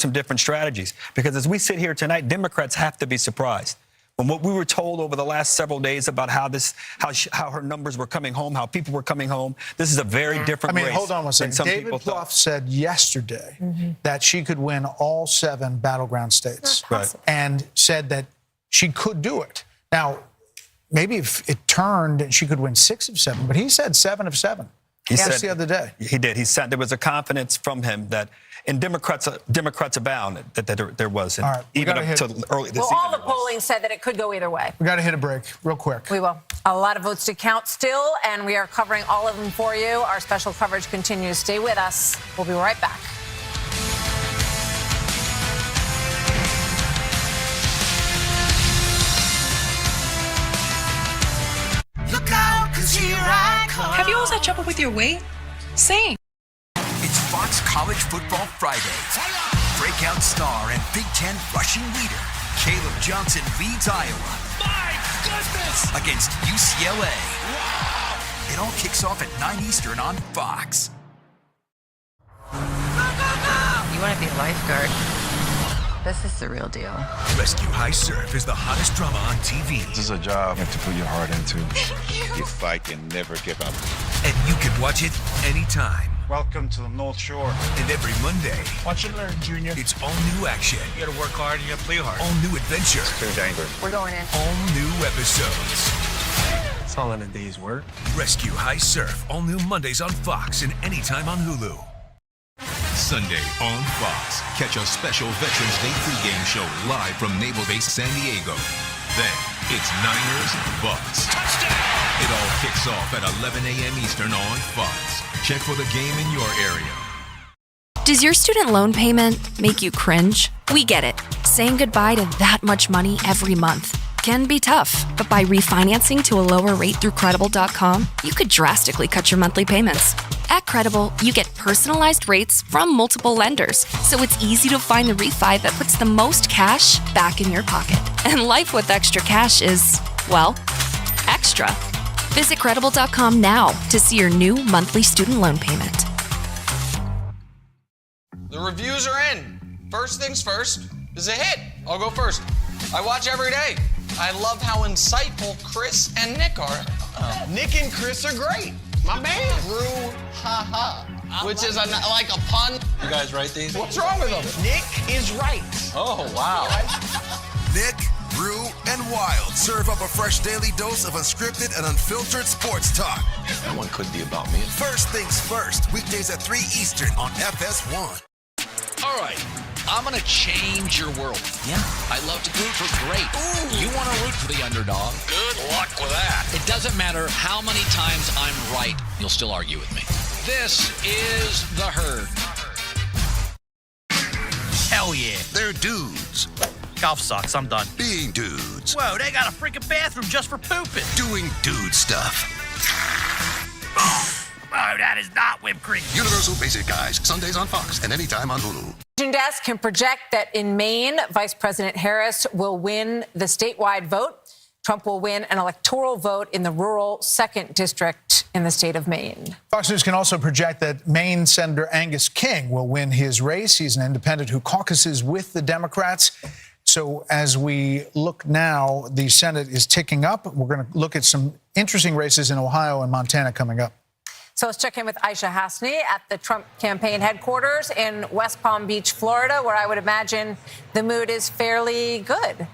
some different strategies. Because as we sit here tonight, Democrats have to be surprised. When what we were told over the last several days about how her numbers were coming home, how people were coming home, this is a very different race. Hold on one second. David Plouffe said yesterday that she could win all 7 battleground states, and said that she could do it. Now, maybe if it turned and she could win 6 of 7, but he said 7 of 7. He said the other day. He did. He said there was a confidence from him that in Democrats abound that there was. And right, even up to early this season. All the polling said that it could go either way. We got to hit a break real quick. We will. A lot of votes to count still, and we are covering all of them for you. Our special coverage continues. Stay with us. We'll be right back. Look out, 'cause here I come. Have you always had trouble with your weight? Same. It's Fox College Football Friday. Breakout star and Big Ten rushing leader Caleb Johnson leads Iowa. My goodness! Against UCLA. Wow! It all kicks off at 9 Eastern on Fox. You want to be a lifeguard? This is the real deal. Rescue High Surf is the hottest drama on TV. This is a job you have to put your heart into. You fight and never give up. And you can watch it anytime. Welcome to the North Shore. And every Monday, Watch and learn, Junior. it's all new action. You gotta work hard and you gotta play hard. All new adventure. Too dangerous. We're going in. All new episodes. It's all in a day's work. Rescue High Surf. All new Mondays on Fox and anytime on Hulu. Sunday on Fox. Catch a special Veterans Day pregame show live from Naval Base San Diego. Then it's Niners Bucks. Touchdown! It all kicks off at 11 a.m. Eastern on Fox. Check for the game in your area. Does your student loan payment make you cringe? We get it. Saying goodbye to that much money every month can be tough, but by refinancing to a lower rate through Credible.com, you could drastically cut your monthly payments. At Credible, you get personalized rates from multiple lenders, so it's easy to find the refi that puts the most cash back in your pocket. And life with extra cash is, well, extra. Visit Credible.com now to see your new monthly student loan payment. The reviews are in. First things first is a hit. I'll go first. I watch every day. I love how insightful Chris and Nick are. Nick and Chris are great. My man. Brew, ha, which is like a pun. You guys write these? What's wrong with them? Nick is right. Oh, wow. Nick, Brew, and Wild serve up a fresh daily dose of unscripted and unfiltered sports talk. That one could be about me. First things first, weekdays at 3 Eastern on FS1. All right. I'm going to change your world. Yeah. I love to root for great. Ooh. You want to root for the underdog. Good luck with that. It doesn't matter how many times I'm right. You'll still argue with me. This is The Herd. Hell yeah, they're dudes. Golf sucks. I'm done. Being dudes. Whoa, they got a freaking bathroom just for pooping. Doing dude stuff. Oh, that is not whipped cream. Universal Basic Guys, Sundays on Fox and anytime on Hulu. Desk can project that in Maine, Vice President Harris will win the statewide vote. Trump will win an electoral vote in the rural 2nd District in the state of Maine. Fox News can also project that Maine Senator Angus King will win his race. He's an independent who caucuses with the Democrats. So as we look now, the Senate is ticking up. We're going to look at some interesting races in Ohio and Montana coming up. So let's check in with Aisha Hasni at the Trump campaign headquarters in West Palm Beach, Florida, where I would imagine the mood is fairly good.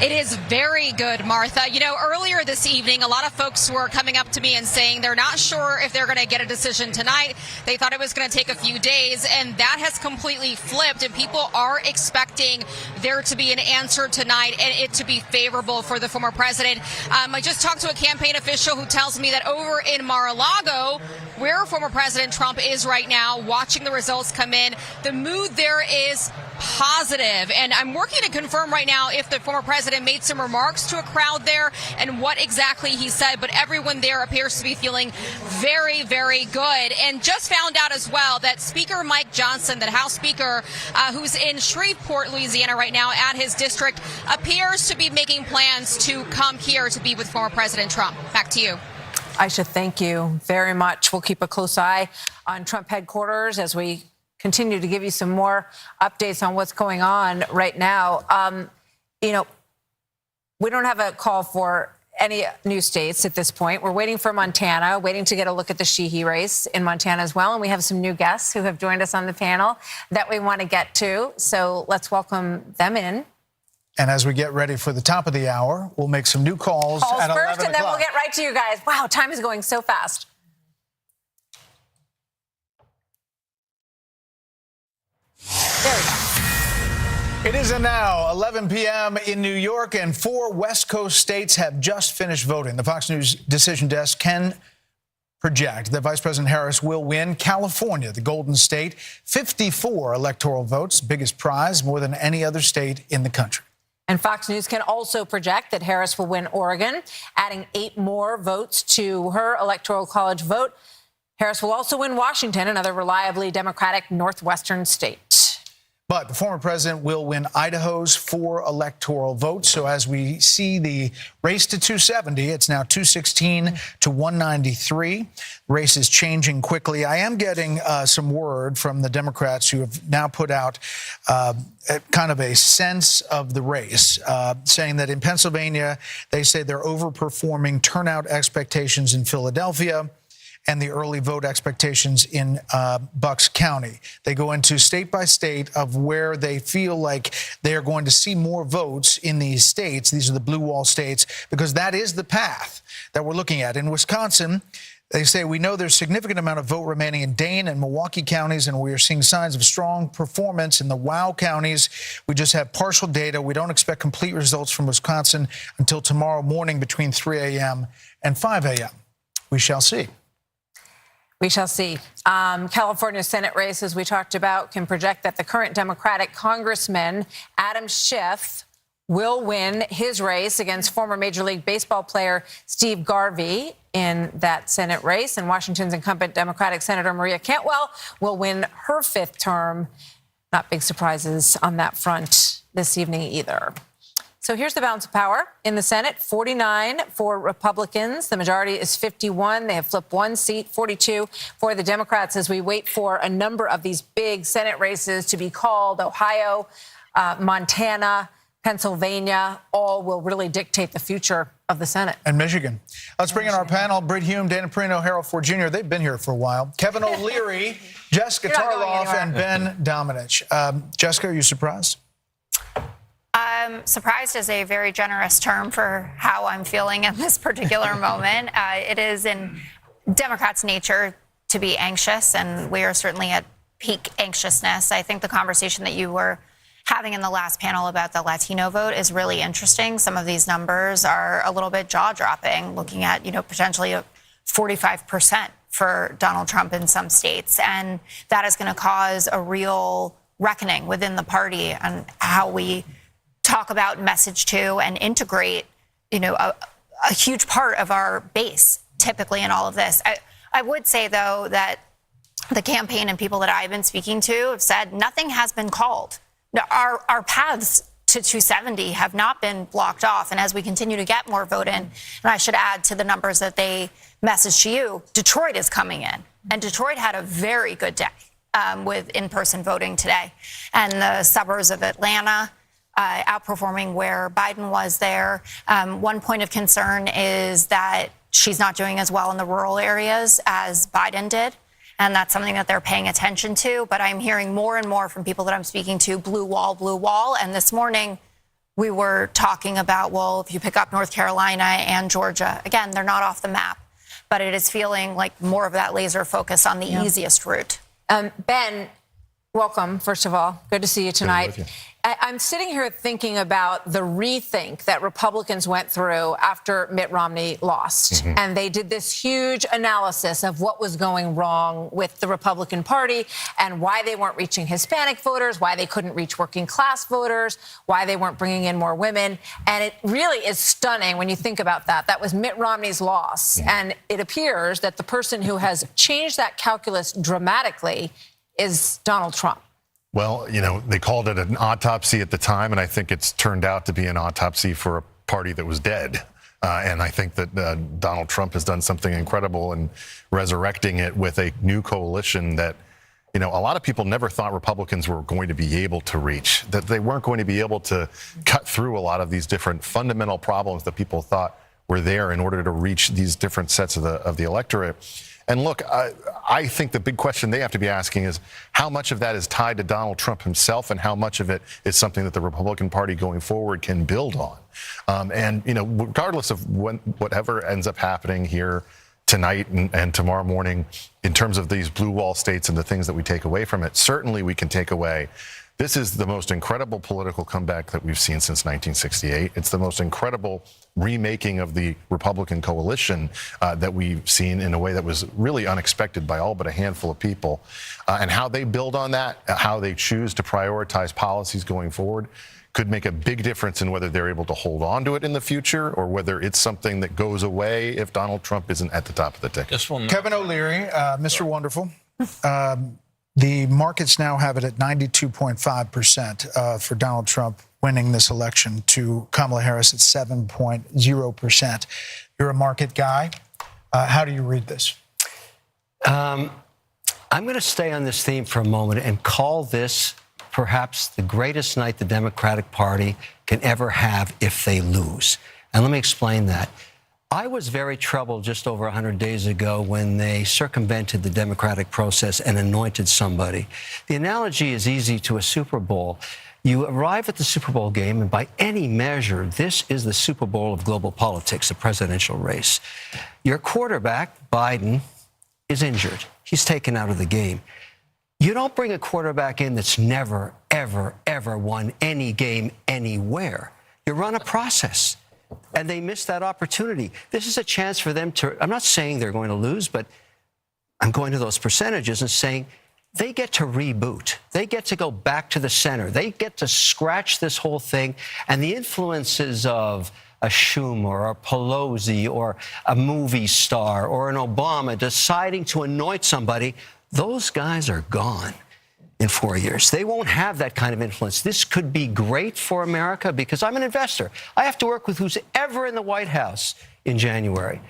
It is very good, Martha. You know, earlier this evening, a lot of folks were coming up to me and saying they're not sure if they're going to get a decision tonight. They thought it was going to take a few days, and that has completely flipped, and people are expecting there to be an answer tonight and it to be favorable for the former president. I just talked to a campaign official who tells me that over in Mar-a-Lago, where former President Trump is right now, watching the results come in, the mood there is positive. And I'm working to confirm right now if the former president made some remarks to a crowd there and what exactly he said. But everyone there appears to be feeling very, very good. And just found out as well that Speaker Mike Johnson, the House Speaker, who's in Shreveport, Louisiana right now at his district, appears to be making plans to come here to be with former President Trump. Back to you. Aisha, thank you very much. We'll keep a close eye on Trump headquarters as we continue to give you some more updates on what's going on right now. We don't have a call for any new states at this point. We're waiting for Montana, waiting to get a look at the Sheehy race in Montana as well. And we have some new guests who have joined us on the panel that we want to get to. So let's welcome them in. And as we get ready for the top of the hour, we'll make some new calls at 11 first, and then o'clock. we'll get right to you guys. Wow, time is going so fast. There we go. It is now 11 p.m. in New York, and 4 West Coast states have just finished voting. The Fox News decision desk can project that Vice President Harris will win California, the Golden State, 54 electoral votes, biggest prize, more than any other state in the country. And Fox News can also project that Harris will win Oregon, adding 8 more votes to her Electoral College vote. Harris will also win Washington, another reliably Democratic northwestern state. But the former president will win Idaho's 4 electoral votes. So as we see the race to 270, it's now 216 to 193. Race is changing quickly. I am getting some word from the Democrats who have now put out kind of a sense of the race, saying that in Pennsylvania, they say they're overperforming turnout expectations in Philadelphia and the early vote expectations in Bucks County. They go into state by state of where they feel like they are going to see more votes in these states. These are the blue wall states, because that is the path that we're looking at. In Wisconsin, they say, we know there's a significant amount of vote remaining in Dane and Milwaukee counties, and we are seeing signs of strong performance in the WOW counties. We just have partial data. We don't expect complete results from Wisconsin until tomorrow morning between 3 a.m. and 5 a.m. We shall see. We shall see. California Senate race, as we talked about, can project that the current Democratic Congressman, Adam Schiff, will win his race against former Major League Baseball player Steve Garvey in that Senate race. And Washington's incumbent Democratic Senator Maria Cantwell will win her 5th term. Not big surprises on that front this evening either. So here's the balance of power in the Senate: 49 for Republicans. The majority is 51. They have flipped 1 seat, 42 for the Democrats, as we wait for a number of these big Senate races to be called. Ohio, Montana, Pennsylvania, all will really dictate the future of the Senate. And Michigan. Let's bring in our panel: Britt Hume, Dana Perino, Harold Ford Jr. They've been here for a while. Kevin O'Leary, Jessica Tarloff, and Ben Domenech. Jessica, are you surprised? Surprised is a very generous term for how I'm feeling in this particular moment. It is in Democrats' nature to be anxious, and we are certainly at peak anxiousness. I think the conversation that you were having in the last panel about the Latino vote is really interesting. Some of these numbers are a little bit jaw-dropping, looking at, potentially 45% for Donald Trump in some states. And that is going to cause a real reckoning within the party on how we talk about, message to, and integrate, a huge part of our base typically in all of this. I would say, though, that the campaign and people that I've been speaking to have said nothing has been called. Our paths to 270 have not been blocked off. And as we continue to get more vote in, and I should add to the numbers that they messaged to you, Detroit is coming in. And Detroit had a very good day with in-person voting today. And the suburbs of Atlanta outperforming where Biden was there. One point of concern is that she's not doing as well in the rural areas as Biden did. And that's something that they're paying attention to. But I'm hearing more and more from people that I'm speaking to, blue wall, blue wall. And this morning we were talking about, well, if you pick up North Carolina and Georgia, again, they're not off the map. But it is feeling like more of that laser focus on the easiest route. Ben, welcome, first of all. Good to see you tonight. I'm sitting here thinking about the rethink that Republicans went through after Mitt Romney lost. And they did this huge analysis of what was going wrong with the Republican Party and why they weren't reaching Hispanic voters, why they couldn't reach working class voters, why they weren't bringing in more women. And it really is stunning when you think about that. That was Mitt Romney's loss. And it appears that the person who has changed that calculus dramatically is Donald Trump. Well, they called it an autopsy at the time, and I think it's turned out to be an autopsy for a party that was dead. And I think that Donald Trump has done something incredible in resurrecting it with a new coalition that a lot of people never thought Republicans were going to be able to reach, that they weren't going to be able to cut through a lot of these different fundamental problems that people thought were there in order to reach these different sets of the electorate. And look, I think the big question they have to be asking is how much of that is tied to Donald Trump himself and how much of it is something that the Republican Party going forward can build on. Regardless of whatever ends up happening here tonight and tomorrow morning in terms of these blue wall states and the things that we take away from it, certainly we can take away this is the most incredible political comeback that we've seen since 1968. It's the most incredible remaking of the Republican coalition that we've seen in a way that was really unexpected by all but a handful of people. And how they build on that, how they choose to prioritize policies going forward, could make a big difference in whether they're able to hold on to it in the future or whether it's something that goes away if Donald Trump isn't at the top of the ticket. Kevin O'Leary, Mr. Wonderful. The markets now have it at 92.5% for Donald Trump winning this election to Kamala Harris at 7.0%. You're a market guy. How do you read this? I'm going to stay on this theme for a moment and call this perhaps the greatest night the Democratic Party can ever have if they lose. And let me explain that. I was very troubled just over 100 days ago when they circumvented the democratic process and anointed somebody. The analogy is easy to a Super Bowl. You arrive at the Super Bowl game, and by any measure, this is the Super Bowl of global politics, the presidential race. Your quarterback, Biden, is injured. He's taken out of the game. You don't bring a quarterback in that's never, ever, ever won any game anywhere. You run a process. And they missed that opportunity. This is a chance for them to, I'm not saying they're going to lose, but I'm going to those percentages and saying they get to reboot. They get to go back to the center. They get to scratch this whole thing. And the influences of a Schumer or a Pelosi or a movie star or an Obama deciding to anoint somebody, those guys are gone in 4 years. They won't have that kind of influence. This could be great for America because I'm an investor. I have to work with who's ever in the White House in January.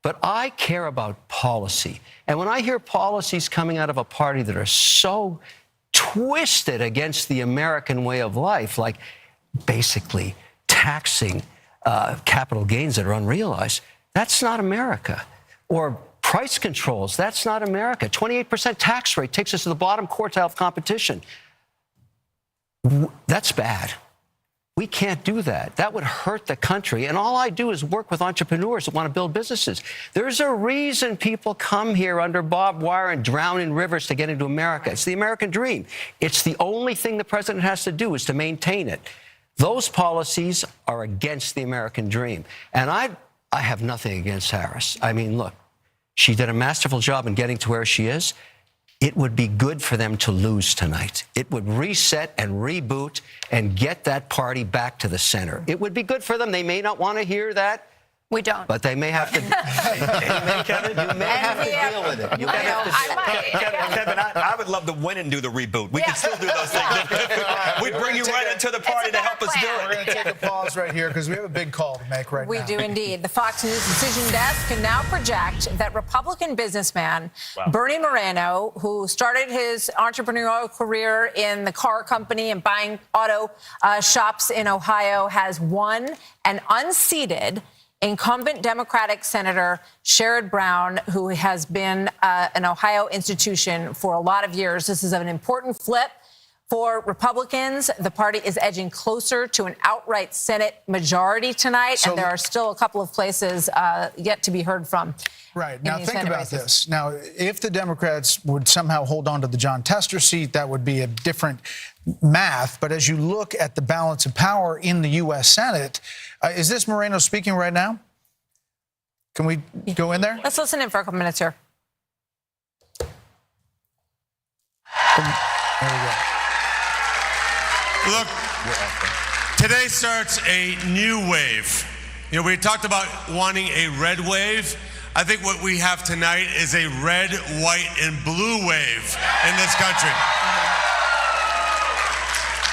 But I care about policy. And when I hear policies coming out of a party that are so twisted against the American way of life, like basically taxing capital gains that are unrealized, that's not America. Or price controls, that's not America. 28% tax rate takes us to the bottom quartile of competition. That's bad. We can't do that. That would hurt the country. And all I do is work with entrepreneurs that want to build businesses. There's a reason people come here under barbed wire and drown in rivers to get into America. It's the American dream. It's the only thing the president has to do is to maintain it. Those policies are against the American dream. And I have nothing against Harris. I mean, look, she did a masterful job in getting to where she is. It would be good for them to lose tonight. It would reset and reboot and get that party back to the center. It would be good for them. They may not want to hear that. We don't. But they may have to. You may have to deal with it. Kevin, I would love to win and do the reboot. We can still do those things. We bring you right into the party to help us do it. We're going to take a pause right here because we have a big call to make right now. We do indeed. The Fox News Decision Desk can now project that Republican businessman Bernie Moreno, who started his entrepreneurial career in the car company and buying auto shops in Ohio, has won and unseated incumbent Democratic Senator Sherrod Brown, who has been an Ohio institution for a lot of years. This is an important flip for Republicans. The party is edging closer to an outright Senate majority tonight, and there are still a couple of places yet to be heard from. Right. Now, think about this. Now, if the Democrats would somehow hold on to the John Tester seat, that would be a different math. But as you look at the balance of power in the U.S. Senate, is this Moreno speaking right now? Can we go in there? Let's listen in for a couple minutes here. There we go. Look, today starts a new wave. You know, we talked about wanting a red wave. I think what we have tonight is a red, white, and blue wave in this country.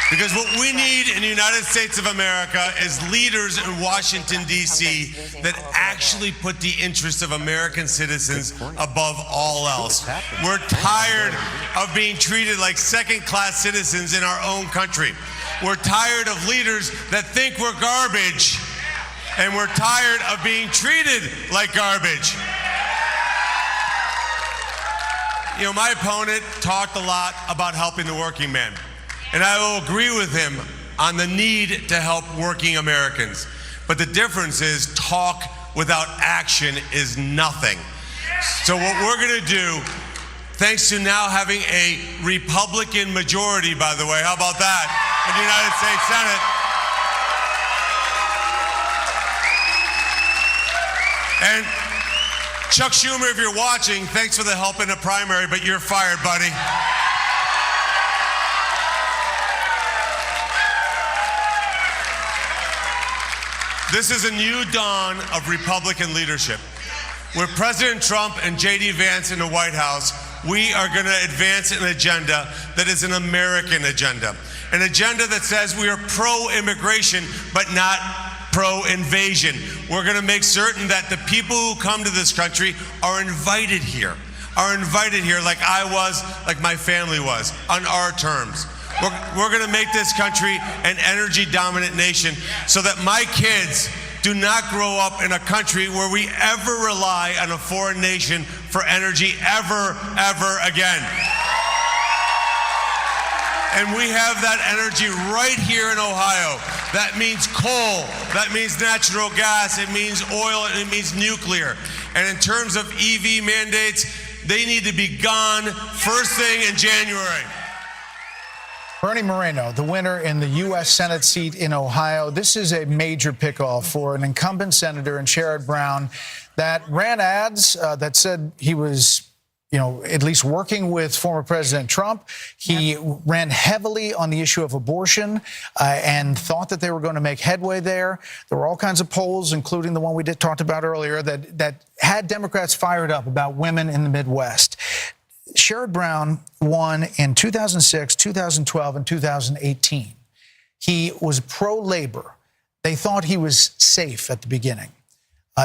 Because what we need in the United States of America is leaders in Washington, D.C. that actually put the interests of American citizens above all else. We're tired of being treated like second-class citizens in our own country. We're tired of leaders that think we're garbage, and we're tired of being treated like garbage. You know, my opponent talked a lot about helping the working man. And I will agree with him on the need to help working Americans. But the difference is talk without action is nothing. So what we're going to do, thanks to now having a Republican majority, by the way, how about that, in the United States Senate, and Chuck Schumer, if you're watching, thanks for the help in the primary, but you're fired, buddy. This is a new dawn of Republican leadership. With President Trump and J.D. Vance in the White House, we are going to advance an agenda that is an American agenda. An agenda that says we are pro-immigration, but not pro-invasion. We're going to make certain that the people who come to this country are invited here like I was, like my family was, on our terms. We're going to make this country an energy-dominant nation so that my kids do not grow up in a country where we ever rely on a foreign nation for energy ever again. And we have that energy right here in Ohio. That means coal, that means natural gas, it means oil, and it means nuclear. And in terms of EV mandates, they need to be gone first thing in January. Bernie Moreno, the winner in the U.S. Senate seat in Ohio. This is a major pickoff for an incumbent senator in Sherrod Brown that ran ads that said he was, at least working with former President Trump. He ran heavily on the issue of abortion and thought that they were going to make headway there. There were all kinds of polls, including the one we talked about earlier, that had Democrats fired up about women in the Midwest. Sherrod Brown won in 2006, 2012, and 2018. He was pro-labor. They thought he was safe at the beginning.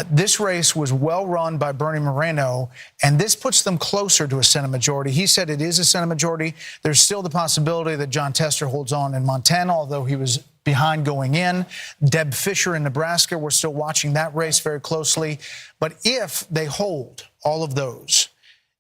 This race was well run by Bernie Moreno, and this puts them closer to a Senate majority. He said it is a Senate majority. There's still the possibility that Jon Tester holds on in Montana, although he was behind going in. Deb Fischer in Nebraska, we're still watching that race very closely. But if they hold all of those,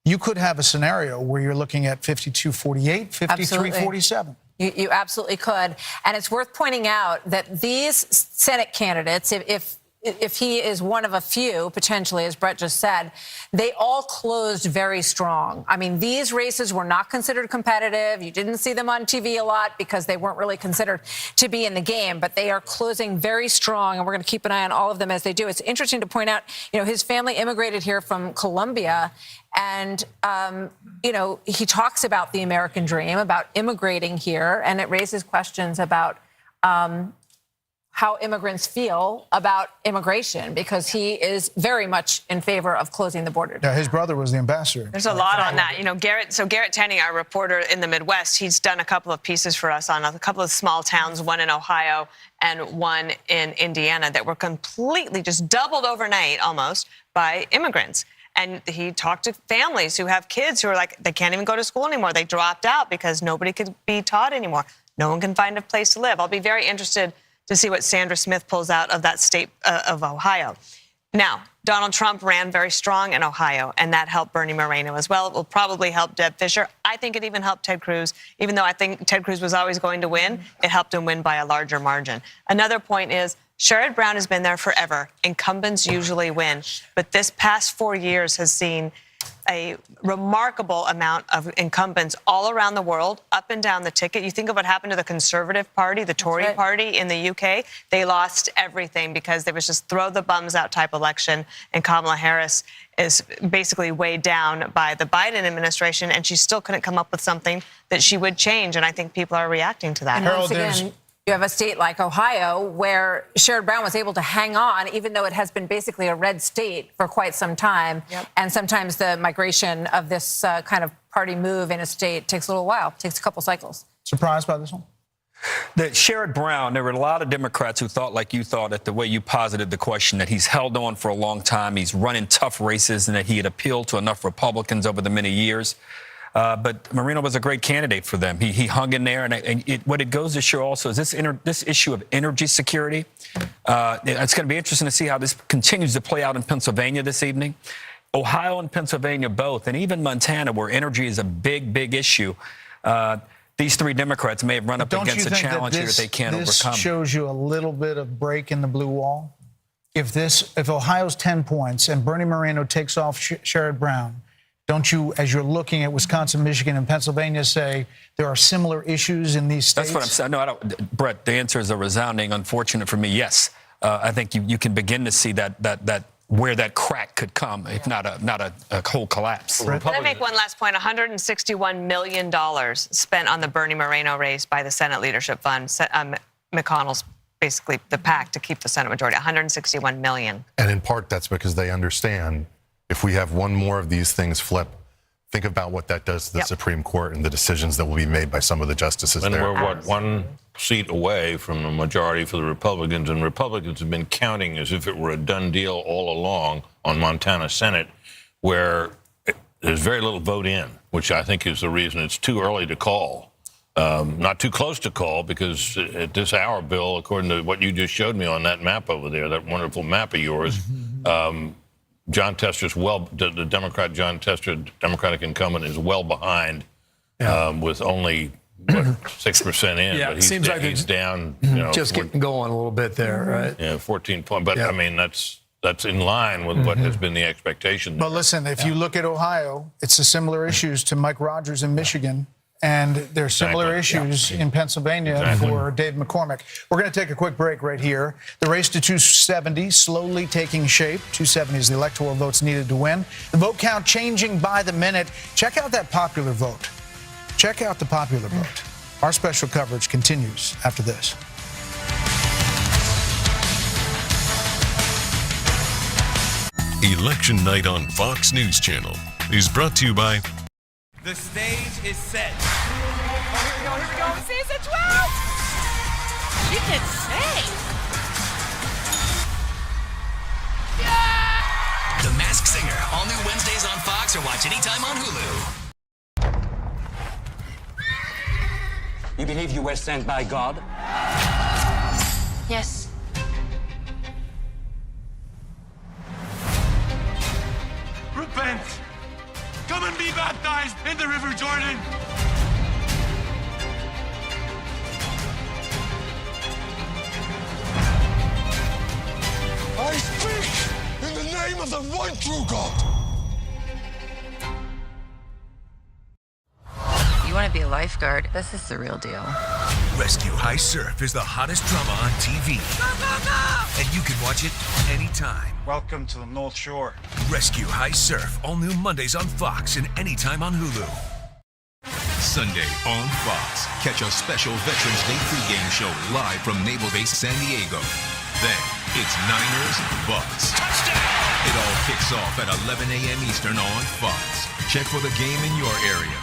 you could have a scenario where you're looking at 52-48, 53-47. You absolutely could. And it's worth pointing out that these Senate candidates, if he is one of a few, potentially, as Brett just said, they all closed very strong. I mean, these races were not considered competitive. You didn't see them on TV a lot because they weren't really considered to be in the game, but they are closing very strong, and we're going to keep an eye on all of them as they do. It's interesting to point out, his family immigrated here from Colombia, and, he talks about the American dream, about immigrating here, and it raises questions about how immigrants feel about immigration, because he is very much in favor of closing the border. Yeah, his brother was the ambassador. There's a lot on that. Garrett Tenney, our reporter in the Midwest, he's done a couple of pieces for us on a couple of small towns, one in Ohio and one in Indiana, that were completely just doubled overnight almost by immigrants. And he talked to families who have kids who are like, they can't even go to school anymore. They dropped out because nobody could be taught anymore. No one can find a place to live. I'll be very interested to see what Sandra Smith pulls out of that state of Ohio. Now, Donald Trump ran very strong in Ohio, and that helped Bernie Moreno as well. It will probably help Deb Fischer. I think it even helped Ted Cruz. Even though I think Ted Cruz was always going to win, it helped him win by a larger margin. Another point is, Sherrod Brown has been there forever. Incumbents usually win. But this past 4 years has seen a remarkable amount of incumbents all around the world, up and down the ticket. You think of what happened to the Conservative Party, the Tory Party in the UK. They lost everything because there was just throw the bums out type election. And Kamala Harris is basically weighed down by the Biden administration, and she still couldn't come up with something that she would change. And I think people are reacting to that. And once again, you have a state like Ohio where Sherrod Brown was able to hang on, even though it has been basically a red state for quite some time. Yep. And sometimes the migration of this kind of party move in a state takes a little while, takes a couple cycles. Surprised by this one? That Sherrod Brown, there were a lot of Democrats who thought like you thought at the way you posited the question, that he's held on for a long time, he's running tough races, and that he had appealed to enough Republicans over the many years. But Moreno was a great candidate for them. He hung in there, and what it goes to show also is this issue of energy security. It's going to be interesting to see how this continues to play out in Pennsylvania this evening. Ohio and Pennsylvania both, and even Montana, where energy is a big, big issue. These three Democrats may have run up against a challenge here that they can't overcome. This shows you a little bit of break in the blue wall. If Ohio's 10 points and Bernie Moreno takes off Sherrod Brown, don't you, as you're looking at Wisconsin, Michigan, and Pennsylvania, say there are similar issues in these states? That's what I'm saying. No, I don't. Brett, the answer is a resounding unfortunate for me. Yes, I think you can begin to see that where that crack could come, if not a whole collapse. Can I make one last point? $161 million spent on the Bernie Moreno race by the Senate Leadership Fund. McConnell's basically the PAC to keep the Senate majority. $161 million. And in part, that's because they understand if we have one more of these things flip, think about what that does to the Supreme Court and the decisions that will be made by some of the justices and there. we're, one seat away from the majority for the Republicans, and Republicans have been counting as if it were a done deal all along on Montana Senate, where there's very little vote in, which I think is the reason it's too early to call. Not too close to call, because at this hour, Bill, according to what you just showed me on that map over there, that wonderful map of yours, John Tester's the Democrat John Tester, Democratic incumbent, is well behind with only 6% in. Yeah, but it seems like he's down. Just getting going a little bit there, right? Yeah, 14 points. But I mean, that's in line with what has been the expectation. But listen, if you look at Ohio, it's the similar issues to Mike Rogers in Michigan. And there's similar issues in Pennsylvania for Dave McCormick. We're going to take a quick break right here. The race to 270 slowly taking shape. 270 is the electoral votes needed to win. The vote count changing by the minute. Check out that popular vote. Check out the popular vote. Our special coverage continues after this. Election Night on Fox News Channel is brought to you by... The stage is set. Here we go. Season 12! She can sing! Yeah! The Masked Singer, all new Wednesdays on Fox, or watch anytime on Hulu. You believe you were sent by God? Yes. Repent! Come and be baptized in the River Jordan! I speak in the name of the one true God! You want to be a lifeguard? This is the real deal. Rescue High Surf is the hottest drama on TV. And you can watch it anytime. Welcome to the North Shore. Rescue High Surf, all new Mondays on Fox and anytime on Hulu. Sunday on Fox. Catch a special Veterans Day pregame show live from Naval Base San Diego. Then it's Niners Bucks. Touchdown! It all kicks off at 11 a.m. Eastern on Fox. Check for the game in your area.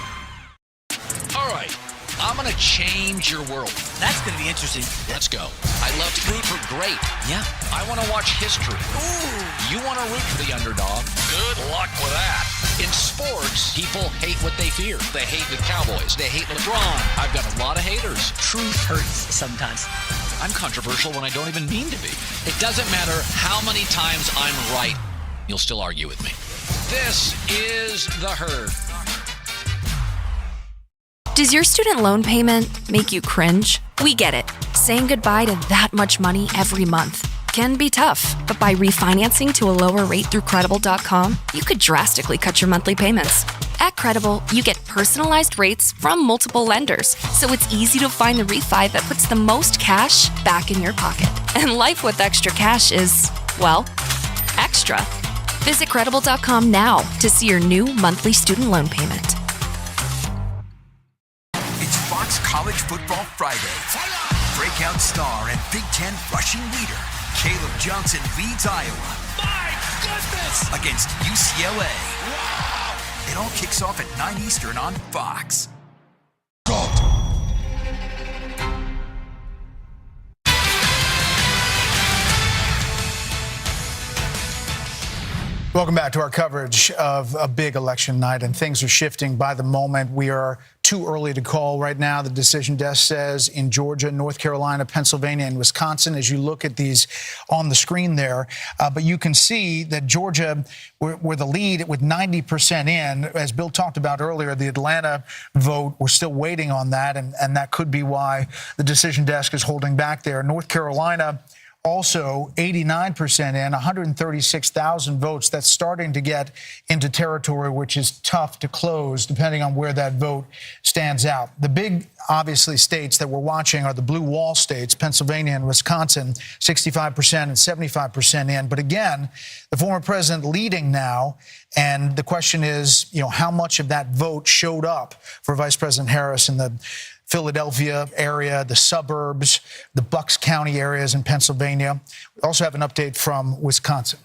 All right, I'm going to change your world. That's going to be interesting. Let's go. I love to root for great. Yeah. I want to watch history. Ooh. You want to root for the underdog. Good luck with that. In sports, people hate what they fear. They hate the Cowboys. They hate LeBron. I've got a lot of haters. Truth hurts sometimes. I'm controversial when I don't even mean to be. It doesn't matter how many times I'm right. You'll still argue with me. This is The Herd. Does your student loan payment make you cringe? We get it. Saying goodbye to that much money every month can be tough, but by refinancing to a lower rate through Credible.com, you could drastically cut your monthly payments. At Credible, you get personalized rates from multiple lenders, so it's easy to find the refi that puts the most cash back in your pocket. And life with extra cash is, well, extra. Visit Credible.com now to see your new monthly student loan payment. It's Fox College Football Friday. Breakout star and Big Ten rushing leader, Caleb Johnson leads Iowa. My goodness! Against UCLA. Wow! It all kicks off at 9 Eastern on Fox. Welcome back to our coverage of a big election night, and things are shifting by the moment. We are too early to call right now. The decision desk says in Georgia, North Carolina, Pennsylvania, and Wisconsin, as you look at these on the screen there. But you can see that Georgia were the lead with 90% in. As Bill talked about earlier, the Atlanta vote, we're still waiting on that, and that could be why the decision desk is holding back there. North Carolina, also 89% in, 136,000 votes. That's starting to get into territory which is tough to close depending on where that vote stands out. The big, obviously, states that we're watching are the blue wall states, Pennsylvania and Wisconsin, 65% and 75% in. But again, the former president leading now, and the question is, how much of that vote showed up for Vice President Harris in the Philadelphia area, the suburbs, the Bucks County areas in Pennsylvania. We also have an update from Wisconsin.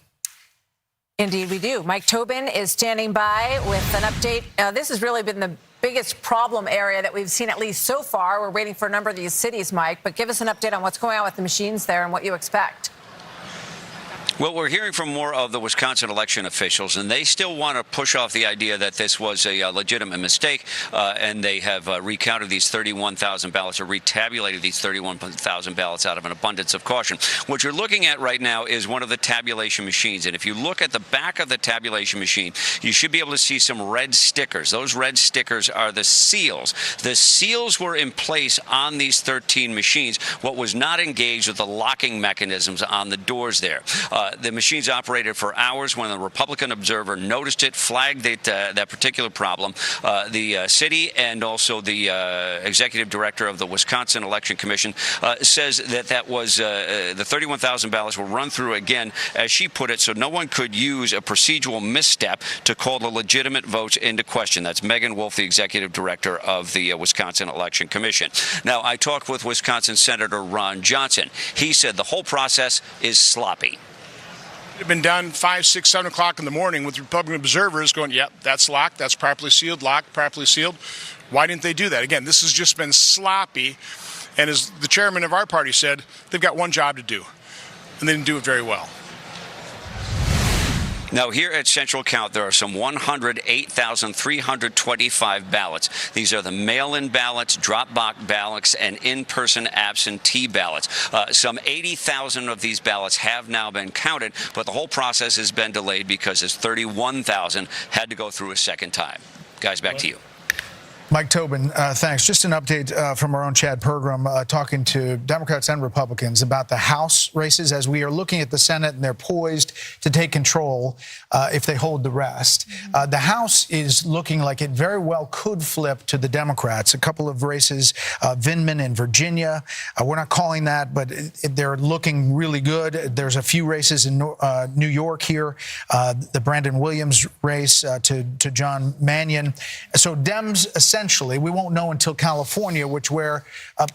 Indeed, we do. Mike Tobin is standing by with an update. This has really been the biggest problem area that we've seen, at least so far. We're waiting for a number of these cities, Mike, but give us an update on what's going on with the machines there and what you expect. Well, we're hearing from more of the Wisconsin election officials, and they still want to push off the idea that this was a legitimate mistake, and they have recounted these 31,000 ballots or retabulated these 31,000 ballots out of an abundance of caution. What you're looking at right now is one of the tabulation machines, and if you look at the back of the tabulation machine, you should be able to see some red stickers. Those red stickers are the seals. The seals were in place on these 13 machines. What was not engaged with the locking mechanisms on the doors there. The machines operated for hours. When the Republican Observer noticed it, flagged it, that particular problem, the city and also the executive director of the Wisconsin Election Commission says that was the 31,000 ballots were run through again, as she put it, so no one could use a procedural misstep to call the legitimate votes into question. That's Megan Wolf, the executive director of the Wisconsin Election Commission. Now, I talked with Wisconsin Senator Ron Johnson. He said the whole process is sloppy. It had been done 5, 6, 7 o'clock in the morning with Republican observers going, yep, that's locked, that's properly sealed, locked, properly sealed. Why didn't they do that? Again, this has just been sloppy. And as the chairman of our party said, they've got one job to do, and they didn't do it very well. Now, here at Central Count, there are some 108,325 ballots. These are the mail-in ballots, drop-box ballots, and in-person absentee ballots. Some 80,000 of these ballots have now been counted, but the whole process has been delayed because 31,000 had to go through a second time. Guys, back to you. Mike Tobin, thanks. Just an update from our own Chad Pergram talking to Democrats and Republicans about the House races as we are looking at the Senate, and they're poised to take control if they hold the rest. The House is looking like it very well could flip to the Democrats. A couple of races, Vindman in Virginia. We're not calling that, but they're looking really good. There's a few races in New York here, the Brandon Williams race to John Mannion. So Dems essentially, we won't know until California, where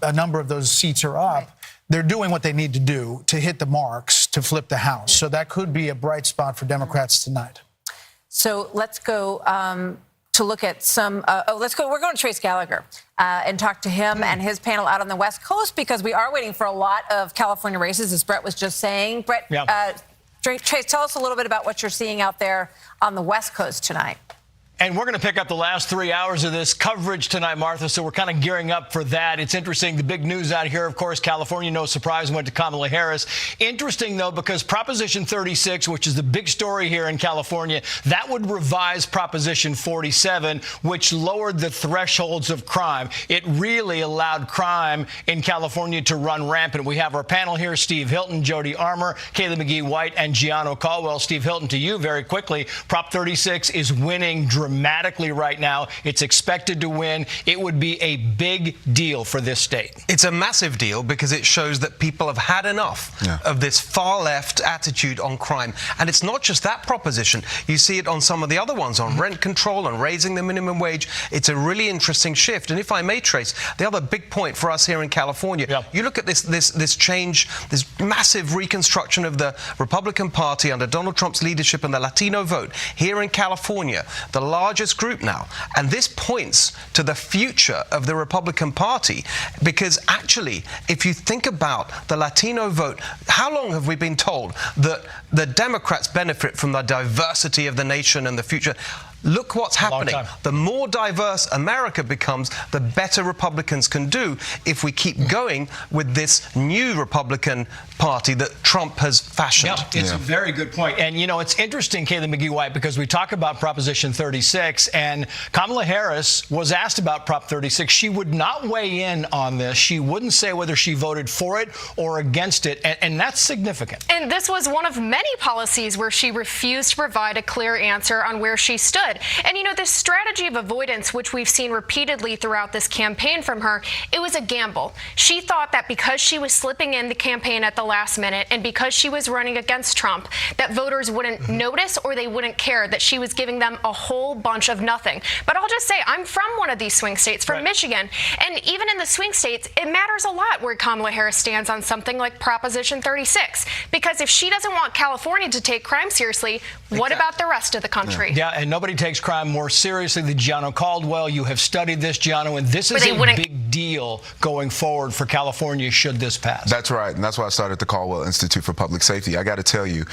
a number of those seats are up. They're doing what they need to do to hit the marks to flip the House. So that could be a bright spot for Democrats tonight. So let's go to look at some. We're going to Trace Gallagher and talk to him and his panel out on the West Coast, because we are waiting for a lot of California races, as Brett was just saying. Brett, Trace, tell us a little bit about what you're seeing out there on the West Coast tonight. And we're going to pick up the last 3 hours of this coverage tonight, Martha, so we're kind of gearing up for that. It's interesting. The big news out here, of course, California, no surprise, went to Kamala Harris. Interesting, though, because Proposition 36, which is the big story here in California, that would revise Proposition 47, which lowered the thresholds of crime. It really allowed crime in California to run rampant. We have our panel here, Steve Hilton, Jody Armour, Kayla McGee-White, and Gianno Caldwell. Steve Hilton, to you very quickly. Prop 36 is winning dramatically right now. It's expected to win. It would be a big deal for this state. It's a massive deal because it shows that people have had enough of this far left attitude on crime. And it's not just that proposition. You see it on some of the other ones, on rent control and raising the minimum wage. It's a really interesting shift. And if I may, Trace, the other big point for us here in California, you look at this change, this massive reconstruction of the Republican Party under Donald Trump's leadership and the Latino vote here in California. The largest group now. And this points to the future of the Republican Party, because actually, if you think about the Latino vote, how long have we been told that the Democrats benefit from the diversity of the nation and the future? Look what's happening. The more diverse America becomes, the better Republicans can do if we keep going with this new Republican Party that Trump has fashioned. Yeah, it's a very good point. And, you know, it's interesting, Caleb McGee-White, because we talk about Proposition 36, and Kamala Harris was asked about Prop 36. She would not weigh in on this. She wouldn't say whether she voted for it or against it, and that's significant. And this was one of many policies where she refused to provide a clear answer on where she stood. And, you know, this strategy of avoidance, which we've seen repeatedly throughout this campaign from her, it was a gamble. She thought that because she was slipping in the campaign at the last minute and because she was running against Trump, that voters wouldn't notice or they wouldn't care, that she was giving them a whole bunch of nothing. But I'll just say, I'm from one of these swing states, from Michigan, and even in the swing states, it matters a lot where Kamala Harris stands on something like Proposition 36. Because if she doesn't want California to take crime seriously, what about the rest of the country? Yeah, and nobody takes crime more seriously than Gianno Caldwell. You have studied this, Gianno, and this is a big deal going forward for California should this pass. That's right, and that's why I started the Caldwell Institute for Public Safety. I got to tell you,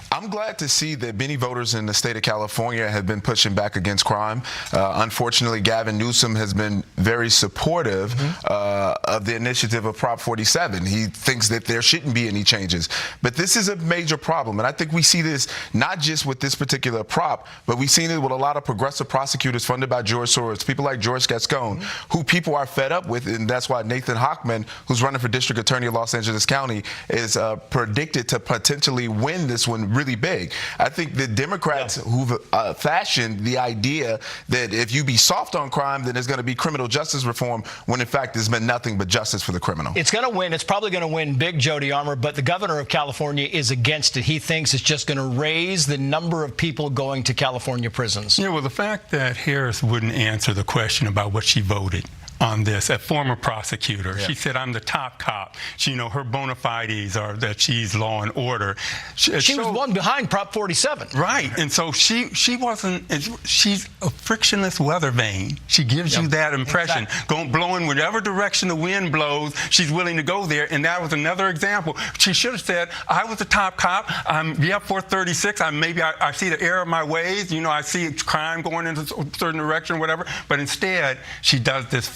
I'm glad to see that many voters in the state of California have been pushing back against crime. Unfortunately, Gavin Newsom has been very supportive of the initiative of Prop 47. He thinks that there shouldn't be any changes. But this is a major problem, and I think we see this not just with this particular prop, but we've seen it with a lot of progressive prosecutors funded by George Soros, people like George Gascon, who people are fed up with, and that's why Nathan Hochman, who's running for district attorney of Los Angeles County, is predicted to potentially win this one really big. I think the Democrats who've fashioned the idea that if you be soft on crime, then there's going to be criminal justice reform, when in fact there's been nothing but justice for the criminal. It's going to win. It's probably going to win big, Jody Armour, but the governor of California is against it. He thinks it's just going to raise the number of people going to California prisons. Yeah, well, the fact that Harris wouldn't answer the question about what she voted on this, a former prosecutor. She said, I'm the top cop. She, you know, her bona fides are that she's law and order. She was one behind Prop 47. Right. And so she wasn't, she's a frictionless weather vane. She gives you that impression. Blowing whatever direction the wind blows, she's willing to go there. And that was another example. She should have said, I was the top cop. I'm 436. I see the error of my ways. You know, I see crime going in a certain direction or whatever. But instead, she does this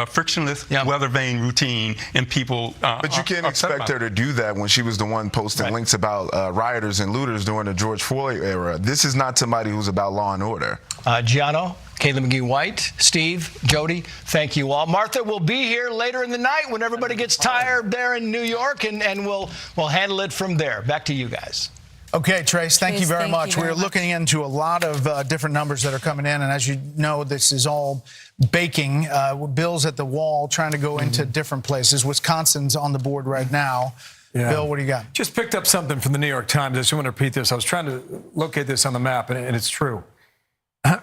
frictionless weather vane routine, and people but you can't expect her to do that when she was the one posting links about rioters and looters during the George Floyd era. This is not somebody who's about law and order. Gianno, Caleb McGee-White, Steve, Jody, thank you all. Martha will be here later in the night when everybody gets tired there in New York, and we'll handle it from there. Back to you guys. Okay, Trace, thank you very much. We're looking into a lot of different numbers that are coming in, and as you know, this is all baking. Bill's at the wall trying to go into different places. Wisconsin's on the board right now. Bill, what do you got? Just picked up something from the New York Times. I just want to repeat this. I was trying to locate this on the map, and it's true.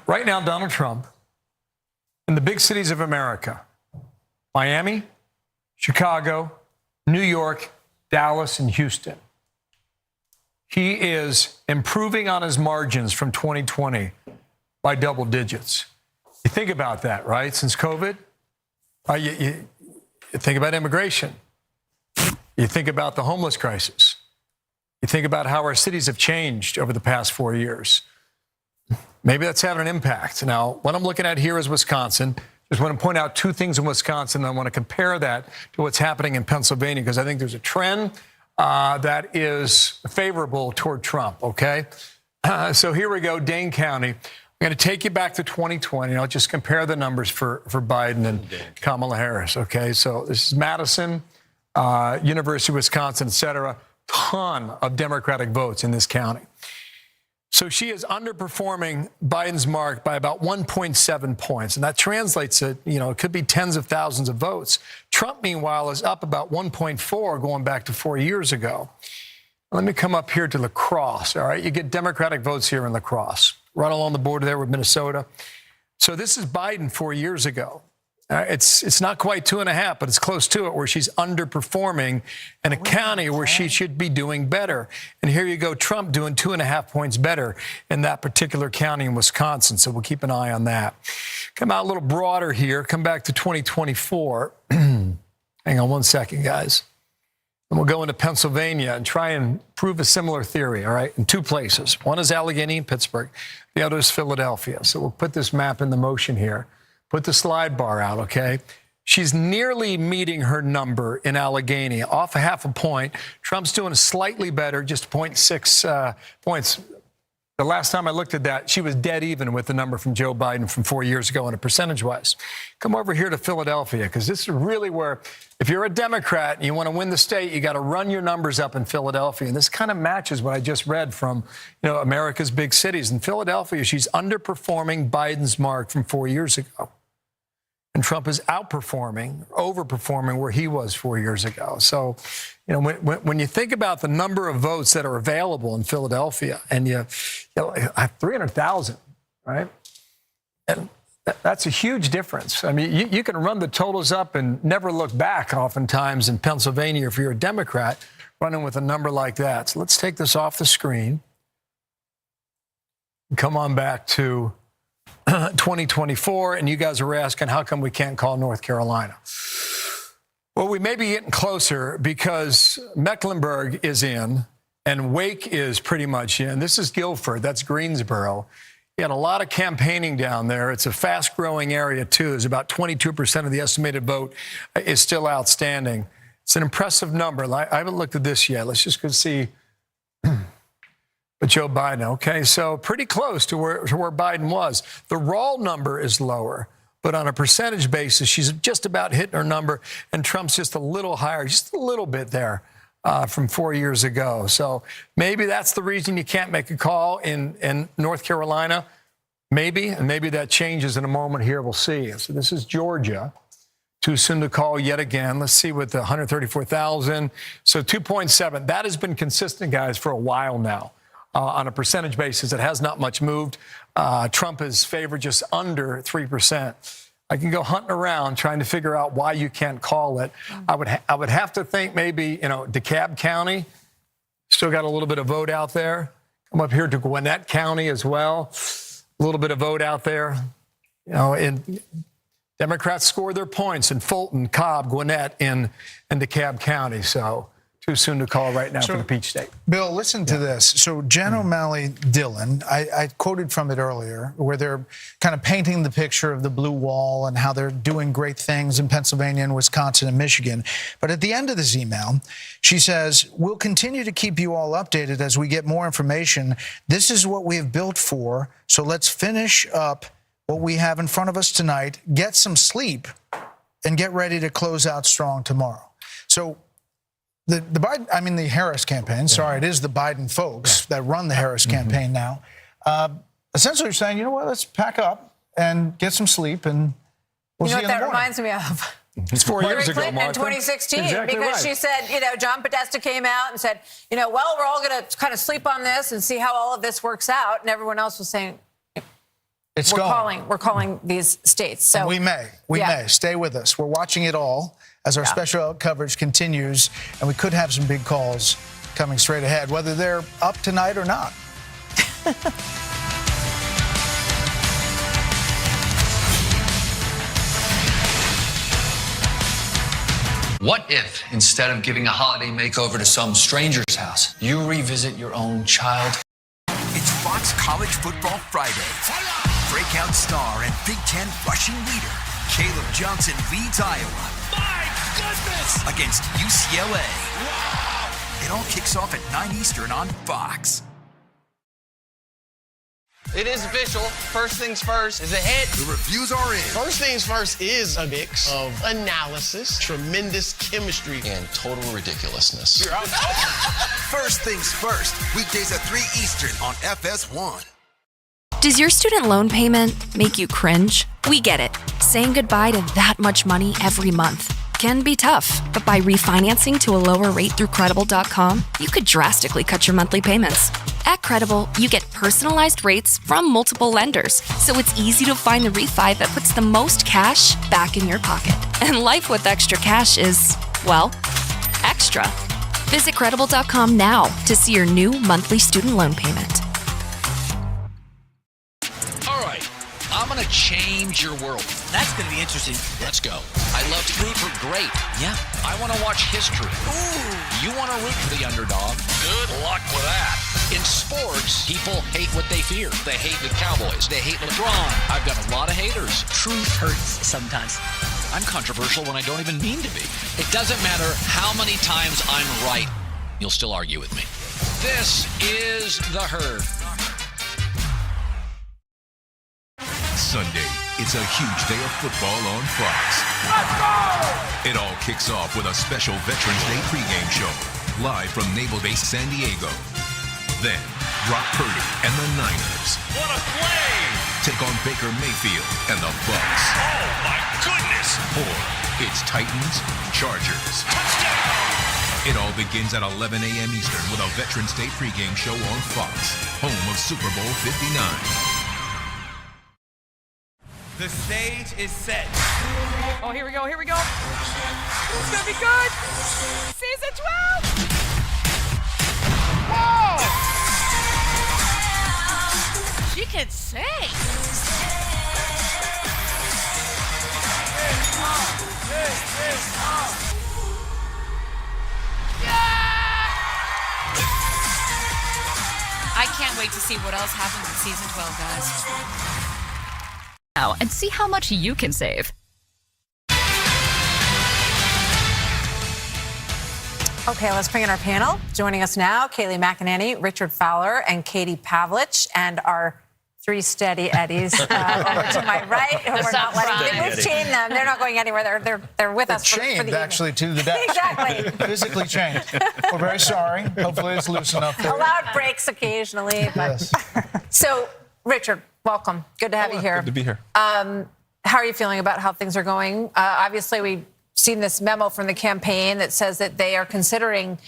Right now, Donald Trump, in the big cities of America, Miami, Chicago, New York, Dallas, and Houston, he is improving on his margins from 2020 by double digits. You think about that, right? Since COVID, you think about immigration. You think about the homeless crisis. You think about how our cities have changed over the past 4 years. Maybe that's having an impact. Now, what I'm looking at here is Wisconsin. Just want to point out two things in Wisconsin. I want to compare that to what's happening in Pennsylvania, because I think there's a trend that is favorable toward Trump, okay? So here we go, Dane County. I'm going to take you back to 2020. I'll just compare the numbers for Biden and Kamala Harris, okay? So this is Madison, University of Wisconsin, et cetera. Ton of Democratic votes in this county. So she is underperforming Biden's mark by about 1.7 points. And that translates to, it could be tens of thousands of votes. Trump, meanwhile, is up about 1.4 going back to 4 years ago. Let me come up here to La Crosse, all right? You get Democratic votes here in La Crosse, right along the border there with Minnesota. So this is Biden 4 years ago. It's not quite 2.5, but it's close to it, where she's underperforming in a county where she should be doing better. And here you go, Trump doing 2.5 points better in that particular county in Wisconsin. So we'll keep an eye on that. Come out a little broader here. Come back to 2024. Hang on one second, guys. And we'll go into Pennsylvania and try and prove a similar theory, all right, in two places. One is Allegheny and Pittsburgh. The other is Philadelphia. So we'll put this map into motion here. Put the slide bar out, okay? She's nearly meeting her number in Allegheny, off a half a point. Trump's doing slightly better, just 0.6 points. The last time I looked at that, she was dead even with the number from Joe Biden from 4 years ago on a percentage-wise. Come over here to Philadelphia, because this is really where, if you're a Democrat and you want to win the state, you got to run your numbers up in Philadelphia. And this kind of matches what I just read from, America's big cities. In Philadelphia, she's underperforming Biden's mark from 4 years ago. And Trump is outperforming, overperforming where he was 4 years ago. So, when you think about the number of votes that are available in Philadelphia, and you have 300,000, right? And that's a huge difference. I mean, you can run the totals up and never look back oftentimes in Pennsylvania if you're a Democrat running with a number like that. So let's take this off the screen. Come on back to 2024, and you guys are asking, how come we can't call North Carolina? Well, we may be getting closer because Mecklenburg is in and Wake is pretty much in. This is Guilford. That's Greensboro. You had a lot of campaigning down there. It's a fast-growing area, too. There's about 22% of the estimated vote is still outstanding. It's an impressive number. I haven't looked at this yet. Let's just go see Joe Biden. Okay, so pretty close to where Biden was. The raw number is lower, but on a percentage basis, she's just about hitting her number, and Trump's just a little higher, just a little bit there from 4 years ago. So maybe that's the reason you can't make a call in North Carolina. Maybe, and maybe that changes in a moment here. We'll see. So this is Georgia. Too soon to call yet again. Let's see with the 134,000. So 2.7. That has been consistent, guys, for a while now. On a percentage basis, it has not much moved. Trump is favored just under 3%. I can go hunting around trying to figure out why you can't call it. I would have to think maybe, DeKalb County still got a little bit of vote out there. Come up here to Gwinnett County as well. A little bit of vote out there. And Democrats scored their points in Fulton, Cobb, Gwinnett, and DeKalb County. So too soon to call right now for the Peach State. Bill, listen to this. So Jen O'Malley Dillon, I quoted from it earlier, where they're kind of painting the picture of the blue wall and how they're doing great things in Pennsylvania and Wisconsin and Michigan. But at the end of this email, she says, we'll continue to keep you all updated as we get more information. This is what we have built for. So let's finish up what we have in front of us tonight, get some sleep, and get ready to close out strong tomorrow. So the Biden, the Harris campaign, sorry, it is the Biden folks that run the Harris campaign now. Essentially, you're saying, you know what, let's pack up and get some sleep, and we'll see you in the morning. That reminds me of? It's 4 years ago, Clinton in 2016, exactly because right. she said, John Podesta came out and said, well, we're all going to kind of sleep on this and see how all of this works out. And everyone else was saying, we're calling these states. So and we may. Stay with us. We're watching it all as our special coverage continues, and we could have some big calls coming straight ahead, whether they're up tonight or not. What if, instead of giving a holiday makeover to some stranger's house, you revisit your own child? It's Fox College Football Friday. Breakout star and Big Ten rushing leader, Caleb Johnson leads Iowa. My goodness! Against UCLA. Wow! It all kicks off at 9 Eastern on Fox. It is official. First things first is ahead. The reviews are in. First things first is a mix of analysis, tremendous chemistry, and total ridiculousness. You're out. First things first. Weekdays at 3 Eastern on FS1. Does your student loan payment make you cringe? We get it. Saying goodbye to that much money every month can be tough, but by refinancing to a lower rate through Credible.com, you could drastically cut your monthly payments. At Credible, you get personalized rates from multiple lenders, so it's easy to find the refi that puts the most cash back in your pocket. And life with extra cash is, well, extra. Visit Credible.com now to see your new monthly student loan payment. All right, I'm gonna change your world. That's gonna be interesting. Let's go. I love to root for great. Yeah. I want to watch history. Ooh. You want to root for the underdog. Good luck with that. In sports, people hate what they fear. They hate the Cowboys. They hate LeBron. I've got a lot of haters. Truth hurts sometimes. I'm controversial when I don't even mean to be. It doesn't matter how many times I'm right. You'll still argue with me. This is The Herd. Sunday, it's a huge day of football on Fox. Let's go! It all kicks off with a special Veterans Day pregame show, live from Naval Base San Diego. Then, Brock Purdy and the Niners. What a play! Take on Baker Mayfield and the Bucks. Oh my goodness! Or it's Titans, Chargers. Touchdown! It all begins at 11 a.m. Eastern with a Veterans Day pregame show on Fox, home of Super Bowl 59. The stage is set. Oh, here we go, here we go. It's gonna be good. Season 12. Whoa! She can sing. I can't wait to see what else happens in season 12, guys. And see how much you can save. Okay, let's bring in our panel. Joining us now, Kayleigh McEnany, Richard Fowler, and Katie Pavlich, and our three steady Eddies over to my right. We're not letting them. We've chained them. They're not going anywhere. They're with us for the chained, evening. actually, to the desk. Exactly. Physically chained. We're very sorry. Hopefully it's loose enough there. Allowed breaks occasionally. But. Yes. So, Richard, welcome. Good to have you here. Good to be here. How are you feeling about how things are going? Obviously, we've seen this memo from the campaign that says that they are considering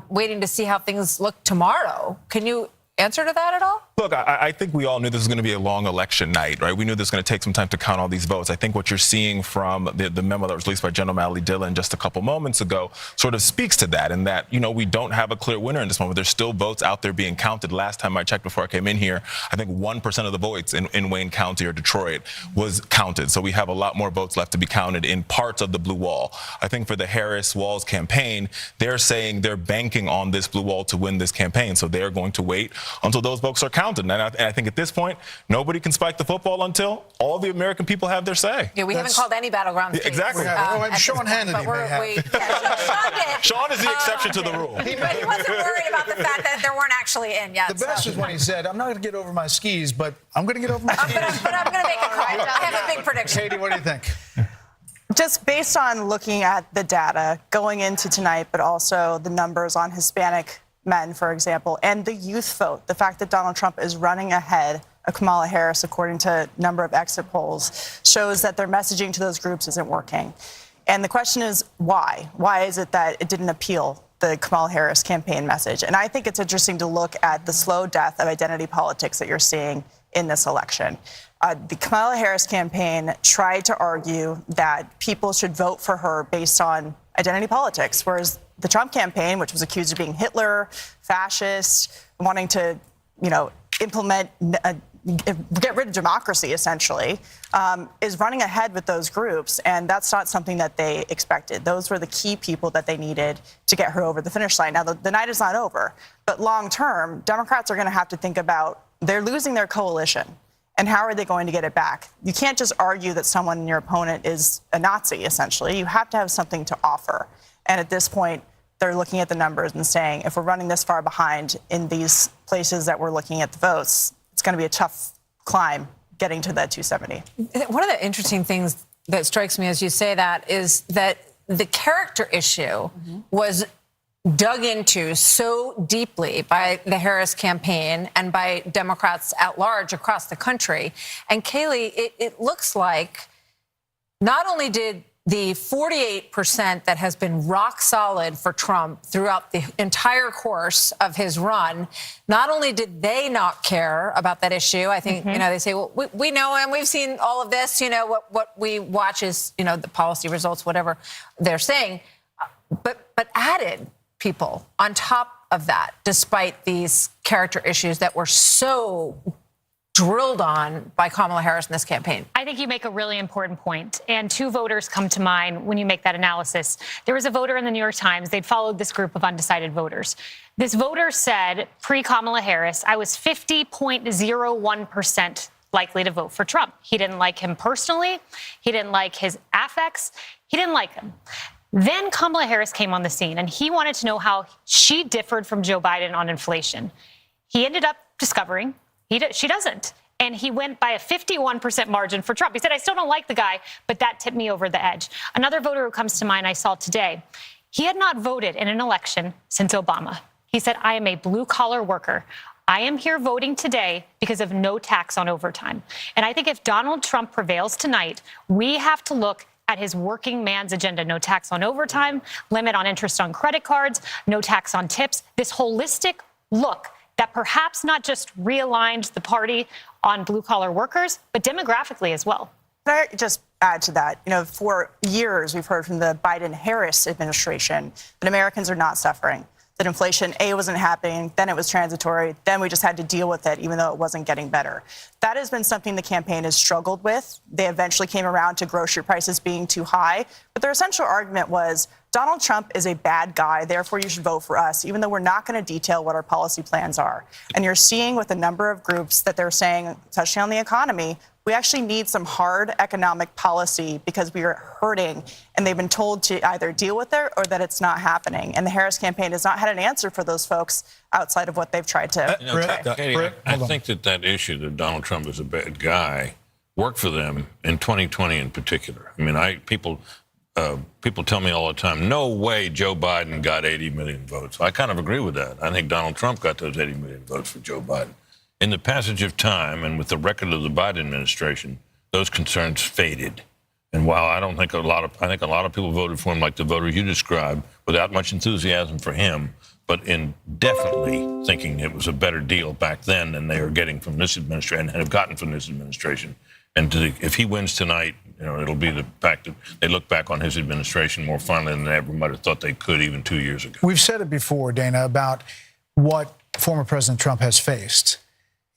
waiting to see how things look tomorrow. Can you answer to that at all? Look, I think we all knew this was going to be a long election night, right? We knew this was going to take some time to count all these votes. I think what you're seeing from the memo that was released by General Mally Dillon just a couple moments ago sort of speaks to that, and that, we don't have a clear winner in this moment. There's still votes out there being counted. Last time I checked before I came in here, I think 1% of the votes in Wayne County or Detroit was counted. So we have a lot more votes left to be counted in parts of the blue wall. I think for the Harris-Walz campaign, they're saying they're banking on this blue wall to win this campaign. So they're going to wait until those votes are counted. And I think at this point, nobody can spike the football until all the American people have their say. Yeah, we haven't called any battleground states. Exactly. Sean Hannity may have. Sean is the exception to the rule. But he wasn't worried about the fact that there weren't actually in yet. The best is when he said, I'm not going to get over my skis, but I'm going to get over my skis. But I'm going to make it quiet. I have a big prediction. Katie, what do you think? Just based on looking at the data going into tonight, but also the numbers on Hispanic men, for example, and the youth vote, the fact that Donald Trump is running ahead of Kamala Harris, according to a number of exit polls, shows that their messaging to those groups isn't working. And the question is, why? Why is it that it didn't appeal, the Kamala Harris campaign message? And I think it's interesting to look at the slow death of identity politics that you're seeing in this election. The Kamala Harris campaign tried to argue that people should vote for her based on identity politics, whereas the Trump campaign, which was accused of being Hitler, fascist, wanting to, implement, get rid of democracy, essentially, is running ahead with those groups. And that's not something that they expected. Those were the key people that they needed to get her over the finish line. Now, the night is not over, but long term, Democrats are going to have to think about, they're losing their coalition. And how are they going to get it back? You can't just argue that someone in your opponent is a Nazi, essentially. You have to have something to offer. And at this point, they're looking at the numbers and saying, if we're running this far behind in these places that we're looking at the votes, it's going to be a tough climb getting to that 270. One of the interesting things that strikes me as you say that is that the character issue was dug into so deeply by the Harris campaign and by Democrats at large across the country. And Kayleigh, it looks like not only did the 48% that has been rock solid for Trump throughout the entire course of his run, not only did they not care about that issue, I think, they say, well, we know him, we've seen all of this, what we watch is, the policy results, whatever they're saying, but added people on top of that, despite these character issues that were so drilled on by Kamala Harris in this campaign. I think you make a really important point, and two voters come to mind when you make that analysis. There was a voter in the New York Times. They'd followed this group of undecided voters. This voter said, pre-Kamala Harris, I was 50.01% likely to vote for Trump. He didn't like him personally. He didn't like his affects. He didn't like him. Then Kamala Harris came on the scene, and he wanted to know how she differed from Joe Biden on inflation. He ended up discovering she doesn't. And he went by a 51% margin for Trump. He said, I still don't like the guy, but that tipped me over the edge. Another voter who comes to mind I saw today, he had not voted in an election since Obama. He said, I am a blue-collar worker. I am here voting today because of no tax on overtime. And I think if Donald Trump prevails tonight, we have to look at his working man's agenda. No tax on overtime, limit on interest on credit cards, no tax on tips. This holistic look that perhaps not just realigned the party on blue-collar workers, but demographically as well. Can I just add to that? For years, we've heard from the Biden-Harris administration that Americans are not suffering, that inflation, A, wasn't happening, then it was transitory, then we just had to deal with it, even though it wasn't getting better. That has been something the campaign has struggled with. They eventually came around to grocery prices being too high, but their essential argument was Donald Trump is a bad guy, therefore you should vote for us, even though we're not going to detail what our policy plans are. And you're seeing with a number of groups that they're saying, especially on the economy, we actually need some hard economic policy because we are hurting, and they've been told to either deal with it or that it's not happening. And the Harris campaign has not had an answer for those folks outside of what they've tried to Katie, I think that issue that Donald Trump is a bad guy worked for them in 2020 in particular. I mean, people tell me all the time, no way Joe Biden got 80 million votes. I kind of agree with that. I think Donald Trump got those 80 million votes for Joe Biden. In the passage of time and with the record of the Biden administration, those concerns faded. And while I think a lot of people voted for him, like the voters you described, without much enthusiasm for him, but in definitely thinking it was a better deal back then than they are getting from this administration and have gotten from this administration. And if he wins tonight, it'll be the fact that they look back on his administration more fondly than they ever might have thought they could even 2 years ago. We've said it before, Dana, about what former President Trump has faced.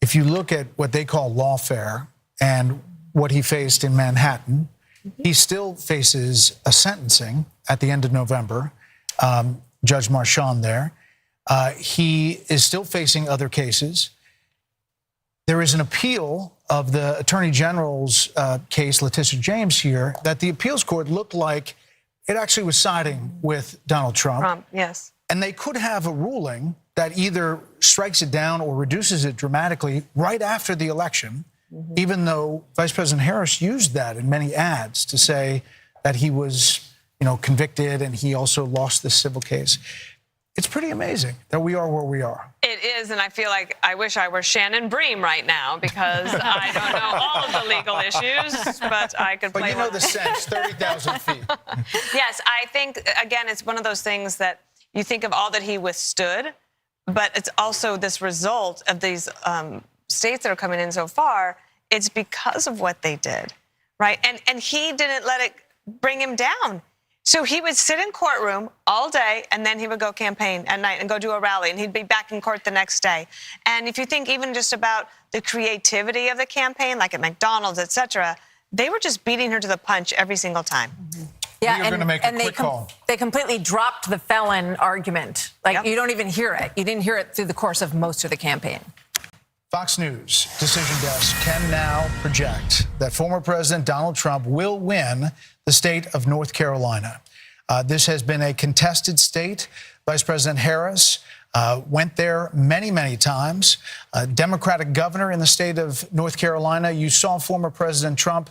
If you look at what they call lawfare and what he faced in Manhattan, he still faces a sentencing at the end of November. Judge Marchand there. He is still facing other cases. There is an appeal of the Attorney General's case, Letitia James here, that the appeals court looked like it actually was siding with Donald Trump. Yes. And they could have a ruling that either strikes it down or reduces it dramatically right after the election, even though Vice President Harris used that in many ads to say that he was, convicted and he also lost this civil case. It's pretty amazing that we are where we are. It is, and I feel like I wish I were Shannon Bream right now because I don't know all of the legal issues, but I could play. But you know the sense, 30,000 feet. Yes, I think, again, it's one of those things that you think of all that he withstood, but it's also this result of these states that are coming in so far. It's because of what they did, right? And he didn't let it bring him down. So he would sit in courtroom all day, and then he would go campaign at night and go do a rally, and he'd be back in court the next day. And if you think even just about the creativity of the campaign, like at McDonald's, et cetera, they were just beating her to the punch every single time. Yeah, You're going to make a quick call. They completely dropped the felon argument. You don't even hear it. You didn't hear it through the course of most of the campaign. Fox News Decision Desk can now project that former President Donald Trump will win the state of North Carolina. This has been a contested state. Vice President Harris went there many, many times. Democratic governor in the state of North Carolina. You saw former President Trump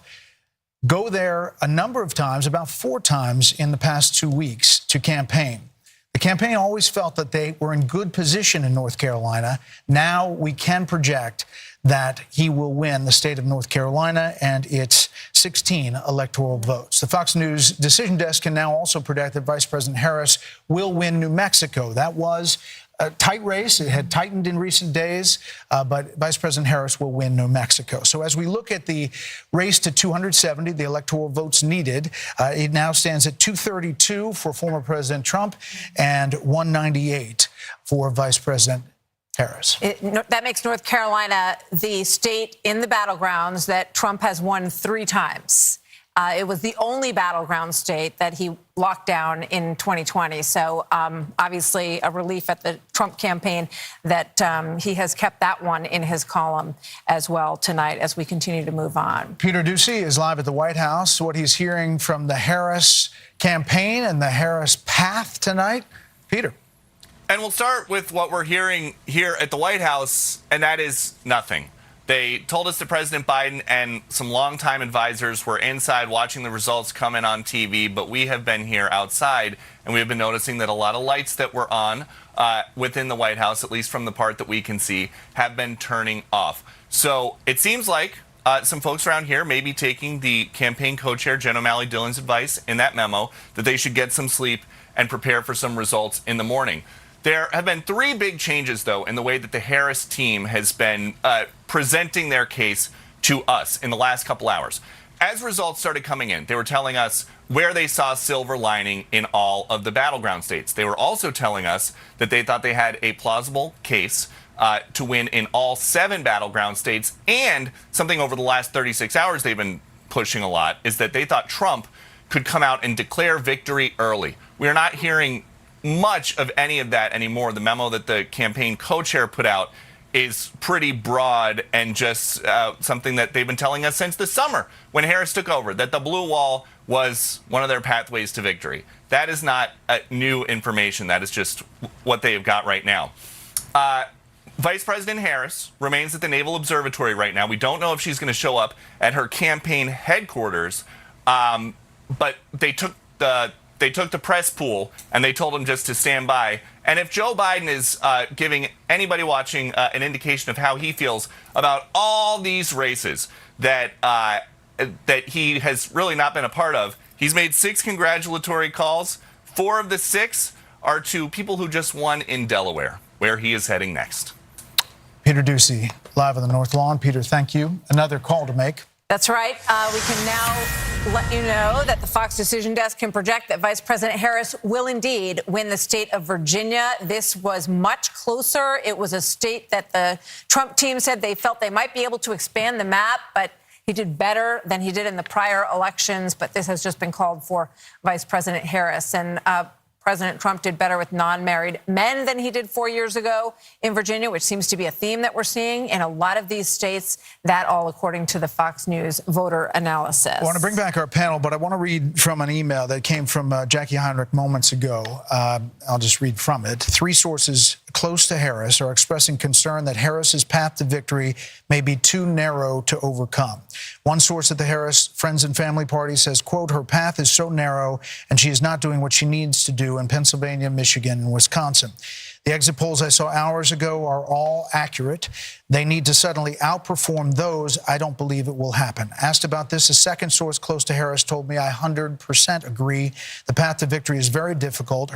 go there a number of times, about 4 times in the past 2 weeks to campaign. The campaign always felt that they were in good position in North Carolina. Now we can project that he will win the state of North Carolina and its 16 electoral votes. The Fox News decision desk can now also predict that Vice President Harris will win New Mexico. That was a tight race. It had tightened in recent days, but Vice President Harris will win New Mexico. So as we look at the race to 270, the electoral votes needed, it now stands at 232 for former President Trump and 198 for Vice President Harris. That makes North Carolina the state in the battlegrounds that Trump has won 3 times. It was the only battleground state that he locked down in 2020. So obviously a relief at the Trump campaign that he has kept that one in his column as well tonight as we continue to move on. Peter Doocy is live at the White House. What he's hearing from the Harris campaign and the Harris path tonight. Peter. And we'll start with what we're hearing here at the White House, and that is nothing. They told us that President Biden and some longtime advisors were inside watching the results come in on TV, but we have been here outside, and we have been noticing that a lot of lights that were on within the White House, at least from the part that we can see, have been turning off. So it seems like some folks around here may be taking the campaign co-chair, Jen O'Malley Dillon's advice in that memo that they should get some sleep and prepare for some results in the morning. There have been 3 big changes, though, in the way that the Harris team has been presenting their case to us in the last couple hours. As results started coming in, they were telling us where they saw silver lining in all of the battleground states. They were also telling us that they thought they had a plausible case to win in all 7 battleground states. And something over the last 36 hours they've been pushing a lot is that they thought Trump could come out and declare victory early. We are not hearing much of any of that anymore. The memo that the campaign co-chair put out is pretty broad and just something that they've been telling us since the summer when Harris took over, that the blue wall was one of their pathways to victory. That is not new information. That is just what they have got right now. Vice President Harris remains at the Naval Observatory right now. We don't know if she's going to show up at her campaign headquarters, but they took the press pool and they told him just to stand by. And if Joe Biden is giving anybody watching an indication of how he feels about all these races that he has really not been a part of, he's made 6 congratulatory calls. 4 of the 6 are to people who just won in Delaware, where he is heading next. Peter Doocy, live on the North Lawn. Peter, thank you. Another call to make. That's right. We can now let you know that the Fox Decision Desk can project that Vice President Harris will indeed win the state of Virginia. This was much closer. It was a state that the Trump team said they felt they might be able to expand the map, but he did better than he did in the prior elections. But this has just been called for Vice President Harris. And President Trump did better with non-married men than he did 4 years ago in Virginia, which seems to be a theme that we're seeing in a lot of these states, that all according to the Fox News voter analysis. I want to bring back our panel, but I want to read from an email that came from Jackie Heinrich moments ago. I'll just read from it. 3 sources close to Harris are expressing concern that Harris's path to victory may be too narrow to overcome. One source at the Harris Friends and Family Party says, quote, her path is so narrow and she is not doing what she needs to do in Pennsylvania, Michigan, and Wisconsin. The exit polls I saw hours ago are all accurate. They need to suddenly outperform those. I don't believe it will happen. Asked about this, a second source close to Harris told me I 100% agree. The path to victory is very difficult.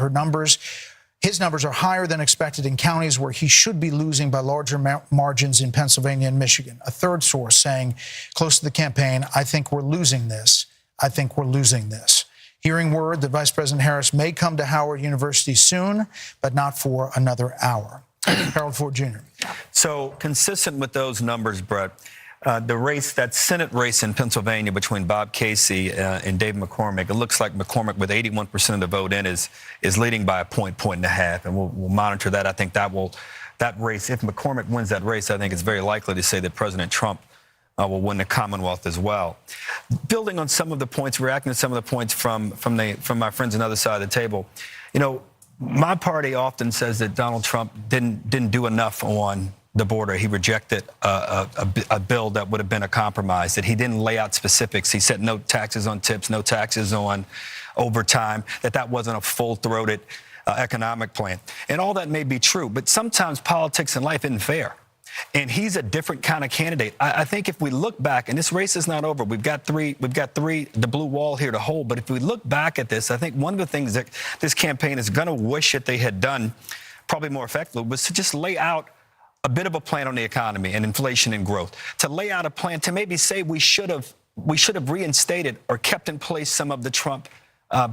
His numbers are higher than expected in counties where he should be losing by larger margins in Pennsylvania and Michigan. A third source saying, close to the campaign, I think we're losing this. I think we're losing this. Hearing word that Vice President Harris may come to Howard University soon, but not for another hour. Harold Ford Jr. So consistent with those numbers, Brett, the race, that Senate race in Pennsylvania between Bob Casey and David McCormick, it looks like McCormick with 81% of the vote in is leading by a point and a half, and we'll monitor that. I think that race, if McCormick wins that race, I think it's very likely to say that President Trump will win the Commonwealth as well. Building on some of the points, reacting to some of the points from my friends on the other side of the table, you know, my party often says that Donald Trump didn't do enough on the border. He rejected a bill that would have been a compromise, that he didn't lay out specifics. He said no taxes on tips, no taxes on overtime, that wasn't a full-throated economic plan. And all that may be true, but sometimes politics in life isn't fair. And he's a different kind of candidate. I think if we look back, and this race is not over, we've got three, the blue wall here to hold. But if we look back at this, I think one of the things that this campaign is going to wish that they had done probably more effectively was to just lay out a bit of a plan on the economy and inflation and growth, to lay out a plan to maybe say we should have reinstated or kept in place some of the Trump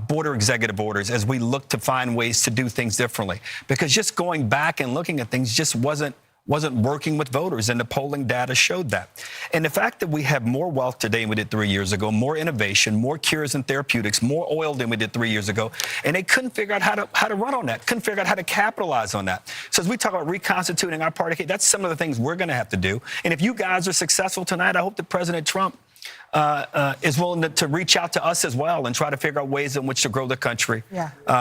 border executive orders as we look to find ways to do things differently. Because just going back and looking at things just wasn't working with voters, and the polling data showed that. And the fact that we have more wealth today than we did 3 years ago, more innovation, more cures and therapeutics, more oil than we did 3 years ago, and they couldn't figure out how to run on that, couldn't figure out how to capitalize on that. So as we talk about reconstituting our party, that's some of the things we're going to have to do. And if you guys are successful tonight, I hope that President Trump is willing to reach out to us as well and try to figure out ways in which to grow the country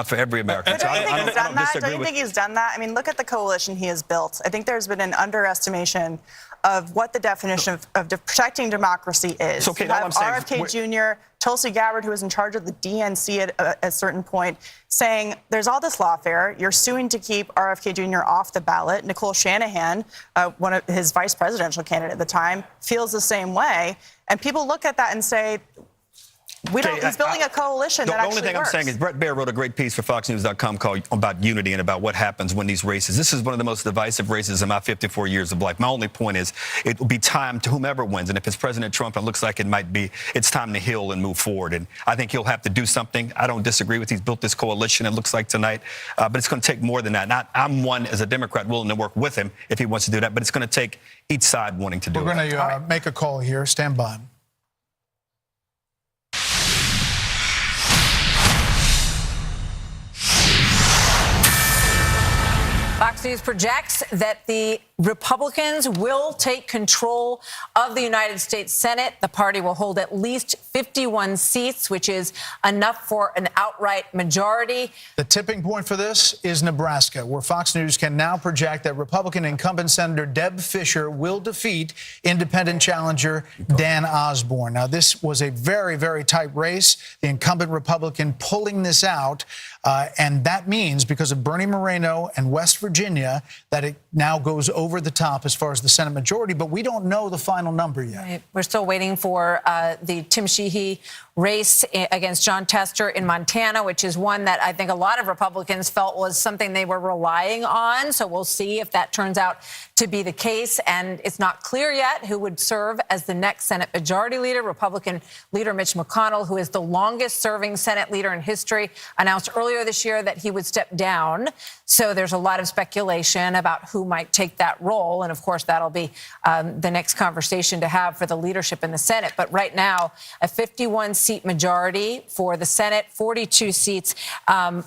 for every American. But don't you think he's done that? I mean, look at the coalition he has built. I think there's been an underestimation of what the definition of protecting democracy is. So, Kate, you all have I'm saying RFK Jr., Tulsi Gabbard, who was in charge of the DNC at a certain point, saying there's all this lawfare. You're suing to keep RFK Jr. off the ballot. Nicole Shanahan, one of his vice presidential candidate at the time, feels the same way. And people look at that and say, he's building a coalition that actually works. The only thing I'm saying is Bret Baier wrote a great piece for FoxNews.com about unity and about what happens when these races. This is one of the most divisive races in my 54 years of life. My only point is it will be time to whomever wins. And if it's President Trump, it looks like it might be, it's time to heal and move forward. And I think he'll have to do something. I don't disagree with he's built this coalition, it looks like tonight. But it's going to take more than that. I'm one, as a Democrat, willing to work with him if he wants to do that. But it's going to take each side wanting to do it. We're going to make a call here. Stand by. Fox News projects that the Republicans will take control of the United States Senate. The party will hold at least 51 seats, which is enough for an outright majority. The tipping point for this is Nebraska, where Fox News can now project that Republican incumbent Senator Deb Fischer will defeat independent challenger Dan Osborne. Now, this was a very, very tight race. The incumbent Republican pulling this out. And that means, because of Bernie Moreno and West Virginia, that it now goes over the top as far as the Senate majority. But we don't know the final number yet. Right. We're still waiting for the Tim Sheehy race against John Tester in Montana, which is one that I think a lot of Republicans felt was something they were relying on. So we'll see if that turns out to be the case. And it's not clear yet who would serve as the next Senate Majority Leader. Republican leader Mitch McConnell, who is the longest serving Senate leader in history, announced earlier this year that he would step down. So there's a lot of speculation about who might take that role. And of course, that'll be the next conversation to have for the leadership in the Senate. But right now, a 51-seat majority for the Senate, 42 seats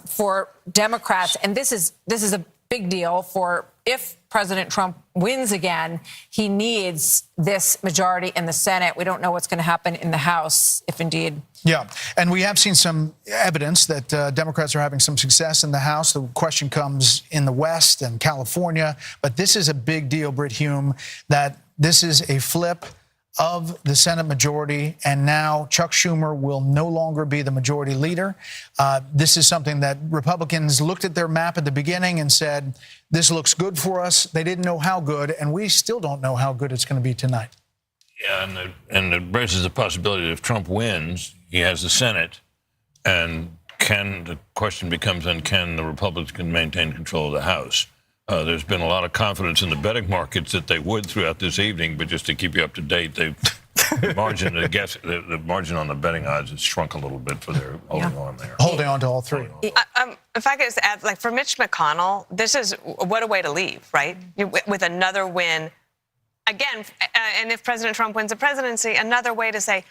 for Democrats. And this is a big deal for if President Trump wins again, he needs this majority in the Senate. We don't know what's going to happen in the House, if indeed. Yeah, and we have seen some evidence that Democrats are having some success in the House. The question comes in the West and California. But this is a big deal, Brit Hume, that this is a flip of the Senate majority, and now Chuck Schumer will no longer be the majority leader. This is something that Republicans looked at their map at the beginning and said, this looks good for us. They didn't know how good, and we still don't know how good it's going to be tonight. Yeah, and it raises the possibility that if Trump wins, he has the Senate, and the question becomes then, can the Republicans maintain control of the House? There's been a lot of confidence in the betting markets that they would throughout this evening, but just to keep you up to date, the margin on the betting odds has shrunk a little bit for their holding on there. Holding on to all three. If I could just add, like for Mitch McConnell, this is what a way to leave, right? With another win. Again, and if President Trump wins the presidency, another way to say,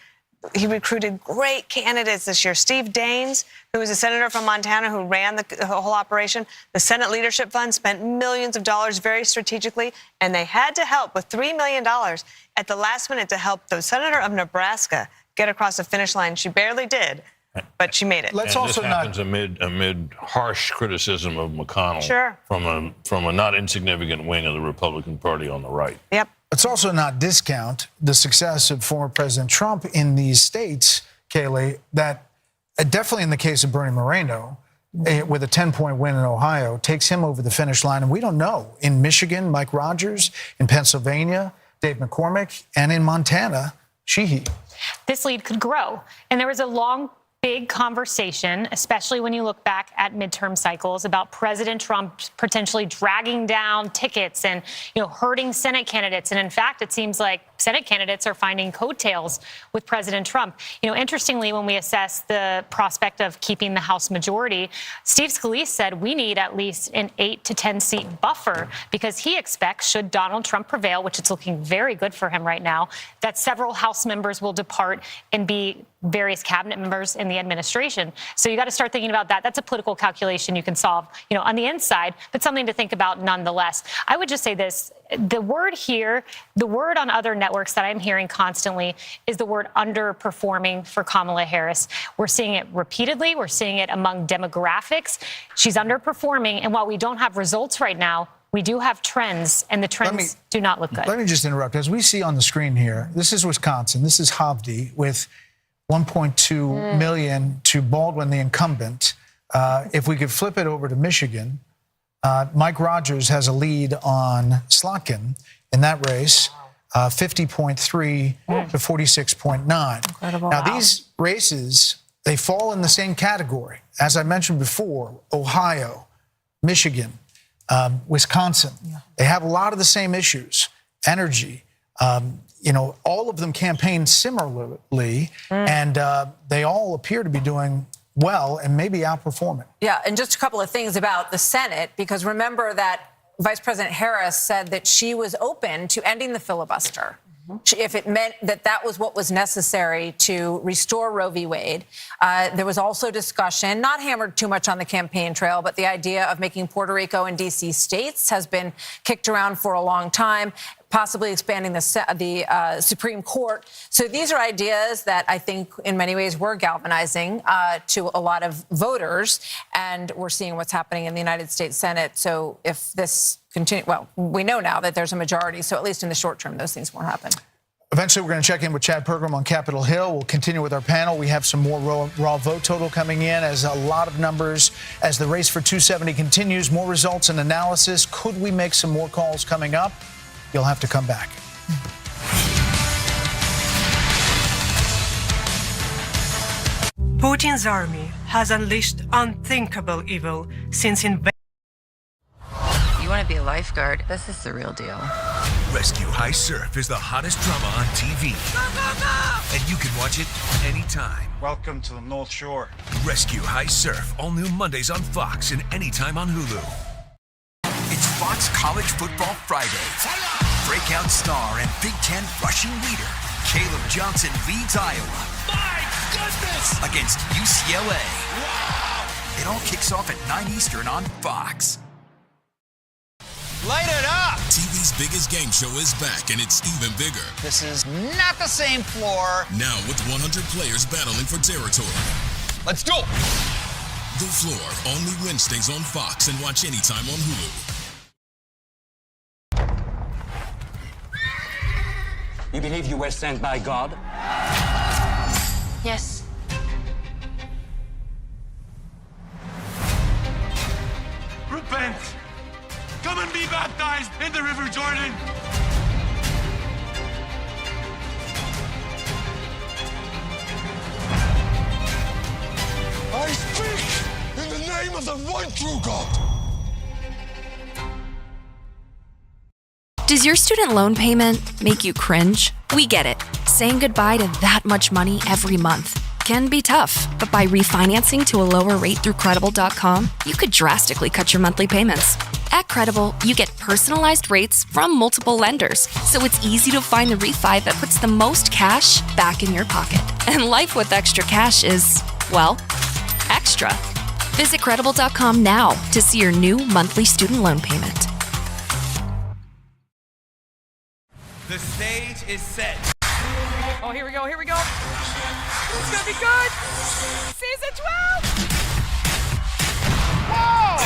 he recruited great candidates this year. Steve Daines, who was a senator from Montana who ran the whole operation. The Senate Leadership Fund spent millions of dollars very strategically, and they had to help with $3 million at the last minute to help the senator of Nebraska get across the finish line. She barely did, but she made it. This happens amid harsh criticism of McConnell from a not insignificant wing of the Republican Party on the right. Yep. Let's also not discount the success of former President Trump in these states, Kayleigh, that definitely in the case of Bernie Moreno, with a 10-point win in Ohio, takes him over the finish line. And we don't know. In Michigan, Mike Rogers. In Pennsylvania, Dave McCormick. And in Montana, Sheehy. This lead could grow. And there was a long, big conversation, especially when you look back at midterm cycles, about President Trump potentially dragging down tickets and, hurting Senate candidates. And in fact, it seems like Senate candidates are finding coattails with President Trump. Interestingly, when we assess the prospect of keeping the House majority, Steve Scalise said we need at least an 8 to 10 seat buffer because he expects, should Donald Trump prevail, which it's looking very good for him right now, that several House members will depart and be various cabinet members in the administration. So you got to start thinking about that. That's a political calculation you can solve, on the inside, but something to think about nonetheless. I would just say this. The word here, the word on other networks that I'm hearing constantly is the word underperforming for Kamala Harris. We're seeing it repeatedly. We're seeing it among demographics. She's underperforming. And while we don't have results right now, we do have trends, and the trends do not look good. Let me just interrupt. As we see on the screen here, this is Wisconsin. This is Hovde with 1.2 million to Baldwin, the incumbent. If we could flip it over to Michigan, Mike Rogers has a lead on Slotkin in that race, 50.3 to 46.9. Incredible. Now, these races, they fall in the same category. As I mentioned before, Ohio, Michigan, Wisconsin, they have a lot of the same issues, energy. All of them campaign similarly, and they all appear to be doing well and maybe outperforming. Yeah, and just a couple of things about the Senate, because remember that Vice President Harris said that she was open to ending the filibuster if it meant that that was what was necessary to restore Roe v. Wade. There was also discussion, not hammered too much on the campaign trail, but the idea of making Puerto Rico and D.C. states has been kicked around for a long time, possibly expanding the Supreme Court. So these are ideas that I think in many ways were galvanizing to a lot of voters, and we're seeing what's happening in the United States Senate. So if this continues, well, we know now that there's a majority, so at least in the short term, those things won't happen. Eventually, we're going to check in with Chad Pergram on Capitol Hill. We'll continue with our panel. We have some more raw vote total coming in as a lot of numbers as the race for 270 continues. More results and analysis. Could we make some more calls coming up? You'll have to come back. Putin's army has unleashed unthinkable evil since invasion. You want to be a lifeguard? This is the real deal. Rescue High Surf is the hottest drama on TV. And you can watch it anytime. Welcome to the North Shore. Rescue High Surf, all new Mondays on Fox and anytime on Hulu. It's Fox College Football Friday. Breakout star and Big Ten rushing leader, Caleb Johnson leads Iowa. My goodness! Against UCLA. Wow! It all kicks off at 9 Eastern on Fox. Light it up! TV's biggest game show is back, and it's even bigger. This is not the same floor. Now with 100 players battling for territory. Let's go! The Floor, only Wednesdays on Fox, and watch anytime on Hulu. You believe you were sent by God? Yes. Repent! Come and be baptized in the River Jordan! I speak in the name of the one true God! Does your student loan payment make you cringe? We get it. Saying goodbye to that much money every month can be tough, but by refinancing to a lower rate through Credible.com, you could drastically cut your monthly payments. At Credible, you get personalized rates from multiple lenders, so it's easy to find the refi that puts the most cash back in your pocket. And life with extra cash is, well, extra. Visit Credible.com now to see your new monthly student loan payment. The stage is set. Oh, here we go, here we go. It's gonna be good. Season 12. Whoa!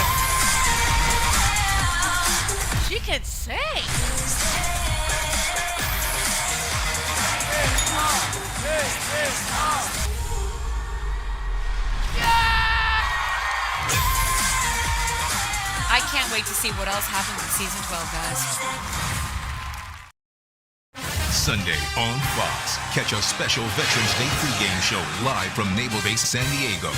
She can sing. can't wait to see what else happens in season 12, guys. Sunday on Fox. Catch a special Veterans Day pregame show live from Naval Base San Diego.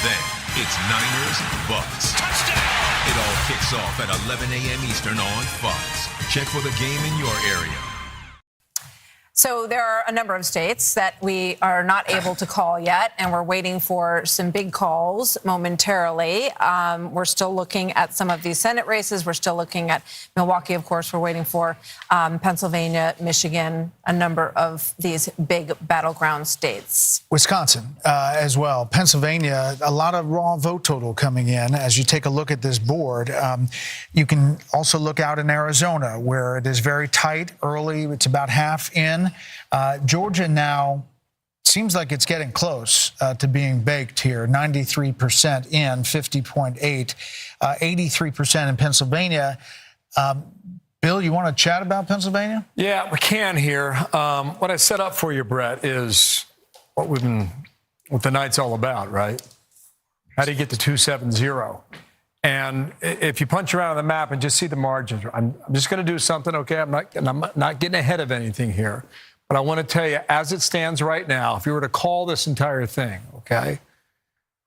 Then it's Niners Bucks. Touchdown! It all kicks off at 11 a.m. Eastern on Fox. Check for the game in your area. So there are a number of states that we are not able to call yet, and we're waiting for some big calls momentarily. We're still looking at some of these Senate races. We're still looking at Milwaukee, of course. We're waiting for Pennsylvania, Michigan, a number of these big battleground states. Wisconsin as well. Pennsylvania, a lot of raw vote total coming in. As you take a look at this board, you can also look out in Arizona, where it is very tight early. It's about half in. Georgia now seems like it's getting close to being baked here. 93% in, 50.8, 83% in Pennsylvania. Bill, you want to chat about Pennsylvania? Yeah, we can here. What I set up for you, Brett, is what the night's all about, right? How do you get to 270? And if you punch around on the map and just see the margins, I'm just going to do something, okay? I'm not getting ahead of anything here. But I want to tell you, as it stands right now, if you were to call this entire thing, okay,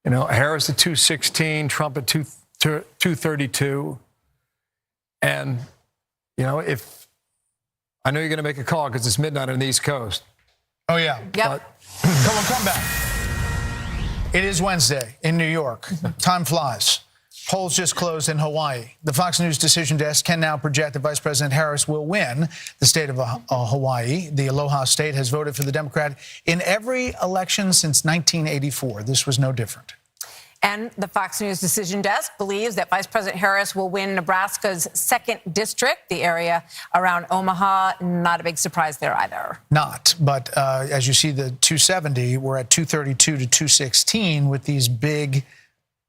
you know, Harris at 216, Trump at 232. And, you know, if I know you're going to make a call because it's midnight on the East Coast. Oh, yeah. Yep. Come back. It is Wednesday in New York. Time flies. Polls just closed in Hawaii. The Fox News decision desk can now project that Vice President Harris will win the state of Hawaii. The Aloha State has voted for the Democrat in every election since 1984. This was no different. And the Fox News decision desk believes that Vice President Harris will win Nebraska's 2nd district, the area around Omaha. Not a big surprise there either. Not, but as you see the 270, we're at 232 to 216 with these big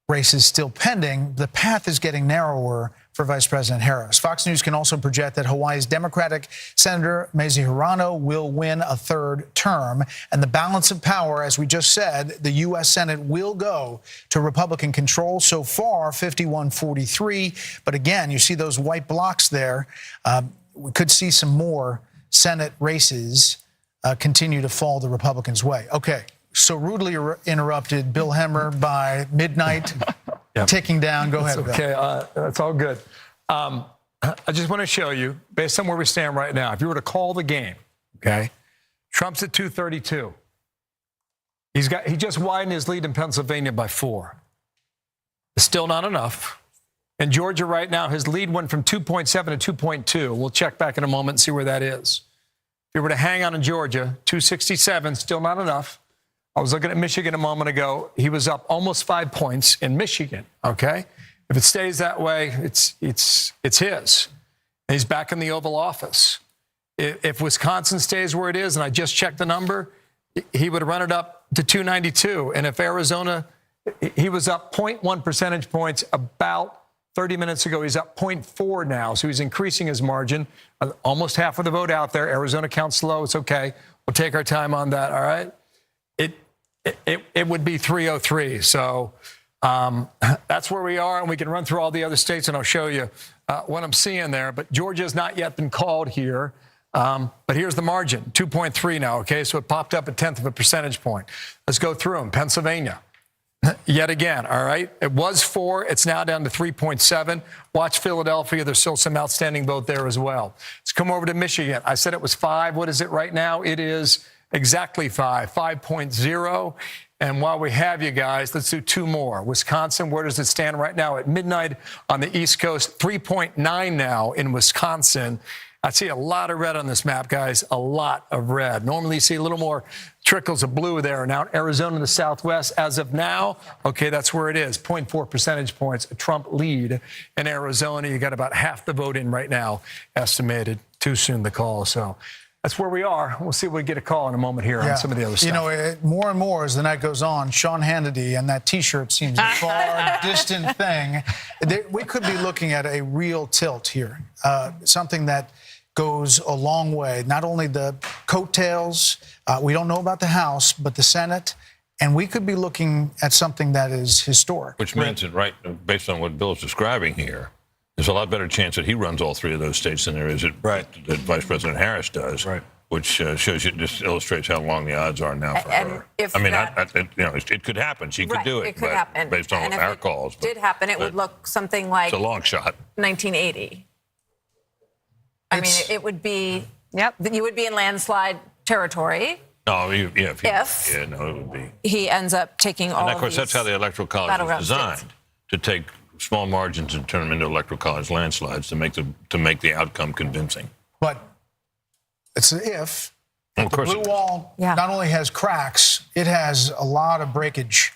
races still pending. The path is getting narrower for Vice President Harris. Fox News can also project that Hawaii's Democratic Senator Mazie Hirono will win a 3rd term. And the balance of power, as we just said, the U.S. Senate will go to Republican control. So far, 51-43. But again, you see those white blocks there. We could see some more Senate races continue to fall the Republicans' way. Okay. So rudely interrupted, Bill Hemmer, by midnight, ticking down. Go ahead, Bill. Okay, that's all good. I just want to show you, based on where we stand right now, if you were to call the game, okay, Trump's at 232. He just widened his lead in Pennsylvania by 4. It's still not enough. In Georgia right now, his lead went from 2.7 to 2.2. We'll check back in a moment and see where that is. If you were to hang on in Georgia, 267, still not enough. I was looking at Michigan a moment ago. He was up almost 5 points in Michigan, okay? If it stays that way, it's his. And he's back in the Oval Office. If Wisconsin stays where it is, and I just checked the number, he would run it up to 292. And if Arizona, he was up 0.1 percentage points about 30 minutes ago. He's up 0.4 now, so he's increasing his margin. Almost half of the vote out there. Arizona counts slow. It's okay. We'll take our time on that, all right? It would be 303. So that's where we are, and we can run through all the other states, and I'll show you what I'm seeing there. But Georgia has not yet been called here. But here's the margin, 2.3 now, okay? So it popped up 1/10 of a percentage point. Let's go through them. Pennsylvania, yet again, all right? It was 4. It's now down to 3.7. Watch Philadelphia. There's still some outstanding vote there as well. Let's come over to Michigan. I said it was 5. What is it right now? It is exactly 5.0. And while we have you guys, let's do 2 more. Wisconsin, where does it stand right now? At midnight on the East Coast, 3.9 now in Wisconsin. I see a lot of red on this map, guys, a lot of red. Normally you see a little more trickles of blue there. Now Arizona in the Southwest, as of now, okay, that's where it is. 0.4 percentage points, a Trump lead in Arizona. You got about half the vote in right now, estimated. Too soon to call, so that's where we are. We'll see if we get a call in a moment here on some of the other stuff. You know, more and more as the night goes on, Sean Hannity and that T-shirt seems a far distant thing. We could be looking at a real tilt here, something that goes a long way. Not only the coattails, we don't know about the House, but the Senate, and we could be looking at something that is historic. Which means that, right, based on what Bill is describing here, there's a lot better chance that he runs all three of those states than there is that Vice President Harris does. Right. Which shows you, just illustrates how long the odds are now for her. If I mean, that- it could happen. She could do it. It could but happen. based on And if our it calls. did happen, it would look something like It's a long shot. 1980. I mean, it would be. Yep. You would be in landslide territory. No, it would be. He ends up taking all. And of course, that's how the Electoral College was battleground designed, states. to take small margins and turn them into Electoral College landslides to make the outcome convincing. But it's an if. Well, of The course blue it is. wall not only has cracks, it has a lot of breakage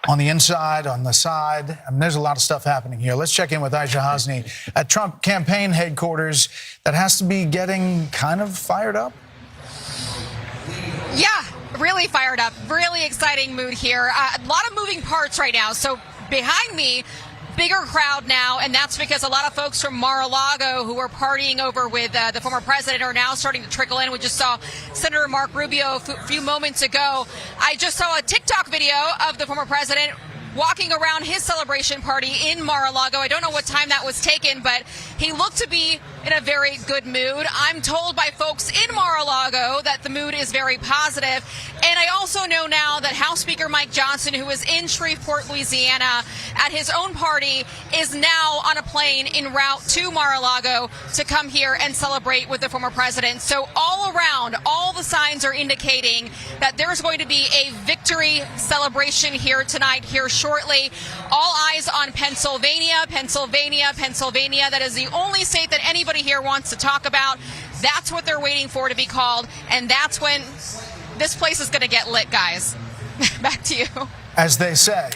on the inside, on the side. I mean, there's a lot of stuff happening here. Let's check in with Aisha Hasni at Trump campaign headquarters. That has to be getting kind of fired up. Yeah, really fired up. Really exciting mood here. A lot of moving parts right now. So behind me, bigger crowd now, and that's because a lot of folks from Mar-a-Lago who were partying over with the former president are now starting to trickle in. We just saw Senator Marco Rubio a few moments ago. I just saw a TikTok video of the former president walking around his celebration party in Mar-a-Lago. I don't know what time that was taken, but he looked to be in a very good mood. I'm told by folks in Mar-a-Lago that the mood is very positive. And I also know now that House Speaker Mike Johnson, who is in Shreveport, Louisiana, at his own party, is now on a plane en route to Mar-a-Lago to come here and celebrate with the former president. So all around, all the signs are indicating that there's going to be a victory celebration here tonight, here shortly. All eyes on Pennsylvania, Pennsylvania, Pennsylvania. That is the only state that anybody here wants to talk about. That's what they're waiting for to be called. And that's when this place is going to get lit, guys. Back to you. As they say.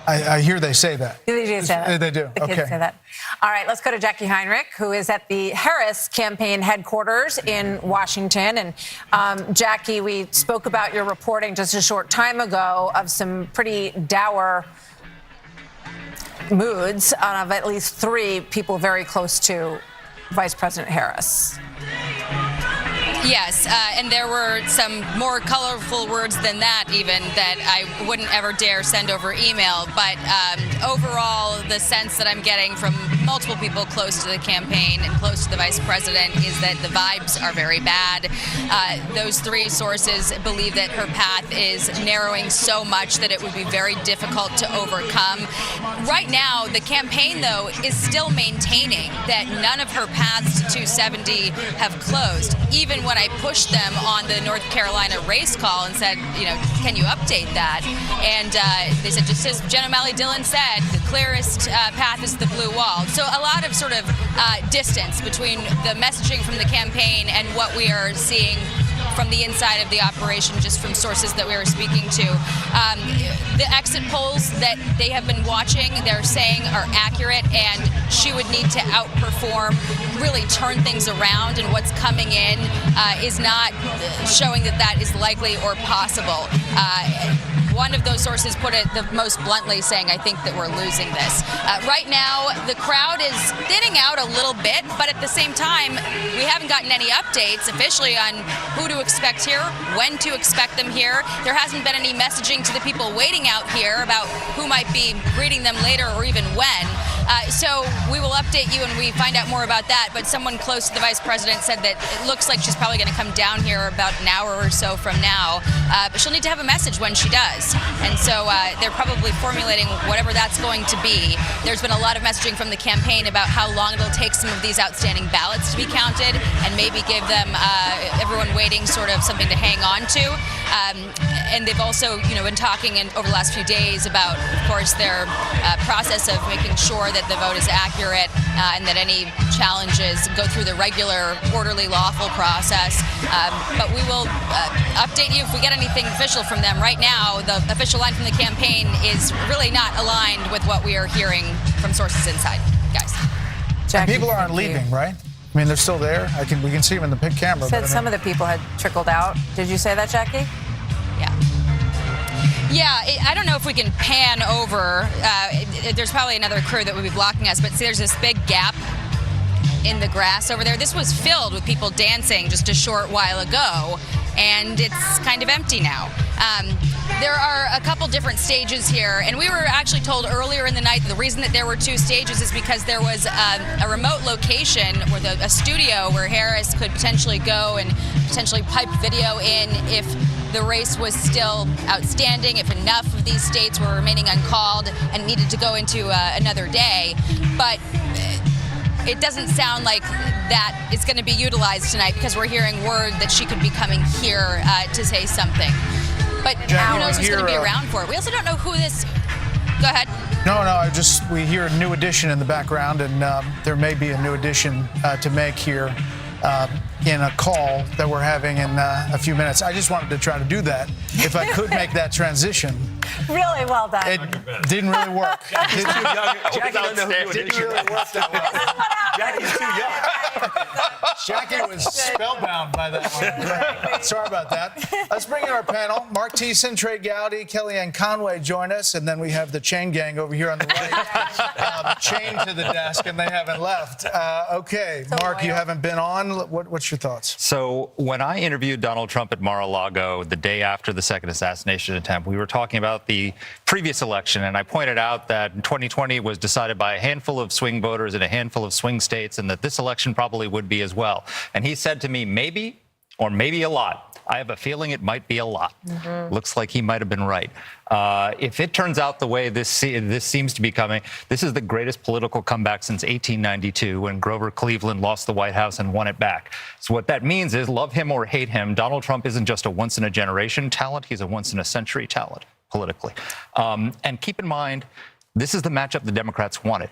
I hear they say that. They do say that. They do. The kids Okay. say that. All right, let's go to Jackie Heinrich, who is at the Harris campaign headquarters in Washington. And Jackie, we spoke about your reporting just a short time ago of some pretty dour moods of at least three people very close to Vice President Harris. Yes, and there were some more colorful words than that even that I wouldn't ever dare send over email. But overall, the sense that I'm getting from multiple people close to the campaign and close to the vice president is that the vibes are very bad. Those three sources believe that her path is narrowing so much that it would be very difficult to overcome. Right now, the campaign, though, is still maintaining that none of her paths to 270 have closed. Even when I pushed them on the North Carolina race call and said, can you update that? And they said, just as Jen O'Malley Dillon said, the clearest path is the blue wall. So a lot of sort of distance between the messaging from the campaign and what we are seeing from the inside of the operation, just from sources that we were speaking to. The exit polls that they have been watching, they're saying are accurate, and she would need to outperform, really turn things around, and what's coming in is not showing that that is likely or possible. One of those sources put it the most bluntly, saying, I think that we're losing this. Right now, the crowd is thinning out a little bit, but at the same time, we haven't gotten any updates officially on who to expect here, when to expect them here. There hasn't been any messaging to the people waiting out here about who might be greeting them later or even when. So we will update you when we find out more about that. But someone close to the vice president said that it looks like she's probably going to come down here about an hour or so from now. But she'll need to have a message when she does. And so they're probably formulating whatever that's going to be. There's been a lot of messaging from the campaign about how long it'll take some of these outstanding ballots to be counted and maybe give them, everyone waiting, sort of something to hang on to. And they've also, been talking over the last few days about, of course, their process of making sure that the vote is accurate and that any challenges go through the regular, orderly, lawful process. But we will update you if we get anything official from them. Right now, the official line from the campaign is really not aligned with what we are hearing from sources inside, guys. And people aren't leaving, right? I mean, they're still there. We can see them in the pit camera. You said some of the people had trickled out. Did you say that, Jackie? Yeah, I don't know if we can pan over. There's probably another crew that would be blocking us, but see, there's this big gap in the grass over there. This was filled with people dancing just a short while ago, and it's kind of empty now. There are a couple different stages here, and we were actually told earlier in the night that the reason that there were 2 stages is because there was a remote location with a studio where Harris could potentially go and potentially pipe video in if the race was still outstanding, if enough of these states were remaining uncalled and needed to go into another day. But it doesn't sound like that is going to be utilized tonight because we're hearing word that she could be coming here to say something. But who knows who's going to be around for it. We also don't know who this... Go ahead. No, we hear a new addition in the background, and there may be a new addition to make here in a call that we're having in a few minutes. I just wanted to try to do that. If I could make that transition. Really well done. It didn't really work. Jackie doesn't know who Didn't really work that well. Jackie's too young. Jackie was spellbound by that one. Sorry about that. Let's bring in our panel. Mark Thiessen, Trey Gowdy, Kellyanne Conway join us, and then we have the chain gang over here on the right, chained to the desk, and they haven't left. Okay, so Mark, you haven't been on. What's your thoughts? So when I interviewed Donald Trump at Mar-a-Lago the day after the second assassination attempt, we were talking about the previous election, and I pointed out that 2020 was decided by a handful of swing voters in a handful of swing states, and that this election probably would be as well. And he said to me, maybe, or maybe a lot. I have a feeling it might be a lot. Looks like he might have been right. If it turns out the way this seems to be coming, this is the greatest political comeback since 1892 when Grover Cleveland lost the White House and won it back. So what that means is, love him or hate him, Donald Trump isn't just a once-in-a-generation talent, he's a once-in-a-century talent politically. And keep in mind, this is the matchup the Democrats wanted.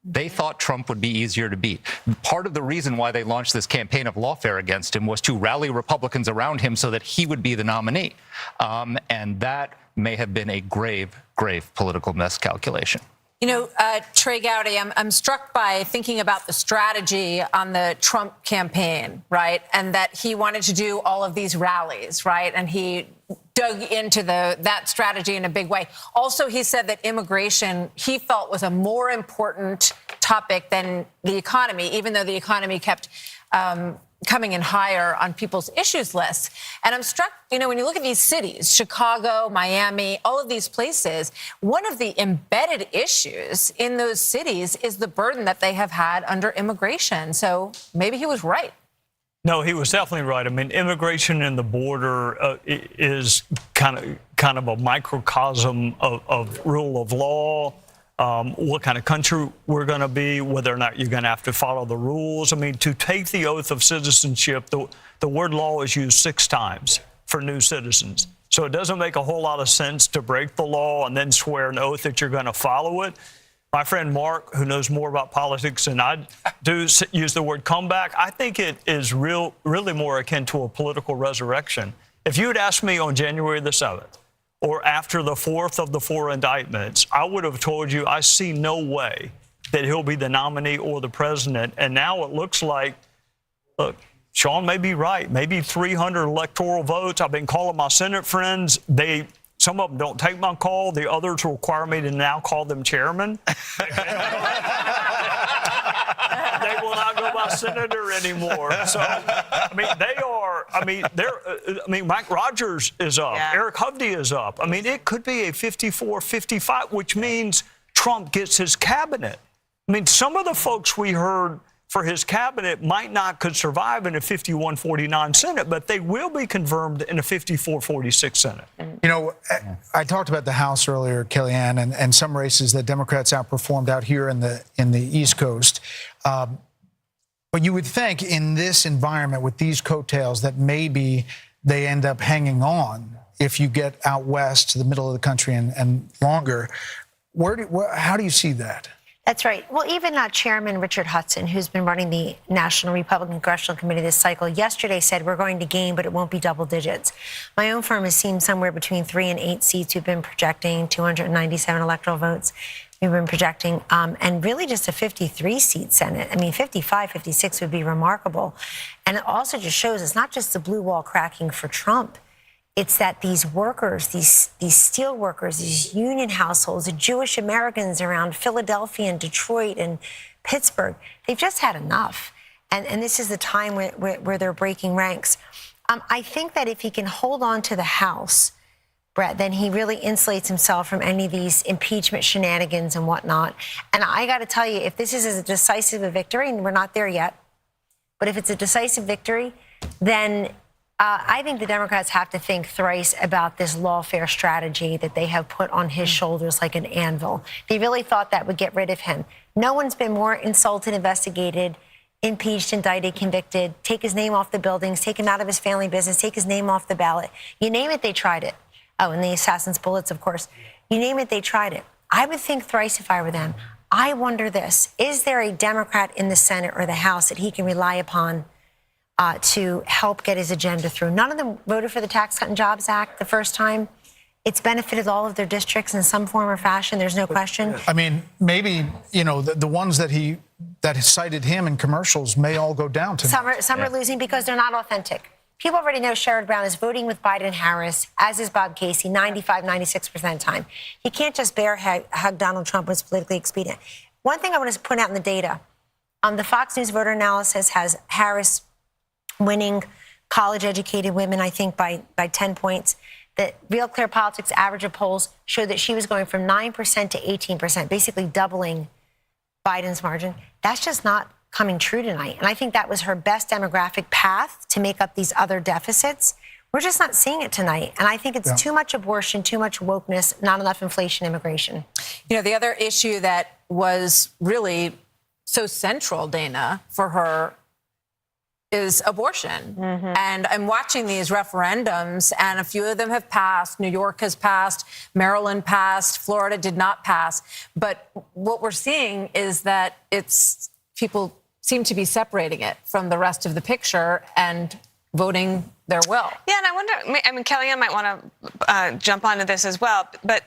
They thought Trump would be easier to beat. Part of the reason why they launched this campaign of lawfare against him was to rally Republicans around him so that he would be the nominee. And that may have been a grave, grave political miscalculation. You know, Trey Gowdy, I'm struck by thinking about the strategy on the Trump campaign, right? And that he wanted to do all of these rallies, right? And he dug into that strategy in a big way. Also, he said that immigration, he felt, was a more important topic than the economy, even though the economy kept coming in higher on people's issues lists. And I'm struck, you know, when you look at these cities, Chicago, Miami, all of these places, one of the embedded issues in those cities is the burden that they have had under immigration. So maybe he was right. No, he was definitely right. I mean, immigration and the border is kind of a microcosm of rule of law, what kind of country we're going to be, whether or not you're going to have to follow the rules. I mean, to take the oath of citizenship, the word law is used 6 times for new citizens. So it doesn't make a whole lot of sense to break the law and then swear an oath that you're going to follow it. My friend Mark, who knows more about politics than I do, use the word comeback. I think it is really more akin to a political resurrection. If you had asked me on January the 7th or after the 4th of the 4 indictments, I would have told you I see no way that he'll be the nominee or the president. And now it looks like, look, Sean may be right. Maybe 300 electoral votes. I've been calling my Senate friends. Some of them don't take my call. The others require me to now call them chairman. They will not go by senator anymore. So, I mean, Mike Rogers is up. Yeah. Eric Hovde is up. I mean, it could be a 54-55, which means Trump gets his cabinet. I mean, some of the folks we heard for his cabinet could survive in a 51-49 Senate, but they will be confirmed in a 54-46 Senate. You know, I talked about the House earlier, Kellyanne, and some races that Democrats outperformed out here in the East Coast. But you would think in this environment with these coattails that maybe they end up hanging on if you get out west to the middle of the country and longer. How do you see that? That's right. Well, even Chairman Richard Hudson, who's been running the National Republican Congressional Committee this cycle, yesterday said we're going to gain, but it won't be double digits. My own firm has seen somewhere between 3 and 8 seats. We've been projecting 297 electoral votes. We've been projecting, and really just a 53-seat Senate. I mean, 55, 56 would be remarkable. And it also just shows it's not just the blue wall cracking for Trump. It's that these workers, these steel workers, these union households, the Jewish Americans around Philadelphia and Detroit and Pittsburgh, they've just had enough. And this is the time where they're breaking ranks. I think that if he can hold on to the House, Brett, then he really insulates himself from any of these impeachment shenanigans and whatnot. And I got to tell you, if this is as decisive a victory, and we're not there yet, but if it's a decisive victory, then I think the Democrats have to think thrice about this lawfare strategy that they have put on his shoulders like an anvil. They really thought that would get rid of him. No one's been more insulted, investigated, impeached, indicted, convicted, take his name off the buildings, take him out of his family business, take his name off the ballot. You name it, they tried it. Oh, and the assassin's bullets, of course. You name it, they tried it. I would think thrice if I were them. I wonder this. Is there a Democrat in the Senate or the House that he can rely upon to help get his agenda through? None of them voted for the Tax Cut and Jobs Act the first time. It's benefited all of their districts in some form or fashion. There's no question. I mean, maybe, the ones that cited him in commercials may all go down tonight. Some are losing because they're not authentic. People already know Sherrod Brown is voting with Biden and Harris, as is Bob Casey, 95, 96% of the time. He can't just bear hug Donald Trump when it's politically expedient. One thing I want to point out in the data, the Fox News voter analysis has Harris winning college-educated women, I think, by 10 points. The Real Clear Politics average of polls showed that she was going from 9% to 18%, basically doubling Biden's margin. That's just not coming true tonight. And I think that was her best demographic path to make up these other deficits. We're just not seeing it tonight. And I think it's too much abortion, too much wokeness, not enough inflation, immigration. The other issue that was really so central, Dana, for her is abortion. And I'm watching these referendums, and a few of them have passed. New York has passed, Maryland passed, Florida did not pass. But what we're seeing is that people seem to be separating it from the rest of the picture and voting their will. Yeah, and I wonder, Kellyanne might want to jump onto this as well, but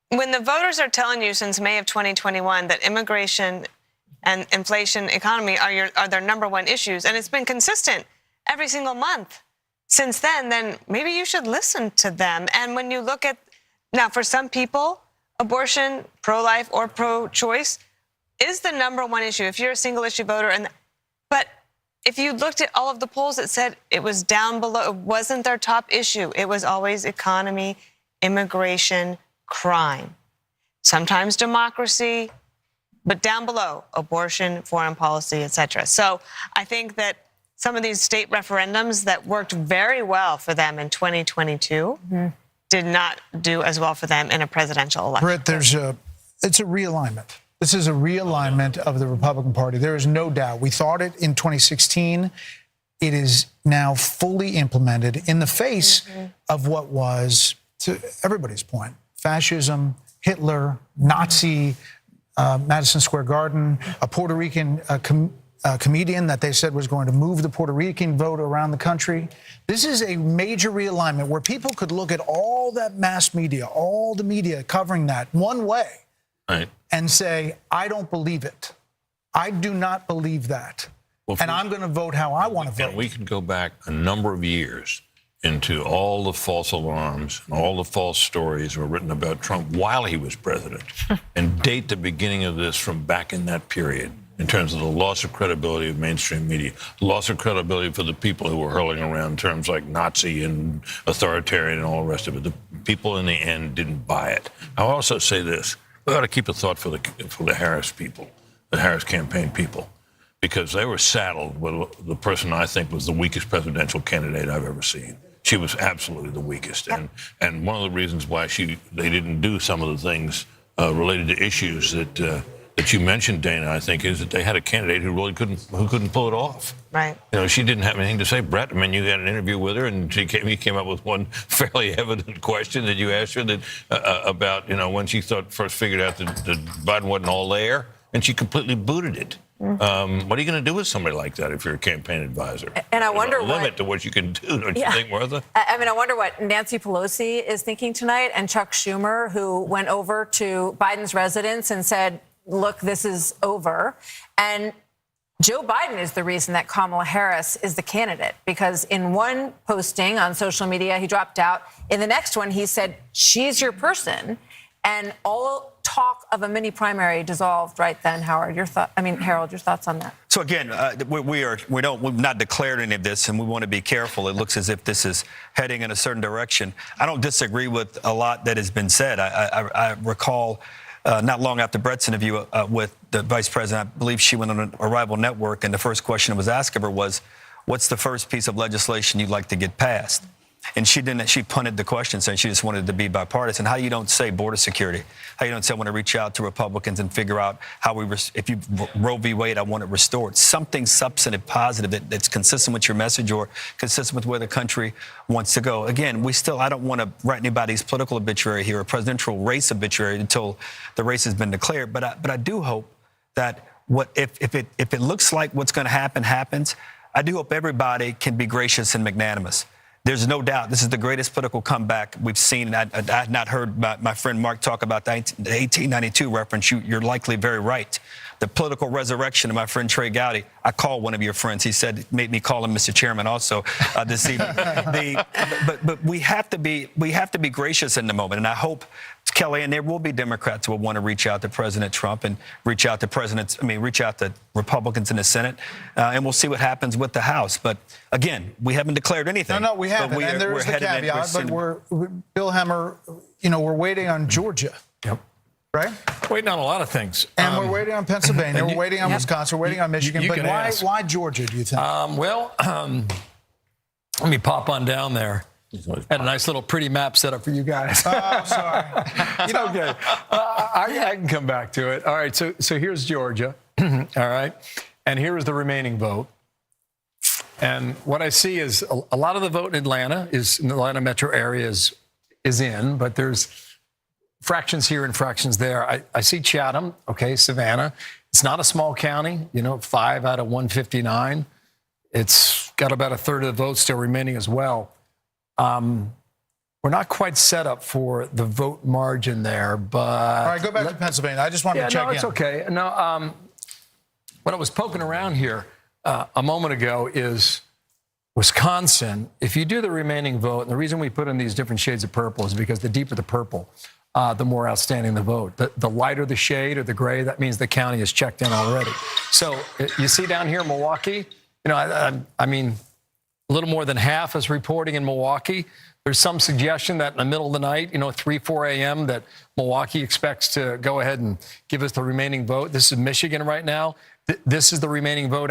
when the voters are telling you since May of 2021 that immigration and inflation, economy are their number one issues, and it's been consistent every single month since then maybe you should listen to them. And when you look at, now for some people, abortion, pro-life or pro-choice, is the number one issue if you're a single issue voter. But if you looked at all of the polls that said it was down below, it wasn't their top issue. It was always economy, immigration, crime, sometimes democracy, but down below, abortion, foreign policy, etc. So I think that some of these state referendums that worked very well for them in 2022 did not do as well for them in a presidential election. Britt, it's a realignment. This is a realignment of the Republican Party. There is no doubt. We thought it in 2016. It is now fully implemented in the face of what was, to everybody's point, fascism, Hitler, Nazi, Madison Square Garden, a Puerto Rican comedian that they said was going to move the Puerto Rican vote around the country. This is a major realignment where people could look at all that mass media, all the media covering that one way, and say, I don't believe it. I do not believe that. And I'm going to vote how I want to vote. We can go back a number of years into all the false alarms and all the false stories were written about Trump while he was president and date the beginning of this from back in that period in terms of the loss of credibility of mainstream media, loss of credibility for the people who were hurling around terms like Nazi and authoritarian and all the rest of it. The people in the end didn't buy it. I'll also say this. We ought to keep a thought for the Harris people, the Harris campaign people, because they were saddled with the person I think was the weakest presidential candidate I've ever seen. She was absolutely the weakest. And one of the reasons why they didn't do some of the things related to issues that you mentioned, Dana, I think, is that they had a candidate who really couldn't pull it off. Right. She didn't have anything to say. Brett, you had an interview with her, and he came up with one fairly evident question that you asked her that about, when she first figured out that Biden wasn't all there, and she completely booted it. What are you going to do with somebody like that if you're a campaign advisor? And I wonder There's a limit to what you can do, don't you think, Martha? I wonder what Nancy Pelosi is thinking tonight, and Chuck Schumer, who went over to Biden's residence and said, look, this is over. And Joe Biden is the reason that Kamala Harris is the candidate, because in one posting on social media, he dropped out. In the next one, he said, she's your person. And all talk of a mini primary dissolved right then, Harold, your thoughts on that? So again, we've not declared any of this, and we want to be careful. It looks as if this is heading in a certain direction. I don't disagree with a lot that has been said. I recall not long after Brett's interview with the vice president, I believe she went on a rival network, and the first question that was asked of her was, "What's the first piece of legislation you'd like to get passed?" And she didn't. She punted the question, saying she just wanted it to be bipartisan. How you don't say border security? How you don't say I want to reach out to Republicans and figure out how if you Roe v. Wade, I want it restored. Something substantive, positive that's consistent with your message or consistent with where the country wants to go. Again, I don't want to write anybody's political obituary here or presidential race obituary until the race has been declared. But I do hope that if it looks like what's going to happen happens, I do hope everybody can be gracious and magnanimous. There's no doubt this is the greatest political comeback we've seen. I had not heard my friend Mark talk about the 1892 reference. You're likely very right. The political resurrection of my friend Trey Gowdy. I called one of your friends. He said, made me call him Mr. Chairman also this evening. But we have to be gracious in the moment. And I hope, Kelly, and there will be Democrats who will want to reach out to President Trump and reach out to Republicans in the Senate, and we'll see what happens with the House. But again, we haven't declared anything. No, we haven't. And there's the caveat. But Bill Hemmer, we're waiting on Georgia. Yep. Right? Waiting on a lot of things. And we're waiting on Pennsylvania. We're waiting on Wisconsin. We're waiting on Michigan. But why Georgia, do you think? Let me pop on down there. Had a nice little pretty map set up for you guys. Oh, sorry. Okay. I can come back to it. All right. So here's Georgia. All right. And here is the remaining vote. And what I see is a lot of the vote in the Atlanta metro area is in, but there's fractions here and fractions there. I see Chatham, okay, Savannah. It's not a small county, 5 out of 159. It's got about a third of the votes still remaining as well. We're not quite set up for the vote margin there, but... All right, go back to Pennsylvania. I just wanted to check in. No, it's okay. No, what I was poking around here a moment ago is Wisconsin. If you do the remaining vote, and the reason we put in these different shades of purple is because the deeper the purple, the more outstanding the vote. The lighter the shade or the gray, that means the county is checked in already. So you see down here in Milwaukee, I mean, a little more than half is reporting in Milwaukee. There's some suggestion that in the middle of the night, 3, 4 a.m., that Milwaukee expects to go ahead and give us the remaining vote. This is Michigan right now. This is the remaining vote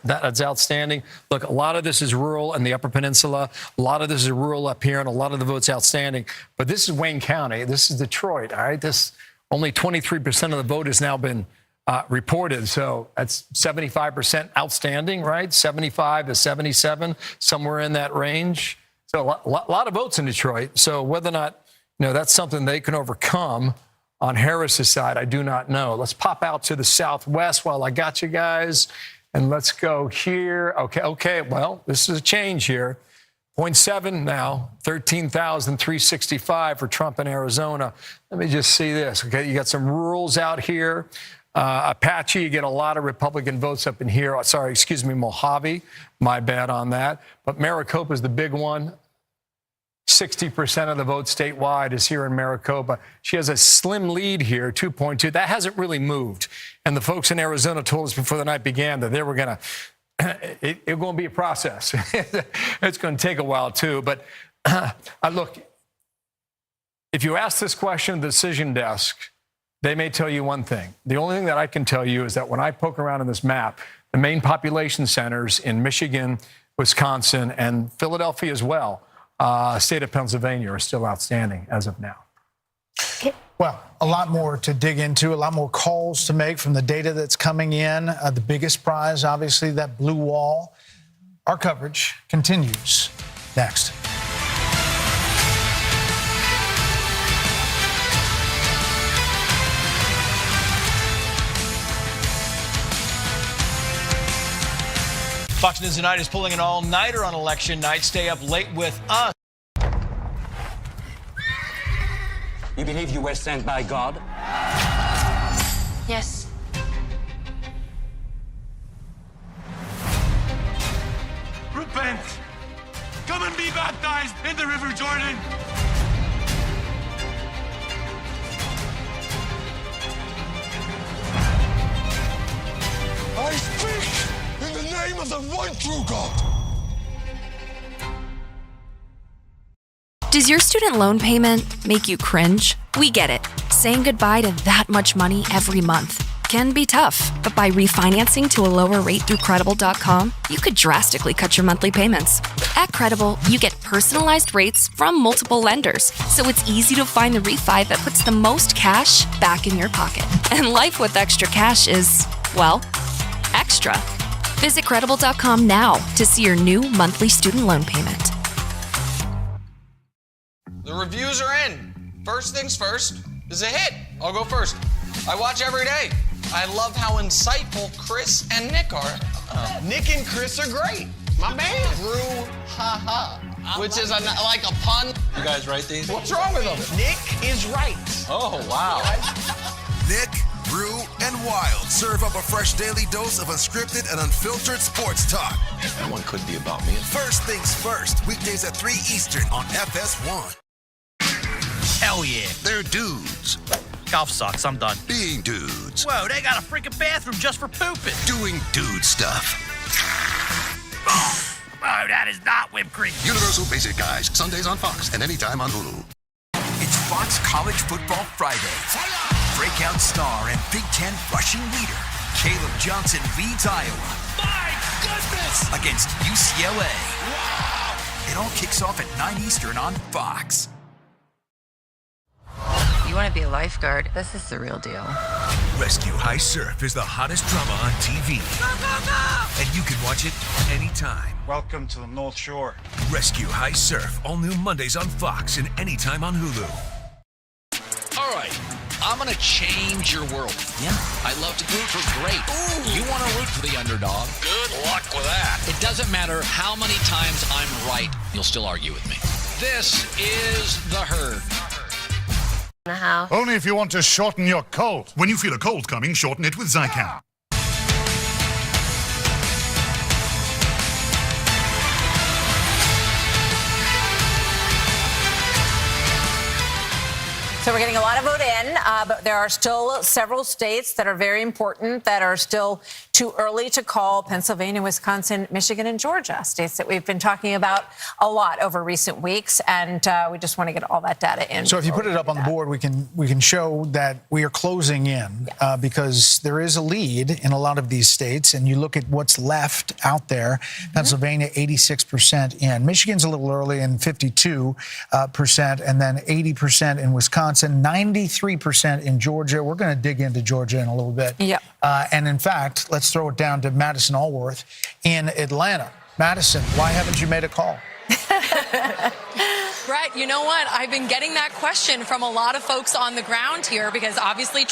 that's outstanding. Look, a lot of this is rural in the Upper Peninsula. A lot of this is rural up here, and a lot of the vote's outstanding. But this is Wayne County. This is Detroit, all right? Only 23% of the vote has now been reported. So that's 75% outstanding, right? 75 to 77, somewhere in that range. So a lot of votes in Detroit. So whether or not, that's something they can overcome on Harris's side, I do not know. Let's pop out to the Southwest while I got you guys. And let's go here. Okay. Well, this is a change here. 0.7 now, 13,365 for Trump in Arizona. Let me just see this. Okay, you got some rurals out here. Apache, you get a lot of Republican votes up in here. Mojave. My bad on that. But Maricopa is the big one. 60% of the vote statewide is here in Maricopa. She has a slim lead here, 2.2. That hasn't really moved. And the folks in Arizona told us before the night began that they were going to, it's going to be a process. It's going to take a while, too. But look, if you ask this question at the decision desk, they may tell you one thing. The only thing that I can tell you is that when I poke around in this map, the main population centers in Michigan, Wisconsin, and Philadelphia as well, state of Pennsylvania, are still outstanding as of now. Well, a lot more to dig into, a lot more calls to make from the data that's coming in. The biggest prize, obviously, that blue wall. Our coverage continues next. Fox News Tonight is pulling an all-nighter on election night. Stay up late with us. You believe you were sent by God? Yes. Repent! Come and be baptized in the River Jordan! name of the one true God. Does your student loan payment make you cringe? We get it. Saying goodbye to that much money every month can be tough, but by refinancing to a lower rate through Credible.com, you could drastically cut your monthly payments. At Credible, you get personalized rates from multiple lenders, so it's easy to find the refi that puts the most cash back in your pocket. And life with extra cash is, well, extra. Visit Credible.com now to see your new monthly student loan payment. The reviews are in. First things first is a hit. I'll go first. I watch every day. I love how insightful Chris and Nick are. Nick and Chris are great. My man. Brew, ha, which is like a pun. You guys write these? What's wrong with them? Nick is right. Oh, wow. Nick, Brew, and Wild serve up a fresh daily dose of unscripted and unfiltered sports talk. That one could be about me. First things first, weekdays at 3 Eastern on FS1. Hell yeah. They're dudes. Golf sucks. I'm done. Being dudes. Whoa, they got a freaking bathroom just for pooping. Doing dude stuff. Oh, that is not whipped cream. Universal Basic Guys, Sundays on Fox and anytime on Hulu. It's Fox College Football Friday. Breakout star and Big Ten rushing leader, Caleb Johnson leads Iowa. My goodness! Against UCLA. Wow! It all kicks off at 9 Eastern on Fox. You want to be a lifeguard? This is the real deal. Rescue High Surf is the hottest drama on TV. Go, go, go! And you can watch it anytime. Welcome to the North Shore. Rescue High Surf, all new Mondays on Fox and anytime on Hulu. All right, I'm going to change your world. Yeah. I love to root for great. Ooh. You want to root for the underdog. Good luck with that. It doesn't matter how many times I'm right, you'll still argue with me. This is The Herd. The house. Only if you want to shorten your cold. When you feel a cold coming, shorten it with Zycam. So we're getting a lot of vote in, but there are still several states that are very important that are still too early to call: Pennsylvania, Wisconsin, Michigan, and Georgia, states that we've been talking about a lot over recent weeks. And we just want to get all that data in. So if you put it up on the board, we can show that we are closing in because there is a lead in a lot of these states. And you look at what's left out there. Pennsylvania, 86% in. Michigan's a little early in 52%, and then 80% in Wisconsin. 93% in Georgia. We're going to dig into Georgia in a little bit. Yep. And in fact, let's throw it down to Madison Allworth in Atlanta. Madison, why haven't you made a call? Brett, you know what? I've been getting that question from a lot of folks on the ground here because obviously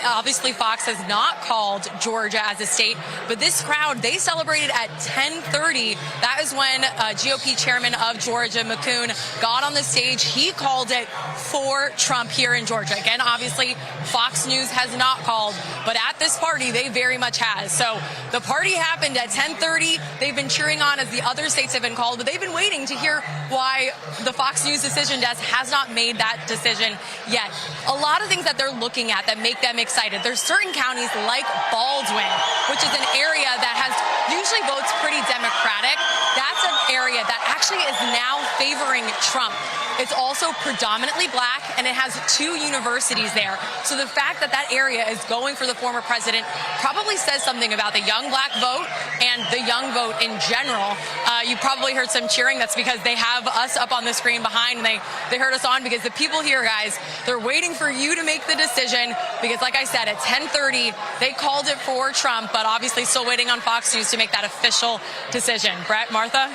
obviously Fox has not called Georgia as a state, but this crowd, they celebrated at 10:30. That is when GOP chairman of Georgia, McCoon, got on the stage. He called it for Trump here in Georgia. Again, obviously Fox News has not called, but at this party, they very much has. So the party happened at 10:30. They've been cheering on as the other states have been called, but they've been waiting to hear why the Fox News decision desk has not made that decision yet. A lot of things that they're looking at that make them excited. There's certain counties like Baldwin, which is an area that has usually votes pretty Democratic. That's an area that actually is now favoring Trump. It's also predominantly black, and it has 2 universities there. So the fact that that area is going for the former president probably says something about the young black vote and the young vote in general. You probably heard some cheering. That's because they have us up on the screen behind, and they heard us on because the people here, guys, they're waiting for you to make the decision because, like I said, at 10:30, they called it for Trump, but obviously still waiting on Fox News to make that official decision. Brett, Martha?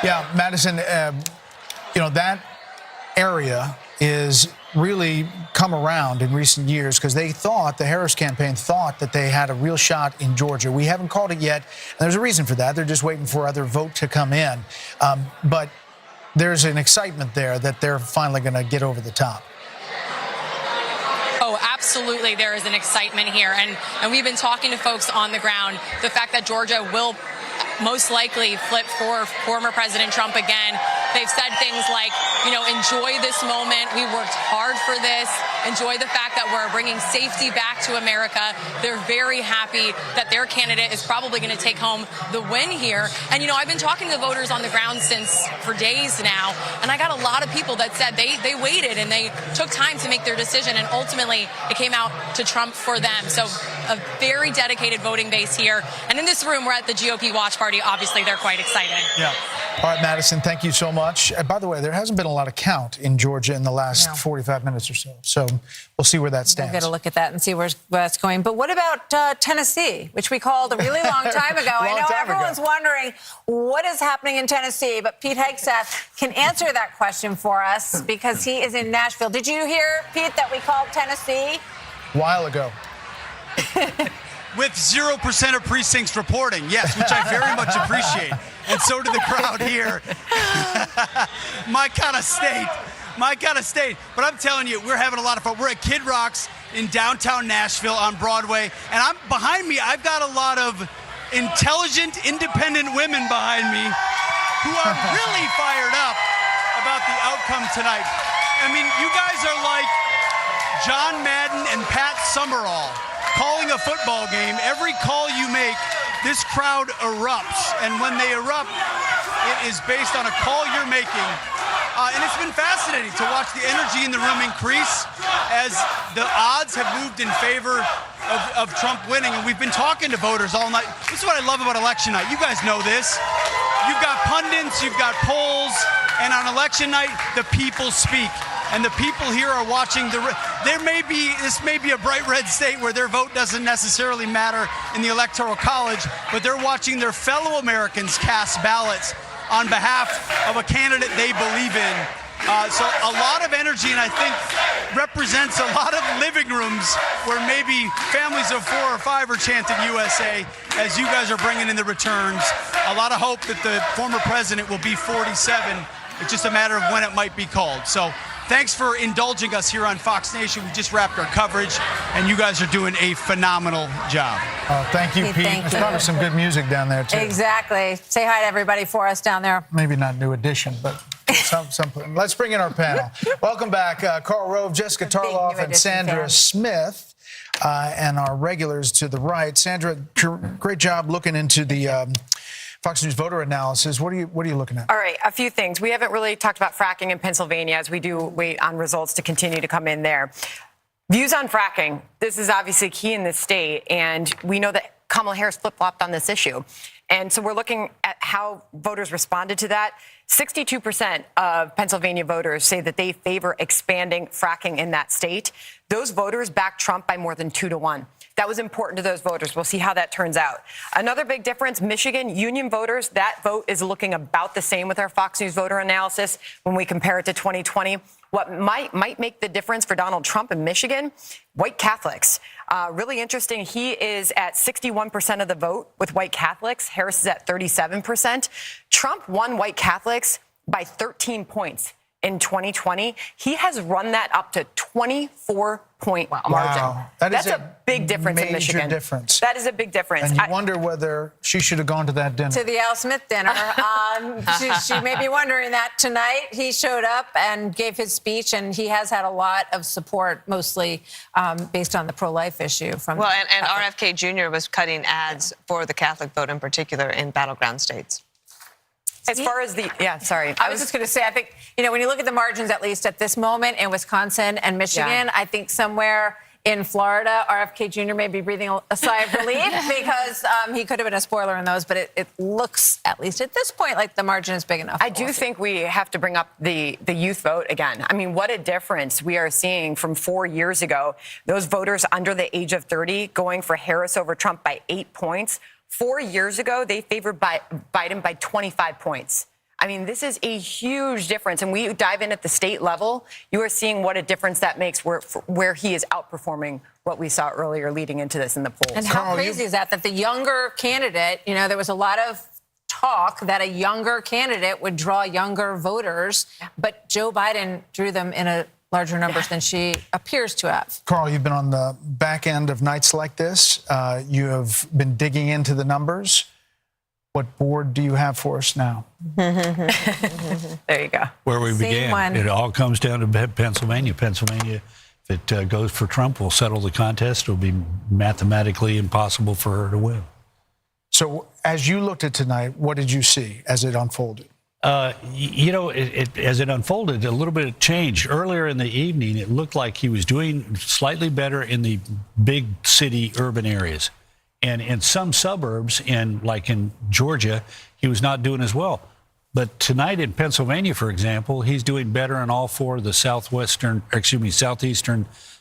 Yeah, Madison, that area is really come around in recent years because the Harris campaign thought that they had a real shot in Georgia. We haven't called it yet, and there's a reason for that. They're just waiting for other vote to come in. But there's an excitement there that they're finally going to get over the top. Oh, absolutely. There is an excitement here. And we've been talking to folks on the ground. The fact that Georgia will most likely flip for former President Trump again They've said things like, enjoy this moment. We worked hard for this. Enjoy the fact that we're bringing safety back to America. They're very happy that their candidate is probably going to take home the win here. And, I've been talking to the voters on the ground for days now, and I got a lot of people that said they waited and they took time to make their decision, and ultimately it came out to Trump for them. So a very dedicated voting base here. And in this room, we're at the GOP watch party. Obviously, they're quite excited. Yeah. All right, Madison, thank you so much. By the way, there hasn't been a lot of count in Georgia in the last 45 minutes or so. So we'll see where that stands. We'll get a look at that and see where that's going. But what about Tennessee, which we called a really long time ago? I know everyone's wondering what is happening in Tennessee, but Pete Hegseth can answer that question for us because he is in Nashville. Did you hear, Pete, that we called Tennessee? A while ago. With 0% of precincts reporting, yes, which I very much appreciate. And so did the crowd here. My kind of state. But I'm telling you, we're having a lot of fun. We're at Kid Rock's in downtown Nashville on Broadway. And behind me, I've got a lot of intelligent, independent women behind me who are really fired up about the outcome tonight. I mean, you guys are like John Madden and Pat Summerall calling a football game. Every call you make, this crowd erupts. And when they erupt, it is based on a call you're making. And it's been fascinating to watch the energy in the room increase as the odds have moved in favor of Trump winning. And we've been talking to voters all night. This is what I love about election night. You guys know this. You've got pundits, you've got polls, and on election night, the people speak. And the people here are watching this may be a bright red state where their vote doesn't necessarily matter in the Electoral College, but they're watching their fellow Americans cast ballots on behalf of a candidate they believe in. So a lot of energy, and I think represents a lot of living rooms where maybe families of 4 or 5 are chanting USA as you guys are bringing in the returns. A lot of hope that the former president will be 47. It's just a matter of when it might be called. So thanks for indulging us here on Fox Nation. We just wrapped our coverage, and you guys are doing a phenomenal job. Thank you, Pete. There's probably some good music down there, too. Exactly. Say hi to everybody for us down there. Maybe not New Edition, but some. Let's bring in our panel. Welcome back, Karl Rove, Jessica Tarloff, and Sandra Smith, and our regulars to the right. Sandra, great job looking into the Fox News voter analysis. What are you looking at? All right, a few things. We haven't really talked about fracking in Pennsylvania, as we do wait on results to continue to come in there. Views on fracking. This is obviously key in this state, and we know that Kamala Harris flip-flopped on this issue. And so we're looking at how voters responded to that. 62% of Pennsylvania voters say that they favor expanding fracking in that state. Those voters backed Trump by more than 2 to 1. That was important to those voters. We'll see how that turns out. Another big difference, Michigan union voters, that vote is looking about the same with our Fox News voter analysis when we compare it to 2020. What might make the difference for Donald Trump in Michigan, white Catholics. Really interesting. He is at 61% of the vote with white Catholics. Harris is at 37%. Trump won white Catholics by 13 points in 2020. He has run that up to 24-point margin. Wow. That's a big difference in Michigan. Major difference. That is a big difference. And you wonder whether she should have gone to that dinner. To the Al Smith dinner. She may be wondering that tonight. He showed up and gave his speech, and he has had a lot of support, mostly based on the pro-life issue. And RFK Jr. was cutting ads for the Catholic vote in particular in battleground states. As far as I was just going to say, I think, when you look at the margins, at least at this moment in Wisconsin and Michigan, I think somewhere in Florida, RFK Jr. may be breathing a sigh of relief because he could have been a spoiler in those, but it looks, at least at this point, like the margin is big enough. I do think we have to bring up the youth vote again. I mean, what a difference we are seeing from 4 years ago. Those voters under the age of 30 going for Harris over Trump by 8 points. 4 years ago, they favored Biden by 25 points. I mean, this is a huge difference. And we dive in at the state level, you are seeing what a difference that makes where he is outperforming what we saw earlier leading into this in the polls. And how crazy is that the younger candidate, there was a lot of talk that a younger candidate would draw younger voters, but Joe Biden drew them in a larger numbers than she appears to have. Karl, you've been on the back end of nights like this. You have been digging into the numbers. What board do you have for us now? There you go. Where we began. It all comes down to Pennsylvania. Pennsylvania, if it goes for Trump, will settle the contest. It will be mathematically impossible for her to win. So as you looked at tonight, what did you see as it unfolded? As it unfolded, a little bit of change. Earlier in the evening, it looked like he was doing slightly better in the big city urban areas. And in some suburbs, like in Georgia, he was not doing as well. But tonight in Pennsylvania, for example, he's doing better in all four of the southeastern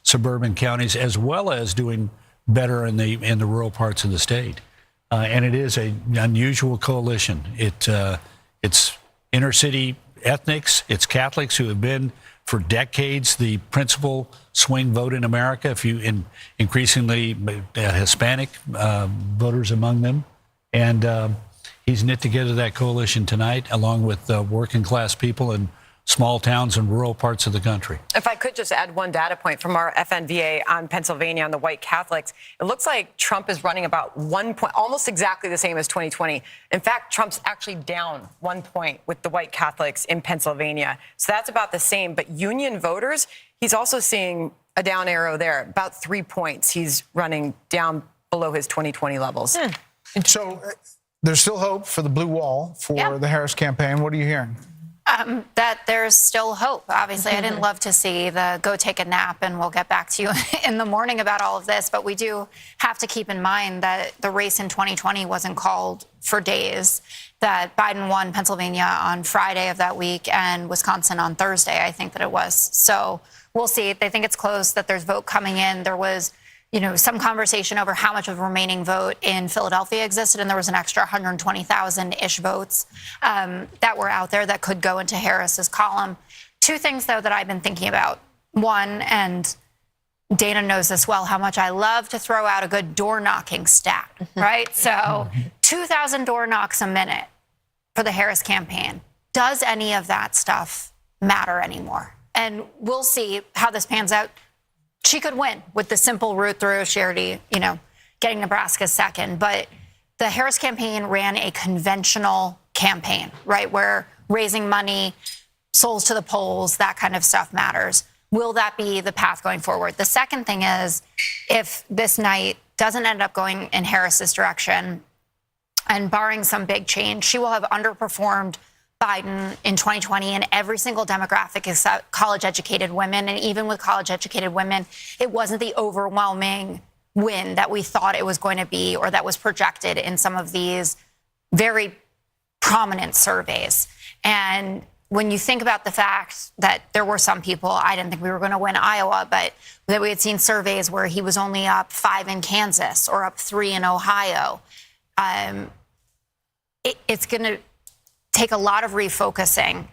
suburban counties, as well as doing better in the rural parts of the state. And it is an unusual coalition. It's inner city ethnics, it's Catholics who have been for decades the principal swing vote in America, increasingly Hispanic voters among them. And he's knit together that coalition tonight, along with working class people in small towns and rural parts of the country. If I could just add one data point from our FNVA on Pennsylvania on the white Catholics, it looks like Trump is running about 1 point, almost exactly the same as 2020. In fact, Trump's actually down 1 point with the white Catholics in Pennsylvania. So that's about the same. But Union voters, he's also seeing a down arrow there, about 3 points. He's running down below his 2020 levels. So there's still hope for the blue wall for the Harris campaign. What are you hearing? That there's still hope. Obviously, I didn't love to see the go take a nap and we'll get back to you in the morning about all of this. But we do have to keep in mind that the race in 2020 wasn't called for days, that Biden won Pennsylvania on Friday of that week and Wisconsin on Thursday, I think that it was. So we'll see. They think it's close, that there's vote coming in. There was some conversation over how much of a remaining vote in Philadelphia existed, and there was an extra 120,000-ish votes that were out there that could go into Harris's column. Two things, though, that I've been thinking about. One, and Dana knows this well, how much I love to throw out a good door-knocking stat, right? So 2,000 door knocks a minute for the Harris campaign. Does any of that stuff matter anymore? And we'll see how this pans out. She could win with the simple route through. She already, getting Nebraska second. But the Harris campaign ran a conventional campaign, right, where raising money, souls to the polls, that kind of stuff matters. Will that be the path going forward? The second thing is, if this night doesn't end up going in Harris's direction, and barring some big change, she will have underperformed Biden in 2020 in every single demographic except college-educated women. And even with college-educated women, it wasn't the overwhelming win that we thought it was going to be or that was projected in some of these very prominent surveys. And when you think about the fact that there were some people, I didn't think we were going to win Iowa, but that we had seen surveys where he was only up 5 in Kansas or up 3 in Ohio, it's going to take a lot of refocusing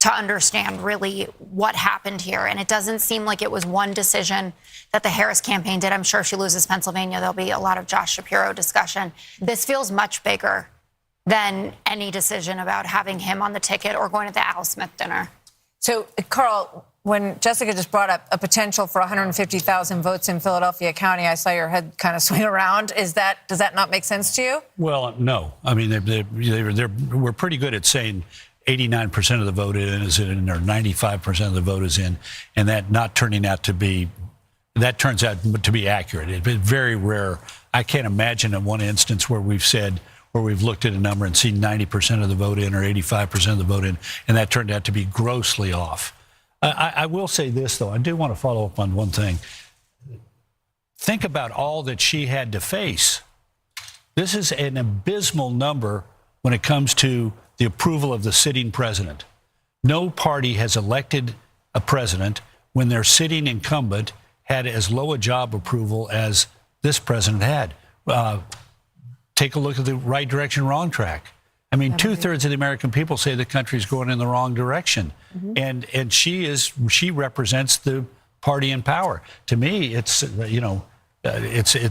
to understand really what happened here. And it doesn't seem like it was one decision that the Harris campaign did. I'm sure if she loses Pennsylvania, there'll be a lot of Josh Shapiro discussion. This feels much bigger than any decision about having him on the ticket or going to the Al Smith dinner. So, Carl, when Jessica just brought up a potential for 150,000 votes in Philadelphia County, I saw your head kind of swing around. Does that not make sense to you? Well, no. I mean, we're pretty good at saying 89% of the vote is in, or 95% of the vote is in, and that not turning out to be, that turns out to be accurate. It's very rare. I can't imagine in one instance where we've looked at a number and seen 90% of the vote in or 85% of the vote in, and that turned out to be grossly off. I will say this, though. I do want to follow up on one thing. Think about all that she had to face. This is an abysmal number when it comes to the approval of the sitting president. No party has elected a president when their sitting incumbent had as low a job approval as this president had. Take a look at the right direction, wrong track. I mean, 2/3 of the American people say the country's going in the wrong direction. And she represents the party in power. To me, it's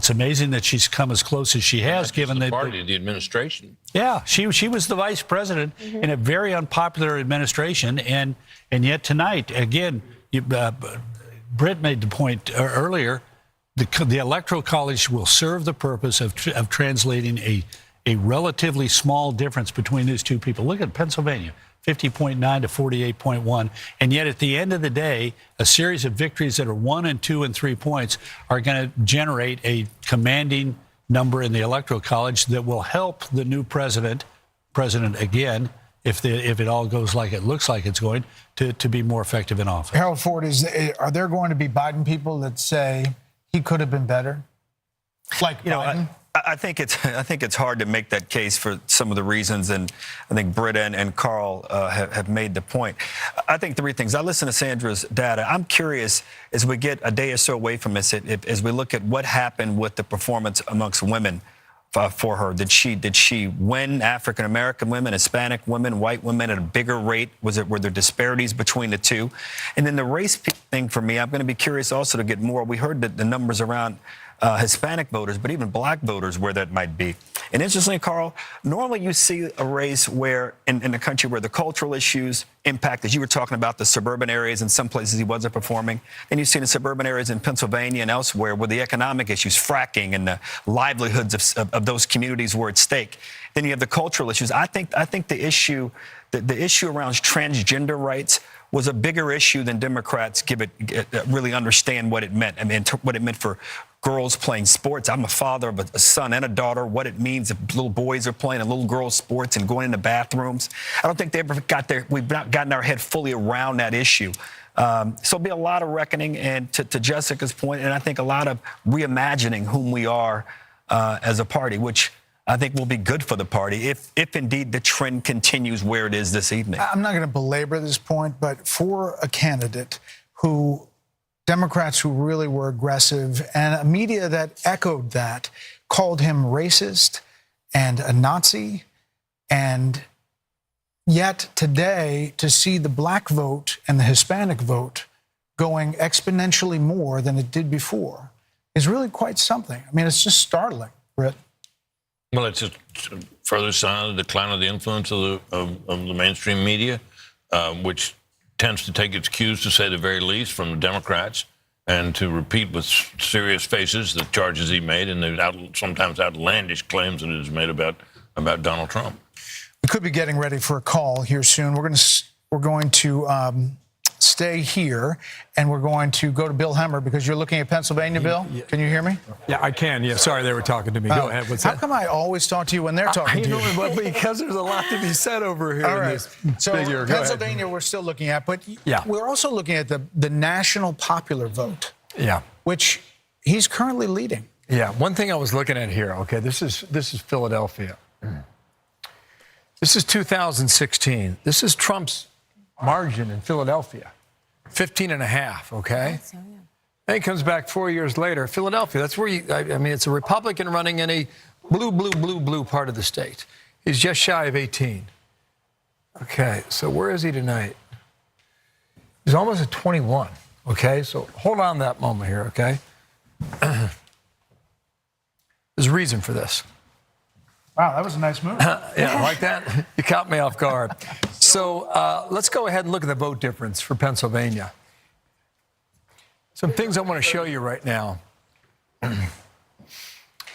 amazing that she's come as close as she has, given the party, the administration. Yeah, she was the vice president in a very unpopular administration, and yet tonight, again, Britt made the point earlier. The Electoral College will serve the purpose of translating a relatively small difference between these two people. Look at Pennsylvania, 50.9 to 48.1. And yet at the end of the day, a series of victories that are 1 and 2 and 3 points are going to generate a commanding number in the Electoral College that will help the new president again, if it all goes like it looks like it's going, to be more effective in office. Harold Ford, are there going to be Biden people that say he could have been better? Like Biden? I think it's hard to make that case for some of the reasons, and I think Britta and Carl have made the point. I think 3 things. I listen to Sandra's data. I'm curious, as we get a day or so away from this, as we look at what happened with the performance amongst women for her. Did she win African American women, Hispanic women, white women at a bigger rate? Were there disparities between the two? And then the race thing for me, I'm going to be curious also to get more. We heard the numbers around Hispanic voters, but even black voters, where that might be. And interestingly, Carl, normally you see a race where in the country where the cultural issues impact, as you were talking about the suburban areas, in some places he wasn't performing. And you see the suburban areas in Pennsylvania and elsewhere where the economic issues, fracking, and the livelihoods of those communities were at stake. Then you have the cultural issues. I think the issue around transgender rights was a bigger issue than Democrats really understand what it meant. I mean, what it meant for girls playing sports. I'm a father of a son and a daughter. What it means if little boys are playing in little girls' sports and going into bathrooms. I don't think they ever we've not gotten our head fully around that issue. So it'll be a lot of reckoning, and to Jessica's point, and I think a lot of reimagining whom we are as a party, which I think will be good for the party if indeed the trend continues where it is this evening. I'm not going to belabor this point, but for a candidate Democrats who really were aggressive, and a media that echoed that, called him racist and a Nazi, and yet today to see the black vote and the Hispanic vote going exponentially more than it did before is really quite something. I mean, it's just startling, Britt. Well, it's a further sign of the decline of the influence of the mainstream media, which tends to take its cues, to say the very least, from the Democrats, and to repeat with serious faces the charges he made and the sometimes outlandish claims that he has made about Donald Trump. We could be getting ready for a call here soon. We're going to stay here, and we're going to go to Bill Hemmer, because you're looking at Pennsylvania, Bill. Can you hear me? Yeah, I can. Yeah, sorry, they were talking to me. Go ahead. What's How that? come I always talk to you when they're talking to you? Well, because there's a lot to be said over here. All in right. this So figure. Go Pennsylvania, we're still looking at, but Yeah. we're also looking at the national popular vote, Yeah. which he's currently leading. Yeah. One thing I was looking at here. Okay, this is Philadelphia. This is 2016. This is Trump's margin in Philadelphia, 15.5. Okay. Then he comes back 4 years later. Philadelphia. That's where I mean, it's a Republican running in a blue part of the state. He's just shy of 18. Okay. So where is he tonight? He's almost at 21. Okay. So hold on that moment here. Okay. There's a reason for this. Wow, that was a nice move. Yeah, like that? You caught me off guard. So let's go ahead and look at the vote difference for Pennsylvania. Some things I want to show you right now.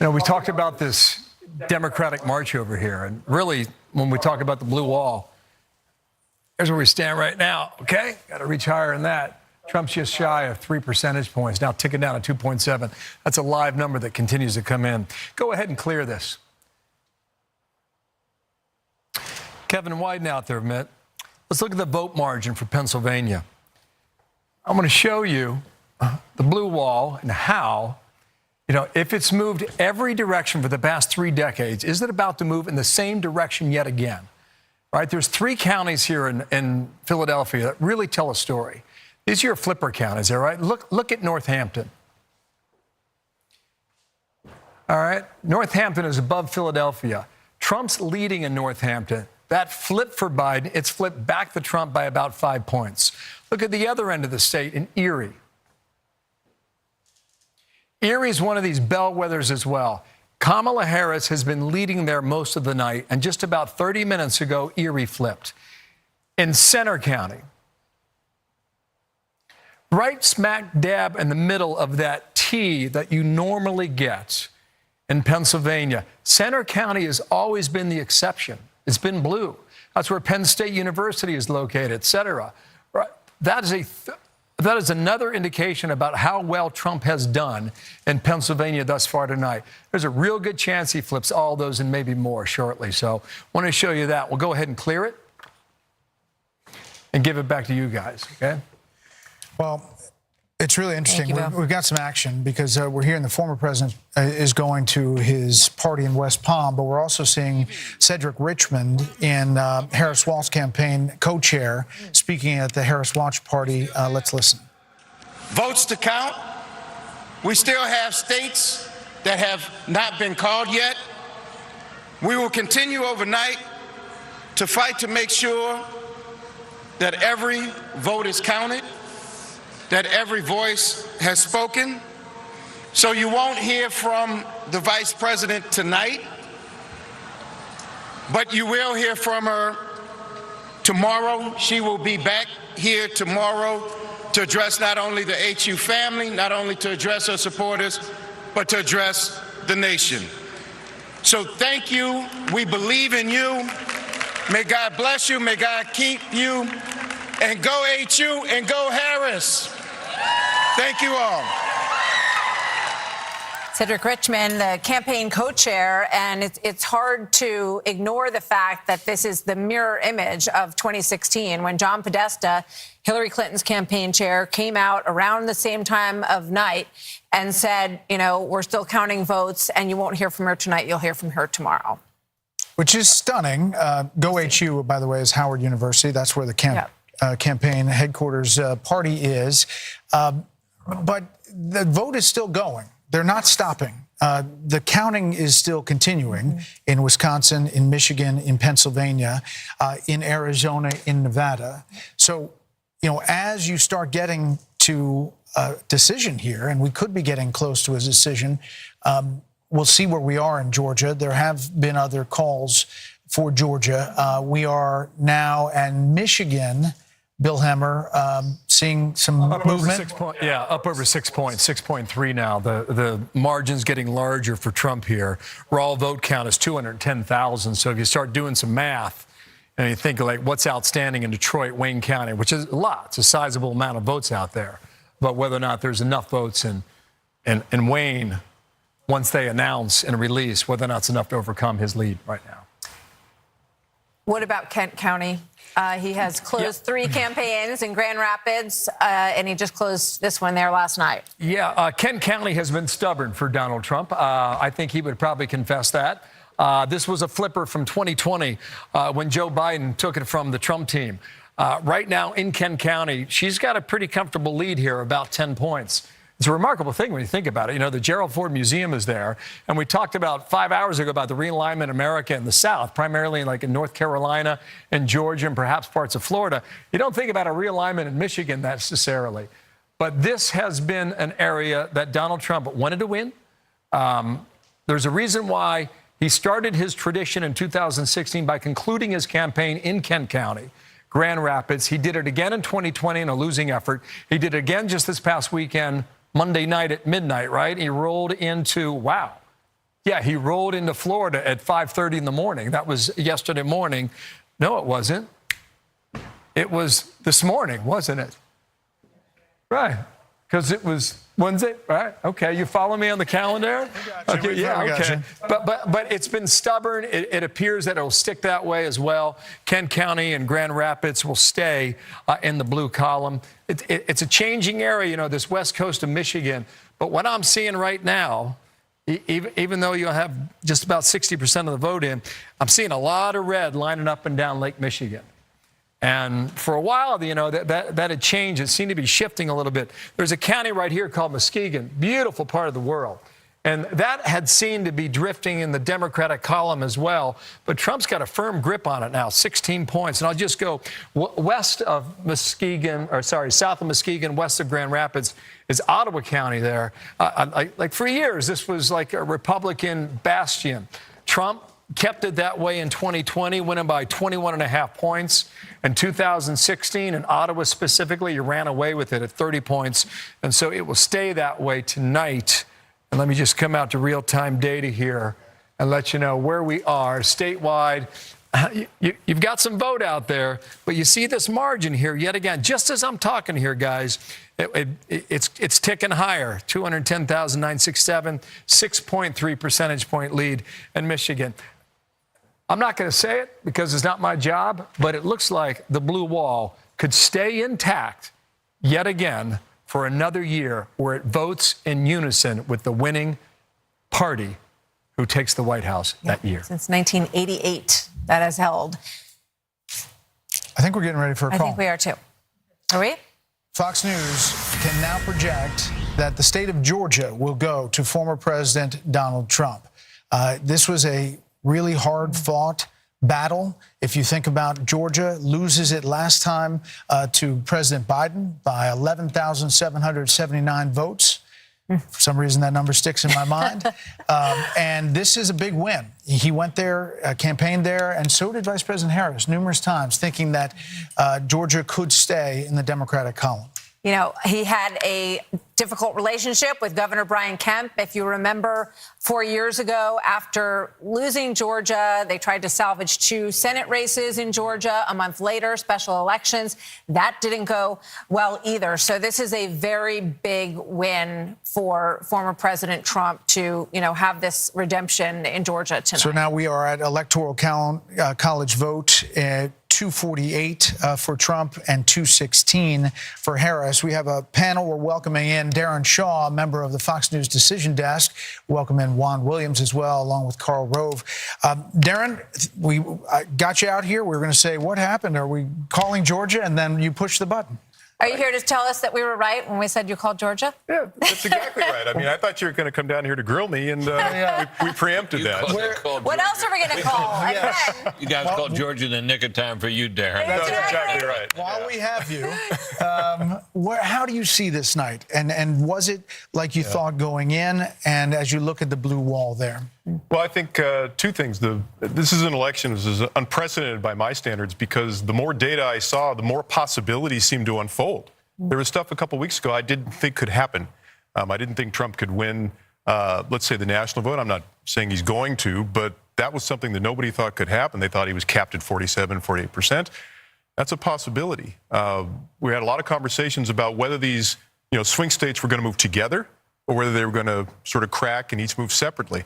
We talked about this Democratic march over here. And really, when we talk about the blue wall, here's where we stand right now, okay? Got to reach higher than that. Trump's just shy of 3 percentage points, now ticking down to 2.7. That's a live number that continues to come in. Go ahead and clear this. Kevin, widen out there a minute. Let's look at the vote margin for Pennsylvania. I'm going to show you the blue wall and how, if it's moved every direction for the past 3 decades, is it about to move in the same direction yet again? Right? There's 3 counties here in Philadelphia that really tell a story. These are your flipper counties, all right? Look at Northampton. All right? Northampton is above Philadelphia. Trump's leading in Northampton. That flip for Biden, it's flipped back to Trump by about 5 points. Look at the other end of the state in Erie. Erie is one of these bellwethers as well. Kamala Harris has been leading there most of the night, and just about 30 minutes ago, Erie flipped. In Centre County, right smack dab in the middle of that T that you normally get, in Pennsylvania. Center County has always been the exception. It's been blue. That's where Penn State University is located, et cetera. Right? That is another indication about how well Trump has done in Pennsylvania thus far tonight. There's a real good chance he flips all those and maybe more shortly. So I want to show you that. We'll go ahead and clear it and give it back to you guys, okay? Well, it's really interesting. Thank you, Bill. We've got some action because we're hearing the former president is going to his party in West Palm, but we're also seeing Cedric Richmond in Harris Walz's campaign co-chair speaking at the Harris Watch party. Let's listen. Votes to count. We still have states that have not been called yet. We will continue overnight to fight to make sure that every vote is counted, that every voice has spoken. So you won't hear from the vice president tonight, but you will hear from her tomorrow. She will be back here tomorrow to address not only the HU family, not only to address her supporters, but to address the nation. So thank you. We believe in you. May God bless you. May God keep you. And go HU and go Harris. Thank you all. Cedric Richmond, the campaign co-chair, and it's hard to ignore the fact that this is the mirror image of 2016 when John Podesta, Hillary Clinton's campaign chair, came out around the same time of night and said, you know, we're still counting votes and you won't hear from her tonight, you'll hear from her tomorrow. Which is stunning. Go HU, by the way, is Howard University. That's where the campaign headquarters party is. But the vote is still going. They're not stopping. The counting is still continuing in Wisconsin, in Michigan, in Pennsylvania, in Arizona, in Nevada. So, you know, as you start getting to a decision here, and we could be getting close to a decision, we'll see where we are in Georgia. There have been other calls for Georgia. We are now in Michigan. Bill Hemmer, seeing some movement? Up over 6 points, 6.3 now. The margin's getting larger for Trump here. Raw vote count is 210,000. So if you start doing some math and you think like what's outstanding in Detroit, Wayne County, which is a lot, it's a sizable amount of votes out there. But whether or not there's enough votes in Wayne, once they announce and release, whether or not it's enough to overcome his lead right now. What about Kent County? He has closed 3 campaigns in Grand Rapids, and he just closed this one there last night. Yeah, Kent County has been stubborn for Donald Trump. I think he would probably confess that. This was a flipper from 2020 when Joe Biden took it from the Trump team. Right now in Kent County, she's got a pretty comfortable lead here, about 10 points. It's a remarkable thing when you think about it. You know, the Gerald Ford Museum is there, and we talked about 5 hours ago about the realignment of America in the South, primarily like in North Carolina and Georgia and perhaps parts of Florida. You don't think about a realignment in Michigan necessarily, but this has been an area that Donald Trump wanted to win. There's a reason why he started his tradition in 2016 by concluding his campaign in Kent County, Grand Rapids. He did it again in 2020 in a losing effort. He did it again just this past weekend, Monday night at midnight, right? He rolled into, he rolled into Florida at 5:30 in the morning. That was yesterday morning. No, it wasn't. It was this morning, wasn't it? Right, because it was Wednesday, right? Okay, you follow me on the calendar? Okay, yeah, okay. But it's been stubborn. It appears that it'll stick that way as well. Kent County and Grand Rapids will stay in the blue column. It's a changing area, you know, this west coast of Michigan. But what I'm seeing right now, even though you have just about 60% of the vote in, I'm seeing a lot of red lining up and down Lake Michigan. And for a while, you know, that had changed. It seemed to be shifting a little bit. There's a county right here called Muskegon, beautiful part of the world. And that had seemed to be drifting in the Democratic column as well. But Trump's got a firm grip on it now, 16 points. And I'll just go south of Muskegon, west of Grand Rapids is Ottawa County there. Like for years, this was like a Republican bastion. Trump kept it that way in 2020, winning by 21.5 points. In 2016, in Ottawa specifically, you ran away with it at 30 points. And so it will stay that way tonight And let me just come out to real-time data here and let you know where we are statewide. You've got some vote out there, but you see this margin here yet again. Just as I'm talking here, guys, it's ticking higher. 210,967, 6.3 percentage point lead in Michigan. I'm not going to say it because it's not my job, but it looks like the blue wall could stay intact yet again for another year where it votes in unison with the winning party who takes the White House that year. Since 1988, that has held. I think we're getting ready for a call. I think we are too. Are we? Fox News can now project that the state of Georgia will go to former President Donald Trump. This was a really hard-fought battle. If you think about Georgia, loses it last time to President Biden by 11,779 votes. For some reason, that number sticks in my mind. And this is a big win. He went there, campaigned there, and so did Vice President Harris numerous times, thinking that Georgia could stay in the Democratic column. You know, he had a difficult relationship with Governor Brian Kemp. If you remember, 4 years ago, after losing Georgia, they tried to salvage 2 Senate races in Georgia. A month later, special elections. That didn't go well either. So this is a very big win for former President Trump to, have this redemption in Georgia tonight. So now we are at Electoral College vote at 248 for Trump and 216 for Harris. We have a panel. We're welcoming in Darren Shaw, a member of the Fox News Decision Desk. Welcome in Juan Williams as well, along with Karl Rove. Darren, we got you out here. We were going to say, what happened? Are we calling Georgia? And then you push the button. Are you here to tell us that we were right when we said you called Georgia? Yeah, that's exactly right. I mean, I thought you were going to come down here to grill me, and we preempted that. What else are we going to call? You guys called Georgia in the nick of time for you, Darren. That's exactly right. While we have you, how do you see this night? And was it like you thought going in? And as you look at the blue wall there? Well, I think 2 things. This is an election that is unprecedented by my standards because the more data I saw, the more possibilities seemed to unfold. There was stuff a couple weeks ago I didn't think could happen. I didn't think Trump could win, let's say, the national vote. I'm not saying he's going to, but that was something that nobody thought could happen. They thought he was capped at 47, 48%. That's a possibility. We had a lot of conversations about whether these swing states were going to move together or whether they were going to sort of crack and each move separately.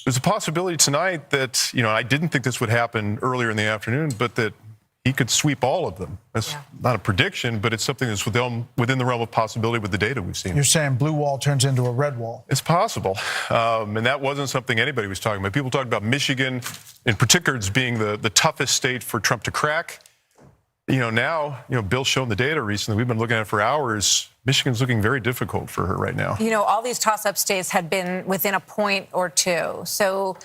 There's a possibility tonight that, I didn't think this would happen earlier in the afternoon, but that he could sweep all of them. That's not a prediction, but it's something that's within the realm of possibility with the data we've seen. You're saying blue wall turns into a red wall. It's possible. And that wasn't something anybody was talking about. People talked about Michigan in particular as being the toughest state for Trump to crack. Now, Bill's shown the data recently. We've been looking at it for hours. Michigan's looking very difficult for her right now. All these toss-up states had been within a point or 2. So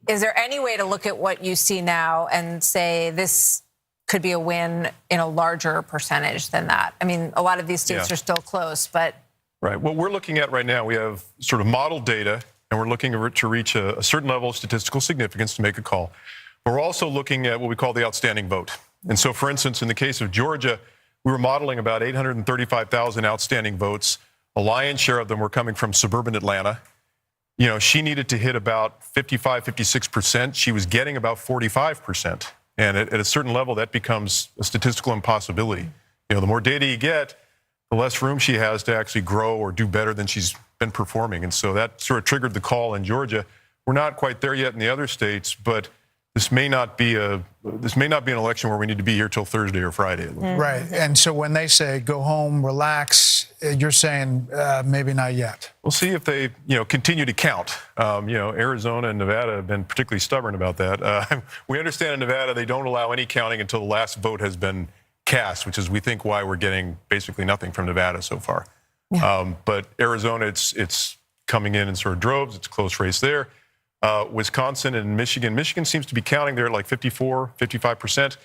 is there any way to look at what you see now and say this could be a win in a larger percentage than that? I mean, a lot of these states are still close, but... Right. What we're looking at right now, we have sort of model data, and we're looking to reach a certain level of statistical significance to make a call. But we're also looking at what we call the outstanding vote. And so, for instance, in the case of Georgia, we were modeling about 835,000 outstanding votes. A lion's share of them were coming from suburban Atlanta. She needed to hit about 55, 56%. She was getting about 45%. And at a certain level, that becomes a statistical impossibility. The more data you get, the less room she has to actually grow or do better than she's been performing. And so that sort of triggered the call in Georgia. We're not quite there yet in the other states, but this may not be an election where we need to be here till Thursday or Friday. Right. And so when they say go home, relax, you're saying maybe not yet. We'll see if they, continue to count. Arizona and Nevada have been particularly stubborn about that. We understand in Nevada they don't allow any counting until the last vote has been cast, which is, we think, why we're getting basically nothing from Nevada so far. Yeah. But Arizona, it's coming in sort of droves. It's a close race there. Wisconsin and Michigan. Michigan seems to be counting there at like 54, 55%.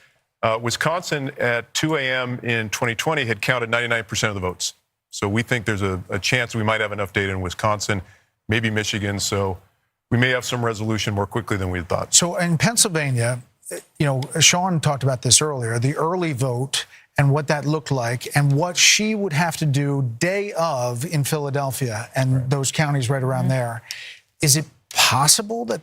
Wisconsin at 2 a.m. in 2020 had counted 99% of the votes. So we think there's a chance we might have enough data in Wisconsin, maybe Michigan. So we may have some resolution more quickly than we had thought. So in Pennsylvania, Sean talked about this earlier, the early vote and what that looked like and what she would have to do day of in Philadelphia and those counties right around there. Is it possible that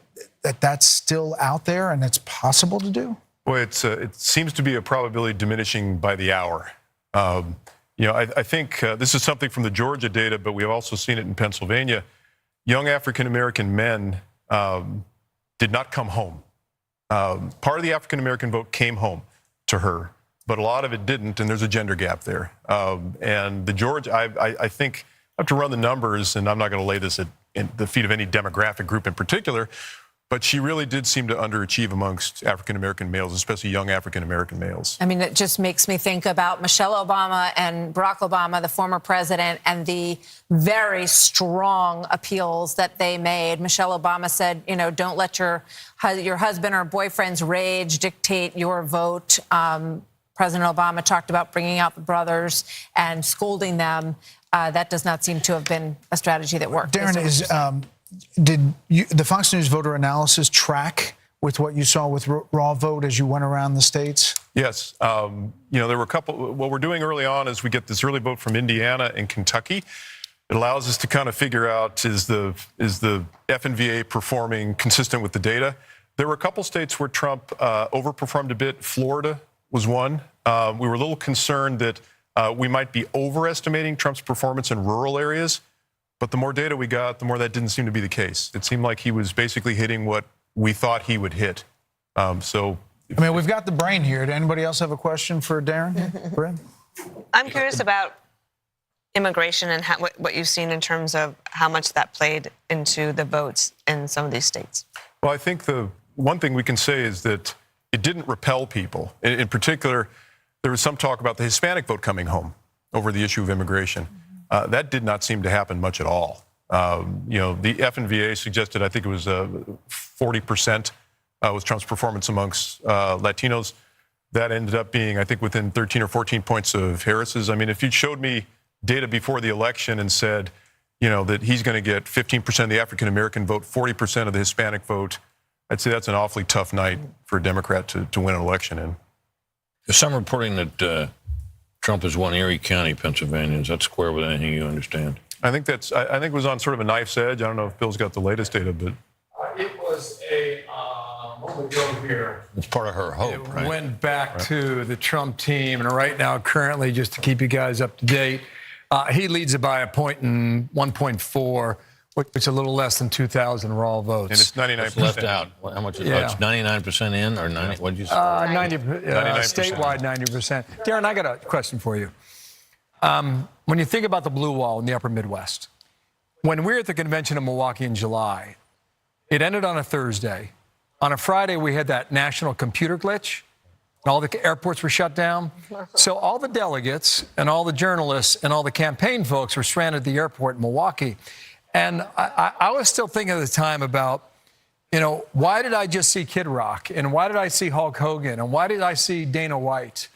that's still out there and it's possible to do? Well, it seems to be a probability diminishing by the hour. I think this is something from the Georgia data, but we've also seen it in Pennsylvania. Young African-American men did not come home. Part of the African-American vote came home to her, but a lot of it didn't, and there's a gender gap there. And the Georgia, I think, I have to run the numbers, and I'm not going to lay this at the feet of any demographic group in particular, but she really did seem to underachieve amongst African-American males, especially young African-American males. I mean, it just makes me think about Michelle Obama and Barack Obama, the former president, and the very strong appeals that they made. Michelle Obama said, don't let your husband or boyfriend's rage dictate your vote. President Obama talked about bringing out the brothers and scolding them. That does not seem to have been a strategy that worked. Darren, did the Fox News voter analysis track with what you saw with raw vote as you went around the states? Yes. There were a couple. What we're doing early on is we get this early vote from Indiana and Kentucky. It allows us to kind of figure out is the FNVA performing consistent with the data. There were a couple states where Trump overperformed a bit. Florida was one. We were a little concerned that we might be overestimating Trump's performance in rural areas. But the more data we got, the more that didn't seem to be the case. It seemed like he was basically hitting what we thought he would hit. We've got the brain here. Did anybody else have a question for Darren? Bryn? I'm curious about immigration and what you've seen in terms of how much that played into the votes in some of these states. Well, I think the one thing we can say is that it didn't repel people. In particular, there was some talk about the Hispanic vote coming home over the issue of immigration. That did not seem to happen much at all. The FNVA suggested, I think it was 40% was Trump's performance amongst Latinos. That ended up being, I think, within 13 or 14 points of Harris's. I mean, if you showed me data before the election and said, that he's going to get 15% of the African-American vote, 40% of the Hispanic vote, I'd say that's an awfully tough night for a Democrat to win an election in. There's some reporting that Trump has won Erie County, Pennsylvania. Is that square with anything you understand? I think it was on sort of a knife's edge. I don't know if Bill's got the latest data, but it was a moment ago here. It's part of her hope, right? Went back to the Trump team, and right now, currently, just to keep you guys up to date, he leads it by a point in 1.4, which is a little less than 2,000 raw votes. And it's 99% It's left out. How much is it's 99% in or 90? What did you say? 90, statewide 90%. Darren, I got a question for you. When you think about the blue wall in the upper Midwest, when we were at the convention in Milwaukee in July, it ended on a Thursday. On a Friday, we had that national computer glitch. All the airports were shut down. So all the delegates and all the journalists and all the campaign folks were stranded at the airport in Milwaukee. And I was still thinking at the time about, why did I just see Kid Rock? And why did I see Hulk Hogan? And why did I see Dana White?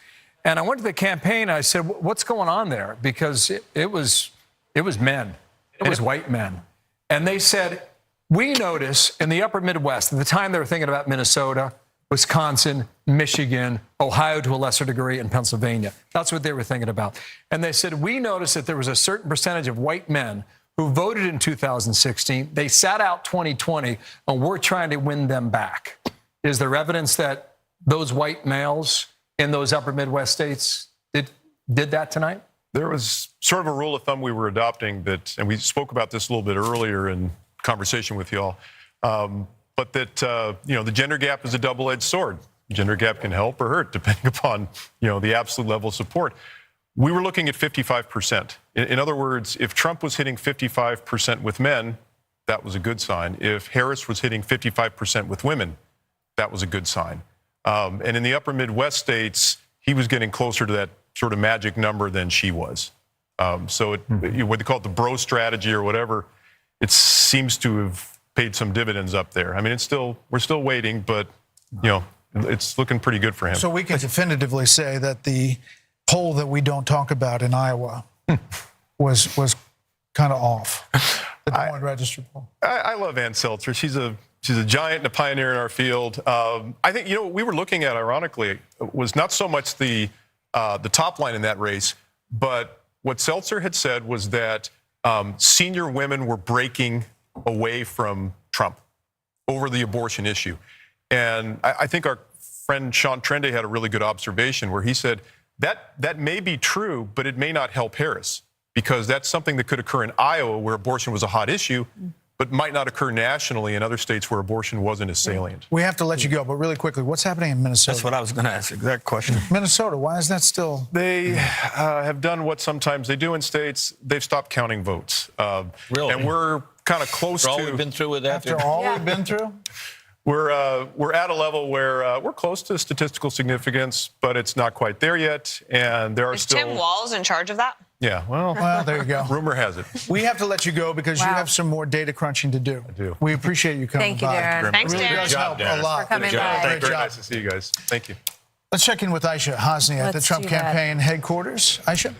And I went to the campaign. I said, what's going on there? Because it was men. It was white men. And they said, we notice in the upper Midwest, at the time they were thinking about Minnesota, Wisconsin, Michigan, Ohio to a lesser degree, and Pennsylvania. That's what they were thinking about. And they said, we noticed that there was a certain percentage of white men who voted in 2016. They sat out 2020, and we're trying to win them back. Is there evidence that those white males in those upper Midwest states did that tonight? There was sort of a rule of thumb we were adopting that, and we spoke about this a little bit earlier in conversation with y'all, but that, the gender gap is a double-edged sword. Gender gap can help or hurt depending upon, the absolute level of support. We were looking at 55%. In other words, if Trump was hitting 55% with men, that was a good sign. If Harris was hitting 55% with women, that was a good sign. And in the upper Midwest states, he was getting closer to that sort of magic number than she was. So what they call it the bro strategy or whatever, it seems to have paid some dividends up there. I mean, we're still waiting, but, it's looking pretty good for him. So we can definitively say that the poll that we don't talk about in Iowa was kind of off. The Des Moines Register poll. I love Ann Seltzer. She's a giant and a pioneer in our field. I think, we were looking at, ironically, was not so much the the top line in that race. But what Seltzer had said was that senior women were breaking away from Trump over the abortion issue. And I think our friend Sean Trende had a really good observation where he said that may be true, but it may not help Harris, because that's something that could occur in Iowa where abortion was a hot issue, but might not occur nationally in other states where abortion wasn't as salient. We have to let you go, but really quickly, what's happening in Minnesota? That's what I was going to ask, exact question. Minnesota, why is that still? They have done what sometimes they do in states. They've stopped counting votes. Really? And we're kind of close After all to... we've been through with that? After all we've been through? We're at a level where we're close to statistical significance, but it's not quite there yet. And there are Is still... Tim Walz in charge of that? Yeah, well, there you go. Rumor has it. We have to let you go because you Wow. have some more data crunching to do. I do. We appreciate you coming Thank you, by. Darren. Thanks, It really Darren. does help Darren. a lot. For coming Good job. by. Very Great job. nice to see you guys. Thank you. Let's check in with Aisha Hosni at the Let's Trump do that. campaign headquarters. Aisha?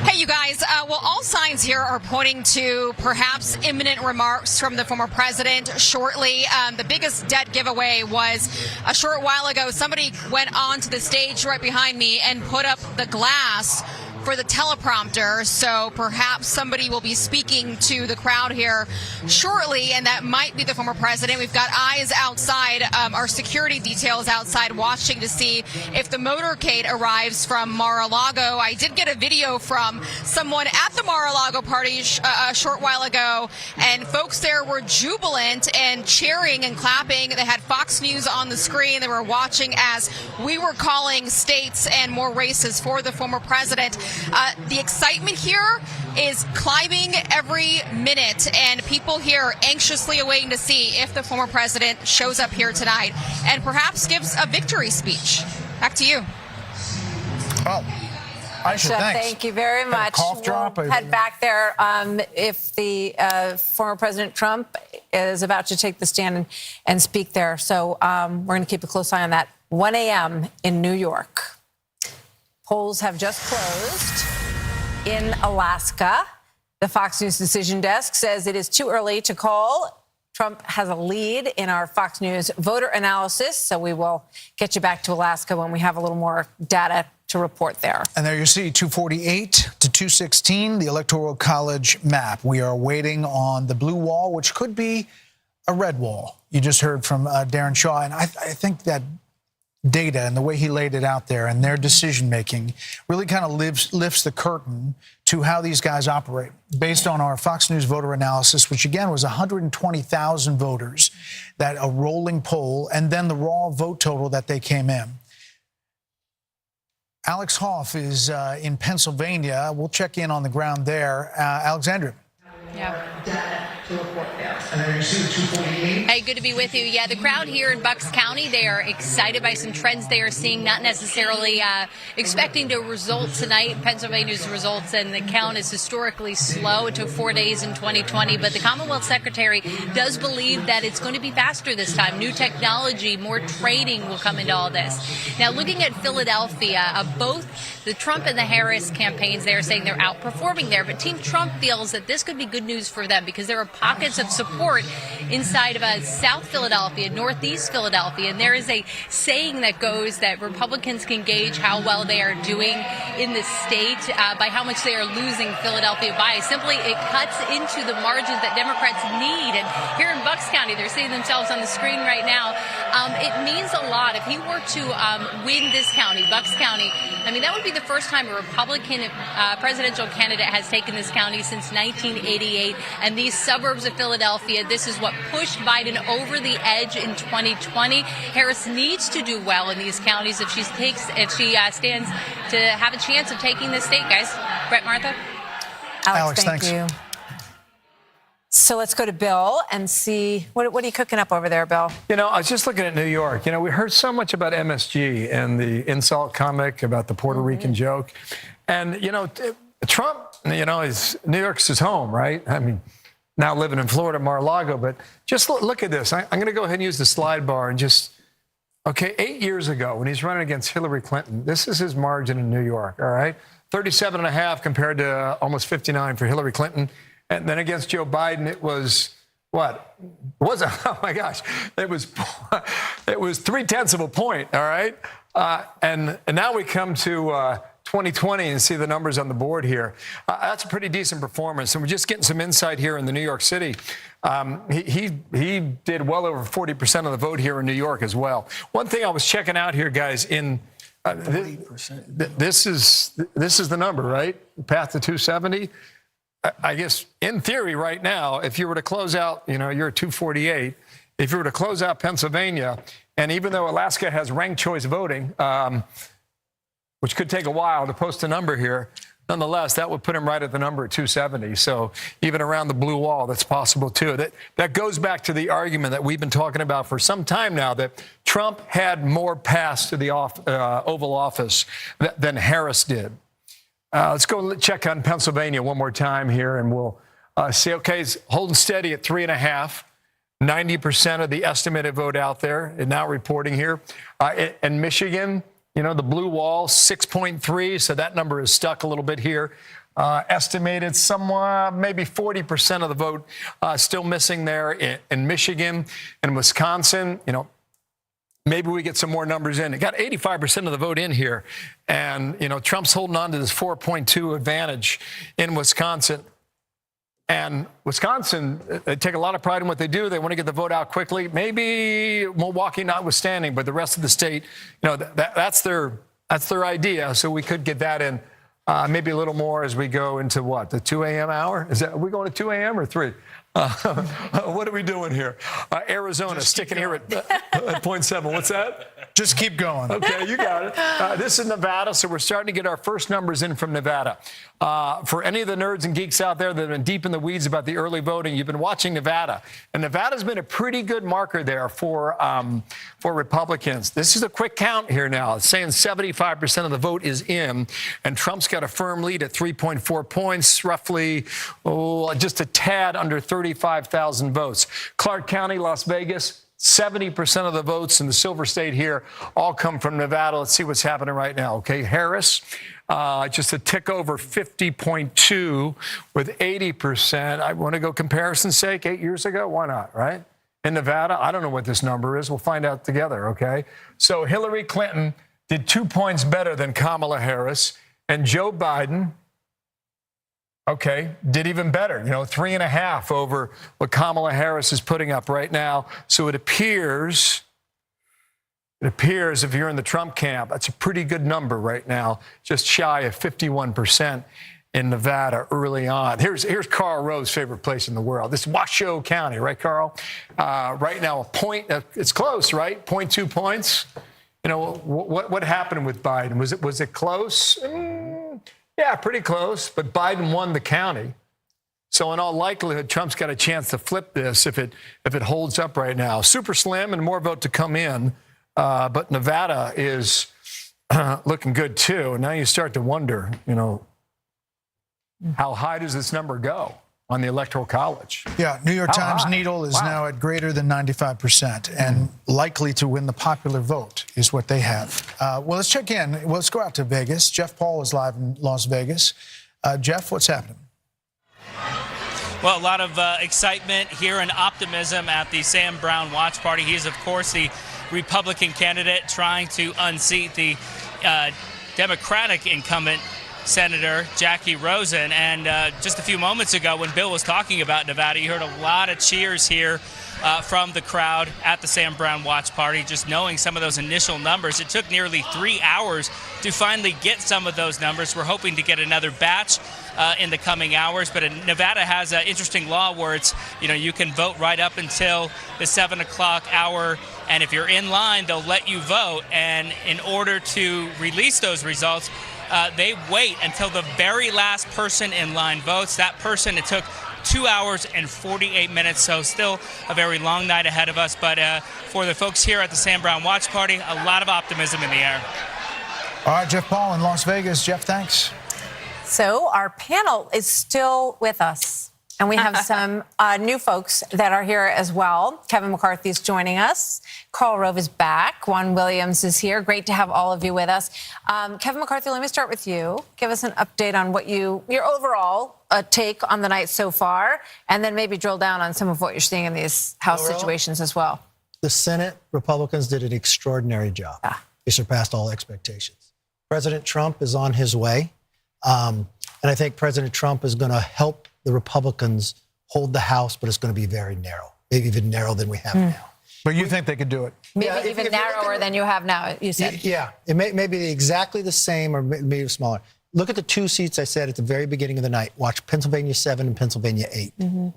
Hey, you guys. Well, all signs here are pointing to perhaps imminent remarks from the former president shortly. The biggest debt giveaway was a short while ago. Somebody went onto the stage right behind me and put up the glass for the teleprompter, so perhaps somebody will be speaking to the crowd here shortly, and that might be the former president. We've got eyes outside, our security details outside watching to see if the motorcade arrives from Mar-a-Lago. I did get a video from someone at the Mar-a-Lago party a short while ago, and folks there were jubilant and cheering and clapping. They had Fox News on the screen. They were watching as we were calling states and more races for the former president. The excitement here is climbing every minute, and people here are anxiously awaiting to see if the former president shows up here tonight and perhaps gives a victory speech. Back to you. Oh, Aisha, thanks. Thank you very Had a mught. cough drop? We'll head back there. If the former President Trump is about to take the stand and speak there. So we're going to keep a close eye on that. 1 a.m. in New York. Polls have just closed in Alaska. The Fox News decision desk says it is too early to call. Trump has a lead in our Fox News voter analysis, so we will get you back to Alaska when we have a little more data to report there. And there you see 248 to 216, the Electoral College map. We are waiting on the blue wall, which could be a red wall. You just heard from Darren Shaw, and I think that data and the way he laid it out there and their decision-making really kind of lifts the curtain to how these guys operate. Based on our Fox News voter analysis, which again was 120,000 voters, that a rolling poll, and then the raw vote total that they came in. Alex Hoff is in Pennsylvania. We'll check in on the ground there. Alexandria. Yeah. And then you see the 248. Hey, good to be with you. Yeah, the crowd here in Bucks County, they are excited by some trends they are seeing, not necessarily expecting to result tonight. Pennsylvania's results and the count is historically slow. It took 4 days in 2020, but the Commonwealth Secretary does believe that it's going to be faster this time. New technology, more training will come into all this. Now, looking at Philadelphia, both the Trump and the Harris campaigns, they are saying they're outperforming there, but Team Trump feels that this could be good news for them because there are pockets of support inside of South Philadelphia, Northeast Philadelphia, and there is a saying that goes that Republicans can gauge how well they are doing in the state by how much they are losing Philadelphia by. Simply, it cuts into the margins that Democrats need, and here in Bucks County, they're seeing themselves on the screen right now. It means a lot. If he were to win this county, Bucks County, I mean, that would be the first time a Republican presidential candidate has taken this county since 1988, and these suburbs of Philadelphia, this is what pushed Biden over the edge in 2020. Harris needs to do well in these counties if she stands to have a chance of taking this state, guys. Brett, Martha? Alex, thank you. So let's go to Bill and see, what are you cooking up over there, Bill? You know, I was just looking at New York. You know, we heard so much about MSG and the insult comic about the Puerto Rican joke. And, you know, Trump, you know, New York's his home, right? I mean, now living in Florida, Mar-a-Lago, but just look at this. I'm going to go ahead and use the slide bar and just, okay, 8 years ago when he's running against Hillary Clinton, this is his margin in New York, all right? 37.5 compared to almost 59 for Hillary Clinton. And then against Joe Biden, it was what? Was it? Oh my gosh. It was 0.3 of a point. All right. And now we come to 2020 and see the numbers on the board here. That's a pretty decent performance. And we're just getting some insight here in the New York City. He did well over 40% of the vote here in New York as well. One thing I was checking out here, guys, in this is the number, right? Path to 270. I guess in theory right now, if you were to close out, you're at 248. If you were to close out Pennsylvania, and even though Alaska has ranked choice voting, which could take a while to post a number here, nonetheless, that would put him right at the number at 270. So even around the blue wall, that's possible too. That goes back to the argument that we've been talking about for some time now, that Trump had more paths to the Oval Office than Harris did. Let's go check on Pennsylvania one more time here, and we'll see. Okay, it's holding steady at 3.5. 90% of the estimated vote out there is now reporting here. In Michigan, the blue wall, 6.3, so that number is stuck a little bit here. Estimated somewhat, maybe 40% of the vote still missing there in Michigan. And Wisconsin, maybe we get some more numbers in. It got 85% of the vote in here. And, Trump's holding on to this 4.2 advantage in Wisconsin. And Wisconsin, they take a lot of pride in what they do. They want to get the vote out quickly. Maybe Milwaukee notwithstanding, but the rest of the state, that's their idea. So we could get that in maybe a litlittle more as we go into the 2 a.m. hour? Are we going to 2 a.m. or 3? What are we doing here? Arizona sticking here at 0.7. What's that? Just keep going. Okay, you got it. This is Nevada, so we're starting to get our first numbers in from Nevada. For any of the nerds and geeks out there that have been deep in the weeds about the early voting, you've been watching Nevada. And Nevada's been a pretty good marker there for Republicans. This is a quick count here now. It's saying 75% of the vote is in, and Trump's got a firm lead at 3.4 points, roughly just a tad under 35,000 votes. Clark County, Las Vegas, 70% of the votes in the Silver State here all come from Nevada. Let's see what's happening right now. Okay, Harris, just a tick over 50.2 with 80%. I want to go comparison's sake, 8 years ago. Why not, right? In Nevada, I don't know what this number is. We'll find out together, okay? So Hillary Clinton did 2 points better than Kamala Harris, and Joe Biden, did even better, 3.5 over what Kamala Harris is putting up right now. So it appears if you're in the Trump camp, that's a pretty good number right now, just shy of 51% in Nevada early on. Here's Karl Rove's favorite place in the world. This is Washoe County, right, Karl? Right now, a point, it's close, right? 0.2 points. What happened with Biden? Was it close? Yeah, pretty close, but Biden won the county. So in all likelihood, Trump's got a chance to flip this if it holds up right now. Super slim and more vote to come in, but Nevada is looking good too. And now you start to wonder, how high does this number go on the Electoral College? Yeah, New York Times needle is now at greater than 95% and likely to win the popular vote is what they have. Well, let's check in. Let's go out to Vegas. Jeff Paul is live in Las Vegas. Jeff, what's happening? Well, a lot of excitement here and optimism at the Sam Brown watch party. He is, of course, the Republican candidate trying to unseat the Democratic incumbent Senator Jackie Rosen. And just a few moments ago, when Bill was talking about Nevada, you heard a lot of cheers here from the crowd at the Sam Brown watch party, just knowing some of those initial numbers. It took nearly 3 hours to finally get some of those numbers. We're hoping to get another batch in the coming hours. But Nevada has an interesting law where it's, you can vote right up until the 7 o'clock hour. And if you're in line, they'll let you vote. And in order to release those results, they wait until the very last person in line votes. That person, it took 2 hours and 48 minutes, so still a very long night ahead of us. But for the folks here at the Sam Brown watch party, a lot of optimism in the air. All right, Jeff Paul in Las Vegas. Jeff, thanks. So our panel is still with us. And we have some new folks that are here as well. Kevin McCarthy's joining us. Karl Rove is back. Juan Williams is here. Great to have all of you with us. Kevin McCarthy, let me start with you. Give us an update on what your overall take on the night so far, and then maybe drill down on some of what you're seeing in these House situations as well. The Senate Republicans did an extraordinary job. They surpassed all expectations. President Trump is on his way. And I think President Trump is going to help the Republicans hold the House, but it's going to be very narrow, maybe even narrower than we have now. But you think they could do it? Maybe even narrower than you have now, you said. Yeah, it may be exactly the same or maybe smaller. Look at the 2 seats I said at the very beginning of the night. Watch Pennsylvania 7 and Pennsylvania 8.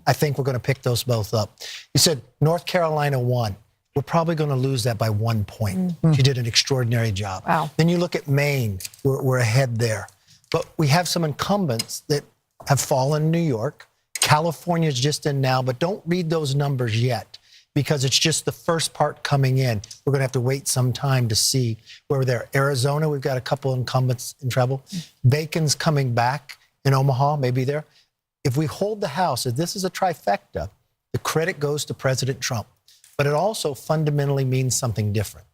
I think we're going to pick those both up. You said North Carolina 1. We're probably going to lose that by 1 point. She did an extraordinary job. Wow. Then you look at Maine. We're ahead there. But we have some incumbents that have fallen in New York. California's just in now, but don't read those numbers yet because it's just the first part coming in. We're going to have to wait some time to see where we're there. Arizona, we've got a couple incumbents in trouble. Bacon's coming back in Omaha, maybe there. If we hold the House, if this is a trifecta, the credit goes to President Trump. But it also fundamentally means something different.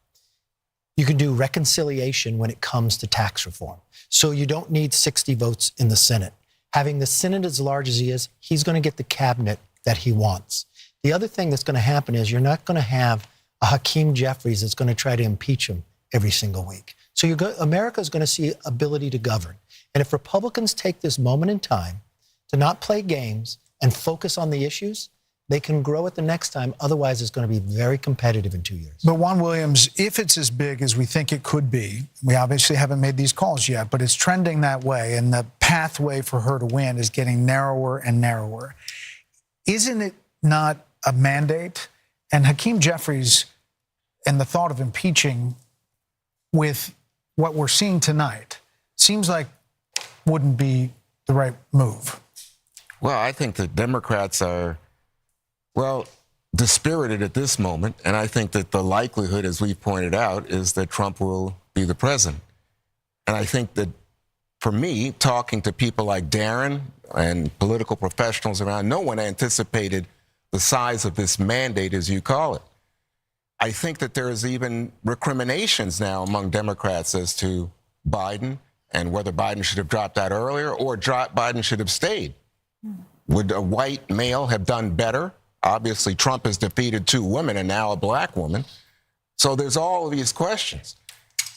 You can do reconciliation when it comes to tax reform. So you don't need 60 votes in the Senate. Having the Senate as large as he is, he's going to get the cabinet that he wants. The other thing that's going to happen is you're not going to have a Hakeem Jeffries that's going to try to impeach him every single week. So America is going to see ability to govern. And if Republicans take this moment in time to not play games and focus on the issues, they can grow it the next time. Otherwise, it's going to be very competitive in 2 years. But Juan Williams, if it's as big as we think it could be, we obviously haven't made these calls yet, but it's trending that way, and the pathway for her to win is getting narrower and narrower. Isn't it not a mandate? And Hakeem Jeffries and the thought of impeaching with what we're seeing tonight seems like wouldn't be the right move. Well, I think the Democrats are dispirited at this moment, and I think that the likelihood, as we've pointed out, is that Trump will be the president. And I think that, for me, talking to people like Darren and political professionals around, no one anticipated the size of this mandate, as you call it. I think that there's even recriminations now among Democrats as to Biden and whether Biden should have dropped out earlier or Biden should have stayed. Would a white male have done better? Obviously, Trump has defeated 2 women and now a black woman. So there's all of these questions.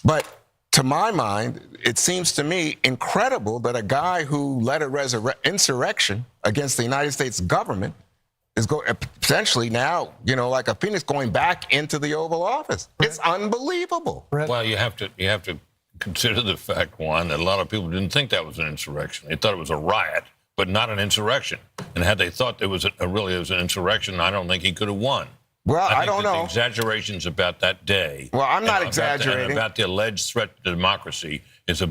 But to my mind, it seems to me incredible that a guy who led a insurrection against the United States government is potentially now, like a phoenix, going back into the Oval Office. It's unbelievable. Well, you have to consider the fact, Juan, that a lot of people didn't think that was an insurrection. They thought it was a riot, but not an insurrection. And had they thought it was really an insurrection, I don't think he could have won. Well, I don't know. The exaggerations about that day. Well, I'm not exaggerating. About the alleged threat to democracy is a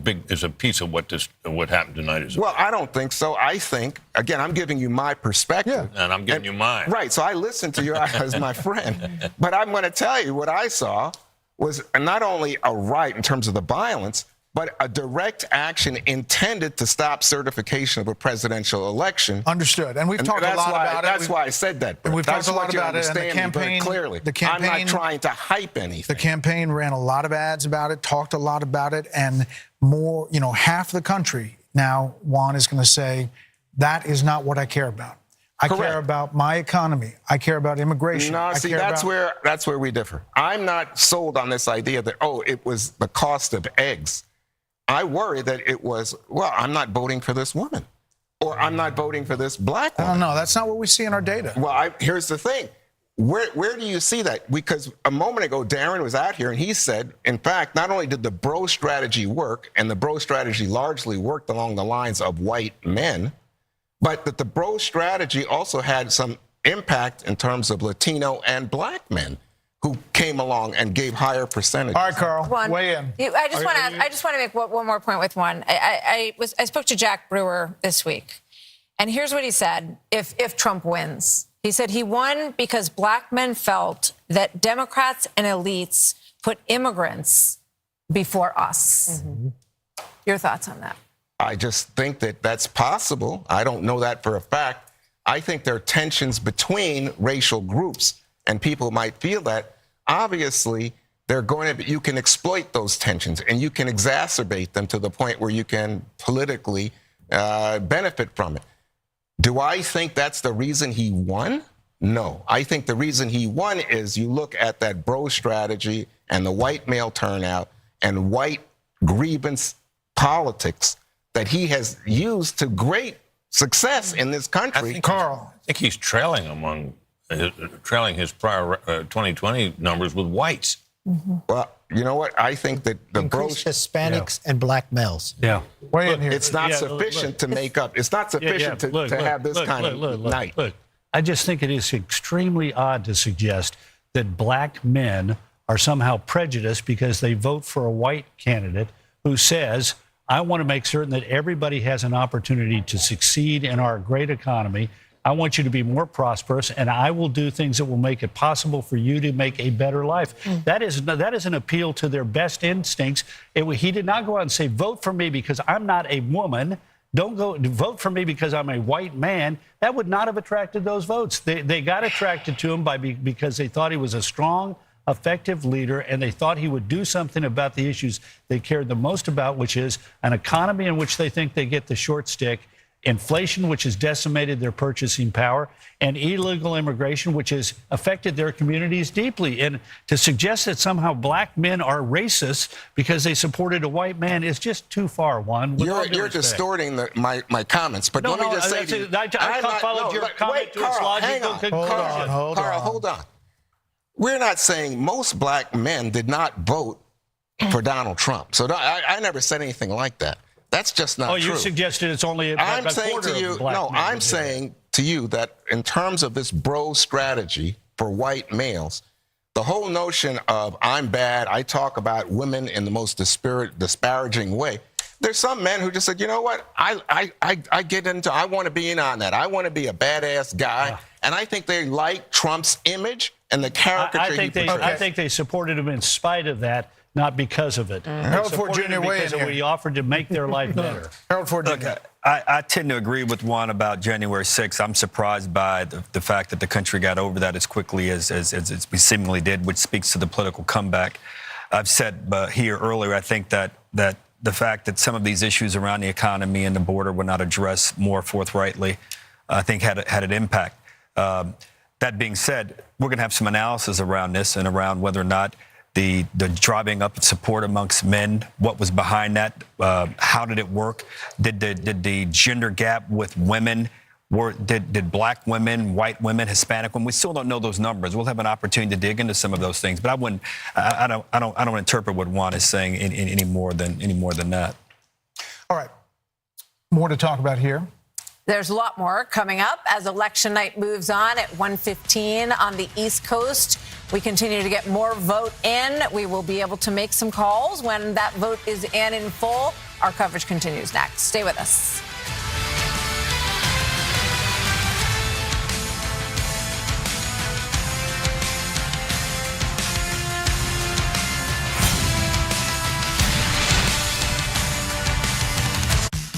piece of what happened tonight. Well, I don't think so. I think, again, I'm giving you my perspective. Yeah. And I'm giving you mine. Right. So I listened to you as my friend. But I'm going to tell you what I saw was not only a riot in terms of the violence, but a direct action intended to stop certification of a presidential election. Understood. And we've talked a lot about it. That's why I said that. And we've talked a lot about it. And the campaign, clearly. I'm not trying to hype anything. The campaign ran a lot of ads about it, talked a lot about it, and more, half the country now, Juan is going to say, that is not what I care about. I care about my economy. I care about immigration. No, see, that's where we differ. I'm not sold on this idea that, it was the cost of eggs. I worry that it was, I'm not voting for this woman, or I'm not voting for this black woman. I don't know. That's not what we see in our data. Well, here's the thing. Where do you see that? Because a moment ago, Darren was out here and he said, in fact, not only did the bro strategy work, and the bro strategy largely worked along the lines of white men, but that the bro strategy also had some impact in terms of Latino and black men who came along and gave higher percentages. All right, Karl, weigh in. I just want to make one more point with Juan. I spoke to Jack Brewer this week, and here's what he said if Trump wins. He said he won because black men felt that Democrats and elites put immigrants before us. Mm-hmm. Your thoughts on that? I just think that that's possible. I don't know that for a fact. I think there are tensions between racial groups, and people might feel that. Obviously, you can exploit those tensions, and you can exacerbate them to the point where you can politically benefit from it. Do I think that's the reason he won? No. I think the reason he won is you look at that bro strategy and the white male turnout and white grievance politics that he has used to great success in this country. Carl. I think he's trailing his prior 2020 numbers with whites. Well, you know what? I think that the Increased Hispanics and black males. Yeah. It's not sufficient to make up. It's not sufficient to have this kind of night. Look, I just think it is extremely odd to suggest that black men are somehow prejudiced because they vote for a white candidate who says, I want to make certain that everybody has an opportunity to succeed in our great economy. I want you to be more prosperous, and I will do things that will make it possible for you to make a better life. That is an appeal to their best instincts. He did not go out and say, vote for me because I'm not a woman. Don't go vote for me because I'm a white man. That would not have attracted those votes. They got attracted to him because they thought he was a strong, effective leader, and they thought he would do something about the issues they cared the most about, which is an economy in which they think they get the short stick, inflation, which has decimated their purchasing power, and illegal immigration, which has affected their communities deeply. And to suggest that somehow black men are racist because they supported a white man is just too far, Juan. You're distorting my comments. But let me just say to you, I followed your comment to its logical conclusion. Carl, hold on. We're not saying most black men did not vote for Donald Trump. So I never said anything like that. That's just not true. Oh, you suggested it's only a quarter of black men. I'm saying to you that in terms of this bro strategy for white males, the whole notion of I'm bad, I talk about women in the most disparaging way. There's some men who just said, you know what, I want to be in on that. I want to be a badass guy. And I think they like Trump's image and the caricature he portrays. I think they supported him in spite of that, not because of it. Harold Ford Jr. Because he offered to make their life better. Harold Ford Jr. Look, I tend to agree with Juan about January 6th. I'm surprised by the fact that the country got over that as quickly as we seemingly did, which speaks to the political comeback. I've said here earlier, I think that the fact that some of these issues around the economy and the border were not addressed more forthrightly, I think had an impact. That being said, we're going to have some analysis around this and around whether or not the driving up of support amongst men, what was behind that, how did it work? Did the gender gap with women, did black women, white women, Hispanic women? We still don't know those numbers. We'll have an opportunity to dig into some of those things, but I don't interpret what Juan is saying any more than that. All right, more to talk about here. There's a lot more coming up as election night moves on at 1:15 on the East Coast. We continue to get more vote in. We will be able to make some calls when that vote is in full. Our coverage continues next. Stay with us.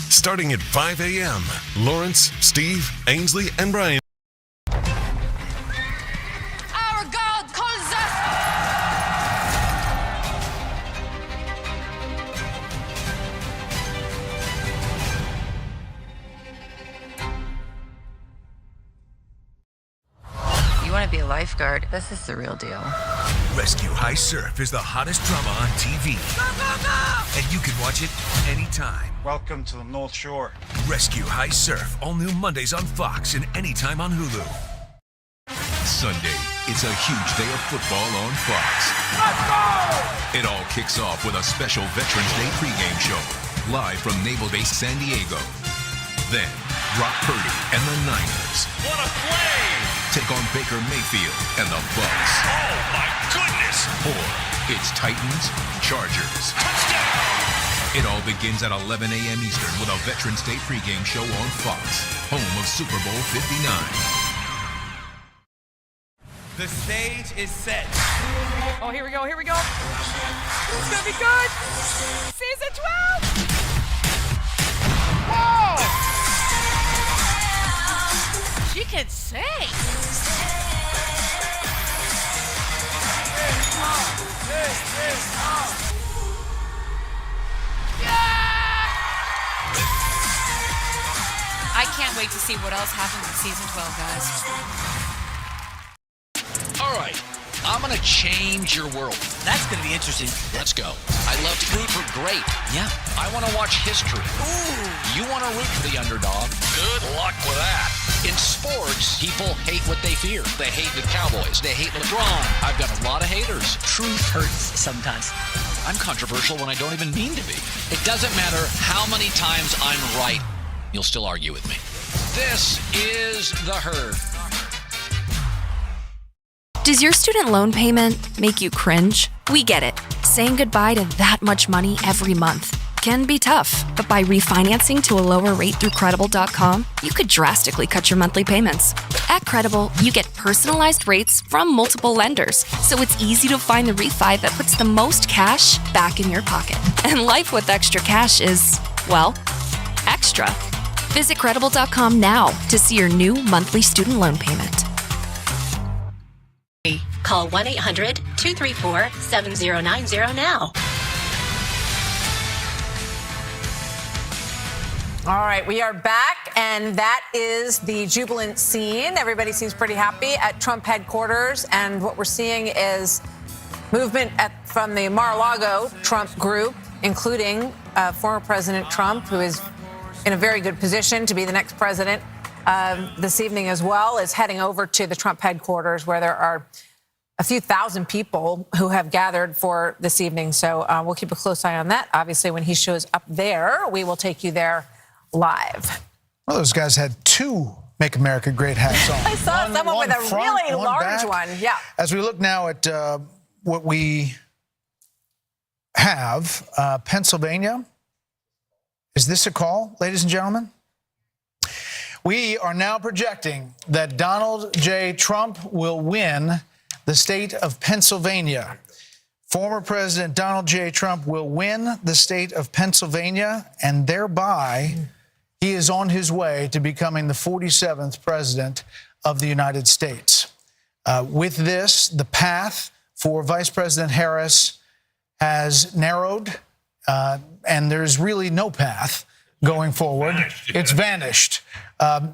Starting at 5 a.m., Lawrence, Steve, Ainsley, and Brian. Our God calls us. You want to be a lifeguard? This is the real deal. Rescue High Surf is the hottest drama on TV. Go, go, go! And you can watch it anytime. Welcome to the North Shore. Rescue High Surf, all new Mondays on Fox and anytime on Hulu. Sunday, it's a huge day of football on Fox. Let's go! It all kicks off with a special Veterans Day pregame show, live from Naval Base San Diego. Then, Brock Purdy and the Niners. What a play! Take on Baker Mayfield and the Bucks. Oh, my goodness! Or it's Titans, Chargers. Touchdown! It all begins at 11 a.m. Eastern with a Veterans Day pregame show on Fox, home of Super Bowl 59. The stage is set. Oh, here we go, here we go. It's gonna be good. Season 12. Whoa! can sing. I can't wait to see what else happens in season 12, guys. All right, I'm going to change your world. That's going to be interesting. Let's go. I love to root for great. Yeah. I want to watch history. Ooh. You want to root for the underdog. Good luck with that. In sports, people hate what they fear. They hate the Cowboys. They hate LeBron. I've got a lot of haters. Truth hurts sometimes. I'm controversial when I don't even mean to be. It doesn't matter how many times I'm right. You'll still argue with me. This is The Herd. Does your student loan payment make you cringe? We get it. Saying goodbye to that much money every month can be tough, but by refinancing to a lower rate through Credible.com, you could drastically cut your monthly payments. At Credible, you get personalized rates from multiple lenders, so it's easy to find the refi that puts the most cash back in your pocket. And life with extra cash is, well, extra. Visit Credible.com now to see your new monthly student loan payment. Call 1-800-234-7090 now. All right, we are back, and that is the jubilant scene. Everybody seems pretty happy at Trump headquarters, and what we're seeing is movement from the Mar-a-Lago Trump group, including former President Trump, who is in a very good position to be the next president this evening as well, is heading over to the Trump headquarters, where there are a few thousand people who have gathered for this evening. So we'll keep a close eye on that. Obviously, when he shows up there, we will take you there live. Well, those guys had two Make America Great hats on. I saw someone with a front, really large back. one. Yeah. As we look now at what we have, Pennsylvania. Is this a call, ladies and gentlemen? We are now projecting that Donald J. Trump will win the state of Pennsylvania. Former President Donald J. Trump will win the state of Pennsylvania, and thereby he is on his way to becoming the 47th president of the United States. With this, the path for Vice President Harris has narrowed, and there's really no path going forward. It's vanished.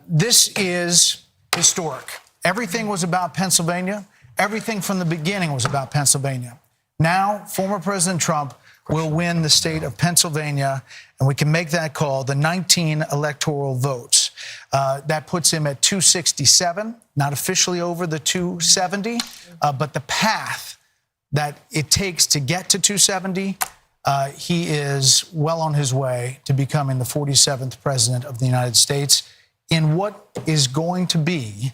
This is historic. Everything was about Pennsylvania. Everything from the beginning was about Pennsylvania. Now, former President Trump will win the state of Pennsylvania, and we can make that call, the 19 electoral votes. That puts him at 267, not officially over the 270, but the path that it takes to get to 270, he is well on his way to becoming the 47th president of the United States in what is going to be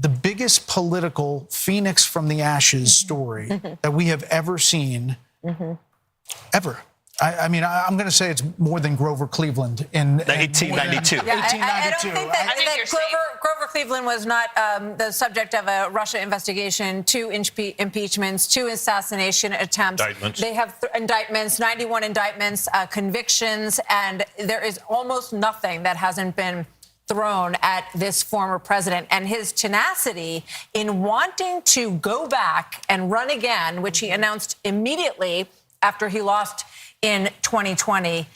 the biggest political phoenix from the ashes story that we have ever seen, ever. I mean, I'm going to say it's more than Grover Cleveland in 1892. Yeah, I don't think that Grover Cleveland was not the subject of a Russia investigation, 2 impeachments, 2 assassination attempts. Indictments. They have indictments, 91 indictments, convictions, and there is almost nothing that hasn't been thrown at this former president. And his tenacity in wanting to go back and run again, which he announced immediately after he lost in 2020.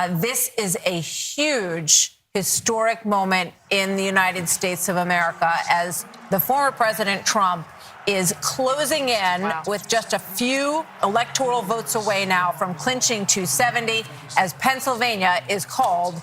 This is a huge historic moment in the United States of America as the former President Trump is closing in with just a few electoral votes away now from clinching 270 as Pennsylvania is called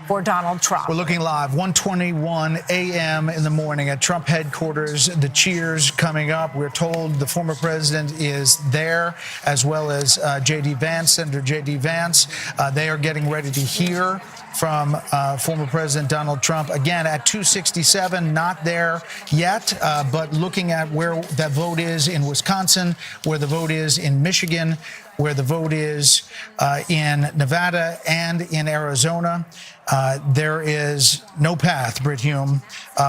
for Donald Trump. We're looking live, 1:21 a.m. in the morning at Trump headquarters. The cheers coming up. We're told the former president is there, as well as J.D. Vance, Senator J.D. Vance. They are getting ready to hear from former President Donald Trump. Again, at 267, not there yet, but looking at where that vote is in Wisconsin, where the vote is in Michigan, where the vote is in Nevada and in Arizona. There is no path, Brit Hume,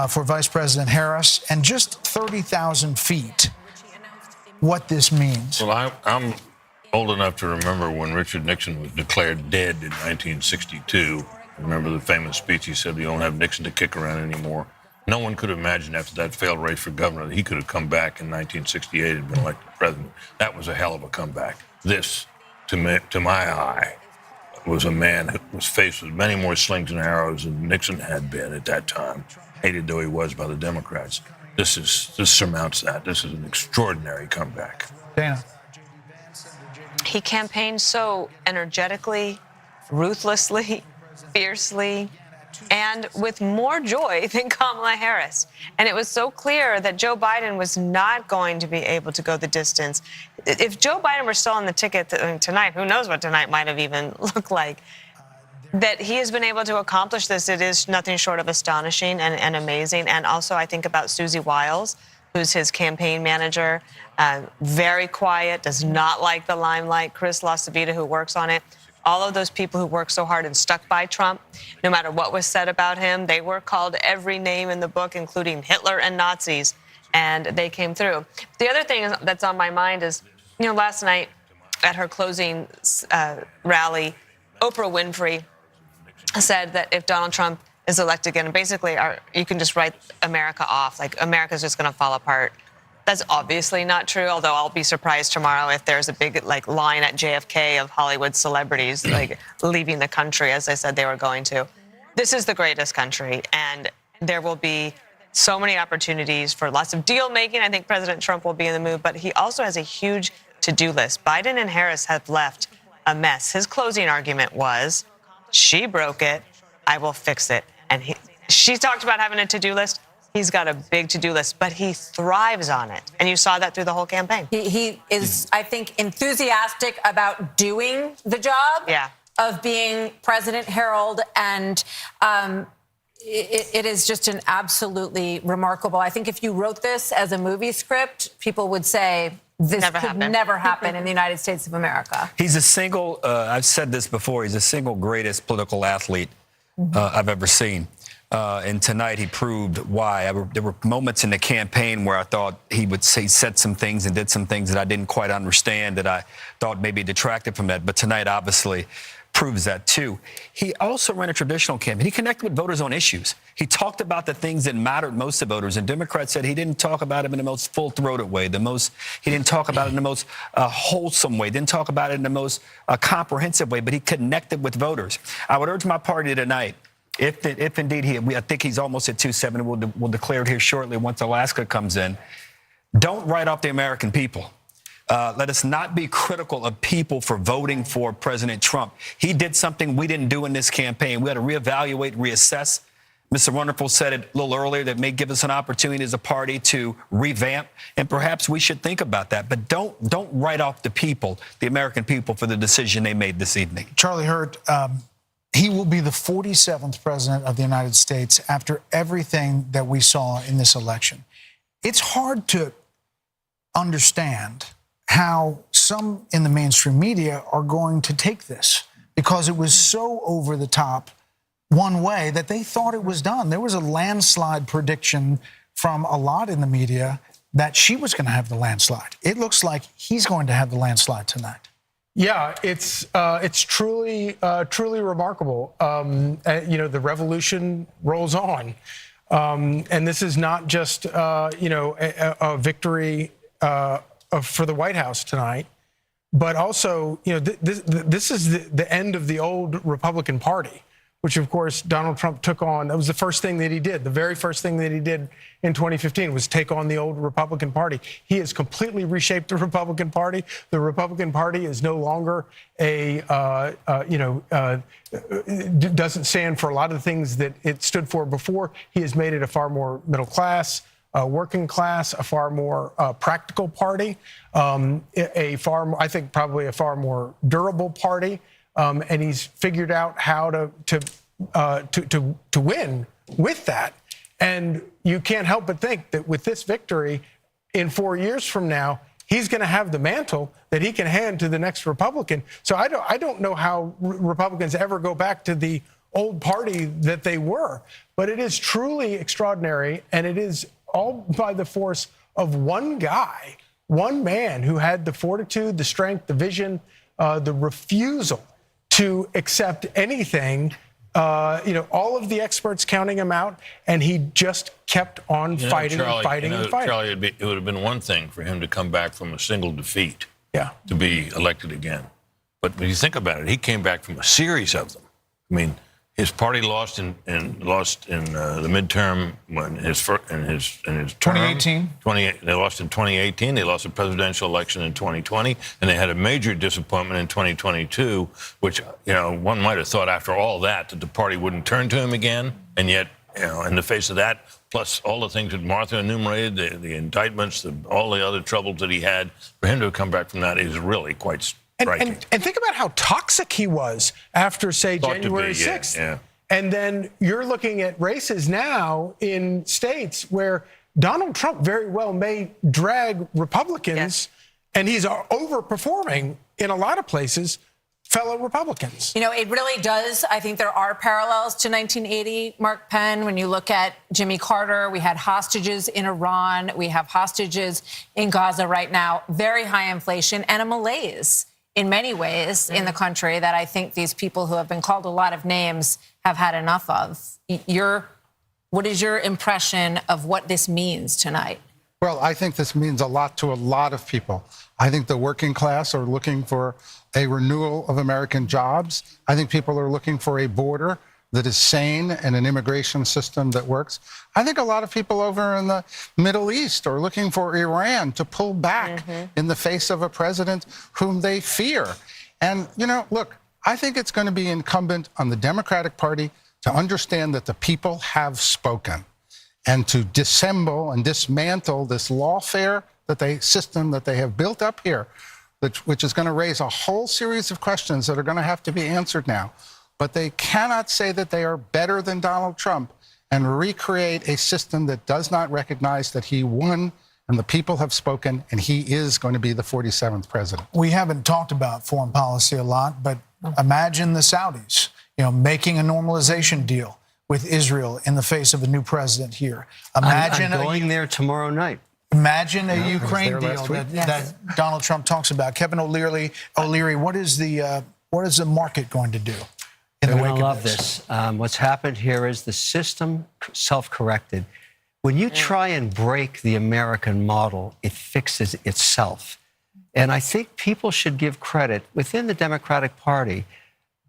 for Vice President Harris, and just 30,000 feet, what this means. Well, I'm old enough to remember when Richard Nixon was declared dead in 1962. Remember the famous speech he said, "You don't have Nixon to kick around anymore." No one could have imagined after that failed race for governor that he could have come back in 1968 and been elected president. That was a hell of a comeback. This, to my eye, was a man who was faced with many more slings and arrows than Nixon had been at that time, hated though he was by the Democrats. This surmounts that. This is an extraordinary comeback. Dana. He campaigned so energetically, ruthlessly, fiercely, and with more joy than Kamala Harris. And it was so clear that Joe Biden was not going to be able to go the distance. If Joe Biden were still on the ticket tonight, who knows what tonight might have even looked like, that he has been able to accomplish this, it is nothing short of astonishing and amazing. And also I think about Susie Wiles, who's his campaign manager, very quiet, does not like the limelight. Chris LaCivita, who works on it. All of those people who worked so hard and stuck by Trump, no matter what was said about him, they were called every name in the book, including Hitler and Nazis, and they came through. The other thing that's on my mind is, last night at her closing rally, Oprah Winfrey said that if Donald Trump is elected again, basically you can just write America off, like America's just going to fall apart. That's obviously not true, although I'll be surprised tomorrow if there's a big line at JFK of Hollywood celebrities leaving the country, as I said they were going to. This is the greatest country, and there will be so many opportunities for lots of deal making. I think President Trump will be in the mood, but he also has a huge to-do list. Biden and Harris have left a mess. His closing argument was, she broke it, I will fix it. And she talked about having a to-do list. He's got a big to-do list, but he thrives on it. And you saw that through the whole campaign. He is, I think, enthusiastic about doing the job of being President, Harold. And it is just an absolutely remarkable. I think if you wrote this as a movie script, people would say, this could never happen in the United States of America. He's a single, I've said this before, he's the single greatest political athlete I've ever seen. And tonight he proved why. There were moments in the campaign where I thought he said some things and did some things that I didn't quite understand, that I thought maybe detracted from that. But tonight obviously proves that too. He also ran a traditional campaign. He connected with voters on issues. He talked about the things that mattered most to voters. And Democrats said he didn't talk about them in the most full-throated way, he didn't talk about it in the most wholesome way, didn't talk about it in the most comprehensive way, but he connected with voters. I would urge my party tonight, if indeed I think he's almost at 270, we'll declare it here shortly once Alaska comes in. Don't write off the American people. Let us not be critical of people for voting for President Trump. He did something we didn't do in this campaign. We had to reevaluate, reassess. Mr. Wonderful said it a little earlier, that may give us an opportunity as a party to revamp, and perhaps we should think about that. But don't write off the people, the American people, for the decision they made this evening. Charlie Hurt, he will be the 47th president of the United States after everything that we saw in this election. It's hard to understand how some in the mainstream media are going to take this, because it was so over the top one way that they thought it was done. There was a landslide prediction from a lot in the media that she was going to have the landslide. It looks like he's going to have the landslide tonight. Yeah, it's truly remarkable. The revolution rolls on, and this is not just a victory for the White House tonight, but also this is the end of the old Republican Party, which of course Donald Trump took on. That was the first thing that he did. The very first thing that he did in 2015 was take on the old Republican Party. He has completely reshaped the Republican Party. The Republican Party is no longer doesn't stand for a lot of the things that it stood for before. He has made it a far more middle class, working class, a far more practical party, I think probably a far more durable party. And he's figured out how to win with that. And you can't help but think that with this victory, in 4 years from now, he's going to have the mantle that he can hand to the next Republican. So I don't know how Republicans ever go back to the old party that they were. But it is truly extraordinary, and it is all by the force of one guy, one man who had the fortitude, the strength, the vision, the refusal to accept anything all of the experts counting him out, and he just kept on fighting and fighting and fighting. Charlie, it would have been one thing for him to come back from a single defeat to be elected again. But when you think about it, he came back from a series of them. I mean, his party lost in the midterm when his term. 2018. They lost in 2018. They lost the presidential election in 2020, and they had a major disappointment in 2022. Which one might have thought after all that the party wouldn't turn to him again, and yet in the face of that, plus all the things that Martha enumerated, the indictments, all the other troubles that he had, for him to come back from that is really quite striking. And think about how toxic he was after, say, January 6th. Yeah. And then you're looking at races now in states where Donald Trump very well may drag Republicans, and he's overperforming in a lot of places fellow Republicans. It really does. I think there are parallels to 1980, Mark Penn. When you look at Jimmy Carter, we had hostages in Iran. We have hostages in Gaza right now. Very high inflation and a malaise in many ways in the country that I think these people who have been called a lot of names have had enough of. What is your impression of what this means tonight? Well, I think this means a lot to a lot of people. I think the working class are looking for a renewal of American jobs. I think people are looking for a border that is sane and an immigration system that works. I think a lot of people over in the Middle East are looking for Iran to pull back in the face of a president whom they fear. And, look, I think it's going to be incumbent on the Democratic Party to understand that the people have spoken and to dissemble and dismantle this lawfare system that they have built up here, which is going to raise a whole series of questions that are going to have to be answered now. But they cannot say that they are better than Donald Trump and recreate a system that does not recognize that he won and the people have spoken and he is going to be the 47th president. We haven't talked about foreign policy a lot, but imagine the Saudis, making a normalization deal with Israel in the face of a new president here. Imagine I'm going there tomorrow night. Imagine a Ukraine deal that Donald Trump talks about. Kevin O'Leary, what is the market going to do? You're going to love this. What's happened here is the system self-corrected. When you try and break the American model, it fixes itself. And I think people should give credit within the Democratic Party.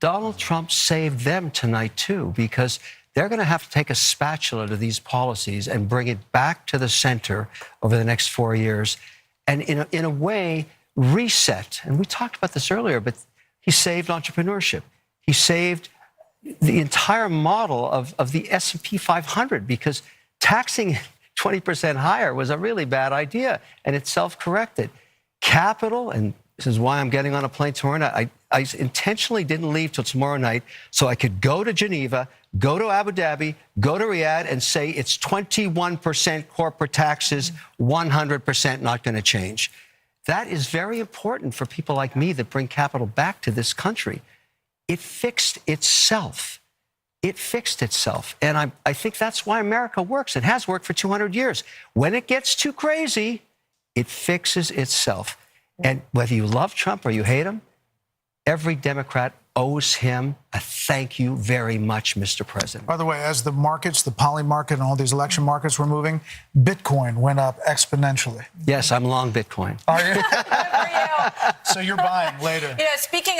Donald Trump saved them tonight, too, because they're going to have to take a spatula to these policies and bring it back to the center over the next 4 years and, in a way, reset. And we talked about this earlier, but he saved entrepreneurship. He saved the entire model of the S&P 500 because taxing 20% higher was a really bad idea, and it self-corrected. Capital, and this is why I'm getting on a plane tomorrow night. I intentionally didn't leave till tomorrow night so I could go to Geneva, go to Abu Dhabi, go to Riyadh, and say it's 21% corporate taxes, 100% not going to change. That is very important for people like me that bring capital back to this country. It fixed itself. It fixed itself. And I think that's why America works. It has worked for 200 years. When it gets too crazy, it fixes itself. And whether you love Trump or you hate him, every Democrat owes him a thank you very much, Mr. President. By the way, as the markets, the poly market and all these election markets were moving, Bitcoin went up exponentially. Yes, I'm long Bitcoin. Are you? So you're buying later. Speaking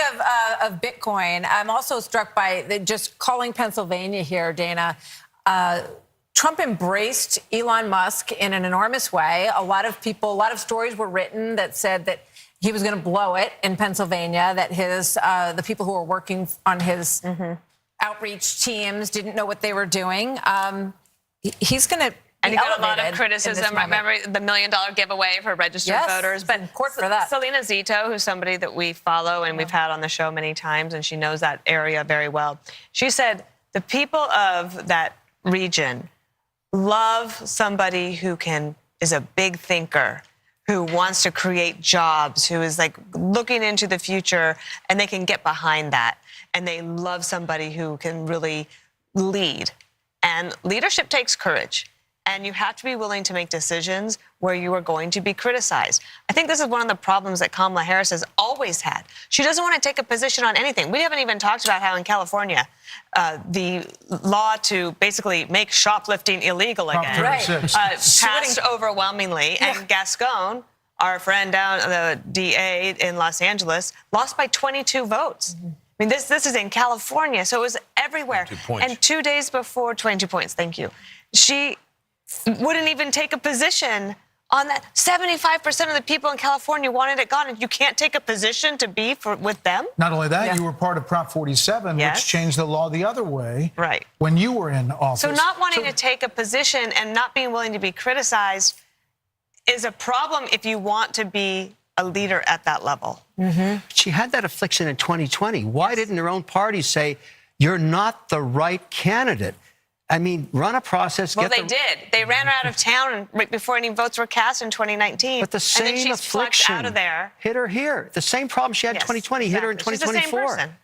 of Bitcoin, I'm also struck by just calling Pennsylvania here, Dana. Trump embraced Elon Musk in an enormous way. A lot of stories were written that said that he was going to blow it in Pennsylvania, that the people who were working on his outreach teams didn't know what they were doing. He's going to And he got a lot of criticism. Remember the $1 million giveaway for registered voters? But court for that. Selena Zito, who's somebody that we follow and we've had on the show many times, and she knows that area very well. She said the people of that region love somebody who is a big thinker, who wants to create jobs, who is like looking into the future, and they can get behind that. And they love somebody who can really lead. And leadership takes courage. And you have to be willing to make decisions where you are going to be criticized. I think this is one of the problems that Kamala Harris has always had. She doesn't want to take a position on anything. We haven't even talked about how in California, the law to basically make shoplifting illegal again passed overwhelmingly. And Gascon, our friend down, the DA in Los Angeles, lost by 22 votes. I mean, this is in California, so it was everywhere. 22 points. And 2 days before, 22 points, thank you. She wouldn't even take a position on that. 75% of the people in California wanted it gone, and you can't take a position to be with them? Not only that, you were part of Prop 47, which changed the law the other way when you were in office. So not wanting to take a position and not being willing to be criticized is a problem if you want to be a leader at that level. She had that affliction in 2020. Why didn't her own party say, you're not the right candidate? I mean, run a process. Well, they did. They ran her out of town right before any votes were cast in 2019. But the same and then she's plucked affliction out of there. hit her here. The same problem she had in 2020 hit her in 2024. She's the same person.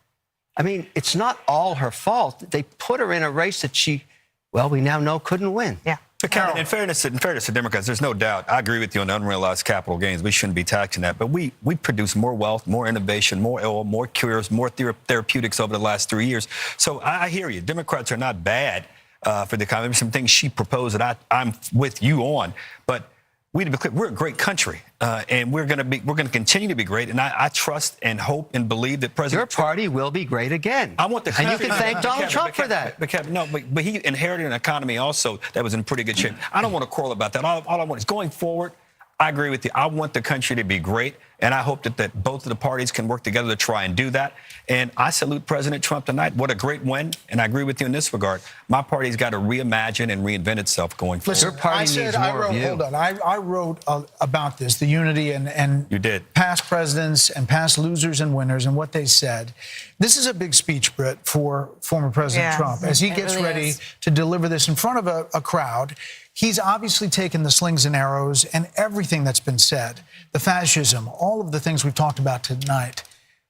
I mean, it's not all her fault. They put her in a race that she, well, we now know couldn't win. Yeah. But Carol, in fairness to Democrats, there's no doubt. I agree with you on the unrealized capital gains. We shouldn't be taxing that. But we produce more wealth, more innovation, more oil, more cures, more therapeutics over the last 3 years. So I hear you. Democrats are not bad for the economy. There's some things she proposed that I'm with you on. But we need to be clear, we're a great country, and we're going to continue to be great. And I trust and hope and believe that President Your party will be great again. I want the and you can thank Donald Trump for that. But he inherited an economy also that was in pretty good shape. I don't want to quarrel about that. All I want is going forward. I agree with you. I want the country to be great, and I hope that both of the parties can work together to try and do that. And I salute President Trump tonight. What a great win, and I agree with you in this regard. My party's got to reimagine and reinvent itself going forward. Listen, Hold on. I wrote about this, the unity and you did. Past presidents and past losers and winners and what they said. This is a big speech, Britt, for former President Trump. As he gets ready to deliver this in front of a crowd, he's obviously taken the slings and arrows and everything that's been said, the fascism, all of the things we've talked about tonight.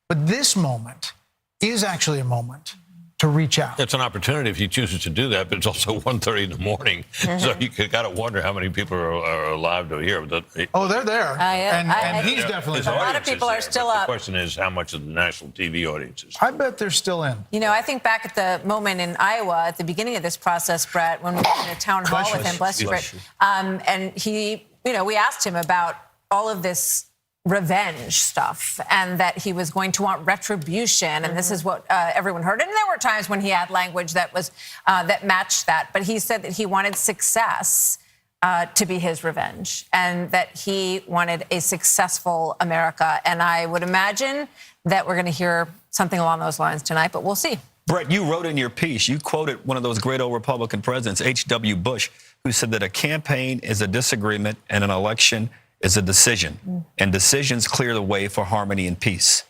But this moment is actually a moment to reach out. It's an opportunity if he chooses to do that, but it's also 1:30 in the morning. So you got to wonder how many people are alive to hear. Oh, they're there. And he's definitely there. A lot of people are still up. The question is how much of the national TV audience is. I bet they're still in. You know, I think back at the moment in Iowa at the beginning of this process, Brett, when we were in a town hall with him, bless you, Brett, and he, you know, we asked him about all of this revenge stuff and that he was going to want retribution, and this is what everyone heard. And there were times when he had language that was that matched that, but he said that he wanted success to be his revenge, and that he wanted a successful America. And I would imagine that we're going to hear something along those lines tonight, but we'll see. Brett, you wrote in your piece, you quoted one of those great old Republican presidents, H.W. Bush, who said that a campaign is a disagreement and an election is a decision. And decisions clear the way for harmony and peace.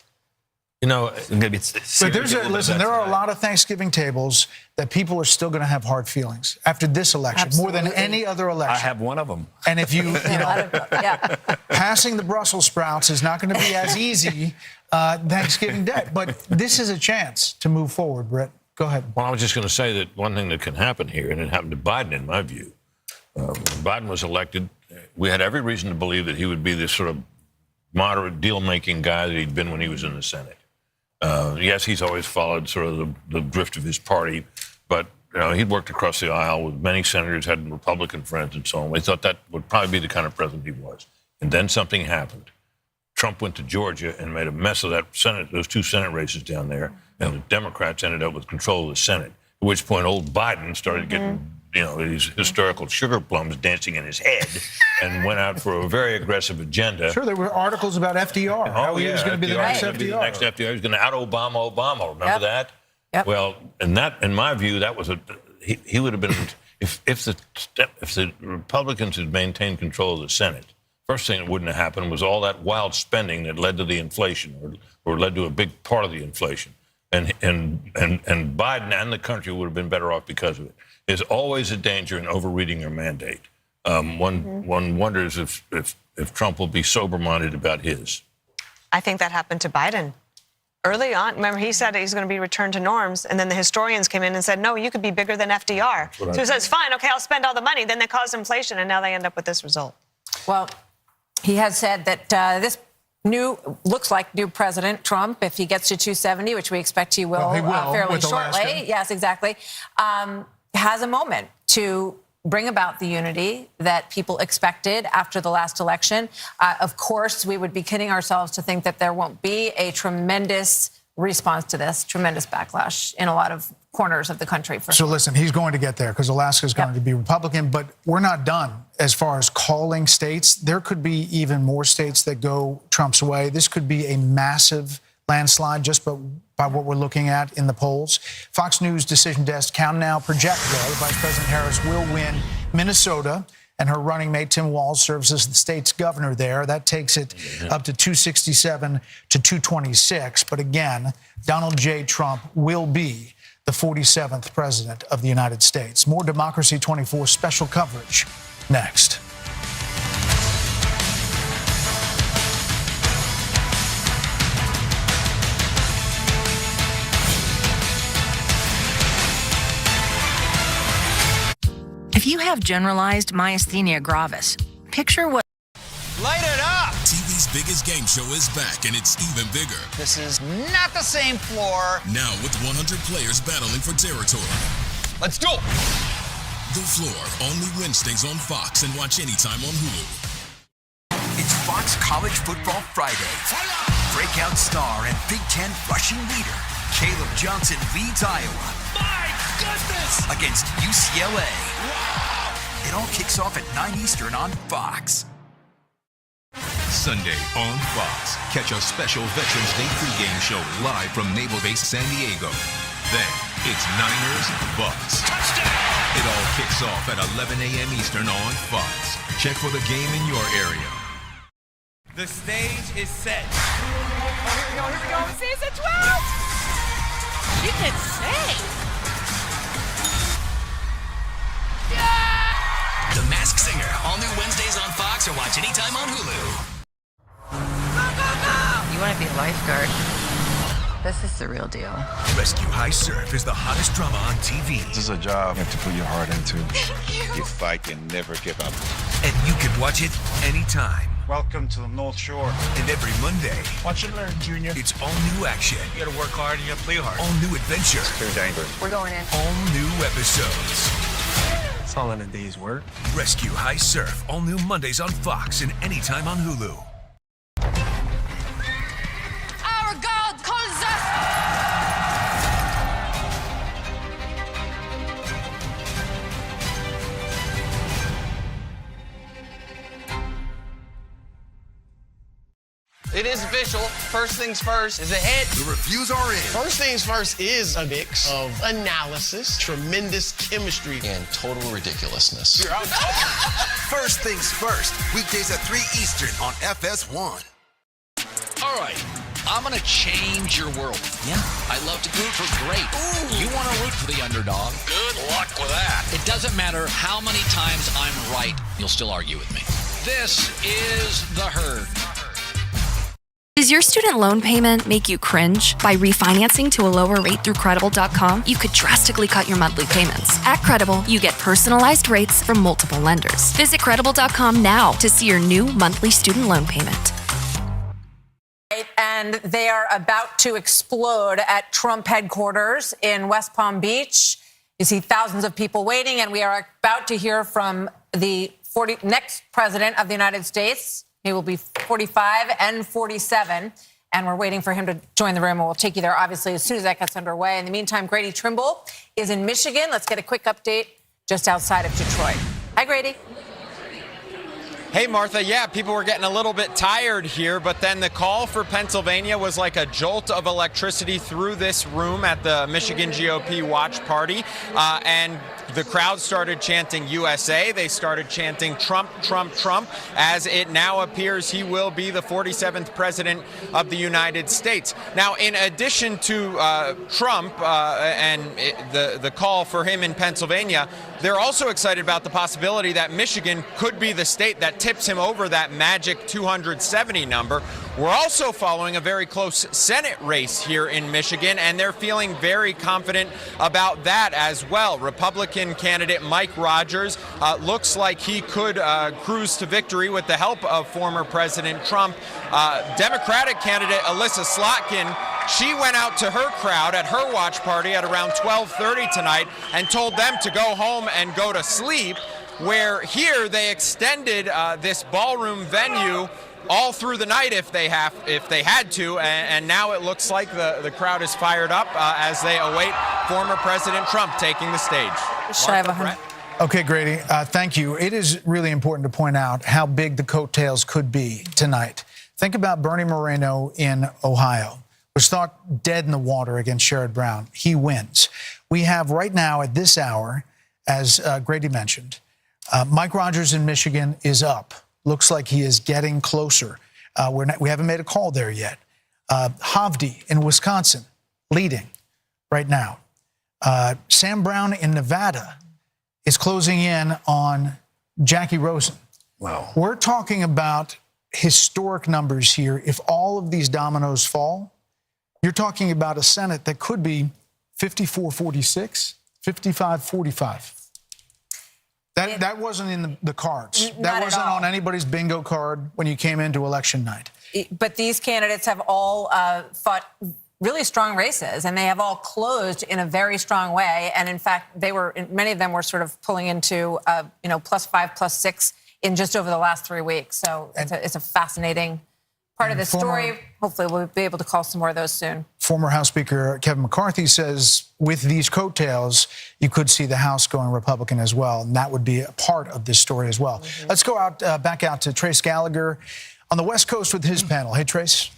You know, but there are a lot of Thanksgiving tables that people are still going to have hard feelings after this election, more than any other election. I have one of them. And if you passing the Brussels sprouts is not going to be as easy Thanksgiving Day. But this is a chance to move forward, Brett. Go ahead. Well, I was just going to say that one thing that can happen here, and it happened to Biden, in my view. When Biden was elected, we had every reason to believe that he would be this sort of moderate deal-making guy that he'd been when he was in the Senate. Yes, he's always followed sort of the drift of his party, but he'd worked across the aisle with many senators, had Republican friends and so on. We thought that would probably be the kind of president he was. And then something happened. Trump went to Georgia and made a mess of that Senate, those two Senate races down there, and the Democrats ended up with control of the Senate, at which point old Biden started getting these historical sugar plums dancing in his head and went out for a very aggressive agenda. Sure, there were articles about FDR. How he was going to be the next FDR. The next FDR. He was going to out-Obama Obama. Remember that? Yep. Well, and that, in my view, that was he would have been, if the Republicans had maintained control of the Senate, first thing that wouldn't have happened was all that wild spending that led to the inflation or led to a big part of the inflation. And Biden and the country would have been better off because of it. There's always a danger in overreading your mandate. One wonders if Trump will be sober-minded about his. I think that happened to Biden. early on, remember he said he's going to be returned to norms, and then the historians came in and said, no, you could be bigger than FDR. So he says, fine, okay, I'll spend all the money. Then they caused inflation, and now they end up with this result. Well, he has said that this looks like new President Trump, if he gets to 270, which we expect he will, fairly shortly. Yes, exactly. Has a moment to bring about the unity that people expected after the last election. Of course, we would be kidding ourselves to think that there won't be a tremendous response to this, tremendous backlash in a lot of corners of the country. So listen, he's going to get there because Alaska is going to be Republican, but we're not done as far as calling states. There could be even more states that go Trump's way. This could be a massive landslide just by what we're looking at in the polls. Fox News Decision Desk count now project, though, Vice President Harris will win Minnesota, and her running mate Tim Walz serves as the state's governor there. That takes it up to 267 to 226. But again, Donald J. Trump will be the 47th president of the United States. More Democracy 24 special coverage next. If you have generalized myasthenia gravis, picture what... Light it up! TV's biggest game show is back, and it's even bigger. This is not the same floor. Now with 100 players battling for territory. Let's do it! The Floor, only Wednesdays on Fox, and watch anytime on Hulu. It's Fox College Football Friday. Breakout star and Big Ten rushing leader, Caleb Johnson leads Iowa. My goodness! Against UCLA. Wow! It all kicks off at 9 Eastern on Fox. Sunday on Fox. Catch a special Veterans Day pregame show live from Naval Base San Diego. Then it's Niners Bucks. Touchdown! It all kicks off at 11 a.m. Eastern on Fox. Check for the game in your area. The stage is set. Oh, here we go. Season 12! You can say. The Masked Singer, all new Wednesdays on Fox or watch anytime on Hulu. You want to be a lifeguard? This is the real deal. Rescue High Surf is the hottest drama on TV. This is a job you have to put your heart into. You fight and never give up. And you can watch it anytime. Welcome to the North Shore. And every Monday, Watch and learn, Junior. it's all new action. You gotta work hard and you gotta play hard. All new adventure. Clear dangerous. We're going in. All new episodes. It's all in a day's work. Rescue High Surf, all new Mondays on Fox and anytime on Hulu. Our God calls us. It is official. First things first is a hit. The reviews are in. First things first is a mix of analysis, tremendous chemistry, And total ridiculousness. First things first. Weekdays at 3 Eastern on FS1. All right, I'm going to change your world. Yeah, I love to root for great. You want to root for the underdog? Good luck with that. It doesn't matter how many times I'm right, you'll still argue with me. This is The Herd. Does your student loan payment make you cringe? By refinancing to a lower rate through Credible.com, you could drastically cut your monthly payments. At Credible, you get personalized rates from multiple lenders. Visit Credible.com now to see your new monthly student loan payment. And they are about to explode at Trump headquarters in West Palm Beach. You see thousands of people waiting, and we are about to hear from the next president of the United States. He will be 45 and 47, and we're waiting for him to join the room, and we'll take you there, obviously, as soon as that gets underway. In the meantime, Grady Trimble is in Michigan. Let's get a quick update just outside of Detroit. Hi, Grady. Hey, Martha. Yeah, people were getting a little bit tired here, but then the call for Pennsylvania was like a jolt of electricity through this room at the Michigan GOP watch party. And the crowd started chanting USA. They started chanting Trump, Trump, Trump, as it now appears he will be the 47th president of the United States. Now, in addition to Trump and the call for him in Pennsylvania, they're also excited about the possibility that Michigan could be the state that tips him over that magic 270 number. We're also following a very close Senate race here in Michigan, and they're feeling very confident about that as well. Republican candidate Mike Rogers looks like he could cruise to victory with the help of former President Trump. Democratic candidate Alyssa Slotkin, she went out to her crowd at her watch party at around 12:30 tonight and told them to go home and go to sleep, where here they extended this ballroom venue all through the night if they had to, and now it looks like the crowd is fired up as they await former President Trump taking the stage. Okay, Grady, thank you. It is really important to point out how big the coattails could be tonight. Think about Bernie Moreno in Ohio, was thought dead in the water against Sherrod Brown. He wins. We have right now at this hour, as Grady mentioned, Mike Rogers in Michigan is up. Looks like he is getting closer. We haven't made a call there yet. Hovde in Wisconsin, leading right now. Sam Brown in Nevada is closing in on Jackie Rosen. Wow. We're talking about historic numbers here. If all of these dominoes fall, you're talking about a Senate that could be 54-46, 55-45. That wasn't in the cards. That wasn't on anybody's bingo card when you came into election night. But these candidates have all fought really strong races, and they have all closed in a very strong way. And in fact, many of them were sort of pulling into +5, +6 in just over the last 3 weeks. So it's a fascinating part of the story. Hopefully we'll be able to call some more of those soon. Former House Speaker Kevin McCarthy says with these coattails, you could see the House going Republican as well, and that would be a part of this story as well. Let's go back out to Trace Gallagher on the West Coast with his panel. Hey, Trace.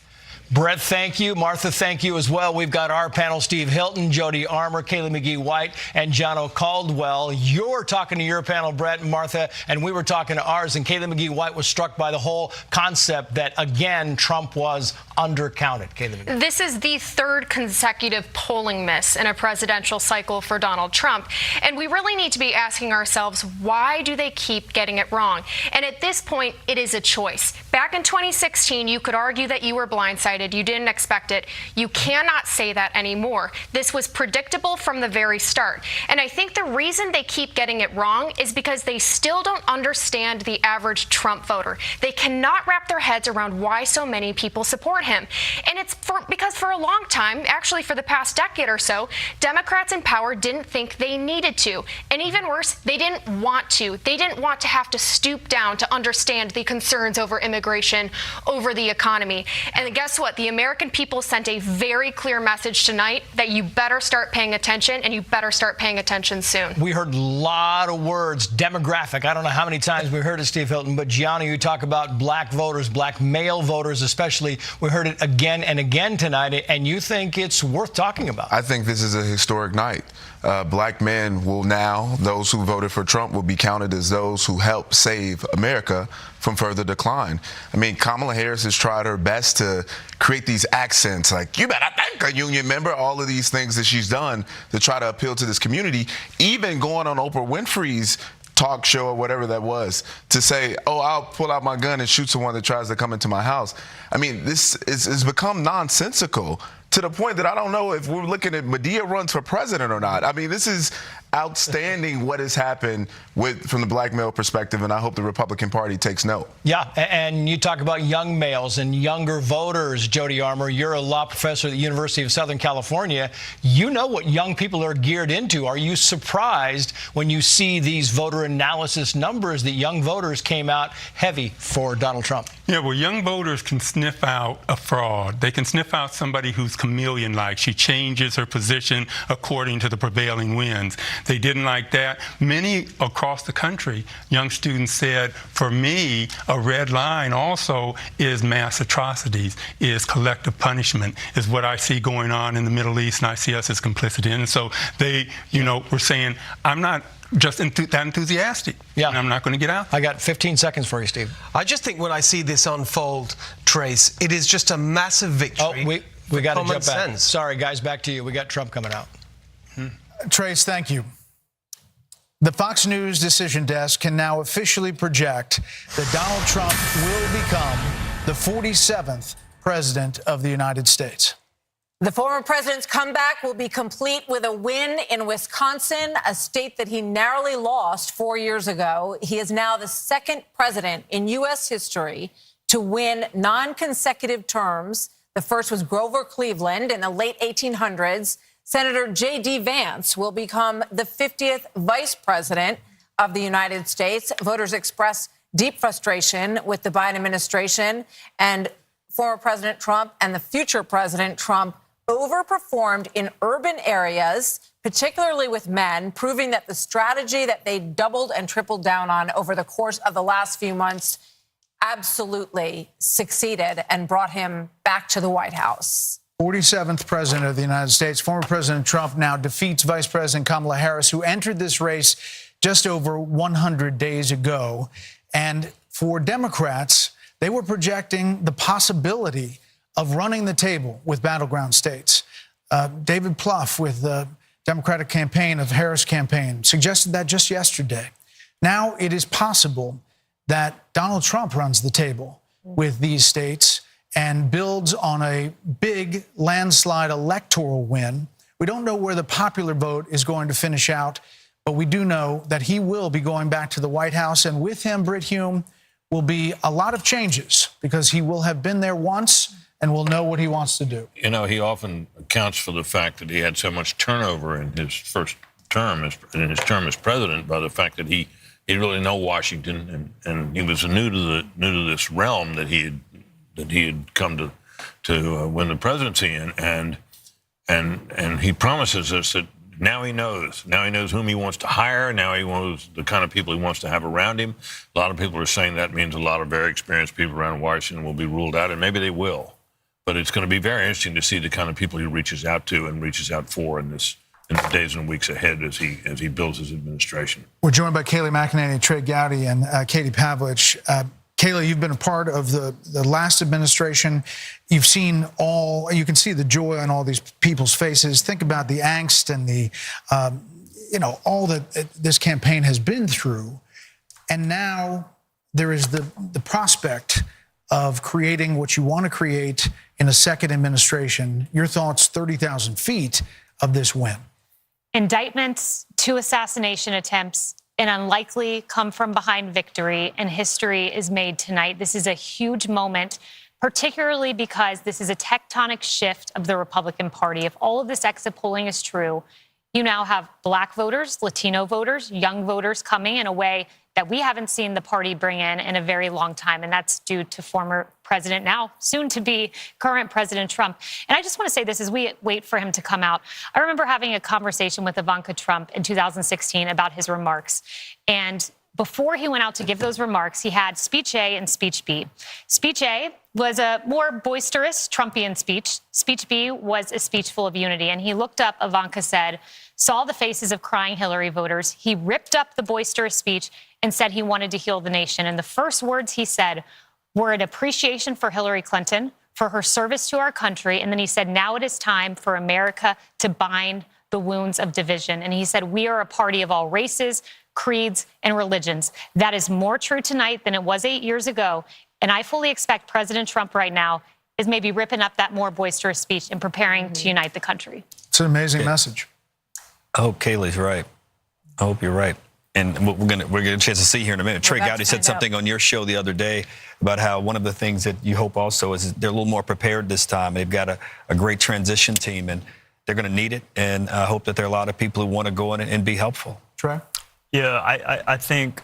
Brett, thank you. Martha, thank you as well. We've got our panel, Steve Hilton, Jody Armour, Kaylee McGee-White, and Jono Caldwell. You're talking to your panel, Brett and Martha, and we were talking to ours, and Kaylee McGee-White was struck by the whole concept that, again, Trump was undercounted. Kaylee McGee. This is the third consecutive polling miss in a presidential cycle for Donald Trump, and we really need to be asking ourselves, why do they keep getting it wrong? And at this point, it is a choice. Back in 2016, you could argue that you were blindsided. You didn't expect it. You cannot say that anymore. This was predictable from the very start. And I think the reason they keep getting it wrong is because they still don't understand the average Trump voter. They cannot wrap their heads around why so many people support him. And it's because for a long time, actually for the past decade or so, Democrats in power didn't think they needed to. And even worse, they didn't want to. They didn't want to have to stoop down to understand the concerns over immigration, over the economy. And guess what? The American people sent a very clear message tonight that you better start paying attention, and you better start paying attention soon. We heard a lot of words, demographic. I don't know how many times we heard it, Steve Hilton, but Gianni, you talk about black voters, black male voters especially. We heard it again and again tonight, and you think it's worth talking about. I think this is a historic night. Black men will now, those who voted for Trump will be counted as those who helped save America from further decline. I mean, Kamala Harris has tried her best to create these accents like, you better thank a union member, all of these things that she's done to try to appeal to this community, even going on Oprah Winfrey's talk show or whatever that was to say, oh, I'll pull out my gun and shoot someone that tries to come into my house. I mean, this has become nonsensical to the point that I don't know if we're looking at Medea runs for president or not. I mean, this is outstanding what has happened from the black male perspective, and I hope the Republican Party takes note. Yeah, and you talk about young males and younger voters, Jody Armour. You're a law professor at the University of Southern California. You know what young people are geared into. Are you surprised when you see these voter analysis numbers that young voters came out heavy for Donald Trump? Yeah, well, young voters can sniff out a fraud. They can sniff out somebody who's chameleon-like. She changes her position according to the prevailing winds. They didn't like that. Many across the country, young students said, for me, a red line also is mass atrocities, is collective punishment, is what I see going on in the Middle East, and I see us as complicit in. And so they, were saying, I'm not just that enthusiastic. Yeah. And I'm not going to get out. I got 15 seconds for you, Steve. I just think when I see this unfold, Trace, it is just a massive victory. Oh, we got to jump back. Sense. Sorry, guys, back to you. We got Trump coming out. Trace, thank you. The Fox News decision desk can now officially project that Donald Trump will become the 47th president of the United States. The former president's comeback will be complete with a win in Wisconsin, a state that he narrowly lost 4 years ago. He is now the second president in U.S. history to win non-consecutive terms. The first was Grover Cleveland in the late 1800s. Senator J.D. Vance will become the 50th vice president of the United States. Voters express deep frustration with the Biden administration, and former President Trump and the future President Trump overperformed in urban areas, particularly with men, proving that the strategy that they doubled and tripled down on over the course of the last few months absolutely succeeded and brought him back to the White House. 47th president of the United States. Former President Trump now defeats Vice President Kamala Harris, who entered this race just over 100 days ago. And for Democrats, they were projecting the possibility of running the table with battleground states. David Plouffe with the Democratic campaign of Harris campaign suggested that just yesterday. Now it is possible that Donald Trump runs the table with these states and builds on a big landslide electoral win. We don't know where the popular vote is going to finish out, but we do know that he will be going back to the White House, and with him, Brit Hume, will be a lot of changes because he will have been there once and will know what he wants to do. He often accounts for the fact that he had so much turnover in his first term, in his term as president, by the fact that he really know Washington and he was new to this realm that he had come to win the presidency in, and he promises us that now he knows whom he wants to hire. Now he knows the kind of people he wants to have around him. A lot of people are saying that means a lot of very experienced people around Washington will be ruled out, and maybe they will. But it's going to be very interesting to see the kind of people he reaches out to and reaches out for in the days and weeks ahead as he builds his administration. We're joined by Kayleigh McEnany, Trey Gowdy, and Katie Pavlich. Kayleigh, you've been a part of the last administration. You've seen you can see the joy on all these people's faces. Think about the angst and the, all that this campaign has been through. And now there is the prospect of creating what you want to create in a second administration. Your thoughts, 30,000 feet of this win. Indictments, 2 assassination attempts, an unlikely come-from-behind victory, and history is made tonight. This is a huge moment, particularly because this is a tectonic shift of the Republican Party. If all of this exit polling is true, you now have Black voters, Latino voters, young voters coming in a way that we haven't seen the party bring in a very long time, and that's due to former President, now soon-to-be current President Trump. And I just want to say this as we wait for him to come out. I remember having a conversation with Ivanka Trump in 2016 about his remarks. And before he went out to give those remarks, he had speech A and speech B. Speech A was a more boisterous Trumpian speech. Speech B was a speech full of unity. And he looked up, Ivanka said, saw the faces of crying Hillary voters. He ripped up the boisterous speech and said he wanted to heal the nation. And the first words he said were an appreciation for Hillary Clinton, for her service to our country. And then he said, now it is time for America to bind the wounds of division. And he said, we are a party of all races, creeds, and religions. That is more true tonight than it was 8 years ago. And I fully expect President Trump right now is maybe ripping up that more boisterous speech and preparing to unite the country. It's an amazing message. I hope Kayleigh's right. I hope you're right. And we're gonna get a chance to see here in a minute. Trey Gowdy said something on your show the other day about how one of the things that you hope also is they're a little more prepared this time. They've got a great transition team, and they're going to need it. And I hope that there are a lot of people who want to go in and be helpful. Trey? Yeah, I think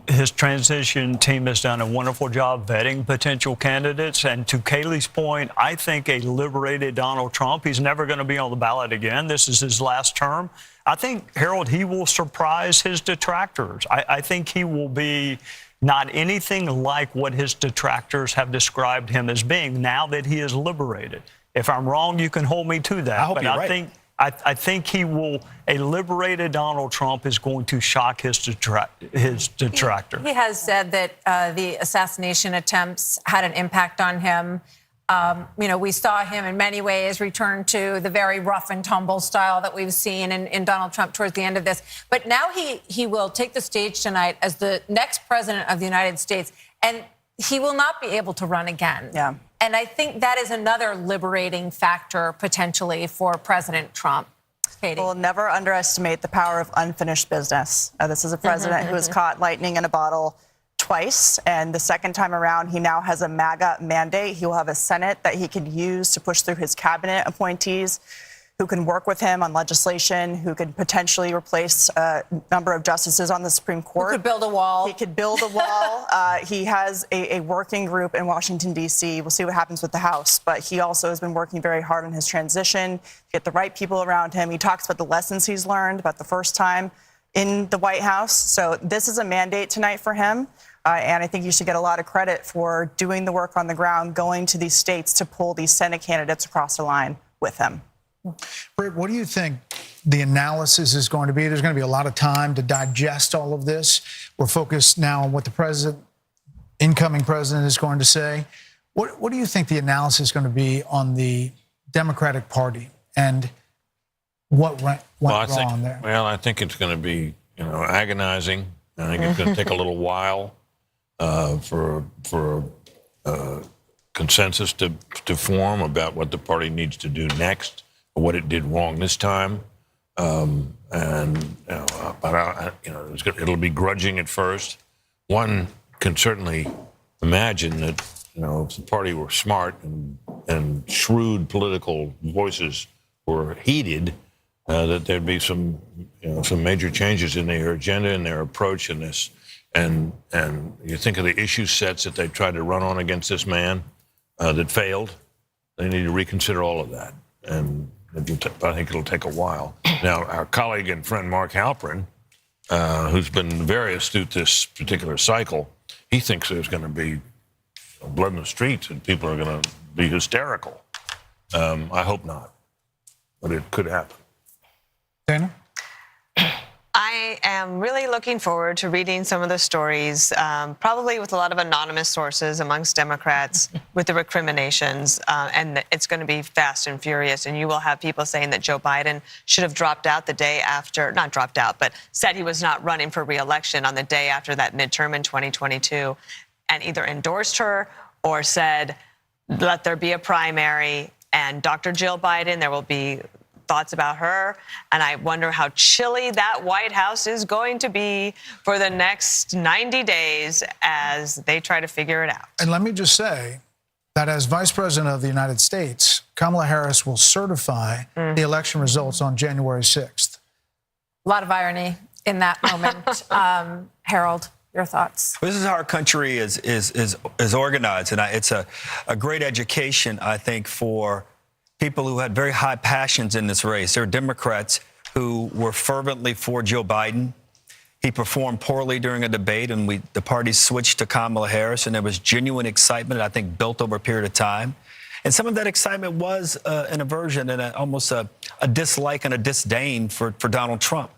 his transition team has done a wonderful job vetting potential candidates. And to Kayleigh's point, I think a liberated Donald Trump, he's never going to be on the ballot again. This is his last term. I think, Harold, he will surprise his detractors. I think he will be not anything like what his detractors have described him as being now that he is liberated. If I'm wrong, you can hold me to that. I hope you're right. I think he will. A liberated Donald Trump is going to shock his detractor. He has said that the assassination attempts had an impact on him. We saw him in many ways return to the very rough and tumble style that we've seen in Donald Trump towards the end of this. But now he will take the stage tonight as the next president of the United States, and he will not be able to run again. Yeah. And I think that is another liberating factor potentially for President Trump. Katie. We'll never underestimate the power of unfinished business. This is a president who has caught lightning in a bottle twice, and the second time around, he now has a MAGA mandate. He will have a Senate that he can use to push through his cabinet appointees, who can work with him on legislation, who could potentially replace a number of justices on the Supreme Court. He could build a wall. He could build a wall. He has a working group in Washington, D.C. We'll see what happens with the House. But he also has been working very hard on his transition, to get the right people around him. He talks about the lessons he's learned about the first time in the White House. So this is a mandate tonight for him. And I think you should get a lot of credit for doing the work on the ground, going to these states to pull these Senate candidates across the line with him. Britt, what do you think the analysis is going to be? There's going to be a lot of time to digest all of this. We're focused now on what the incoming president is going to say. What do you think the analysis is going to be on the Democratic Party and what went wrong there? Well, I think it's going to be, agonizing. I think it's going to take a little while for consensus to form about what the party needs to do next, or what it did wrong this time. It'll be grudging at first. One can certainly imagine that, if the party were smart and shrewd political voices were heeded, that there'd be some major changes in their agenda and their approach in this. And you think of the issue sets that they tried to run on against this man that failed. They need to reconsider all of that. And I think it'll take a while. Now, our colleague and friend Mark Halperin, who's been very astute this particular cycle, he thinks there's going to be blood in the streets and people are going to be hysterical. I hope not, but it could happen. Dana? I am really looking forward to reading some of the stories, probably with a lot of anonymous sources amongst Democrats with the recriminations, and it's going to be fast and furious. And you will have people saying that Joe Biden should have dropped out the day after, not dropped out, but said he was not running for re-election on the day after that midterm in 2022, and either endorsed her or said, let there be a primary. And Dr. Jill Biden, there will be thoughts about her, and I wonder how chilly that White House is going to be for the next 90 days as they try to figure it out. And let me just say that as Vice President of the United States, Kamala Harris will certify the election results on January 6th. A lot of irony in that moment. Harold, your thoughts? This is how our country is organized, and it's a great education, I think, for people who had very high passions in this race. There are Democrats who were fervently for Joe Biden. He performed poorly during a debate, and the party switched to Kamala Harris, and there was genuine excitement, I think, built over a period of time. And some of that excitement was an aversion and almost a dislike and a disdain for Donald Trump.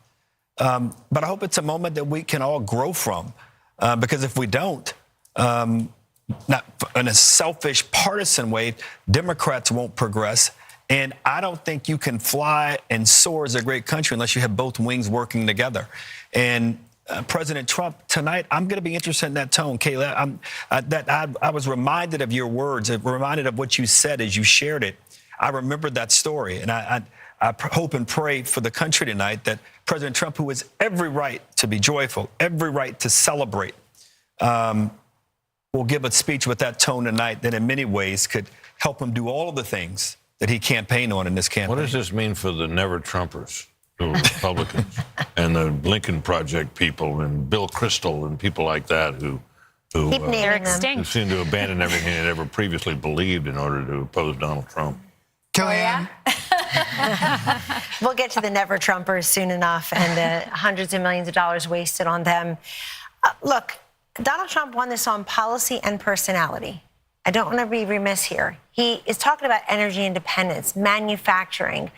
But I hope it's a moment that we can all grow from, because if we don't, not in a selfish, partisan way, Democrats won't progress. And I don't think you can fly and soar as a great country unless you have both wings working together. And President Trump, tonight, I'm going to be interested in that tone. Kayla, I was reminded of your words, reminded of what you said as you shared it. I remembered that story. And I hope and pray for the country tonight that President Trump, who has every right to be joyful, every right to celebrate, will give a speech with that tone tonight that in many ways could help him do all of the things that he campaigned on in this campaign. What does this mean for the never-Trumpers? the Republicans, and the Lincoln Project people, and Bill Kristol, and people like that who Keep naming them. who seem to abandon everything they'd ever previously believed in order to oppose Donald Trump. Kellyanne? We'll get to the never Trumpers soon enough and the hundreds of millions of dollars wasted on them. Look, Donald Trump won this on policy and personality. I don't want to be remiss here. He is talking about energy independence, manufacturing,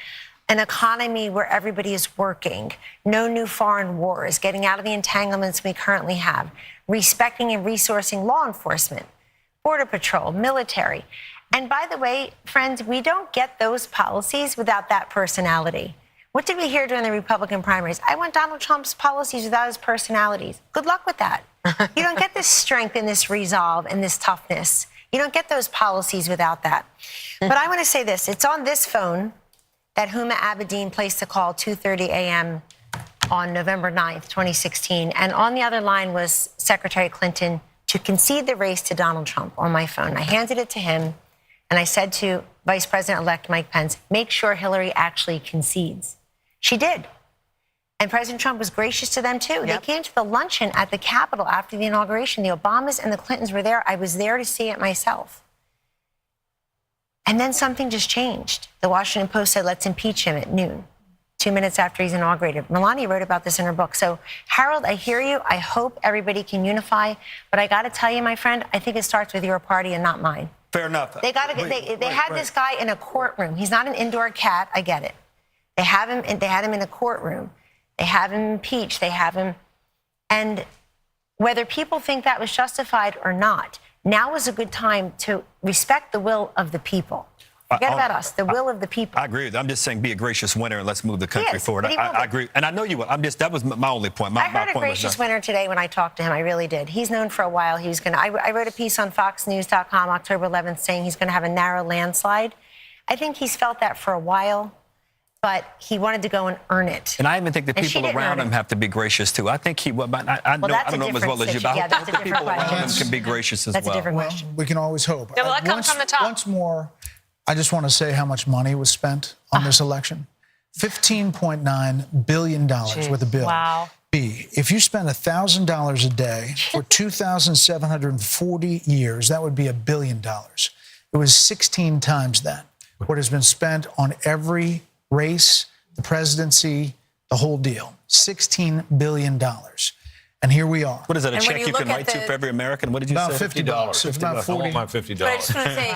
an economy where everybody is working, no new foreign wars, getting out of the entanglements we currently have, respecting and resourcing law enforcement, border patrol, military. And by the way, friends, we don't get those policies without that personality. What did we hear during the Republican primaries? I want Donald Trump's policies without his personalities. Good luck with that. You don't get this strength and this resolve and this toughness. You don't get those policies without that. But I want to say this. It's on this phone that Huma Abedin placed the call 2:30 a.m. on November 9th, 2016. And on the other line was Secretary Clinton to concede the race to Donald Trump on my phone. I handed it to him, and I said to Vice President-elect Mike Pence, make sure Hillary actually concedes. She did. And President Trump was gracious to them, too. They came to the luncheon at the Capitol after the inauguration. The Obamas and the Clintons were there. I was there to see it myself. And then something just changed. The Washington Post said, let's impeach him at noon, 2 minutes after he's inaugurated. Melania wrote about this in her book. So, Harold, I hear you. I hope everybody can unify. But I got to tell you, my friend, I think it starts with your party and not mine. Fair enough. They got to. They had this guy in a courtroom. He's not an indoor cat. I get it. They have him. They had him in a courtroom. They have him impeached. They have him. And whether people think that was justified or not, now is a good time to respect the will of the people. Forget about us, the will of the people. I agree with you. I'm just saying be a gracious winner and let's move the country forward. I agree. And I know you will. That was my only point. I heard a gracious winner today when I talked to him. I really did. He's known for a while. He was going to. I wrote a piece on FoxNews.com October 11th saying he's going to have a narrow landslide. I think he's felt that for a while, but he wanted to go and earn it. And I even think the people around him have to be gracious too. I think he will. I don't know him as well as you, but I hope the people around him can be gracious as well. That's a different question. We can always hope. Yeah, well, that comes from the top. Once more, I just want to say how much money was spent on this election. $15.9 billion worth of bill. Wow. If you spend $1,000 a day for 2,740 years, that would be $1 billion. It was 16 times that. What has been spent on every race, the presidency, the whole deal. $16 billion. And here we are. What is that, a check you can write to for every American? What did you say? About $50. It's about 40. I want my $50. But I just want to say,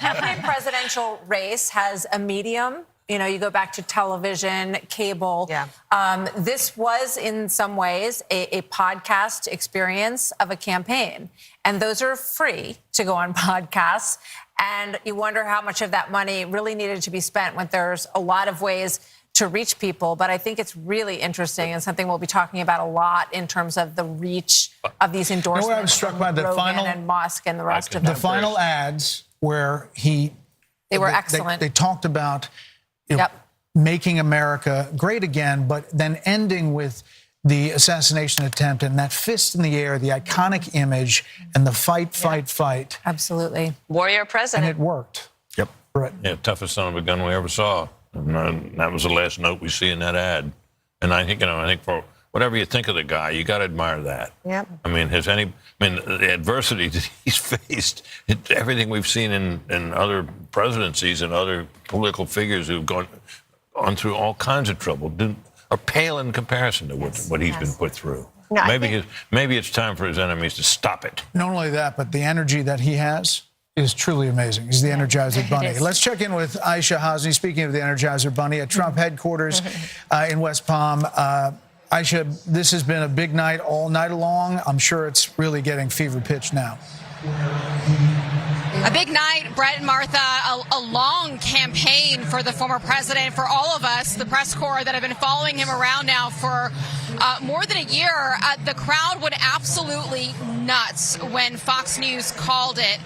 every presidential race has a medium. You know, you go back to television, cable. Yeah. This was, in some ways, a podcast experience of a campaign. And those are free to go on podcasts. And you wonder how much of that money really needed to be spent when there's a lot of ways to reach people. But I think it's really interesting and something we'll be talking about a lot in terms of the reach of these endorsements. You know what I was struck by? The Rogan final and Musk and the rest of them. The final ads where they were excellent. They talked about making America great again, but then ending with the assassination attempt and that fist in the air, the iconic image, and the fight. Absolutely. Warrior president. And it worked. Yep. Right. Yeah, toughest son of a gun we ever saw. And that was the last note we see in that ad. And I think for whatever you think of the guy, you got to admire that. Yep. I mean, the adversity that he's faced, everything we've seen in other presidencies and other political figures who've gone through all kinds of trouble are pale in comparison to what he's been put through. No, maybe it's time for his enemies to stop it. Not only that, but the energy that he has is truly amazing. He's the Energizer Bunny. Let's check in with Aisha Hasni, speaking of the Energizer Bunny, at Trump headquarters in West Palm. Aisha, this has been a big night all night long. I'm sure it's really getting fever pitch now. A big night, Brett and Martha, a long campaign for the former president, for all of us, the press corps that have been following him around now for more than a year. The crowd went absolutely nuts when Fox News called it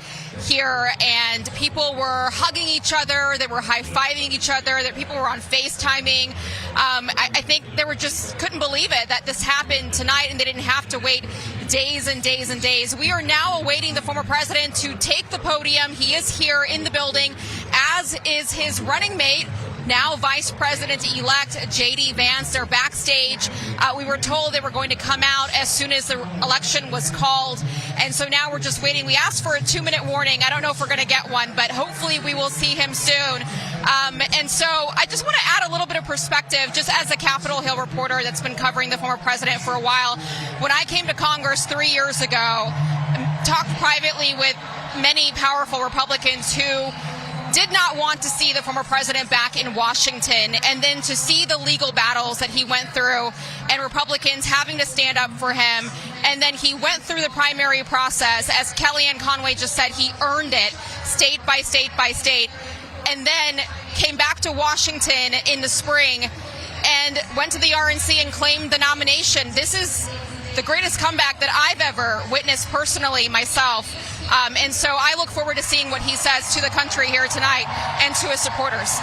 here, and people were hugging each other, they were high-fiving each other, that people were on FaceTiming. I think they were just couldn't believe it that this happened tonight and they didn't have to wait days and days and days. We are now awaiting the former president to take the podium. He is here in the building, as is his running mate, now Vice President-elect J.D. Vance. They're backstage. We were told they were going to come out as soon as the election was called. And so now we're just waiting. We asked for a 2-minute warning. I don't know if we're going to get one, but hopefully we will see him soon. And so I just want to add a little bit of perspective, just as a Capitol Hill reporter that's been covering the former president for a while. When I came to Congress 3 years ago, talked privately with many powerful Republicans who did not want to see the former president back in Washington, and then to see the legal battles that he went through and Republicans having to stand up for him. And then he went through the primary process. As Kellyanne Conway just said, he earned it state by state by state, and then came back to Washington in the spring and went to the RNC and claimed the nomination. This is the greatest comeback that I've ever witnessed personally myself. And so I look forward to seeing what he says to the country here tonight and to his supporters.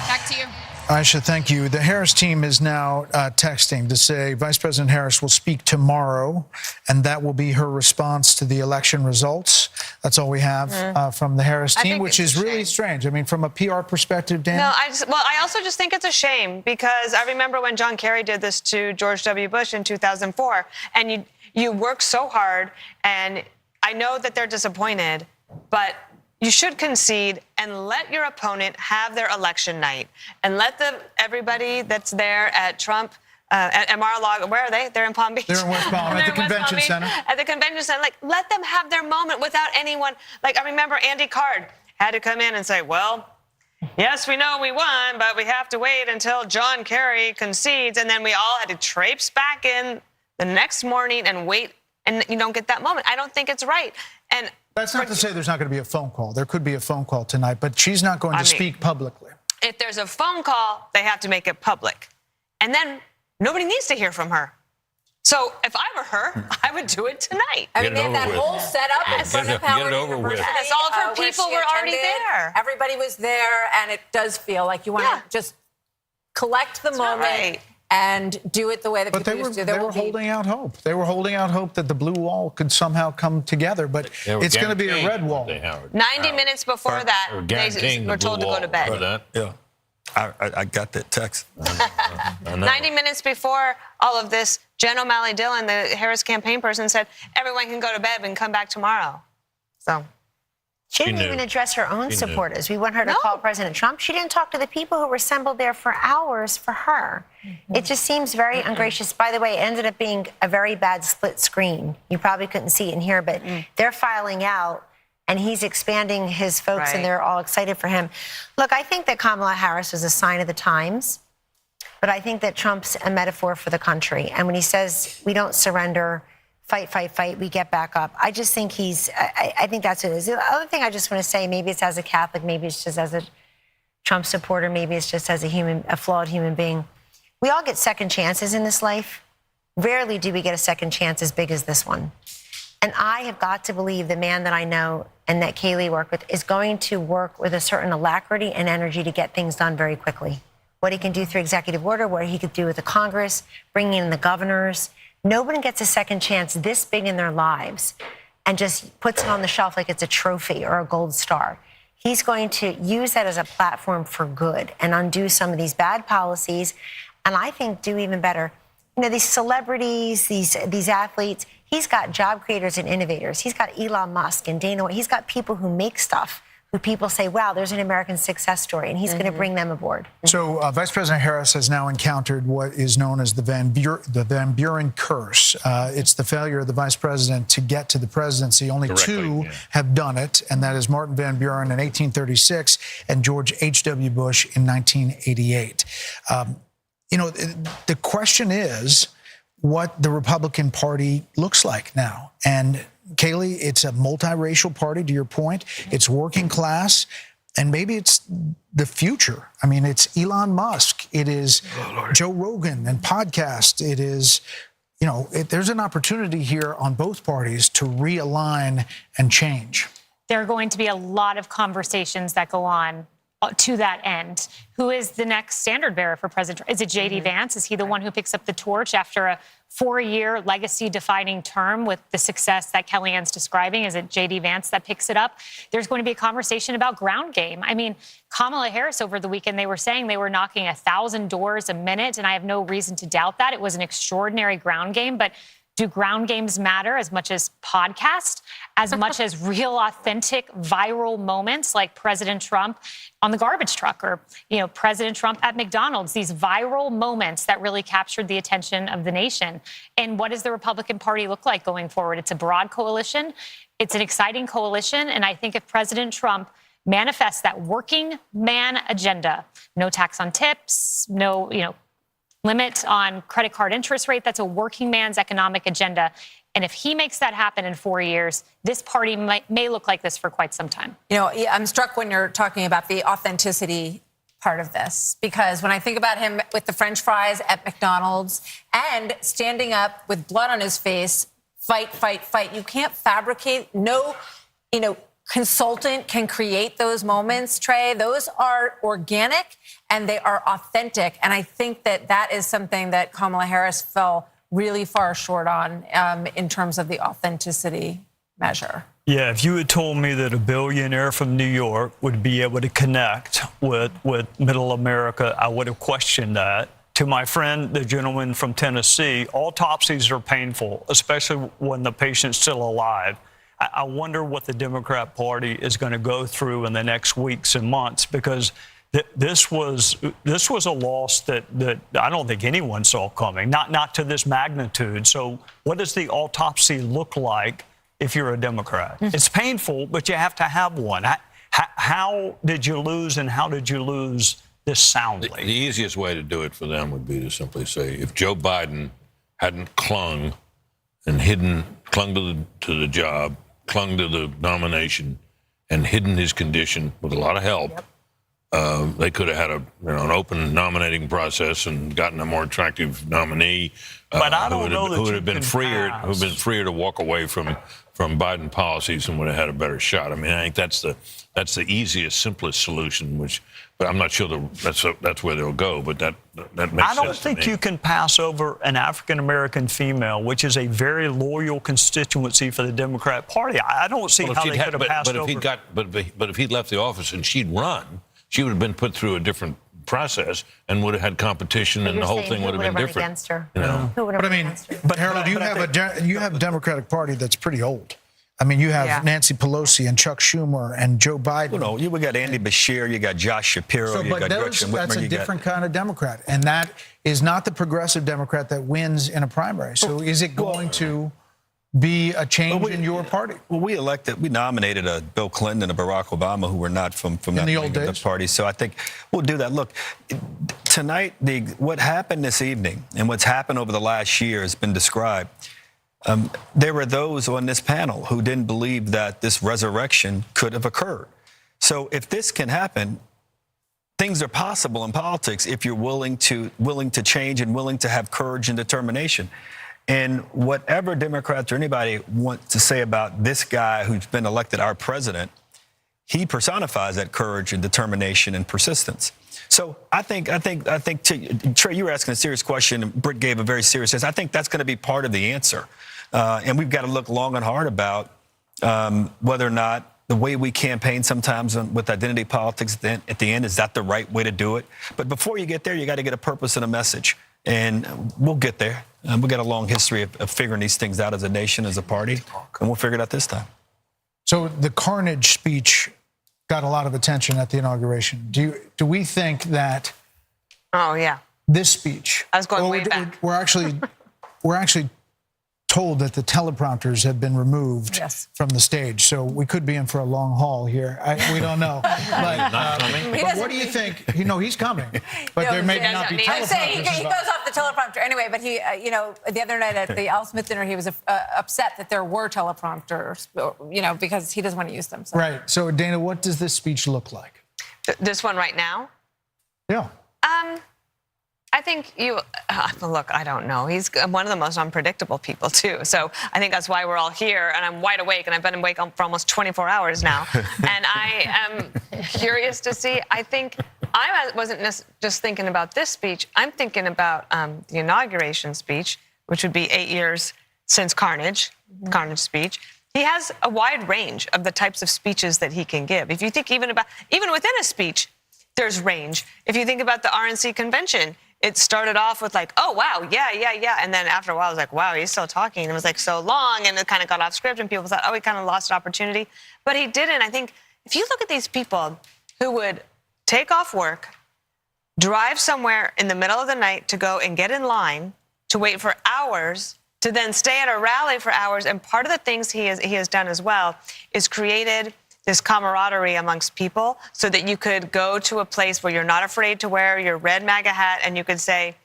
Back to you. Aisha, thank you. The Harris team is now texting to say Vice President Harris will speak tomorrow, and that will be her response to the election results. That's all we have from the Harris team, which is really strange. I mean, from a PR perspective, Dan? No, I also just think it's a shame, because I remember when John Kerry did this to George W. Bush in 2004, and you work so hard, and I know that they're disappointed, but you should concede and let your opponent have their election night, and let everybody that's there at Trump, at Mar-a-Lago, where are they? They're in Palm Beach. They're in West Palm at the convention center. At the convention center, let them have their moment without anyone. I remember Andy Card had to come in and say, well, yes, we know we won, but we have to wait until John Kerry concedes, and then we all had to traipse back in the next morning and wait, and you don't get that moment. I don't think it's right. And that's not to say there's not going to be a phone call. There could be a phone call tonight, but she's not going to speak publicly. If there's a phone call, they have to make it public. And then nobody needs to hear from her. So if I were her, I would do it tonight. I mean, they had that whole setup in front of Howard University. Yes, all of her people were already there. Everybody was there, and it does feel like you want to just collect the moment and do it the way that people used to. They were holding out hope. They were holding out hope that the blue wall could somehow come together, but it's going to be a red wall. 90 minutes before that, they were told to go to bed. Yeah. I got that text. 90 minutes before all of this, Jen O'Malley Dillon, the Harris campaign person, said, everyone can go to bed and come back tomorrow. So she didn't even address her own supporters. We want her to call President Trump. She didn't talk to the people who were assembled there for hours for her. It just seems very ungracious. By the way, it ended up being a very bad split screen. You probably couldn't see it in here, but they're filing out, and he's expanding his folks, and they're all excited for him. Look, I think that Kamala Harris was a sign of the times, but I think that Trump's a metaphor for the country. And when he says we don't surrender, fight, fight, fight, we get back up, I just think I think that's what it is. The other thing I just want to say, maybe it's as a Catholic, maybe it's just as a Trump supporter, maybe it's just as a flawed human being. We all get second chances in this life. Rarely do we get a second chance as big as this one. And I have got to believe the man that I know and that Kayleigh worked with is going to work with a certain alacrity and energy to get things done very quickly. What he can do through executive order, what he could do with the Congress, bringing in the governors. Nobody gets a second chance this big in their lives and just puts it on the shelf like it's a trophy or a gold star. He's going to use that as a platform for good and undo some of these bad policies, and I think do even better. You know, these celebrities, these athletes, he's got job creators and innovators. He's got Elon Musk and Dana White. He's got people who make stuff, who people say, wow, there's an American success story, and he's going to bring them aboard. So Vice President Harris has now encountered what is known as the Van Buren curse. It's the failure of the vice president to get to the presidency. Only two have done it, and that is Martin Van Buren in 1836 and George H.W. Bush in 1988. You know, the question is what the Republican Party looks like now. And Kayleigh, it's a multiracial party, to your point. It's working class, and maybe it's the future. I mean, it's Elon Musk. It is Joe Rogan and podcast. It is, you know, there's an opportunity here on both parties to realign and change. There are going to be a lot of conversations that go on to that end. Who is the next standard bearer for President Trump? Is it J.D. Vance? Is he the one who picks up the torch after a 4-year legacy-defining term with the success that Kellyanne's describing? Is it J.D. Vance that picks it up? There's going to be a conversation about ground game. I mean, Kamala Harris over the weekend, they were saying they were knocking 1,000 doors a minute, and I have no reason to doubt that. It was an extraordinary ground game, but do ground games matter as much as podcasts, as much as real, authentic, viral moments like President Trump on the garbage truck or, President Trump at McDonald's, these viral moments that really captured the attention of the nation? And what does the Republican Party look like going forward? It's a broad coalition. It's an exciting coalition. And I think if President Trump manifests that working man agenda, no tax on tips, no, limit on credit card interest rate, that's a working man's economic agenda. And if he makes that happen in 4 years, this party may look like this for quite some time. I'm struck when you're talking about the authenticity part of this, because when I think about him with the French fries at McDonald's and standing up with blood on his face, fight, fight, fight, you can't fabricate. No, consultant can create those moments, Trey. Those are organic and they are authentic. And I think that is something that Kamala Harris fell really far short on in terms of the authenticity measure. Yeah, if you had told me that a billionaire from New York would be able to connect with middle America, I would have questioned that. To my friend, the gentleman from Tennessee, autopsies are painful, especially when the patient's still alive. I wonder what the Democrat Party is going to go through in the next weeks and months, because this was a loss that I don't think anyone saw coming, not to this magnitude. So what does the autopsy look like if you're a Democrat? It's painful, but you have to have one. How did you lose, and how did you lose this soundly? The easiest way to do it for them would be to simply say, if Joe Biden hadn't clung to the job, clung to the nomination, and hidden his condition with a lot of help, they could have had an open nominating process and gotten a more attractive nominee. But I don't know that who would have been freer to walk away from Biden policies and would have had a better shot. I mean, I think that's the easiest, simplest solution. But I'm not sure that's where they'll go. But that makes sense. I don't think you can pass over an African American female, which is a very loyal constituency for the Democrat Party. I don't see how they could have passed over. But if he'd left the office and she'd run, she would have been put through a different process and would have had competition, and the whole thing would have been different. Against her. Who would have run against her? But Harold, you have a Democratic Party that's pretty old. I mean, you have Nancy Pelosi and Chuck Schumer and Joe Biden. Well, no, we got Andy Beshear, you got Josh Shapiro, you got Gretchen Whitmer. That's a different kind of Democrat, and that is not the progressive Democrat that wins in a primary. So is it going to be a change in your party? Well, we nominated a Bill Clinton and a Barack Obama who were not from that the old days party. So I think we'll do that. Look, tonight, what happened this evening and what's happened over the last year has been described. There were those on this panel who didn't believe that this resurrection could have occurred. So if this can happen, things are possible in politics if you're willing to change and willing to have courage and determination. And whatever Democrats or anybody want to say about this guy who's been elected our president, he personifies that courage and determination and persistence. So I think, Trey, you were asking a serious question, and Britt gave a very serious answer. I think that's going to be part of the answer. And we've got to look long and hard about whether or not the way we campaign sometimes with identity politics at the end, is that the right way to do it? But before you get there, you got to get a purpose and a message. And we'll get there. We've got a long history of figuring these things out as a nation, as a party, and we'll figure it out this time. So the carnage speech got a lot of attention at the inauguration. Do we think that? Oh yeah. This speech. I was going way back. We're actually told that the teleprompters have been removed from the stage, so we could be in for a long haul here. We don't know. But what do you think? He's coming, but there may not be teleprompters. I'm saying he goes off the teleprompter anyway. But he, the other night at the Al Smith dinner, he was upset that there were teleprompters, because he doesn't want to use them. So. Right. So Dana, what does this speech look like? This one right now? Yeah. I think look, I don't know. He's one of the most unpredictable people, too. So I think that's why we're all here, and I'm wide awake, and I've been awake for almost 24 hours now. And I am curious to see. I think I wasn't just thinking about this speech. I'm thinking about the inauguration speech, which would be 8 years since Carnage speech. He has a wide range of the types of speeches that he can give. If you think even within a speech, there's range. If you think about the RNC convention, it started off with like, oh, wow, yeah. And then after a while, it was like, wow, he's still talking. And it was like so long, and it kind of got off script, and people thought, oh, he kind of lost opportunity. But he didn't. I think if you look at these people who would take off work, drive somewhere in the middle of the night to go and get in line, to wait for hours, to then stay at a rally for hours. And part of the things he has done as well is created this camaraderie amongst people so that you could go to a place where you're not afraid to wear your red MAGA hat, and you could say,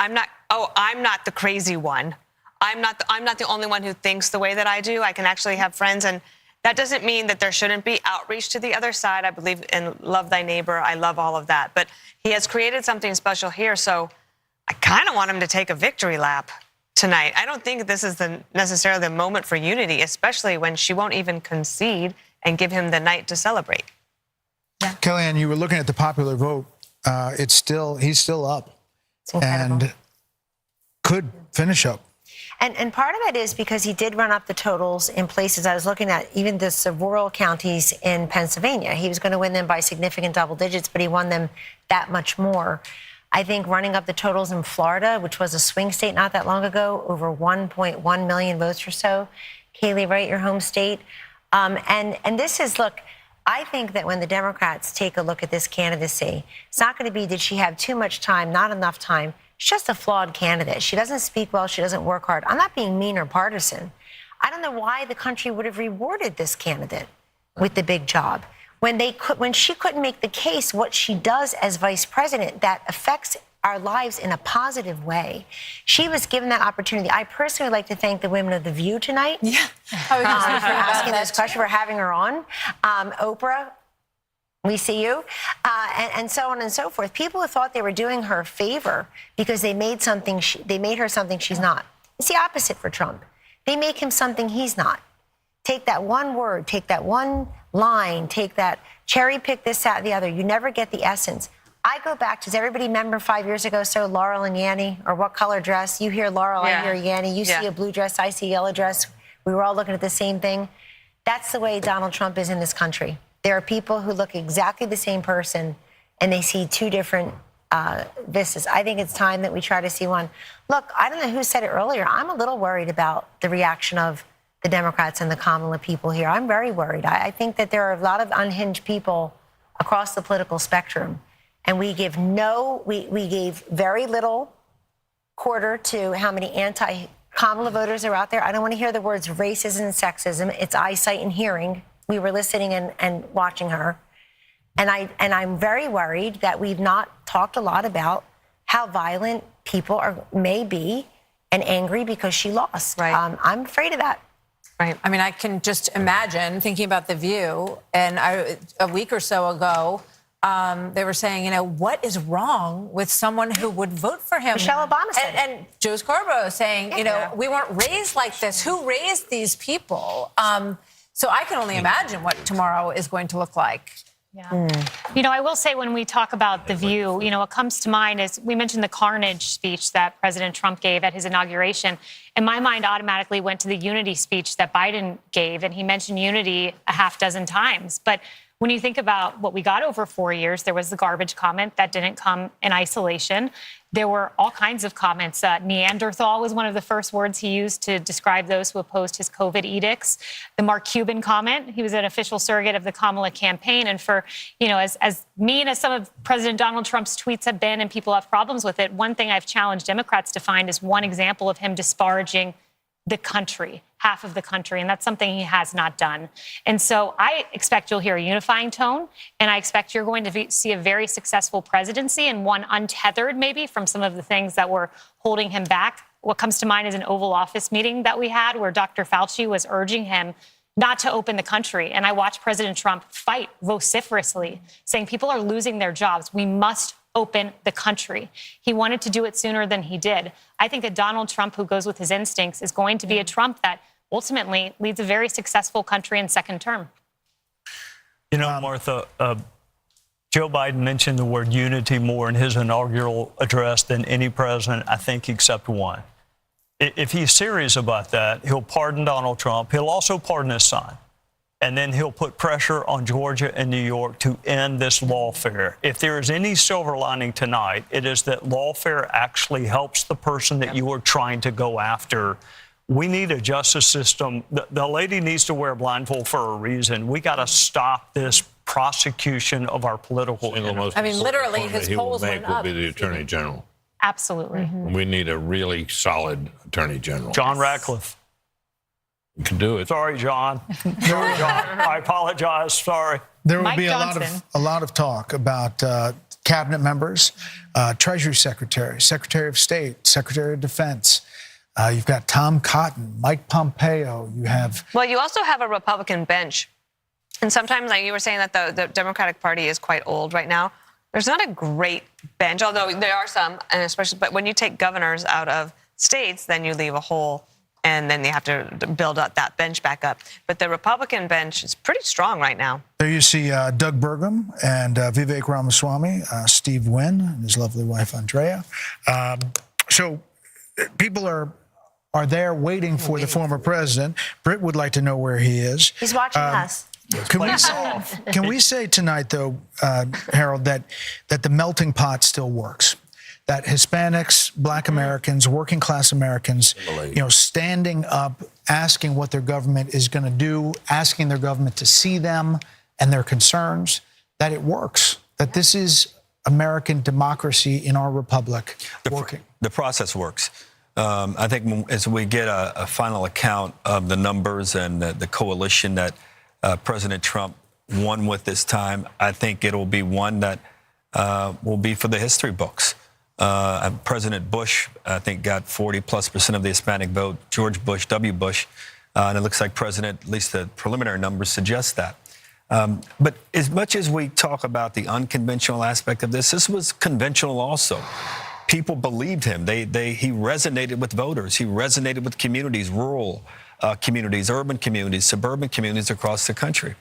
I'm not the crazy one. I'm not the only one who thinks the way that I do. I can actually have friends. And that doesn't mean that there shouldn't be outreach to the other side. I believe in love thy neighbor. I love all of that. But he has created something special here. So I kind of want him to take a victory lap tonight. I don't think this is necessarily the moment for unity, especially when she won't even concede and give him the night to celebrate. Yeah. Kellyanne, you were looking at the popular vote. He's still up and could finish up. And part of that is because he did run up the totals in places I was looking at, even the rural counties in Pennsylvania. He was going to win them by significant double digits, but he won them that much more. I think running up the totals in Florida, which was a swing state not that long ago, over 1.1 million votes or so. Kaylee, right, your home state. And this is, look, I think that when the Democrats take a look at this candidacy, it's not going to be, did she have too much time, not enough time? She's just a flawed candidate. She doesn't speak well. She doesn't work hard. I'm not being mean or partisan. I don't know why the country would have rewarded this candidate with the big job when she couldn't make the case what she does as vice president that affects our lives in a positive way. She was given that opportunity. I personally would like to thank the women of The View tonight. Yeah. For asking this question, for having her on. Oprah, we see you. And so on and so forth. People who thought they were doing her a favor because they made her something she's not. It's the opposite for Trump. They make him something he's not. Take that one word, take that one line, take that cherry pick this, that, the other. You never get the essence. I go back, does everybody remember 5 years ago, Laurel and Yanny, or what color dress? You hear Laurel, I hear Yanny. You see a blue dress, I see a yellow dress. We were all looking at the same thing. That's the way Donald Trump is in this country. There are people who look exactly the same person, and they see two different vistas. I think it's time that we try to see one. Look, I don't know who said it earlier. I'm a little worried about the reaction of the Democrats and the Kamala people here. I'm very worried. I think that there are a lot of unhinged people across the political spectrum. And we gave very little quarter to how many anti-Kamala voters are out there. I don't want to hear the words racism and sexism. It's eyesight and hearing. We were listening and watching her. And I'm very worried that we've not talked a lot about how violent people may be and angry because she lost. Right. I'm afraid of that. Right. I mean, I can just imagine thinking about The View. And a week or so ago, they were saying, what is wrong with someone who would vote for him? Michelle Obama said and Joe Scarborough saying, we weren't raised like this. Who raised these people? So I can only imagine what tomorrow is going to look like. Yeah. I will say when we talk about The View, what comes to mind is we mentioned the carnage speech that President Trump gave at his inauguration. And my mind automatically went to the unity speech that Biden gave. And he mentioned unity a half dozen times. But when you think about what we got over 4 years, there was the garbage comment that didn't come in isolation. There were all kinds of comments. Neanderthal was one of the first words he used to describe those who opposed his COVID edicts. The Mark Cuban comment, he was an official surrogate of the Kamala campaign. And for, as mean as some of President Donald Trump's tweets have been and people have problems with it, one thing I've challenged Democrats to find is one example of him disparaging the country, half of the country, and that's something he has not done. And so I expect you'll hear a unifying tone, and I expect you're going to see a very successful presidency and one untethered maybe from some of the things that were holding him back. What comes to mind is an Oval Office meeting that we had where Dr. Fauci was urging him not to open the country. And I watched President Trump fight vociferously, saying people are losing their jobs. We must open the country. He wanted to do it sooner than he did. I think that Donald Trump, who goes with his instincts, is going to be a Trump that ultimately leads a very successful country in second term. You know, Martha, Joe Biden mentioned the word unity more in his inaugural address than any president, I think, except one. If he's serious about that, he'll pardon Donald Trump. He'll also pardon his son. And then he'll put pressure on Georgia and New York to end this lawfare. If there is any silver lining tonight, it is that lawfare actually helps the person that you are trying to go after. We need a justice system. The lady needs to wear a blindfold for a reason. We got to stop this prosecution of our political enemies. I mean, literally, his polls went up. Will be the Attorney General. Absolutely. We need a really solid Attorney General. John Ratcliffe. You can do it. Sorry, John. Sorry, John. I apologize. Sorry. There will Mike be Johnson. a lot of talk about cabinet members, Treasury Secretary, Secretary of State, Secretary of Defense. You've got Tom Cotton, Mike Pompeo. You have. Well, you also have a Republican bench. And sometimes, like you were saying, that the Democratic Party is quite old right now. There's not a great bench, although there are some, and especially, but when you take governors out of states, then you leave a hole, and then you have to build up that bench back up. But the Republican bench is pretty strong right now. There you see Doug Burgum and Vivek Ramaswamy, Steve Wynn and his lovely wife, Andrea. So people are there waiting for the former president. Britt would like to know where he is. He's watching us. Can we say tonight, though, Harold, that the melting pot still works? That Hispanics, Black Americans, working class Americans, standing up, asking what their government is going to do, asking their government to see them and their concerns, that it works, that this is American democracy in our republic working. The process works. I think as we get a final account of the numbers and the coalition that President Trump won with this time, I think it'll be one that will be for the history books. President Bush, I think, got 40+% of the Hispanic vote. George Bush, W. Bush, and it looks like President, at least the preliminary numbers suggest that. But as much as we talk about the unconventional aspect of this was conventional also. People believed him. He resonated with voters. He resonated with communities, rural communities, urban communities, suburban communities across the country.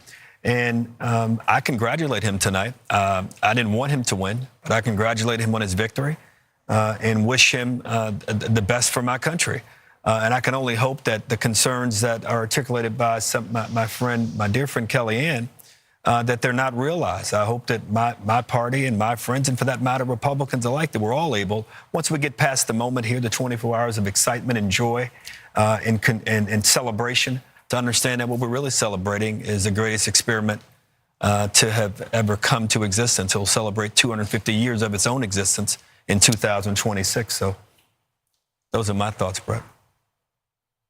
And I congratulate him tonight. I didn't want him to win, but I congratulate him on his victory and wish him the best for my country. And I can only hope that the concerns that are articulated by my dear friend Kellyanne, that they're not realized. I hope that my party and my friends, and for that matter, Republicans alike, that we're all able, once we get past the moment here, the 24 hours of excitement and joy and celebration, to understand that what we're really celebrating is the greatest experiment to have ever come to existence. It'll celebrate 250 years of its own existence in 2026. So those are my thoughts, Brett.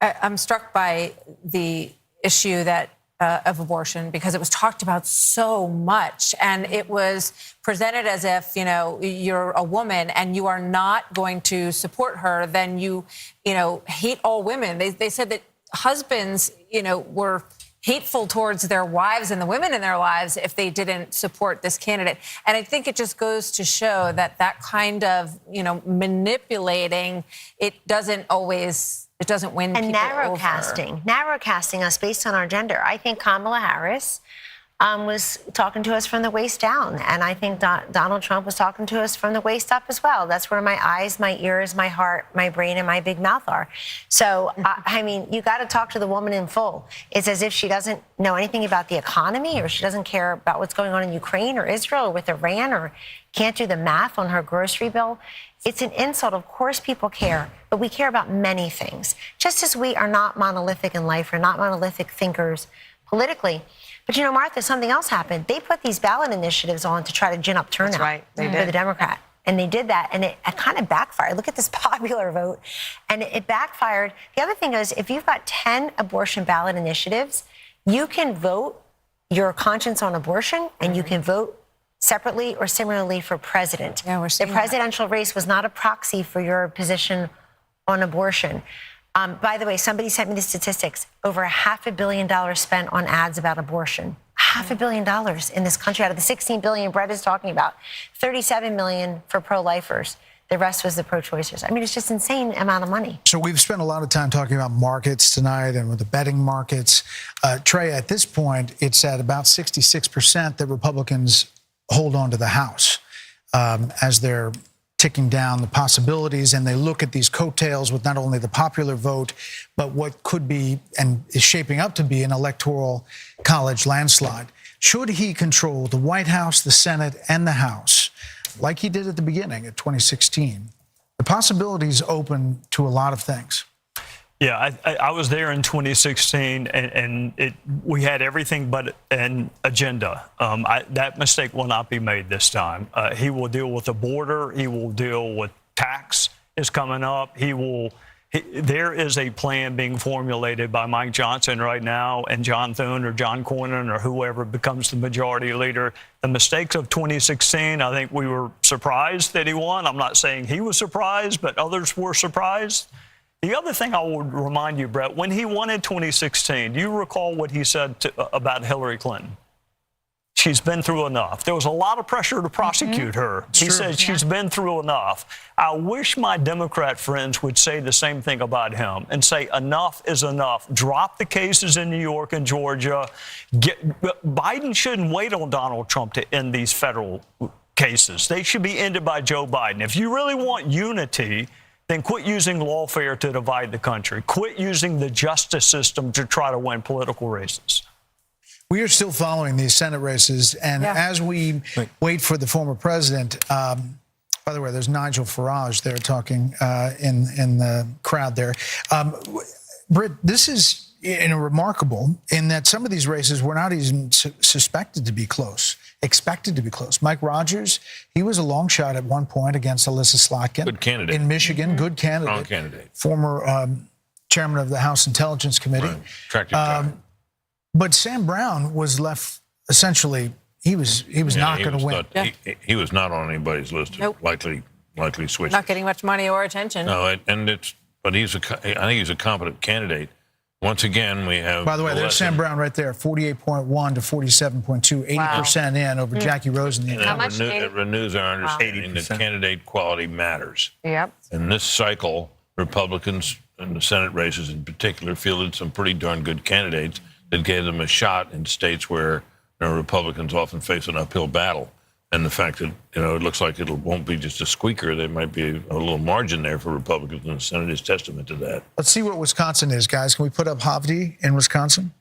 I'm struck by the issue that of abortion because it was talked about so much, and it was presented as if, you're a woman and you are not going to support her, then you hate all women. They said that husbands, were hateful towards their wives and the women in their lives if they didn't support this candidate. And I think it just goes to show that kind of, manipulating, it doesn't win and people narrowcasting us based on our gender. I think Kamala Harris was talking to us from the waist down, and I think Donald Trump was talking to us from the waist up as well. That's where my eyes, my ears, my heart, my brain, and my big mouth are. So, I mean, you got to talk to the woman in full. It's as if she doesn't know anything about the economy, or she doesn't care about what's going on in Ukraine or Israel or with Iran, or can't do the math on her grocery bill. It's an insult. Of course people care, but we care about many things. Just as we are not monolithic in life, we're not monolithic thinkers politically. But, Martha, something else happened. They put these ballot initiatives on to try to gin up turnout. That's right. They for did. the Democrat. And they did that, and it kind of backfired. Look at this popular vote, and it backfired. The other thing is, if you've got 10 abortion ballot initiatives, you can vote your conscience on abortion, and you can vote separately or similarly for president. Yeah, we're seeing the presidential race was not a proxy for your position on abortion. By the way, somebody sent me the statistics. Over $500 million spent on ads about abortion. $500 million in this country out of the $16 billion Brett is talking about. $37 million for pro-lifers. The rest was the pro-choicers. I mean, it's just insane amount of money. So we've spent a lot of time talking about markets tonight and with the betting markets. Trey, at this point, it's at about 66% that Republicans hold on to the House as they're ticking down the possibilities, and they look at these coattails with not only the popular vote, but what could be and is shaping up to be an electoral college landslide. Should he control the White House, the Senate, and the House, like he did at the beginning of 2016, the possibilities open to a lot of things. Yeah, I was there in 2016, and we had everything but an agenda. That mistake will not be made this time. He will deal with the border. He will deal with tax is coming up. There is a plan being formulated by Mike Johnson right now, and John Thune or John Cornyn or whoever becomes the majority leader. The mistakes of 2016, I think we were surprised that he won. I'm not saying he was surprised, but others were surprised. The other thing I would remind you, Brett, when he won in 2016, do you recall what he said about Hillary Clinton? She's been through enough. There was a lot of pressure to prosecute her. He said she's been through enough. I wish my Democrat friends would say the same thing about him and say enough is enough. Drop the cases in New York and Georgia. Biden shouldn't wait on Donald Trump to end these federal cases. They should be ended by Joe Biden. If you really want unity, then quit using lawfare to divide the country. Quit using the justice system to try to win political races. We are still following these Senate races, and as we wait for the former president, by the way, there's Nigel Farage there talking in the crowd there. Britt, this is remarkable in that some of these races were not even suspected to be close, expected to be close. Mike Rogers, he was a long shot at one point against Alyssa Slotkin. Good candidate. In Michigan, good candidate. Strong candidate. Former chairman of the House Intelligence Committee. Right. Attractive guy. But Sam Brown was left essentially, he was not going to win. He was not on anybody's list. Nope. Likely switch. Not getting much money or attention. No, I think he's a competent candidate. Once again, we have. By the way, there's Sam Brown right there, 48.1 to 47.2, 80% in over Jackie Rosen. How much? It renews our understanding that candidate quality matters. Yep. In this cycle, Republicans in the Senate races in particular fielded some pretty darn good candidates that gave them a shot in states where Republicans often face an uphill battle. And the fact that, it looks like it won't be just a squeaker, there might be a little margin there for Republicans in the Senate is testament to that. Let's see what Wisconsin is, guys. Can we put up Havdi in Wisconsin?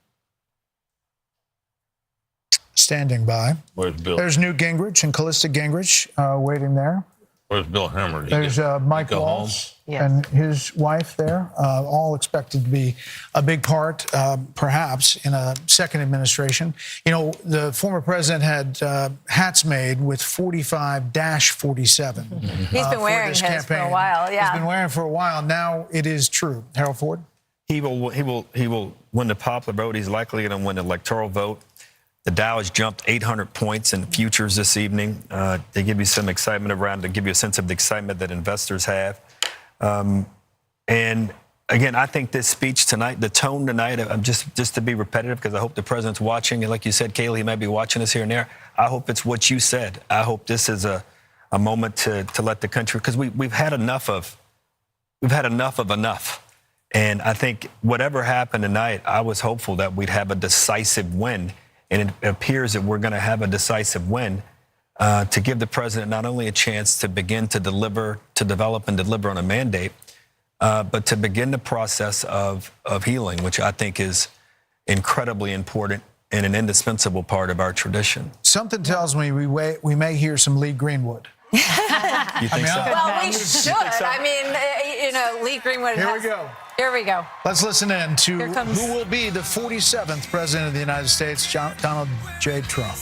Standing by. Where's Bill? There's Newt Gingrich and Callista Gingrich waiting there. Where's Bill Hammer? There's Mike Waltz and his wife there, all expected to be a big part, perhaps, in a second administration. The former president had hats made with 45-47. He's been wearing his for a while, yeah. He's been wearing it for a while. Now it is true. Harold Ford? He will win the popular vote. He's likely going to win the electoral vote. The Dow has jumped 800 points in futures this evening. They give you some excitement around, to give you a sense of the excitement that investors have. And again, I think this speech tonight, the tone tonight, I'm just to be repetitive, because I hope the president's watching. And like you said, Kayleigh, he might be watching us here and there. I hope it's what you said. I hope this is a moment to let the country, because we've had enough of enough. And I think whatever happened tonight, I was hopeful that we'd have a decisive win. And it appears that we're going to have a decisive win to give the president not only a chance to begin to develop and deliver on a mandate, but to begin the process of healing, which I think is incredibly important and an indispensable part of our tradition. Something tells me we may hear some Lee Greenwood. You think so? Well, we should. I mean, Lee Greenwood. Here we go. Here we go. Let's listen in to who will be the 47th president of the United States, Donald J. Trump.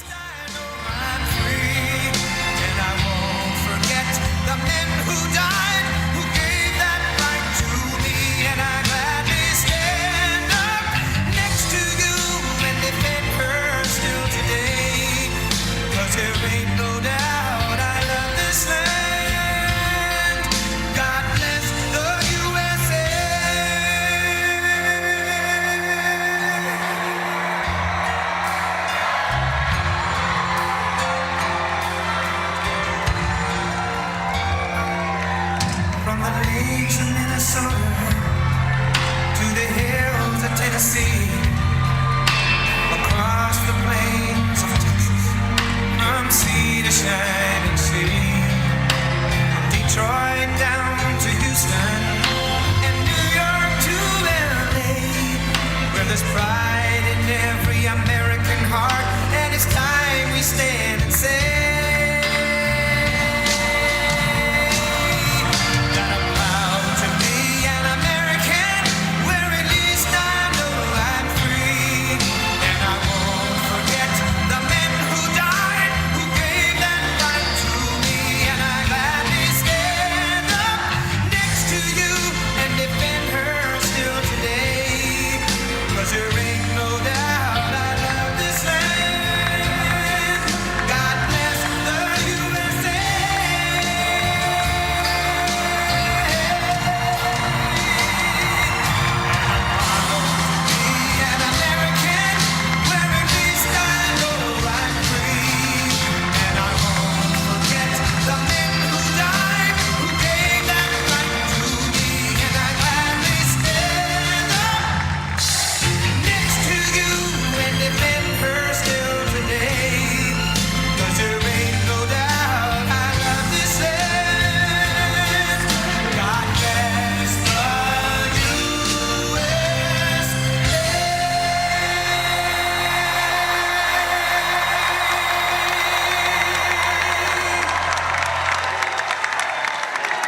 Arizona to the hills of Tennessee, across the plains of Texas, from sea to shining sea, from Detroit down to Houston, and New York to LA, where there's pride in every American heart, and it's time we stand and say,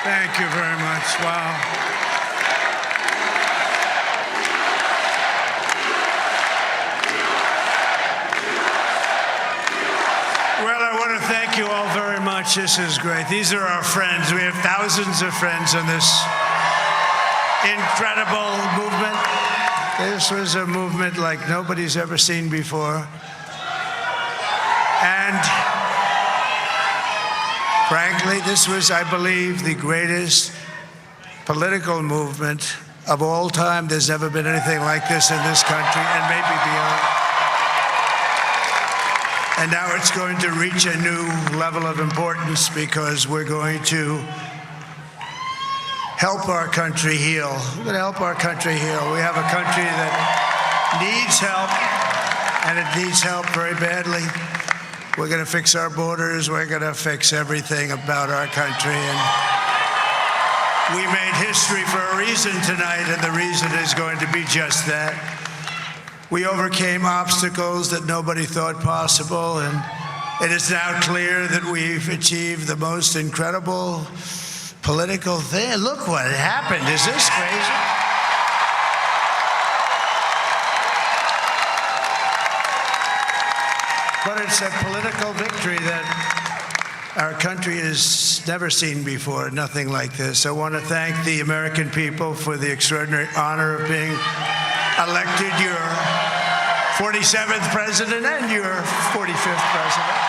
Thank you very much. Wow. Well, I want to thank you all very much. This is great. These are our friends. We have thousands of friends in this incredible movement. This was a movement like nobody's ever seen before. And frankly, this was, I believe, the greatest political movement of all time. There's never been anything like this in this country, and maybe beyond. And now it's going to reach a new level of importance because we're going to help our country heal. We're going to help our country heal. We have a country that needs help, and it needs help very badly. We're going to fix our borders. We're going to fix everything about our country. And we made history for a reason tonight, and the reason is going to be just that. We overcame obstacles that nobody thought possible, and it is now clear that we've achieved the most incredible political thing. Look what happened. Is this crazy? But it's a political victory that our country has never seen before, nothing like this. I want to thank the American people for the extraordinary honor of being elected your 47th president and your 45th president.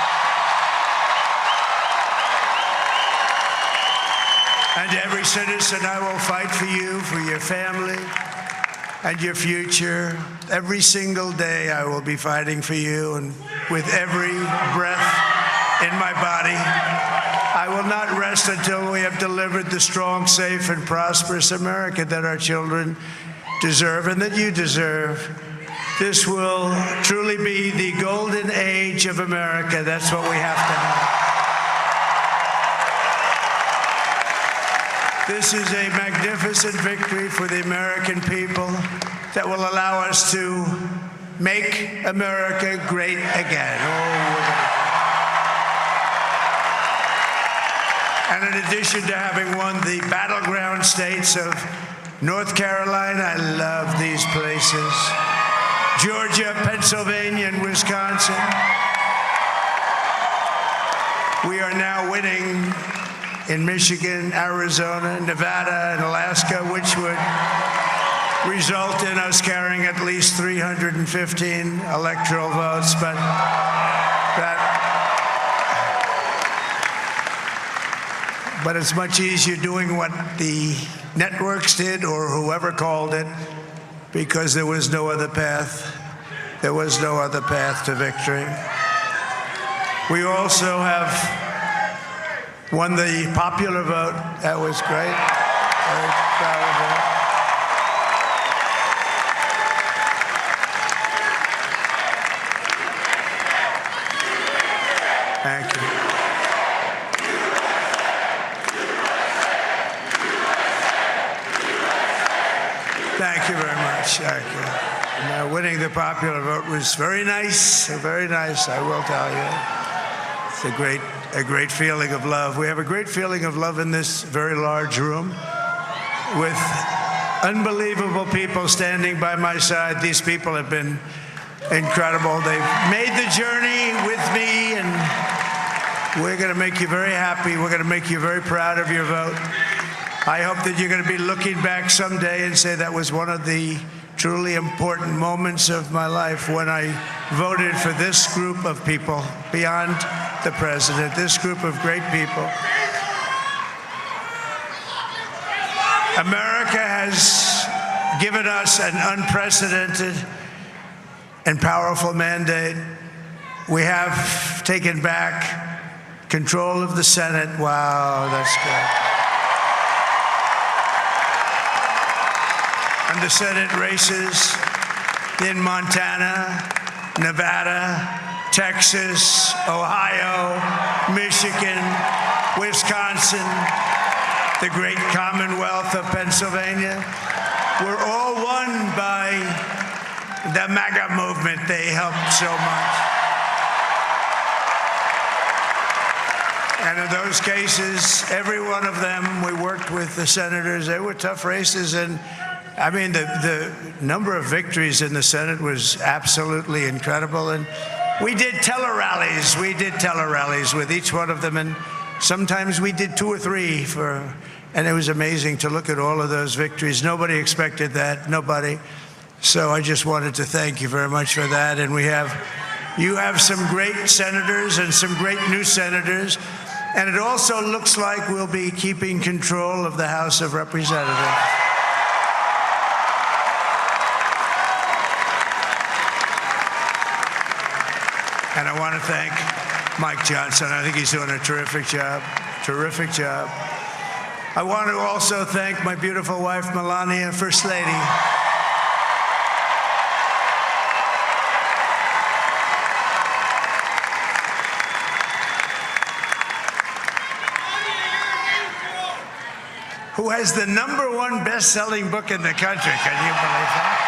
And every citizen, I will fight for you, for your family, and your future. Every single day I will be fighting for you, and with every breath in my body, I will not rest until we have delivered the strong, safe, and prosperous America that our children deserve and that you deserve. This will truly be the golden age of America. That's what we have to have. This is a magnificent victory for the American people that will allow us to make America great again. And in addition to having won the battleground states of North Carolina, I love these places, Georgia, Pennsylvania, and Wisconsin, we are now winning in Michigan, Arizona, Nevada, and Alaska, which would result in us carrying at least 315 electoral votes. But it's much easier doing what the networks did or whoever called it, because there was no other path. There was no other path to victory. We also have won the popular vote. That was great. Very proud of her. Thank you. Thank you very much. Thank you. And, winning the popular vote was very nice. Very nice, I will tell you. It's a great feeling of love. We have a great feeling of love in this very large room with unbelievable people standing by my side. These people have been incredible. They've made the journey with me, and we're going to make you very happy. We're going to make you very proud of your vote. I hope that you're going to be looking back someday and say that was one of the truly important moments of my life when I voted for this group of people beyond the president, this group of great people. America has given us an unprecedented and powerful mandate. We have taken back control of the Senate. Wow, that's good. And the Senate races in Montana, Nevada, Texas, Ohio, Michigan, Wisconsin, the great Commonwealth of Pennsylvania, were all won by the MAGA movement. They helped so much. And in those cases, every one of them, we worked with the senators. They were tough races, and I mean, the number of victories in the Senate was absolutely incredible. And we did tele-rallies. We did tele-rallies with each one of them. And sometimes we did 2 or 3 and it was amazing to look at all of those victories. Nobody expected that, nobody. So I just wanted to thank you very much for that. And you have some great senators and some great new senators. And it also looks like we'll be keeping control of the House of Representatives. And I want to thank Mike Johnson. I think he's doing a terrific job. Terrific job. I want to also thank my beautiful wife, Melania, First Lady. Who has the #1 best-selling book in the country. Can you believe that?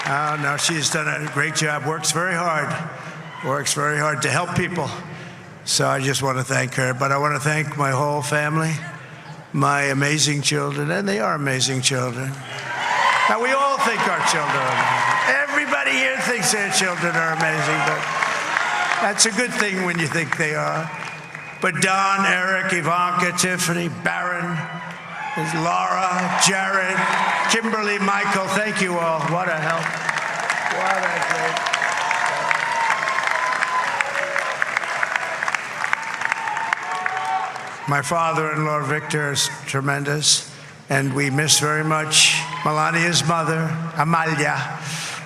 Oh, no, she's done a great job, works very hard to help people. So I just want to thank her. But I want to thank my whole family, my amazing children, and they are amazing children. Now, we all think our children are amazing. Everybody here thinks their children are amazing, but that's a good thing when you think they are. But Don, Eric, Ivanka, Tiffany, Barron, there's Laura, Jared, Kimberly, Michael, thank you all. What a help. What a great. My father-in-law, Victor, is tremendous, and we miss very much Melania's mother, Amalia.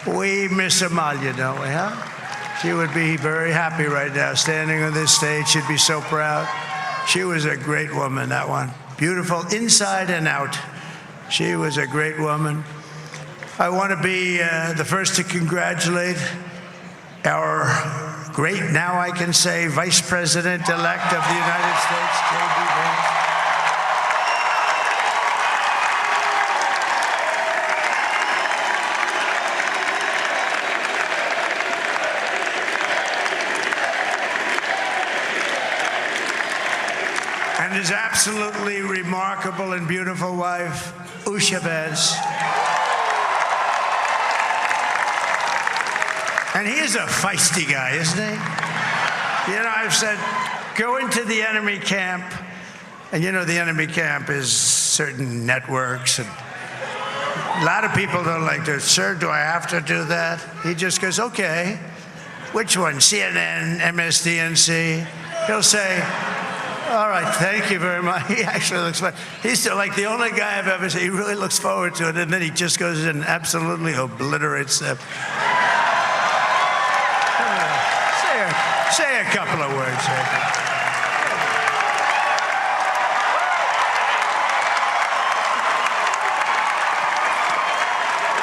We miss Amalia, don't we, huh? She would be very happy right now, standing on this stage. She'd be so proud. She was a great woman, that one. Beautiful inside and out. She was a great woman. I want to be the first to congratulate our great, now I can say, Vice President-elect of the United States, J.D. Vance. And his absolutely remarkable and beautiful wife, Usha Vance. And he is a feisty guy, isn't he? You know, I've said, go into the enemy camp. And you know, the enemy camp is certain networks. And a lot of people don't like to, sir, do I have to do that? He just goes, okay. Which one? CNN, MSDNC? He'll say, all right, thank you very much. He actually looks fun. He's like the only guy I've ever seen. He really looks forward to it. And then he just goes and absolutely obliterates them. Say a couple of words.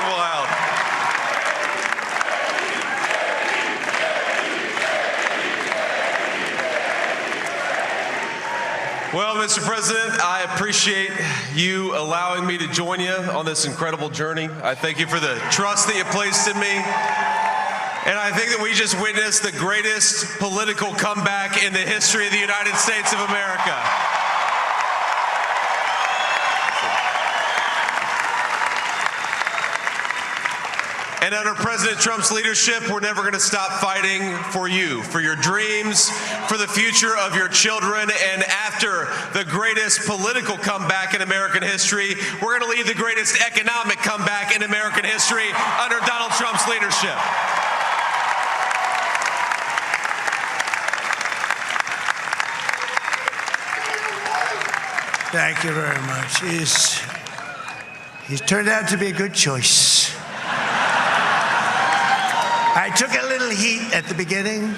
Wow. Well, Mr. President, I appreciate you allowing me to join you on this incredible journey. I thank you for the trust that you placed in me. And I think that we just witnessed the greatest political comeback in the history of the United States of America. And under President Trump's leadership, we're never going to stop fighting for you, for your dreams, for the future of your children. And after the greatest political comeback in American history, we're going to lead the greatest economic comeback in American history under Donald Trump's leadership. Thank you very much. He's turned out to be a good choice. I took a little heat at the beginning,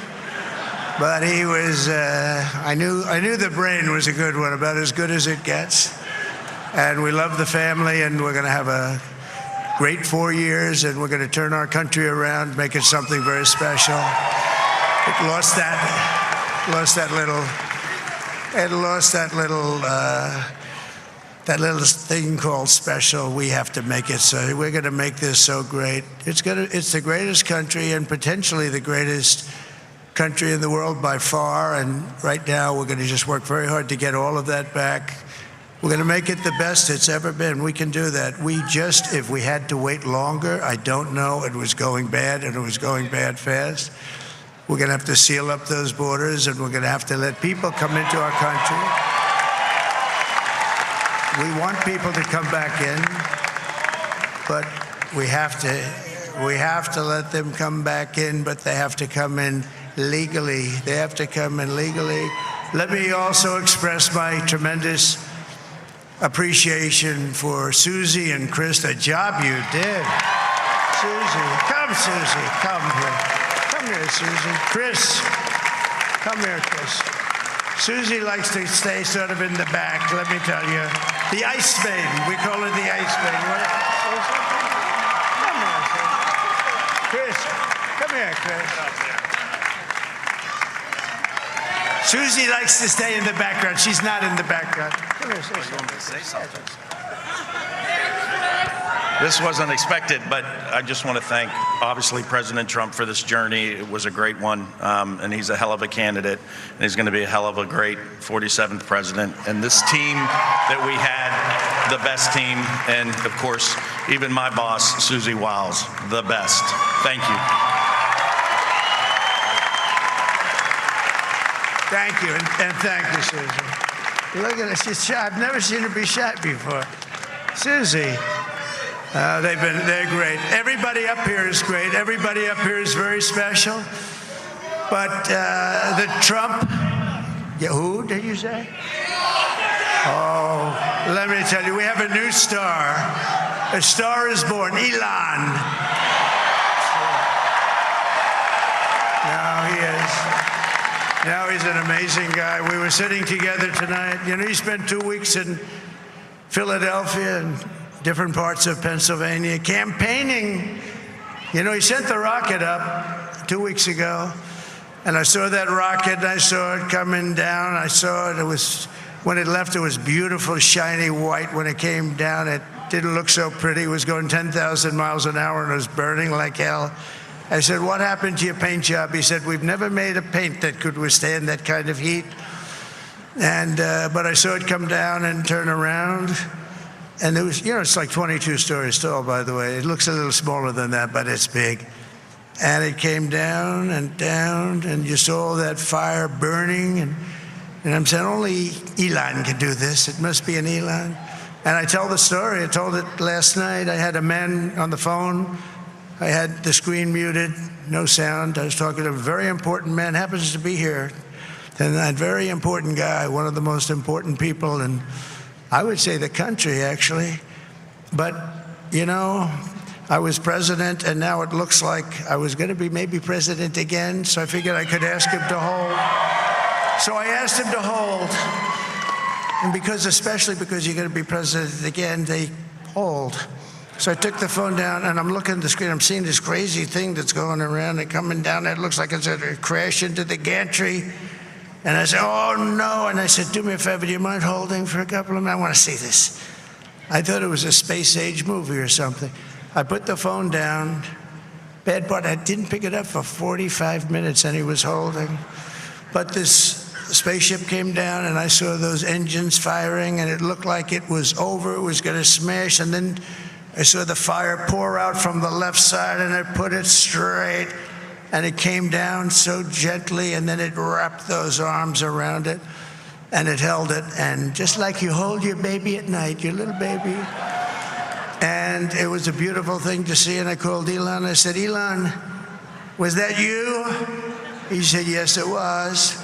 but he was, I knew the brain was a good one, about as good as it gets. And we love the family, and we're going to have a great 4 years, and we're going to turn our country around, make it something very special. It lost that little thing called special. We have to make it so. We're going to make this so great. It's the greatest country and potentially the greatest country in the world by far. And right now we're going to just work very hard to get all of that back. We're going to make it the best it's ever been. We can do that. If we had to wait longer, I don't know. It was going bad, and it was going bad fast. We're going to have to seal up those borders, and we're going to have to let people come into our country. We want people to come back in, but we have to let them come back in, but they have to come in legally. They have to come in legally. Let me also express my tremendous appreciation for Susie and Chris, the job you did. Susie, come here. Come here, Susie. Chris, come here, Chris. Susie likes to stay sort of in the back, let me tell you. The Ice Maiden, we call her the Ice Maiden. Come here, Chris. Come here, Chris. Susie likes to stay in the background. She's not in the background. Come here, say something. This wasn't expected, but I just want to thank, obviously, President Trump for this journey. It was a great one, and he's a hell of a candidate, and he's going to be a hell of a great 47th president. And this team that we had, the best team, and, of course, even my boss, Susie Wiles, the best. Thank you. Thank you, and thank you, Susie. Look at her, she's shy. I've never seen her be shy before. Susie. They're great. Everybody up here is great. Everybody up here is very special. But the Trump, who did you say? Oh, let me tell you, we have a new star. A star is born, Elon. Now he's an amazing guy. We were sitting together tonight. You know, he spent 2 weeks in Philadelphia and different parts of Pennsylvania, campaigning. You know, he sent the rocket up 2 weeks ago, and I saw that rocket, and I saw it coming down. I saw it. When it left, it was beautiful, shiny white. When it came down, it didn't look so pretty. It was going 10,000 miles an hour, and it was burning like hell. I said, what happened to your paint job? He said, we've never made a paint that could withstand that kind of heat. And but I saw it come down and turn around. And it was, you know, it's like 22 stories tall, by the way. It looks a little smaller than that, but it's big. And it came down, and you saw that fire burning. And I'm saying, only Elon can do this. It must be an Elon. And I tell the story. I told it last night. I had a man on the phone. I had the screen muted, no sound. I was talking to a very important man, happens to be here. And that very important guy, one of the most important people in, I would say, the country, actually. But, you know, I was president, and now it looks like I was going to be maybe president again, so I figured I could ask him to hold. So I asked him to hold, and especially because you're going to be president again, they hold. So I took the phone down, and I'm looking at the screen. I'm seeing this crazy thing that's going around and coming down. It looks like it's going to crash into the gantry. And I said, oh, no. And I said, do me a favor, do you mind holding for a couple of minutes? I want to see this. I thought it was a space-age movie or something. I put the phone down. Bad part, I didn't pick it up for 45 minutes, and he was holding. But this spaceship came down, and I saw those engines firing, and it looked like it was over. It was going to smash. And then I saw the fire pour out from the left side, and I put it straight. And it came down so gently, and then it wrapped those arms around it, and it held it. And just like you hold your baby at night, your little baby. And it was a beautiful thing to see. And I called Elon. I said, Elon, was that you? He said, yes, it was.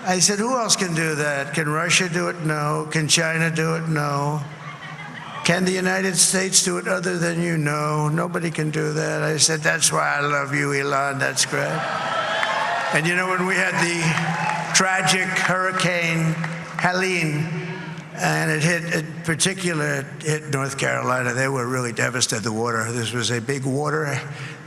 I said, who else can do that? Can Russia do it? No. Can China do it? No. Can the United States do it other than you? No. Nobody can do that. I said, that's why I love you, Elon. That's great. And you know, when we had the tragic Hurricane Helene, and it hit North Carolina, they were really devastated. The water, this was a big water,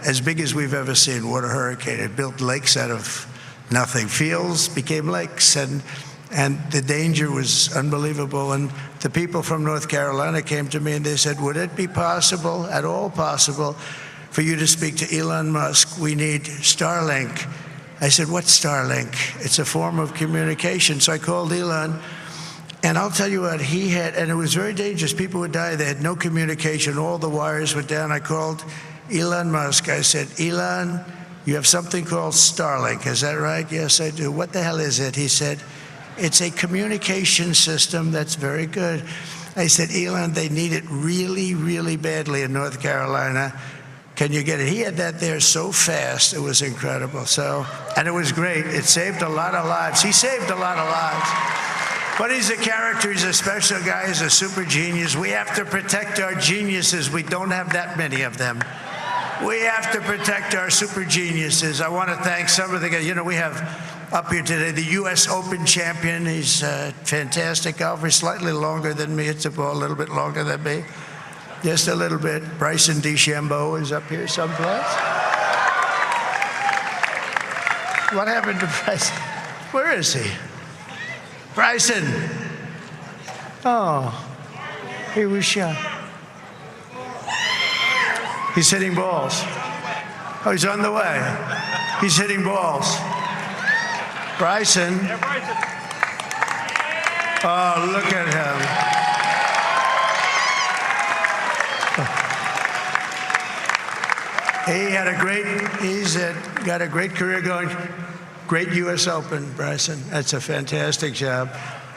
as big as we've ever seen, water hurricane. It built lakes out of nothing. Fields became lakes, and the danger was unbelievable. And the people from North Carolina came to me and they said, would it be possible, at all possible, for you to speak to Elon Musk? We need Starlink. I said, what's Starlink? It's a form of communication. So I called Elon. And I'll tell you what, he had, and it was very dangerous. People would die. They had no communication. All the wires were down. I called Elon Musk. I said, Elon, you have something called Starlink. Is that right? Yes, I do. What the hell is it? He said, it's a communication system that's very good. I said, Elon, they need it really, really badly in North Carolina. Can you get it? He had that there so fast. It was incredible. So, and it was great. It saved a lot of lives. He saved a lot of lives. But he's a character, he's a special guy, he's a super genius. We have to protect our geniuses. We don't have that many of them. We have to protect our super geniuses. I want to thank some of the guys. You know, we have up here today the U.S. Open champion. He's a fantastic golfer. He's slightly longer than me. Hits the ball a little bit longer than me. Just a little bit. Bryson DeChambeau is up here someplace. What happened to Bryson? Where is he? Bryson. Oh, he was shot. He's hitting balls. Oh, he's on the way. He's hitting balls. Bryson. Oh, look at him. He's got a great career going. Great U.S. Open, Bryson. That's a fantastic job.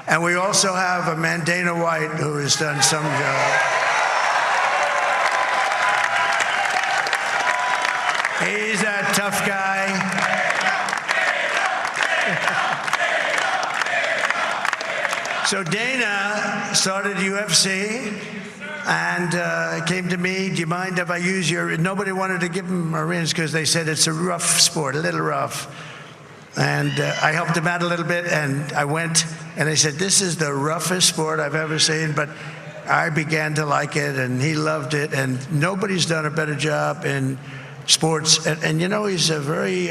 And we also have Dana White, who has done some job. He's a tough guy. So Dana started UFC and came to me, do you mind if I use your... Nobody wanted to give him a ring because they said it's a rough sport, a little rough. And I helped him out a little bit, and I went, and I said, this is the roughest sport I've ever seen, but I began to like it, and he loved it, and nobody's done a better job in sports. And you know, he's a very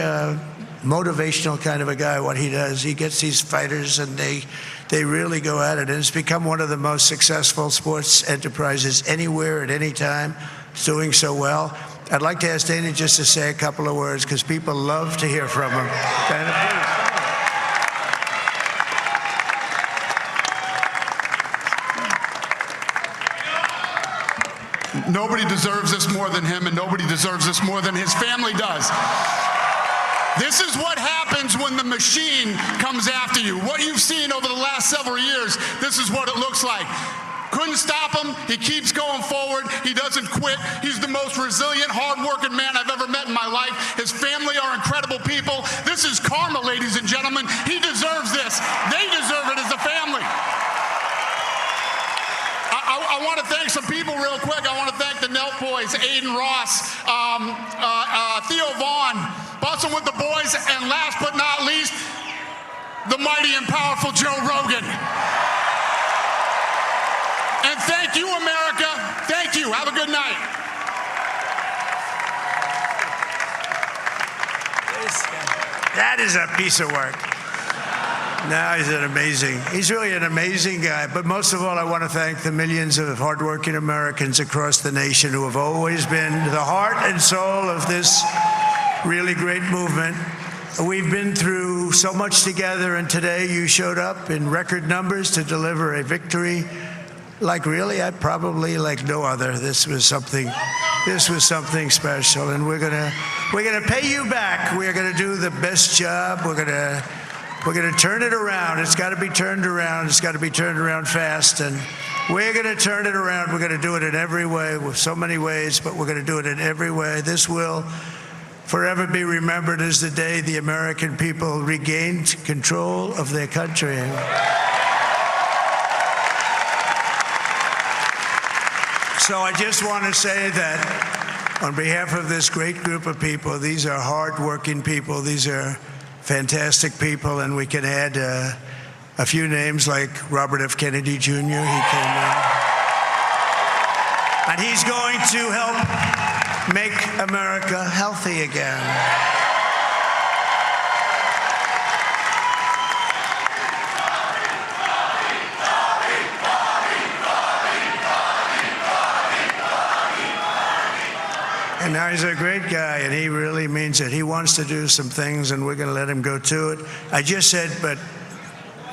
motivational kind of a guy, what he does. He gets these fighters, and they really go at it, and it's become one of the most successful sports enterprises anywhere at any time. It's doing so well. I'd like to ask Dana just to say a couple of words because people love to hear from him. Dana, please. Nobody deserves this more than him, and nobody deserves this more than his family does. This is what happens when the machine comes after you. What you've seen over the last several years, this is what it looks like. Couldn't stop him. He keeps going forward. He doesn't quit. He's the most resilient, hard-working man I've ever met in my life. His family are incredible people. This is karma, ladies and gentlemen. He deserves this. They deserve it as a family. I want to thank some people real quick. I want to thank the Nelk Boys. boys, Aiden Ross, Theo Vaughn, busting with the boys, and last but not least, the mighty and powerful Joe Rogan. And thank you, America. Thank you. Have a good night. That is a piece of work. No, he's really an amazing guy. But most of all, I want to thank the millions of hardworking Americans across the nation who have always been the heart and soul of this really great movement. We've been through so much together, and today you showed up in record numbers to deliver a victory like no other. This was something special, and we're gonna pay you back. We're gonna do the best job. We're gonna turn it around. It's got to be turned around. It's got to be turned around fast, and we're gonna turn it around. We're gonna do it in every way, with so many ways, but we're gonna do it in every way. This will forever be remembered as the day the American people regained control of their country. So I just want to say that on behalf of this great group of people, these are hard-working people. These are fantastic people, and we can add a few names like Robert F. Kennedy Jr. He came in, and he's going to help make America healthy again. And now he's a great guy, and he really means it. He wants to do some things, and we're going to let him go to it. I just said, but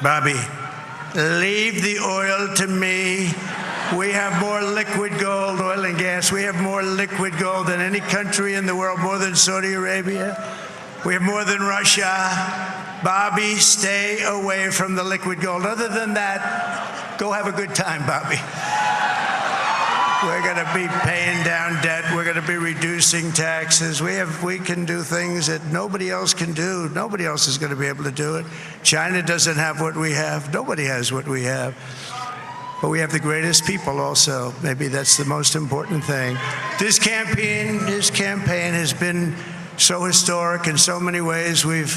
Bobby, leave the oil to me. We have more liquid gold, oil and gas. We have more liquid gold than any country in the world, more than Saudi Arabia. We have more than Russia. Bobby, stay away from the liquid gold. Other than that, go have a good time, Bobby. We're going to be paying down debt. We're going to be reducing taxes. We can do things that nobody else can do. Nobody else is going to be able to do it. China doesn't have what we have. Nobody has what we have. But we have the greatest people also. Maybe that's the most important thing. This campaign has been so historic in so many ways. We've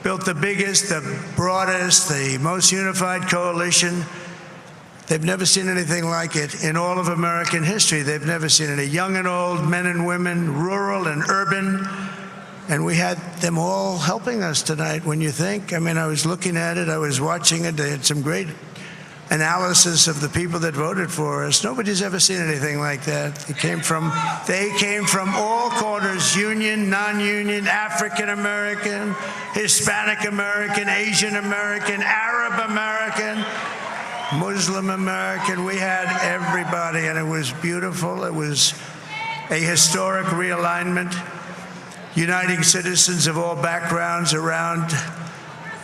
built the biggest, the broadest, the most unified coalition. They've never seen anything like it in all of American history. They've never seen it. Young and old, men and women, rural and urban. And we had them all helping us tonight. When you think, I mean, I was looking at it, I was watching it. They had some great analysis of the people that voted for us. Nobody's ever seen anything like that. They came from all corners, union, non-union, African American, Hispanic American, Asian American, Arab American, Muslim American. We had everybody, and it was beautiful. It was a historic realignment, uniting citizens of all backgrounds around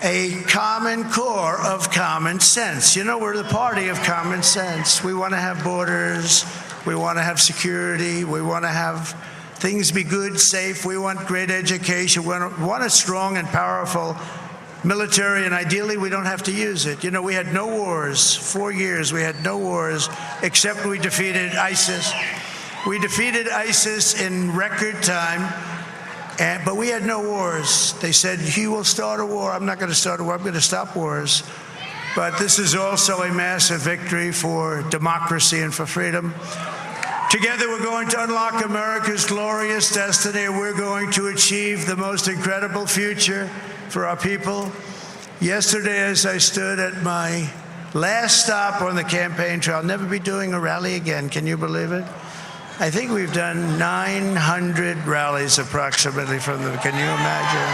a common core of common sense. You know, we're the party of common sense. We want to have borders. We want to have security. We want to have things be good, safe. We want great education. We want a strong and powerful military, and ideally we don't have to use it. You know, we had no wars. 4 years we had no wars, except we defeated ISIS. We defeated ISIS in record time, but we had no wars. They said, he will start a war. I'm not going to start a war. I'm going to stop wars. But this is also a massive victory for democracy and for freedom. Together we're going to unlock America's glorious destiny. We're going to achieve the most incredible future for our people. Yesterday, as I stood at my last stop on the campaign trail, I'll never be doing a rally again. Can you believe it? I think we've done 900 rallies approximately from them. Can you imagine?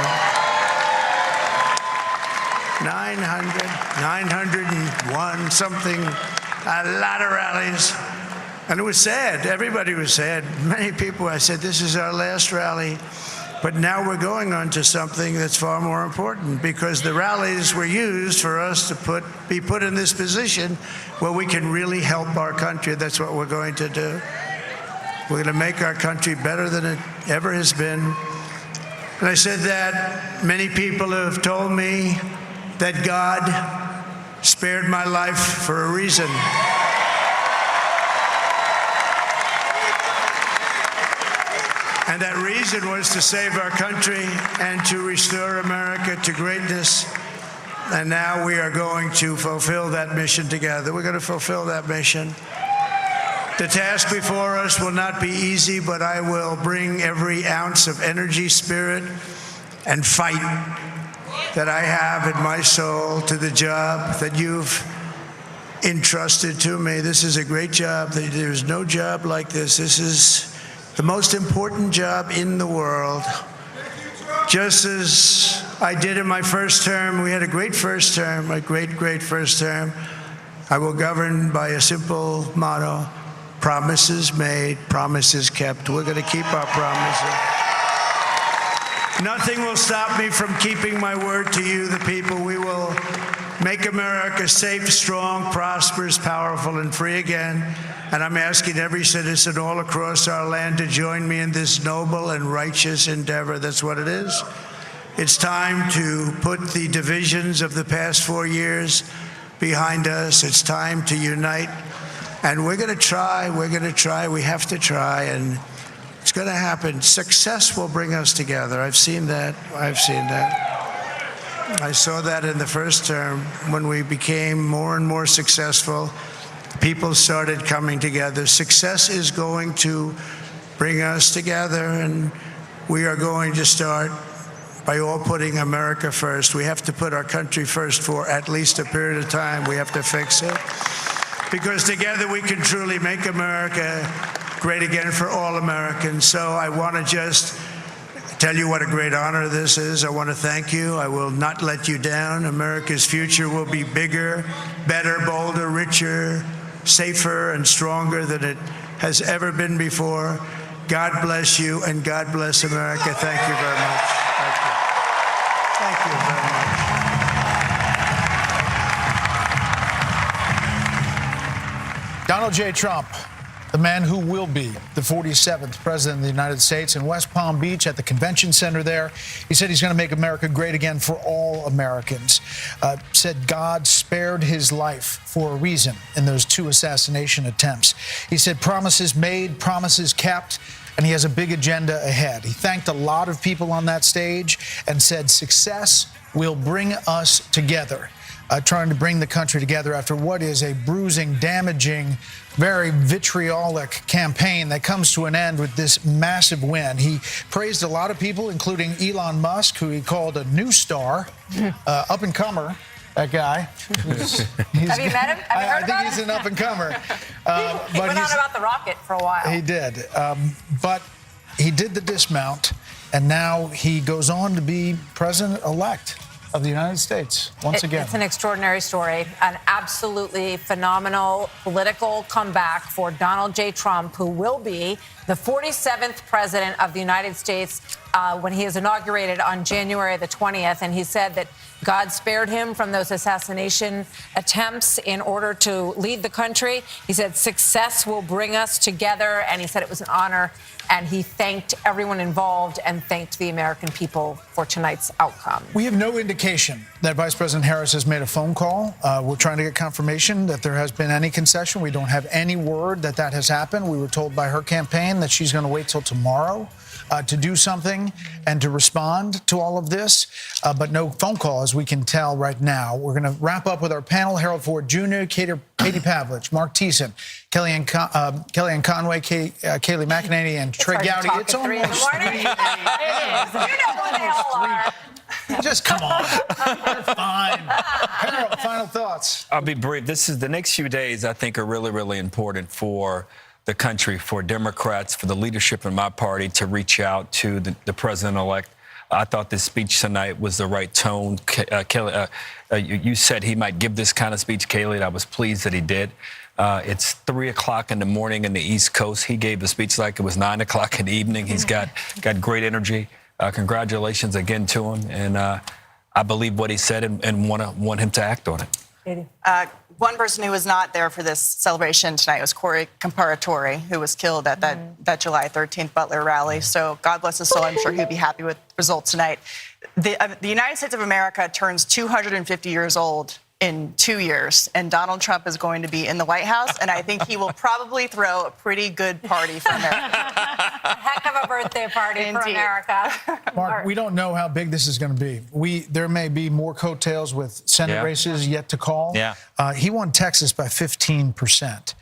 901, something, a lot of rallies. And it was sad. Everybody was sad. Many people, I said, this is our last rally. But now we're going on to something that's far more important, because the rallies were used for us to be put in this position where we can really help our country. That's what we're going to do. We're going to make our country better than it ever has been. And I said that many people have told me that God spared my life for a reason. And that reason was to save our country and to restore America to greatness. And now we are going to fulfill that mission together. We're going to fulfill that mission. The task before us will not be easy, but I will bring every ounce of energy, spirit, and fight that I have in my soul to the job that you've entrusted to me. This is a great job. There's no job like this. This is the most important job in the world. Just as I did in my first term, we had a great first term, a great, great first term. I will govern by a simple motto: promises made, promises kept. We're going to keep our promises. Nothing will stop me from keeping my word to you, the people. We will make America safe, strong, prosperous, powerful, and free again. And I'm asking every citizen all across our land to join me in this noble and righteous endeavor. That's what it is. It's time to put the divisions of the past 4 years behind us. It's time to unite. And we're going to try. We're going to try. We have to try. And it's going to happen. Success will bring us together. I've seen that. I've seen that. I saw that in the first term when we became more and more successful. People started coming together. Success is going to bring us together, and we are going to start by all putting America first. We have to put our country first for at least a period of time. We have to fix it, because together we can truly make America great again for all Americans. So I want to just tell you what a great honor this is. I want to thank you. I will not let you down. America's future will be bigger, better, bolder, richer, safer, and stronger than it has ever been before. God bless you, and God bless America. Thank you very much. Thank you. Thank you very much. Donald J. Trump, the man who will be the 47th president of the United States, in West Palm Beach at the convention center there. He said he's going to make America great again for all Americans. Said God spared his life for a reason in those 2 assassination attempts. He said promises made, promises kept, and he has a big agenda ahead. He thanked a lot of people on that stage and said success will bring us together. Trying to bring the country together after what is a bruising, damaging, very vitriolic campaign that comes to an end with this massive win. He praised a lot of people, including Elon Musk, who he called a new star, up-and-comer, that guy. Have you met him? I think he's an up-and-comer. He went on about the rocket for a while. He did. But he did the dismount, and now he goes on to be president-elect of the United States once again. It's an extraordinary story, an absolutely phenomenal political comeback for Donald J. Trump, who will be the 47th president of the United States when he is inaugurated on January the 20th. And he said that God spared him from those assassination attempts in order to lead the country. He said success will bring us together, and he said it was an honor. And he thanked everyone involved and thanked the American people for tonight's outcome. We have no indication that Vice President Harris has made a phone call. We're trying to get confirmation that there has been any concession. We don't have any word that that has happened. We were told by her campaign that she's going to wait till tomorrow to do something and to respond to all of this, but no phone call, as we can tell right now. We're going to wrap up with our panel: Harold Ford Jr., Katie Pavlich, Mark Thiessen, Kellyanne Conway, Kayleigh McEnany, and Trey Gowdy. It's almost 3 a.m. You know what they all are. Just come on. You're fine. Harold, final thoughts. I'll be brief. The next few days, I think, are really, really important for the country, for Democrats, for the leadership in my party to reach out to the president-elect. I thought this speech tonight was the right tone. Kelly, you said he might give this kind of speech, Kayleigh, and I was pleased that he did. It's 3 o'clock in the morning in the East Coast. He gave the speech like it was 9 o'clock in the evening. He's got great energy. Congratulations again to him. And I believe what he said and want him to act on it. One person who was not there for this celebration tonight was Corey Comparatore, who was killed at that July 13th Butler rally. So God bless his soul. I'm sure he'll be happy with the results tonight. The United States of America turns 250 years old in 2 years, and Donald Trump is going to be in the White House, and I think he will probably throw a pretty good party for America. A heck of a birthday party for Indeed. America. Mark, we don't know how big this is going to be. There may be more coattails with Senate races yet to call. Yeah. He won Texas by 15%.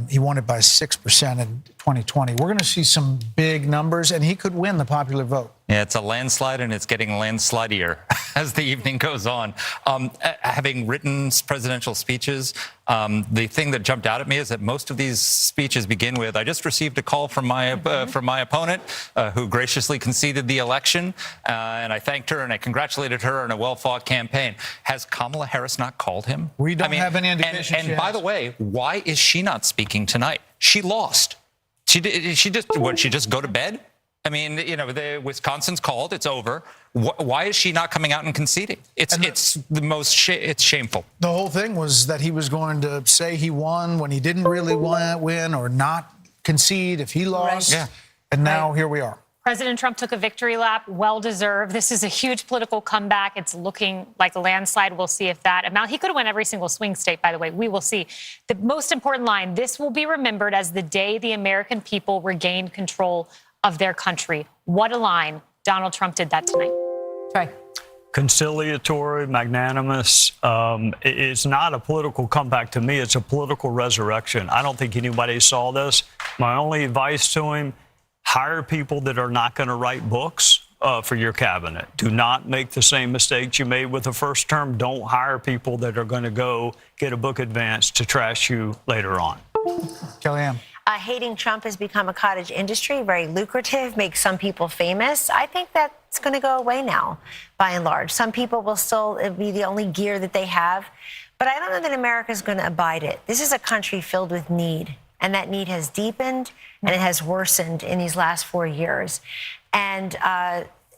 He won it by 6% in 2020. We're going to see some big numbers, and he could win the popular vote. Yeah, it's a landslide, and it's getting landslidier as the evening goes on. Having written presidential speeches, the thing that jumped out at me is that most of these speeches begin with, "I just received a call from my opponent, who graciously conceded the election, and I thanked her and I congratulated her on a well-fought campaign." Has Kamala Harris not called him? We don't have any indication. And by the way, why is she not speaking tonight? She lost. She just go to bed? I mean, Wisconsin's called. It's over. Why is she not coming out and conceding? It's shameful. The whole thing was that he was going to say he won when he didn't really win, or not concede if he lost. Right. Yeah. And now here we are. President Trump took a victory lap, well-deserved. This is a huge political comeback. It's looking like a landslide. We'll see if that amount. He could have won every single swing state, by the way. We will see. The most important line, this will be remembered as the day the American people regained control of their country. What a line. Donald Trump did that tonight. Right. Conciliatory, magnanimous. It's not a political comeback to me. It's a political resurrection. I don't think anybody saw this. My only advice to him, hire people that are not going to write books for your cabinet. Do not make the same mistakes you made with the first term. Don't hire people that are going to go get a book advance to trash you later on. Kellyanne. Hating Trump has become a cottage industry, very lucrative, makes some people famous. I think that's going to go away now, by and large. Some people will still be the only gear that they have. But I don't know that America's going to abide it. This is a country filled with need, and that need has deepened and it has worsened in these last 4 years. And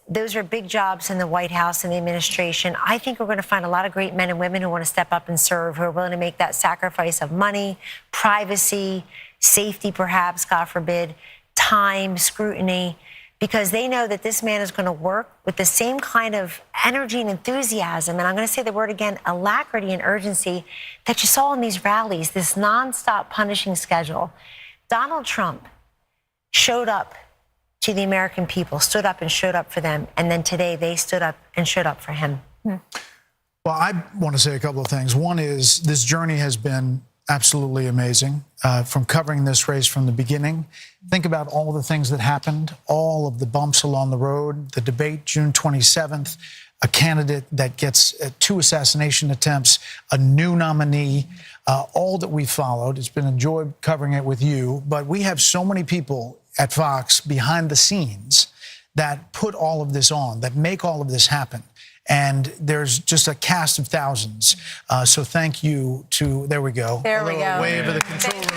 those are big jobs in the White House and the administration. I think we're going to find a lot of great men and women who want to step up and serve, who are willing to make that sacrifice of money, privacy, safety, perhaps, God forbid, time, scrutiny, because they know that this man is going to work with the same kind of energy and enthusiasm, and I'm going to say the word again, alacrity and urgency, that you saw in these rallies, this nonstop punishing schedule. Donald Trump showed up to the American people, stood up and showed up for them, and then today they stood up and showed up for him. Well, I want to say a couple of things. One is this journey has been absolutely amazing. From covering this race from the beginning, think about all the things that happened, all of the bumps along the road, the debate June 27th, a candidate that gets 2 assassination attempts, a new nominee, all that we followed. It's been a joy covering it with you, but we have so many people at Fox behind the scenes that put all of this on, that make all of this happen. And there's just a cast of thousands. So thank you to, there we go. There we go. Wave of the control room.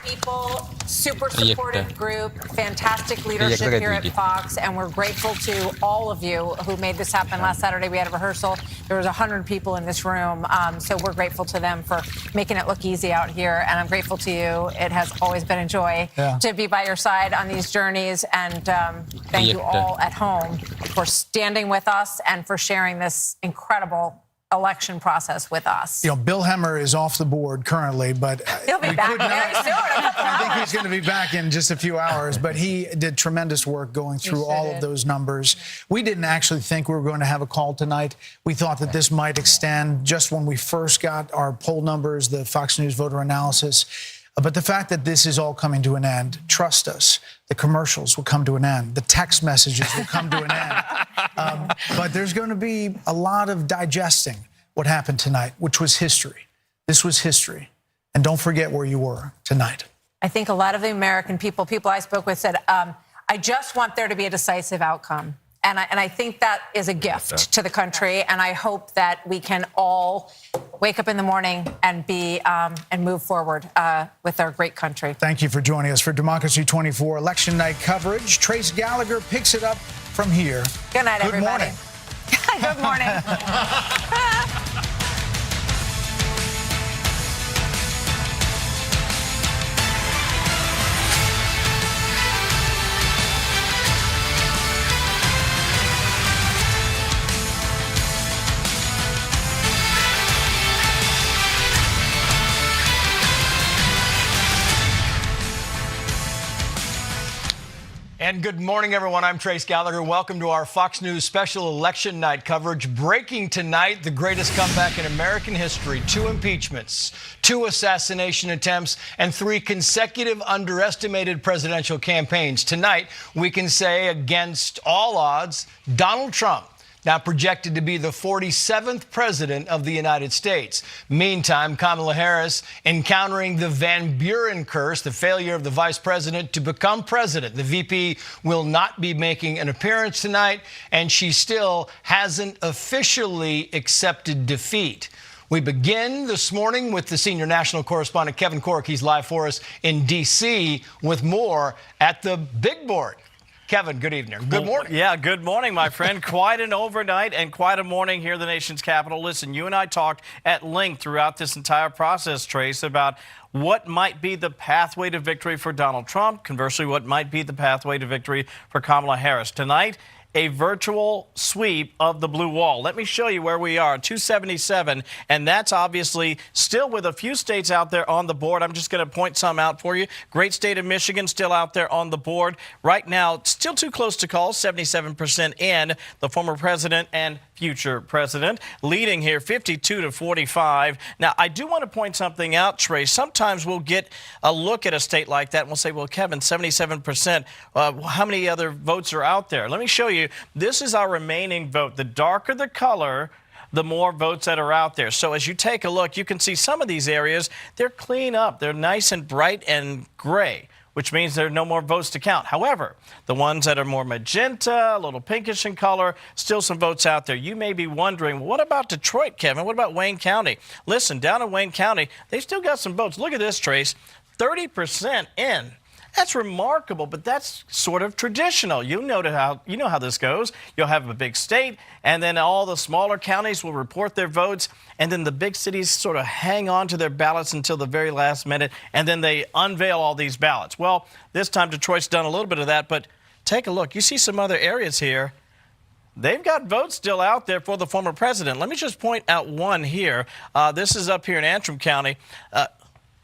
People, super supportive group, fantastic leadership here at Fox, and we're grateful to all of you who made this happen. Last Saturday we had a rehearsal. There was 100 people in this room, so we're grateful to them for making it look easy out here, and I'm grateful to you. It has always been a joy to be by your side on these journeys, and thank you all at home for standing with us and for sharing this incredible election process with us. You know, Bill Hemmer is off the board currently, but he'll be back very soon. I think he's going to be back in just a few hours, but he did tremendous work going through all of those numbers. We didn't actually think we were going to have a call tonight. We thought that this might extend just when we first got our poll numbers, the Fox News voter analysis. But the fact that this is all coming to an end, trust us, the commercials will come to an end. The text messages will come to an end. But there's going to be a lot of digesting what happened tonight, which was history. This was history. And don't forget where you were tonight. I think a lot of the American people I spoke with said, I just want there to be a decisive outcome. And I think that is a gift to the country. And I hope that we can all wake up in the morning and be and move forward with our great country. Thank you for joining us for Democracy 24 election night coverage. Trace Gallagher picks it up from here. Good night, everybody. Morning. Good morning. And good morning, everyone. I'm Trace Gallagher. Welcome to our Fox News special election night coverage. Breaking tonight, the greatest comeback in American history. 2 impeachments, 2 assassination attempts, and 3 consecutive underestimated presidential campaigns. Tonight, we can say against all odds, Donald Trump, now projected to be the 47th president of the United States. Meantime, Kamala Harris encountering the Van Buren curse, the failure of the vice president to become president. The VP will not be making an appearance tonight, and she still hasn't officially accepted defeat. We begin this morning with the senior national correspondent, Kevin Corke. He's live for us in D.C. with more at the big board. Kevin, good evening. Good morning. Yeah, good morning, my friend. Quite an overnight and quite a morning here in the nation's capital. Listen, you and I talked at length throughout this entire process, Trace, about what might be the pathway to victory for Donald Trump. Conversely, what might be the pathway to victory for Kamala Harris. Tonight, a virtual sweep of the blue wall. Let me show you where we are, 277, and that's obviously still with a few states out there on the board. I'm just going to point some out for you. Great state of Michigan still out there on the board. Right now, still too close to call, 77% in. The former president and future president leading here 52-45. Now, I do want to point something out, Trace. Sometimes we'll get a look at a state like that and we'll say, well, Kevin, 77%, how many other votes are out there? Let me show you. This is our remaining vote. The darker the color, the more votes that are out there. So as you take a look, you can see some of these areas, they're clean up. They're nice and bright and gray, which means there are no more votes to count. However, the ones that are more magenta, a little pinkish in color, still some votes out there. You may be wondering, what about Detroit, Kevin? What about Wayne County? Listen, down in Wayne County, they still got some votes. Look at this, Trace, 30% in. That's remarkable, but that's sort of traditional. You know how this goes. You'll have a big state, and then all the smaller counties will report their votes, and then the big cities sort of hang on to their ballots until the very last minute, and then they unveil all these ballots. Well, this time Detroit's done a little bit of that, but take a look. You see some other areas here. They've got votes still out there for the former president. Let me just point out one here. This is up here in Antrim County.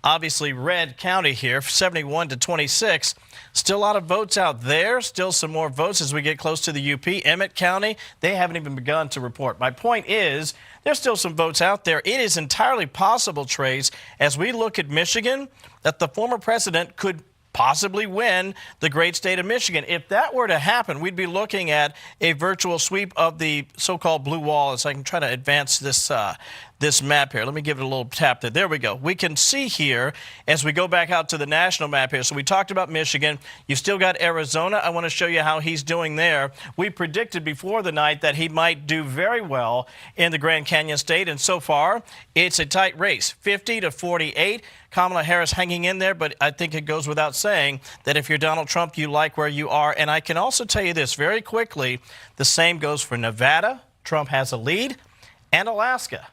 Obviously, red county here, 71-26. Still a lot of votes out there. Still some more votes as we get close to the UP. Emmett County, they haven't even begun to report. My point is, there's still some votes out there. It is entirely possible, Trace, as we look at Michigan, that the former president could possibly win the great state of Michigan. If that were to happen, we'd be looking at a virtual sweep of the so-called blue wall. As I can try to advance this map here. Let me give it a little tap there. There we go. We can see here as we go back out to the national map here. So we talked about Michigan. You've still got Arizona. I want to show you how he's doing there. We predicted before the night that he might do very well in the Grand Canyon State, and so far it's a tight race, 50-48. Kamala Harris hanging in there, but I think it goes without saying that if you're Donald Trump, you like where you are. And I can also tell you this very quickly, the same goes for Nevada. Trump has a lead, and Alaska.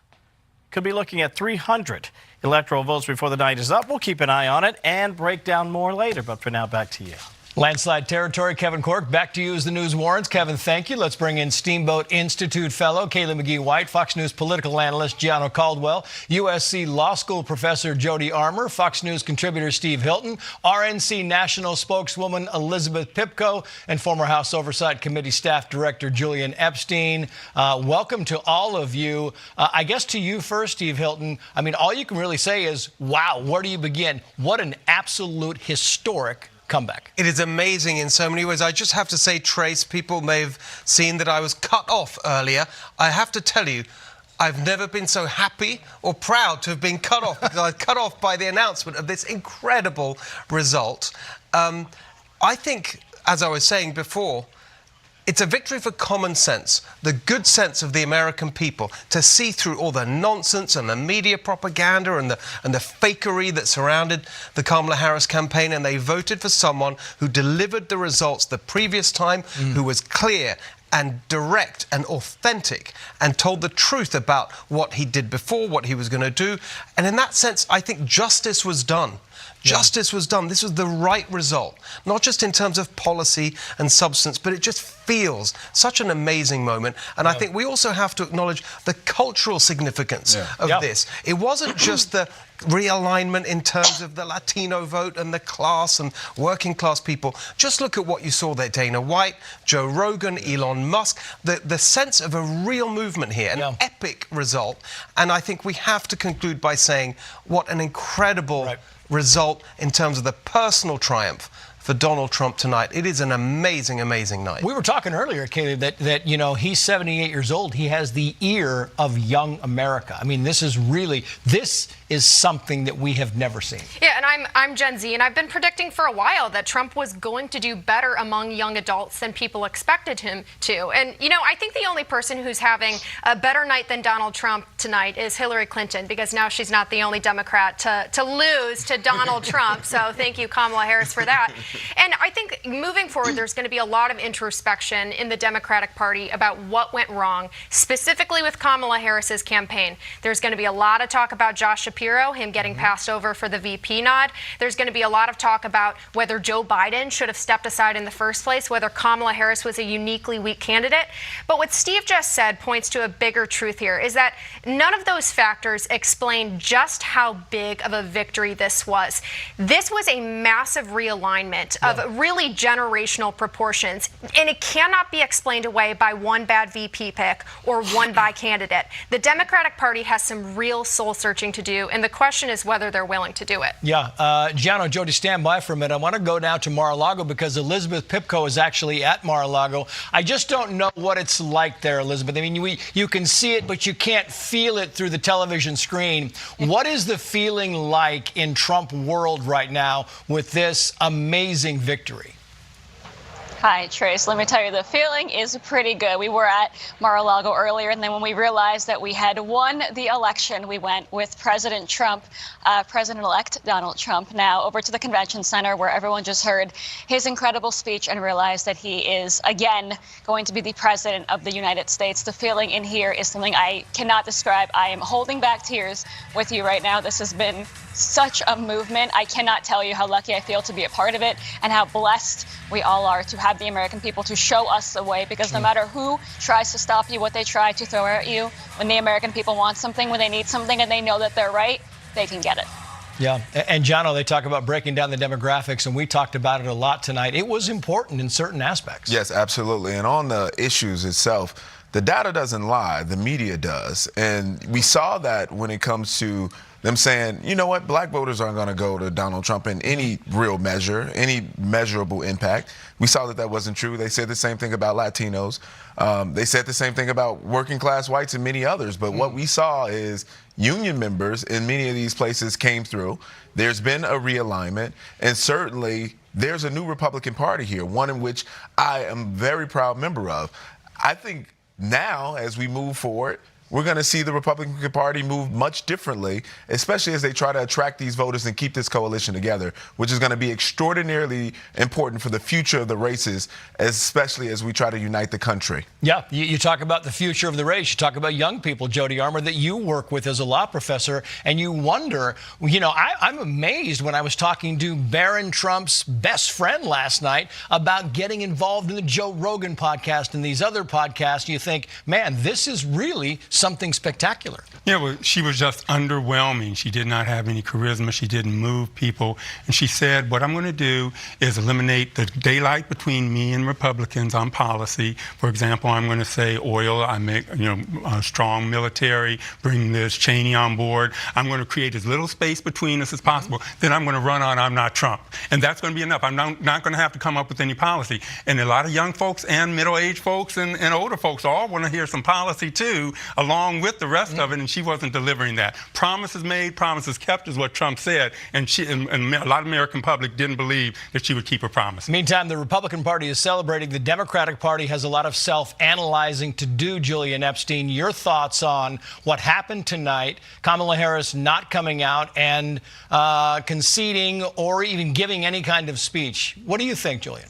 Could be looking at 300 electoral votes before the night is up. We'll keep an eye on it and break down more later. But for now, back to you. Landslide territory, Kevin Corke. Back to you as the news warrants. Kevin, thank you. Let's bring in Steamboat Institute fellow Kaylee McGee-White, Fox News political analyst Gianno Caldwell, USC Law School professor Jody Armour, Fox News contributor Steve Hilton, RNC national spokeswoman Elizabeth Pipko, and former House Oversight Committee staff director Julian Epstein. Welcome to all of you. I guess to you first, Steve Hilton. I mean, all you can really say is, wow, where do you begin? What an absolute historic comeback. It is amazing in so many ways. I just have to say, Trace, people may have seen that I was cut off earlier. I have to tell you, I've never been so happy or proud to have been cut off because I was cut off by the announcement of this incredible result. I think, as I was saying before, it's a victory for common sense, the good sense of the American people, to see through all the nonsense and the media propaganda and the fakery that surrounded the Kamala Harris campaign, and they voted for someone who delivered the results the previous time, who was clear and direct and authentic and told the truth about what he did before, what he was going to do. And in that sense, I think justice was done. Justice was done. This was the right result, not just in terms of policy and substance, but it just feels such an amazing moment. And I think we also have to acknowledge the cultural significance of this. It wasn't just the realignment in terms of the Latino vote and the class and working class people. Just look at what you saw there, Dana White, Joe Rogan, Elon Musk, the sense of a real movement here, an epic result. And I think we have to conclude by saying what an incredible result in terms of the personal triumph for Donald Trump tonight. It is an amazing, amazing night. We were talking earlier, Kaylee, that you know, he's 78 years old. He has the ear of young America. I mean, this is something that we have never seen. Yeah, and I'm Gen Z, and I've been predicting for a while that Trump was going to do better among young adults than people expected him to. And, you know, I think the only person who's having a better night than Donald Trump tonight is Hillary Clinton, because now she's not the only Democrat to lose to Donald Trump. So thank you, Kamala Harris, for that. And I think moving forward, there's going to be a lot of introspection in the Democratic Party about what went wrong, specifically with Kamala Harris's campaign. There's going to be a lot of talk about Josh Shapiro, him getting passed over for the VP nod. There's going to be a lot of talk about whether Joe Biden should have stepped aside in the first place, whether Kamala Harris was a uniquely weak candidate. But what Steve just said points to a bigger truth here, is that none of those factors explain just how big of a victory this was. This was a massive realignment of really generational proportions, and it cannot be explained away by one bad VP pick or one bad candidate. The Democratic Party has some real soul searching to do, and the question is whether they're willing to do it. Yeah, Gianno, Jody, stand by for a minute. I want to go now to Mar-a-Lago because Elizabeth Pipko is actually at Mar-a-Lago. I just don't know what it's like there, Elizabeth. I mean, you can see it, but you can't feel it through the television screen. What is the feeling like in Trump world right now with this amazing victory? Hi, Trace. Let me tell you, the feeling is pretty good. We were at Mar-a-Lago earlier, and then when we realized that we had won the election, we went with President Trump, President-elect Donald Trump, now over to the convention center where everyone just heard his incredible speech and realized that he is, again, going to be the president of the United States. The feeling in here is something I cannot describe. I am holding back tears with you right now. This has been such a movement. I cannot tell you how lucky I feel to be a part of it and how blessed we all are to have the American people to show us the way, because no matter who tries to stop you, what they try to throw at you, when the American people want something, when they need something and they know that they're right, they can get it. Yeah, and Jono, they talk about breaking down the demographics, and we talked about it a lot tonight. It was important in certain aspects. Yes, absolutely. And on the issues itself, the data doesn't lie, the media does. And we saw that when it comes to them saying, you know what, black voters aren't going to go to Donald Trump in any real measure, any measurable impact. We saw that wasn't true. They said the same thing about Latinos. They said the same thing about working class whites and many others. But what we saw is union members in many of these places came through. There's been a realignment, and certainly there's a new Republican Party here, one in which I am a very proud member of. I think now, as we move forward, we're going to see the Republican Party move much differently, especially as they try to attract these voters and keep this coalition together, which is going to be extraordinarily important for the future of the races, especially as we try to unite the country. Yeah, you talk about the future of the race. You talk about young people, Jody Armour, that you work with as a law professor, and you wonder, you know, I'm amazed when I was talking to Barron Trump's best friend last night about getting involved in the Joe Rogan podcast and these other podcasts. You think, man, this is really something spectacular. Yeah, well, she was just underwhelming. She did not have any charisma. She didn't move people. And she said, what I'm going to do is eliminate the daylight between me and Republicans on policy. For example, I'm going to say oil, I make, a strong military, bring Liz Cheney on board. I'm going to create as little space between us as possible. Then I'm going to run on I'm not Trump. And that's going to be enough. I'm not going to have to come up with any policy. And a lot of young folks and middle-aged folks and older folks all want to hear some policy too, along with the rest of it, and she wasn't delivering that. Promises made, promises kept is what Trump said, and a lot of American public didn't believe that she would keep her promise. Meantime, the Republican Party is celebrating. The Democratic Party has a lot of self-analyzing to do, Julian Epstein. Your thoughts on what happened tonight, Kamala Harris not coming out and conceding or even giving any kind of speech. What do you think, Julian?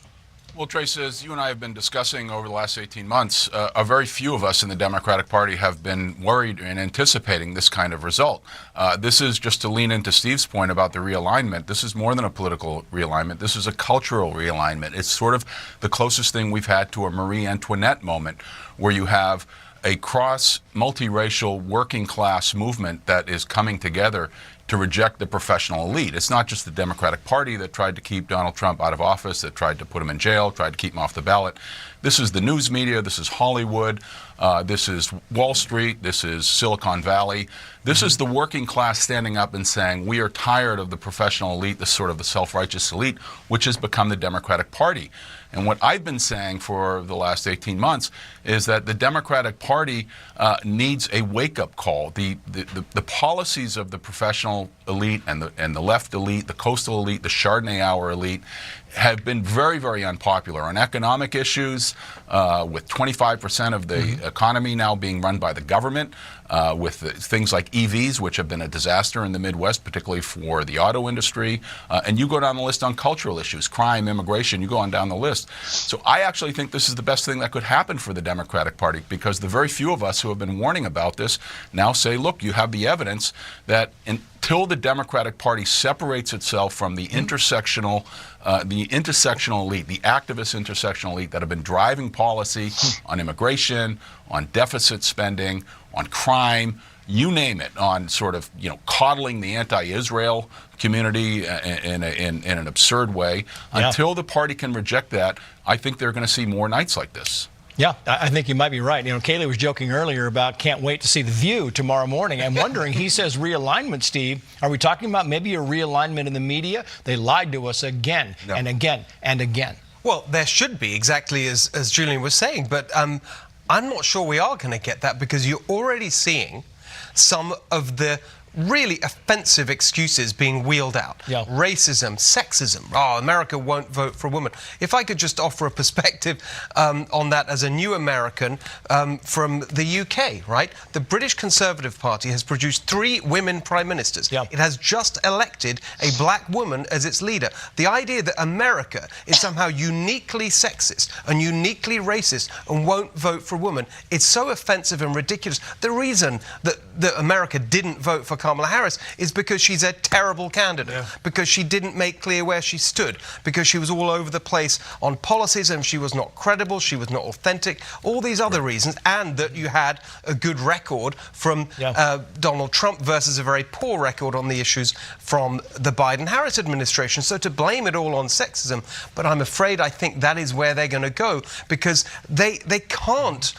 Well, Trace, as you and I have been discussing over the last 18 months, a very few of us in the Democratic Party have been worried and anticipating this kind of result. This is, just to lean into Steve's point about the realignment, this is more than a political realignment. This is a cultural realignment. It's sort of the closest thing we've had to a Marie Antoinette moment, where you have a cross multiracial working class movement that is coming together to reject the professional elite. It's not just the Democratic Party that tried to keep Donald Trump out of office, that tried to put him in jail, tried to keep him off the ballot. This is the news media. This is Hollywood. This is Wall Street. This is Silicon Valley. This is the working class standing up and saying, we are tired of the professional elite, the sort of the self-righteous elite, which has become the Democratic Party. And what I've been saying for the last 18 months is that the Democratic Party needs a wake-up call. The policies of the professional elite and the left elite, the coastal elite, the Chardonnay hour elite, have been very, very unpopular on economic issues, with 25% of the economy now being run by the government, with things like EVs, which have been a disaster in the Midwest, particularly for the auto industry. And you go down the list on cultural issues, crime, immigration, you go on down the list. So I actually think this is the best thing that could happen for the Democratic Party, because the very few of us who have been warning about this now say, look, you have the evidence that until the Democratic Party separates itself from the intersectional elite, the activist intersectional elite that have been driving policy on immigration, on deficit spending, on crime, you name it, on sort of, coddling the anti-Israel community in an absurd way. Yeah. Until the party can reject that, I think they're going to see more nights like this. Yeah, I think you might be right. Kayleigh was joking earlier about can't wait to see The View tomorrow morning. I'm wondering, he says realignment, Steve. Are we talking about maybe a realignment in the media? They lied to us again and again and again. Well, there should be, exactly as Julian was saying. But I'm not sure we are going to get that, because you're already seeing some of the really offensive excuses being wheeled out. Yeah. Racism, sexism. Oh, America won't vote for a woman. If I could just offer a perspective on that as a new American from the UK, right? The British Conservative Party has produced 3 women prime ministers. Yeah. It has just elected a black woman as its leader. The idea that America is somehow uniquely sexist and uniquely racist and won't vote for a woman, it's so offensive and ridiculous. The reason that America didn't vote for Kamala Harris is because she's a terrible candidate, because she didn't make clear where she stood, because she was all over the place on policies and she was not credible, she was not authentic, all these other reasons, and that you had a good record from Donald Trump versus a very poor record on the issues from the Biden-Harris administration. So to blame it all on sexism, but I'm afraid I think that is where they're going to go, because they can't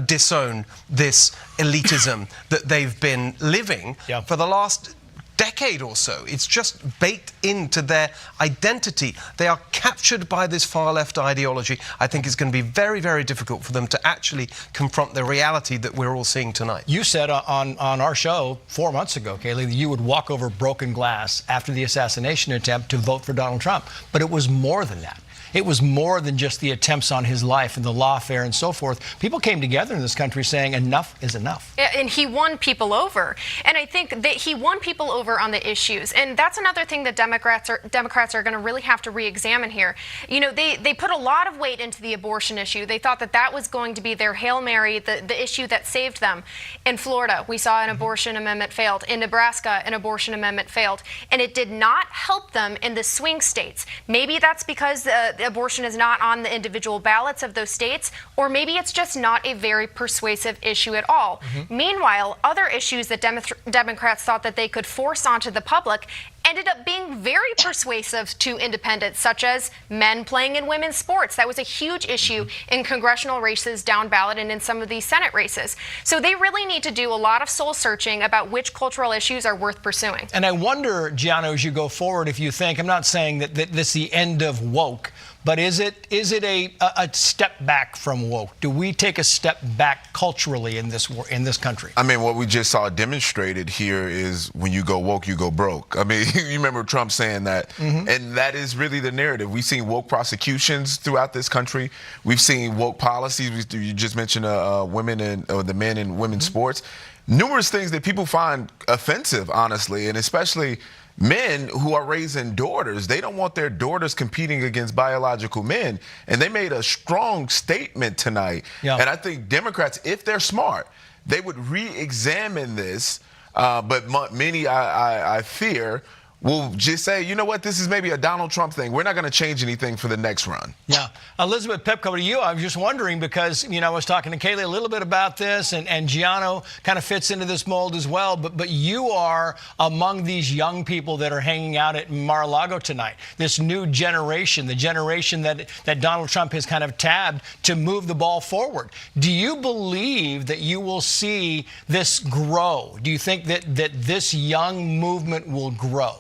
disown this elitism that they've been living for the last decade or so. It's just baked into their identity. They are captured by this far left ideology. I think it's going to be very, very difficult for them to actually confront the reality that we're all seeing tonight. You said on our show 4 months ago, Kayleigh, that you would walk over broken glass after the assassination attempt to vote for Donald Trump. But it was more than that. It was more than just the attempts on his life and the lawfare and so forth. People came together in this country saying enough is enough. And he won people over. And I think that he won people over on the issues. And that's another thing that Democrats are going to really have to re-examine here. They put a lot of weight into the abortion issue. They thought that was going to be their Hail Mary, the issue that saved them. In Florida, we saw an abortion amendment failed. In Nebraska, an abortion amendment failed. And it did not help them in the swing states. Maybe that's because abortion is not on the individual ballots of those states, or maybe it's just not a very persuasive issue at all. Meanwhile, other issues that Democrats thought that they could force onto the public ended up being very persuasive to independents, such as men playing in women's sports. That was a huge issue in congressional races down ballot and in some of these Senate races. So they really need to do a lot of soul searching about which cultural issues are worth pursuing. And I wonder, Gianno, as you go forward, if you think, I'm not saying that this is the end of woke, but is it a step back from woke? Do we take a step back culturally in this country? I mean, what we just saw demonstrated here is when you go woke, you go broke. I mean, you remember Trump saying that, and that is really the narrative. We've seen woke prosecutions throughout this country. We've seen woke policies. You just mentioned women and the men in women's sports. Numerous things that people find offensive, honestly, and especially men who are raising daughters. They don't want their daughters competing against biological men. And they made a strong statement tonight. Yeah. And I think Democrats, if they're smart, they would re-examine this. But many, I fear, will just say, you know what, this is maybe a Donald Trump thing. We're not going to change anything for the next run. Yeah. Elizabeth Pepko, to you, I was just wondering because, I was talking to Kayleigh a little bit about this, and Giano kind of fits into this mold as well. But you are among these young people that are hanging out at Mar-a-Lago tonight, this new generation, the generation that Donald Trump has kind of tabbed to move the ball forward. Do you believe that you will see this grow? Do you think that this young movement will grow?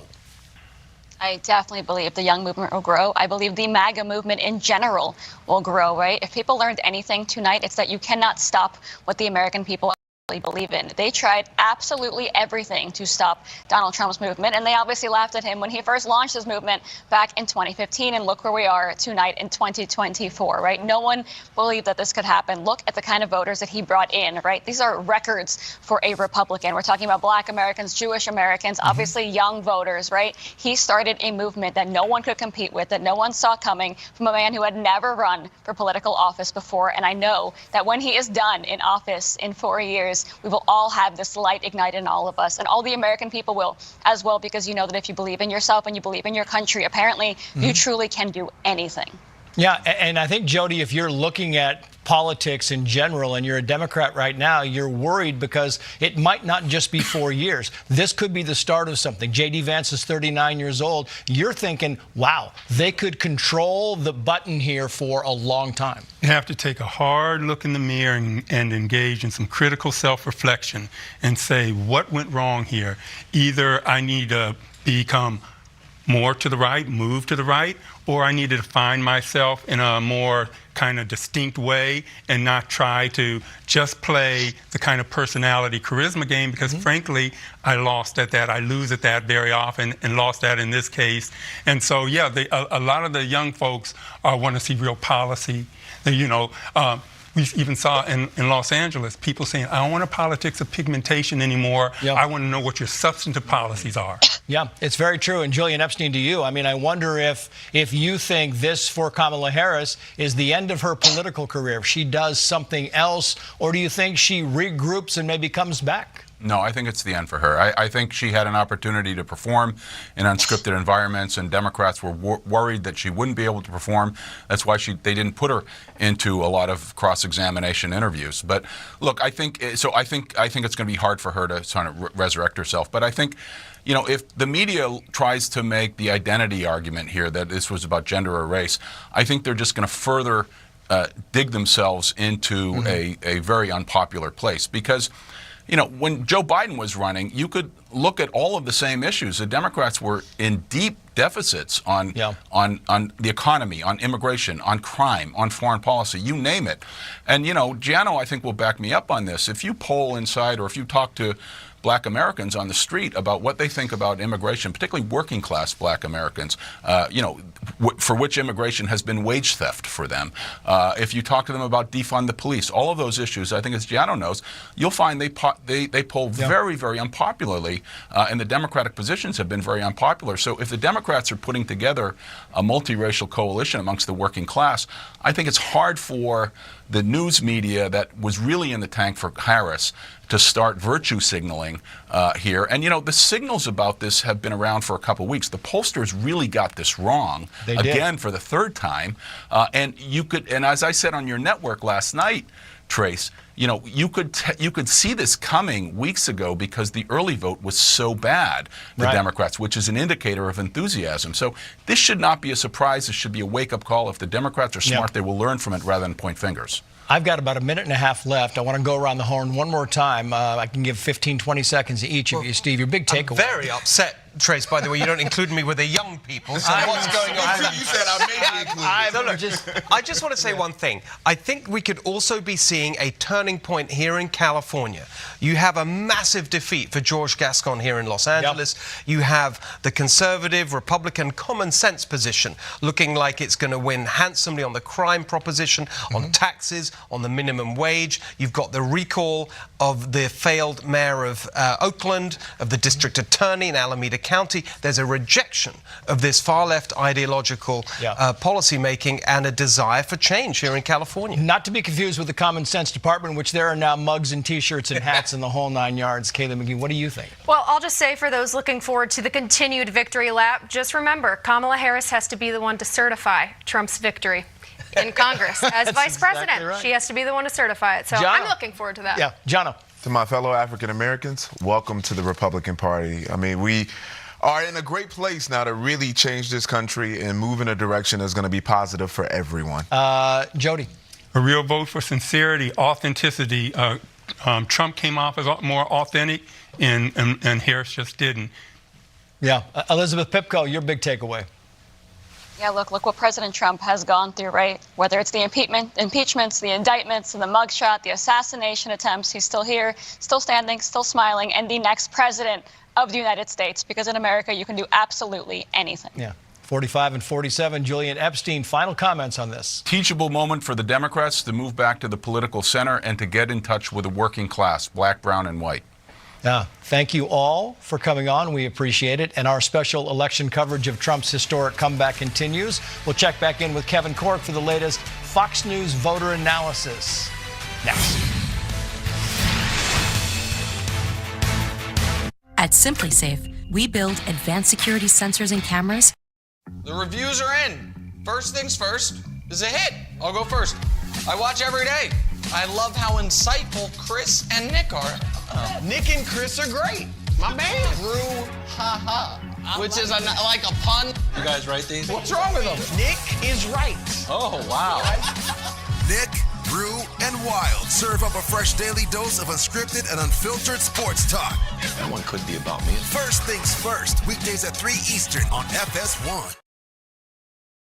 I definitely believe the young movement will grow. I believe the MAGA movement in general will grow, right? If people learned anything tonight, it's that you cannot stop what the American people believe in. They tried absolutely everything to stop Donald Trump's movement, and they obviously laughed at him when he first launched his movement back in 2015, and look where we are tonight in 2024, right? No one believed that this could happen. Look at the kind of voters that he brought in, right? These are records for a Republican. We're talking about Black Americans, Jewish Americans, obviously young voters, right? He started a movement that no one could compete with, that no one saw coming from a man who had never run for political office before, and I know that when he is done in office in 4 years, we will all have this light ignited in all of us, and all the American people will as well, because you know that if you believe in yourself and you believe in your country, apparently you truly can do anything. Yeah, and I think, Jody, if you're looking at politics in general and you're a Democrat right now, you're worried because it might not just be 4 years. This could be the start of something. J.D. Vance is 39 years old. You're thinking, wow, they could control the button here for a long time. You have to take a hard look in the mirror and engage in some critical self-reflection and say, what went wrong here? Either I need to become more to the right, move to the right, or I need to define myself in a more kind of distinct way and not try to just play the kind of personality charisma game, because frankly, I lost at that. I lose at that very often and lost that in this case. And so, yeah, a lot of the young folks want to see real policy. We even saw in Los Angeles people saying, I don't want a politics of pigmentation anymore. Yep. I want to know what your substantive policies are. Yeah, it's very true. And Julian Epstein, to you, I mean, I wonder if you think this for Kamala Harris is the end of her political career, if she does something else, or do you think she regroups and maybe comes back? No, I think it's the end for her. I think she had an opportunity to perform in unscripted environments, and Democrats were worried that she wouldn't be able to perform. That's why they didn't put her into a lot of cross-examination interviews. But look, I think it's going to be hard for her to sort of resurrect herself. But I think, if the media tries to make the identity argument here that this was about gender or race, I think they're just going to further dig themselves into a very unpopular place. Because when Joe Biden was running, you could look at all of the same issues. The Democrats were in deep deficits on the economy, on immigration, on crime, on foreign policy, you name it. And, Giano, I think, will back me up on this. If you poll inside, or if you talk to Black Americans on the street about what they think about immigration, particularly working class Black Americans, for which immigration has been wage theft for them. If you talk to them about defund the police, all of those issues, I think as Giano knows, you'll find they poll very, very unpopularly, and the Democratic positions have been very unpopular. So if the Democrats are putting together a multiracial coalition amongst the working class, I think it's hard for the news media that was really in the tank for Harris to start virtue signaling here. And, the signals about this have been around for a couple of weeks. The pollsters really got this wrong again for the third time. And as I said on your network last night, Trace, you could see this coming weeks ago because the early vote was so bad, the Democrats, which is an indicator of enthusiasm. So this should not be a surprise. This should be a wake-up call. If the Democrats are smart, they will learn from it rather than point fingers. I've got about a minute and a half left. I want to go around the horn one more time. I can give 15, 20 seconds to each of you. Steve, your big takeaway. I'm very upset, Trace, by the way, you don't include me with the young people. So what's going on? You said I may be included. I just want to say one thing. I think we could also be seeing a turning point here in California. You have a massive defeat for George Gascon here in Los Angeles. Yep. You have the conservative, Republican common sense position looking like it's going to win handsomely on the crime proposition, on taxes, on the minimum wage. You've got the recall of the failed mayor of Oakland, of the district attorney in Alameda county. There's a rejection of this far-left ideological policy making and a desire for change here in California. Not to be confused with the Common Sense Department, in which there are now mugs and T-shirts and hats and the whole 9 yards. Kaylee McGee, what do you think? Well, I'll just say for those looking forward to the continued victory lap, just remember, Kamala Harris has to be the one to certify Trump's victory in Congress as vice president. Exactly right. She has to be the one to certify it. So John. I'm looking forward to that. Yeah, Jono. To my fellow African Americans, welcome to the Republican Party. I mean, we are in a great place now to really change this country and move in a direction that's going to be positive for everyone. Jody. A real vote for sincerity, authenticity. Trump came off as more authentic, and Harris just didn't. Yeah. Elizabeth Pipko, your big takeaway. Yeah, look what President Trump has gone through, right? Whether it's the impeachments, the indictments, the mugshot, the assassination attempts, he's still here, still standing, still smiling, and the next president of the United States, because in America you can do absolutely anything. Yeah. 45 and 47. Julian Epstein, final comments on this. Teachable moment for the Democrats to move back to the political center and to get in touch with the working class, black, brown, and white. Yeah, thank you all for coming on. We appreciate it. And our special election coverage of Trump's historic comeback continues. We'll check back in with Kevin Corke for the latest Fox News voter analysis. Next. At SimpliSafe, we build advanced security sensors and cameras. The reviews are in. First things first is a hit. I'll go first. I watch every day. I love how insightful Chris and Nick are. Nick and Chris are great. My man. Brew, ha, which is like a pun. You guys write these? What's wrong with them? Nick is right. Oh, wow. Nick, Brew, and Wild serve up a fresh daily dose of unscripted and unfiltered sports talk. That one could be about me. First things first, weekdays at 3 Eastern on FS1.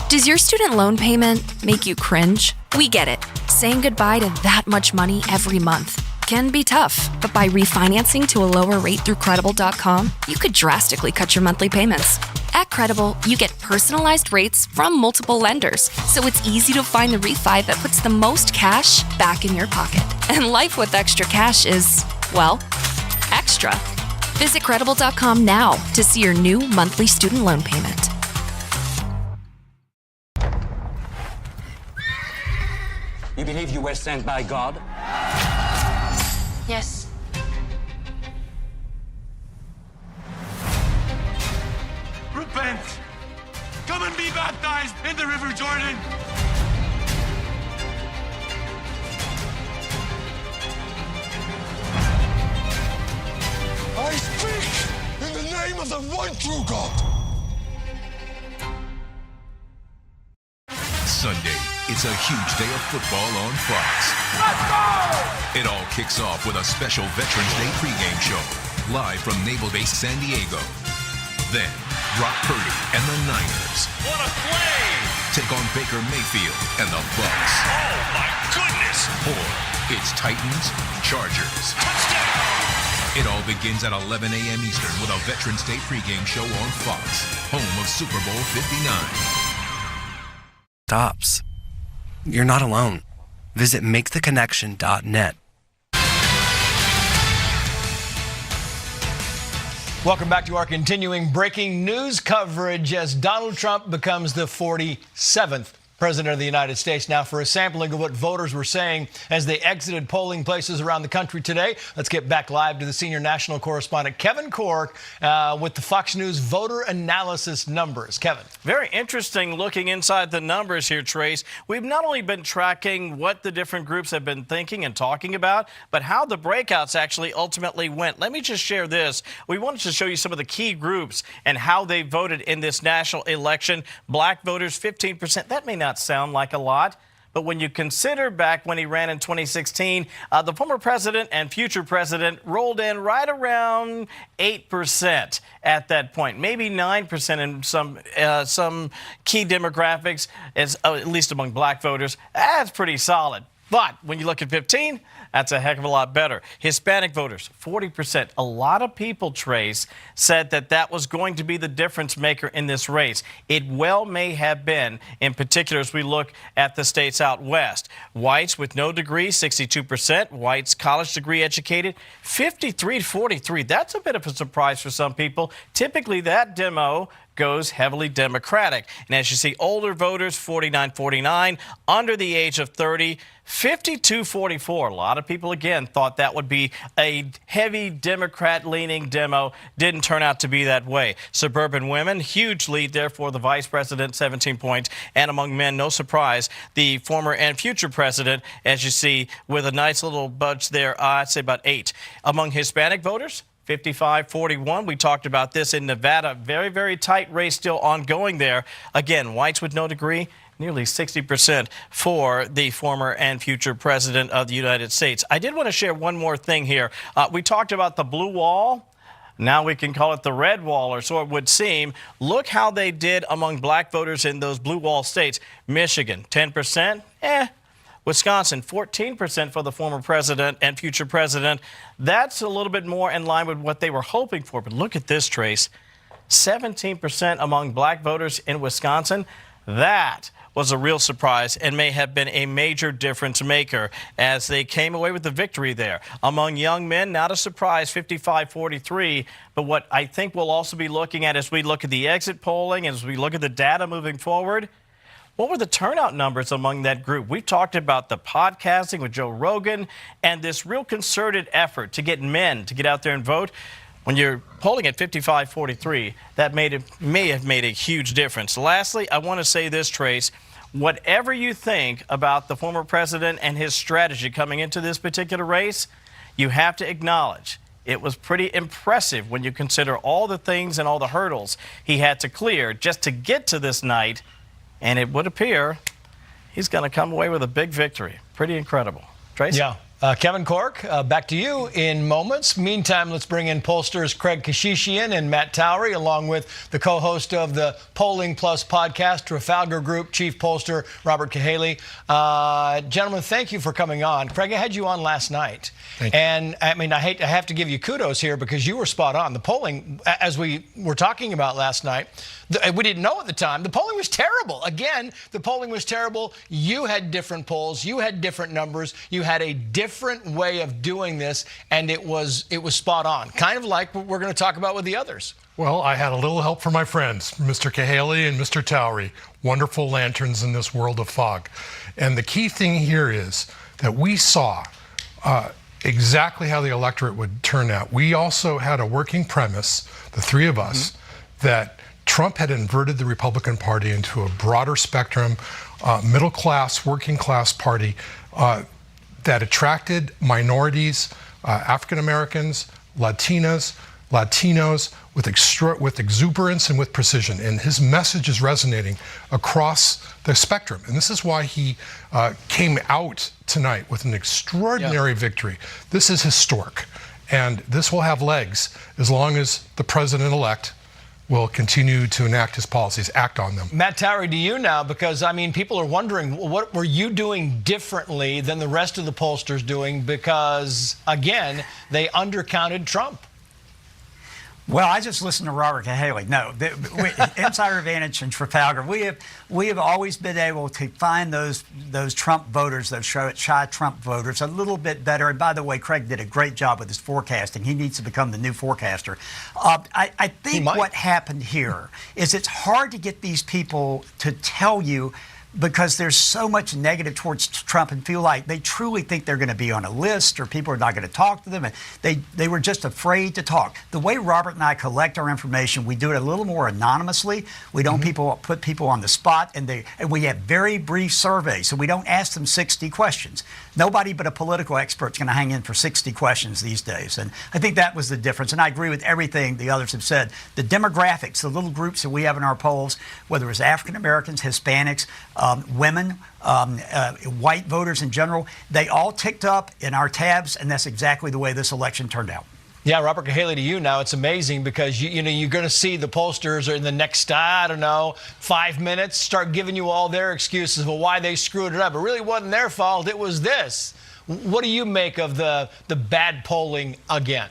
Does your student loan payment make you cringe? We get it. Saying goodbye to that much money every month can be tough, but by refinancing to a lower rate through Credible.com, you could drastically cut your monthly payments. At Credible, you get personalized rates from multiple lenders, so it's easy to find the refi that puts the most cash back in your pocket. And life with extra cash is, well, extra. Visit Credible.com now to see your new monthly student loan payment. You believe you were sent by God? Yes. Repent! Come and be baptized in the River Jordan! I speak in the name of the one true God. Sunday, it's a huge day of football on Fox. Let's go! It all kicks off with a special Veterans Day pregame show, live from Naval Base San Diego. Then, Brock Purdy and the Niners. What a play! Take on Baker Mayfield and the Bucks. Oh my goodness! Or it's Titans, Chargers. Touchdown! It all begins at 11 a.m. Eastern with a Veterans Day pregame show on Fox, home of Super Bowl 59. Stops. You're not alone. Visit maketheconnection.net. Welcome back to our continuing breaking news coverage as Donald Trump becomes the 47th President of the United States. Now, for a sampling of what voters were saying as they exited polling places around the country today, let's get back live to the senior national correspondent, Kevin Corke, with the Fox News voter analysis numbers. Kevin. Very interesting looking inside the numbers here, Trace. We've not only been tracking what the different groups have been thinking and talking about, but how the breakouts actually ultimately went. Let me just share this. We wanted to show you some of the key groups and how they voted in this national election. Black voters, 15%. That may not sound like a lot, but when you consider back when he ran in 2016, the former president and future president rolled in right around 8% at that point, maybe 9% in some key demographics, at least among black voters. That's pretty solid. But when you look at 15, That's a heck of a lot better. Hispanic voters, 40%. A lot of people, Trace, said that that was going to be the difference maker in this race. It well may have been, in particular as we look at the states out west. Whites with no degree, 62%. Whites college degree educated, 53-43. That's a bit of a surprise for some people. Typically, that demo goes heavily Democratic. And as you see, older voters, 49-49, under the age of 30, 52-44. A lot of people, again, thought that would be a heavy Democrat-leaning demo. Didn't turn out to be that way. Suburban women, huge lead there for the vice president, 17 points. And among men, no surprise, the former and future president, as you see, with a nice little budge there, I'd say about 8. Among Hispanic voters, 55-41. We talked about this in Nevada. Very, very tight race still ongoing there. Again, whites with no degree, nearly 60% for the former and future president of the United States. I did want to share one more thing here. We talked about the blue wall. Now we can call it the red wall, or so it would seem. Look how they did among black voters in those blue wall states. Michigan, 10%. Wisconsin, 14% for the former president and future president. That's a little bit more in line with what they were hoping for. But look at this, Trace. 17% among black voters in Wisconsin. That was a real surprise and may have been a major difference maker as they came away with the victory there. Among young men, not a surprise, 55-43. But what I think we'll also be looking at as we look at the exit polling, as we look at the data moving forward, what were the turnout numbers among that group? We talked about the podcasting with Joe Rogan and this real concerted effort to get men to get out there and vote. When you're polling at 55-43, that may have made a huge difference. Lastly, I want to say this, Trace. Whatever you think about the former president and his strategy coming into this particular race, you have to acknowledge it was pretty impressive when you consider all the things and all the hurdles he had to clear just to get to this night. And it would appear he's going to come away with a big victory. Pretty incredible. Trace? Yeah. Kevin Corke, back to you in moments. Meantime, let's bring in pollsters Craig Kashishian and Matt Towery, along with the co-host of the Polling Plus podcast, Trafalgar Group Chief Pollster Robert Cahaly. Gentlemen, thank you for coming on. Craig, I had you on last night. Thank you. And I mean, I have to give you kudos here because you were spot on. The polling, as we were talking about last night, we didn't know at the time, the polling was terrible. Again, the polling was terrible. You had different polls. You had different numbers. You had a different way of doing this, and it was spot on. Kind of like what we're going to talk about with the others. Well, I had a little help from my friends, Mr. Cahaly and Mr. Towery, wonderful lanterns in this world of fog. And the key thing here is that we saw exactly how the electorate would turn out. We also had a working premise, the three of us, that Trump had inverted the Republican Party into a broader spectrum, middle-class, working-class party that attracted minorities, African Americans, Latinos with exuberance and with precision. And his message is resonating across the spectrum. And this is why he came out tonight with an extraordinary victory. This is historic. And this will have legs as long as the president-elect will continue to enact his policies, act on them. Matt Towery, to you now, because, I mean, people are wondering, what were you doing differently than the rest of the pollsters doing? Because, again, they undercounted Trump. Well, I just listened to Robert Cahaly. No, Insider Advantage and Trafalgar, we have always been able to find those Trump voters, those shy Trump voters, a little bit better. And by the way, Craig did a great job with his forecasting. He needs to become the new forecaster. I think what happened here is it's hard to get these people to tell you, because there's so much negative towards Trump and feel like they truly think they're going to be on a list or people are not going to talk to them. And they were just afraid to talk. The way Robert and I collect our information, we do it a little more anonymously. We don't put people on the spot, and we have very brief surveys. So we don't ask them 60 questions. Nobody but a political expert's going to hang in for 60 questions these days. And I think that was the difference. And I agree with everything the others have said. The demographics, the little groups that we have in our polls, whether it's African Americans, Hispanics, women, white voters in general, they all ticked up in our tabs, and that's exactly the way this election turned out. Yeah, Robert Cahaly, to you now. It's amazing because you're going to see the pollsters in the next, 5 minutes start giving you all their excuses for why they screwed it up. It really wasn't their fault. It was this. What do you make of the bad polling again?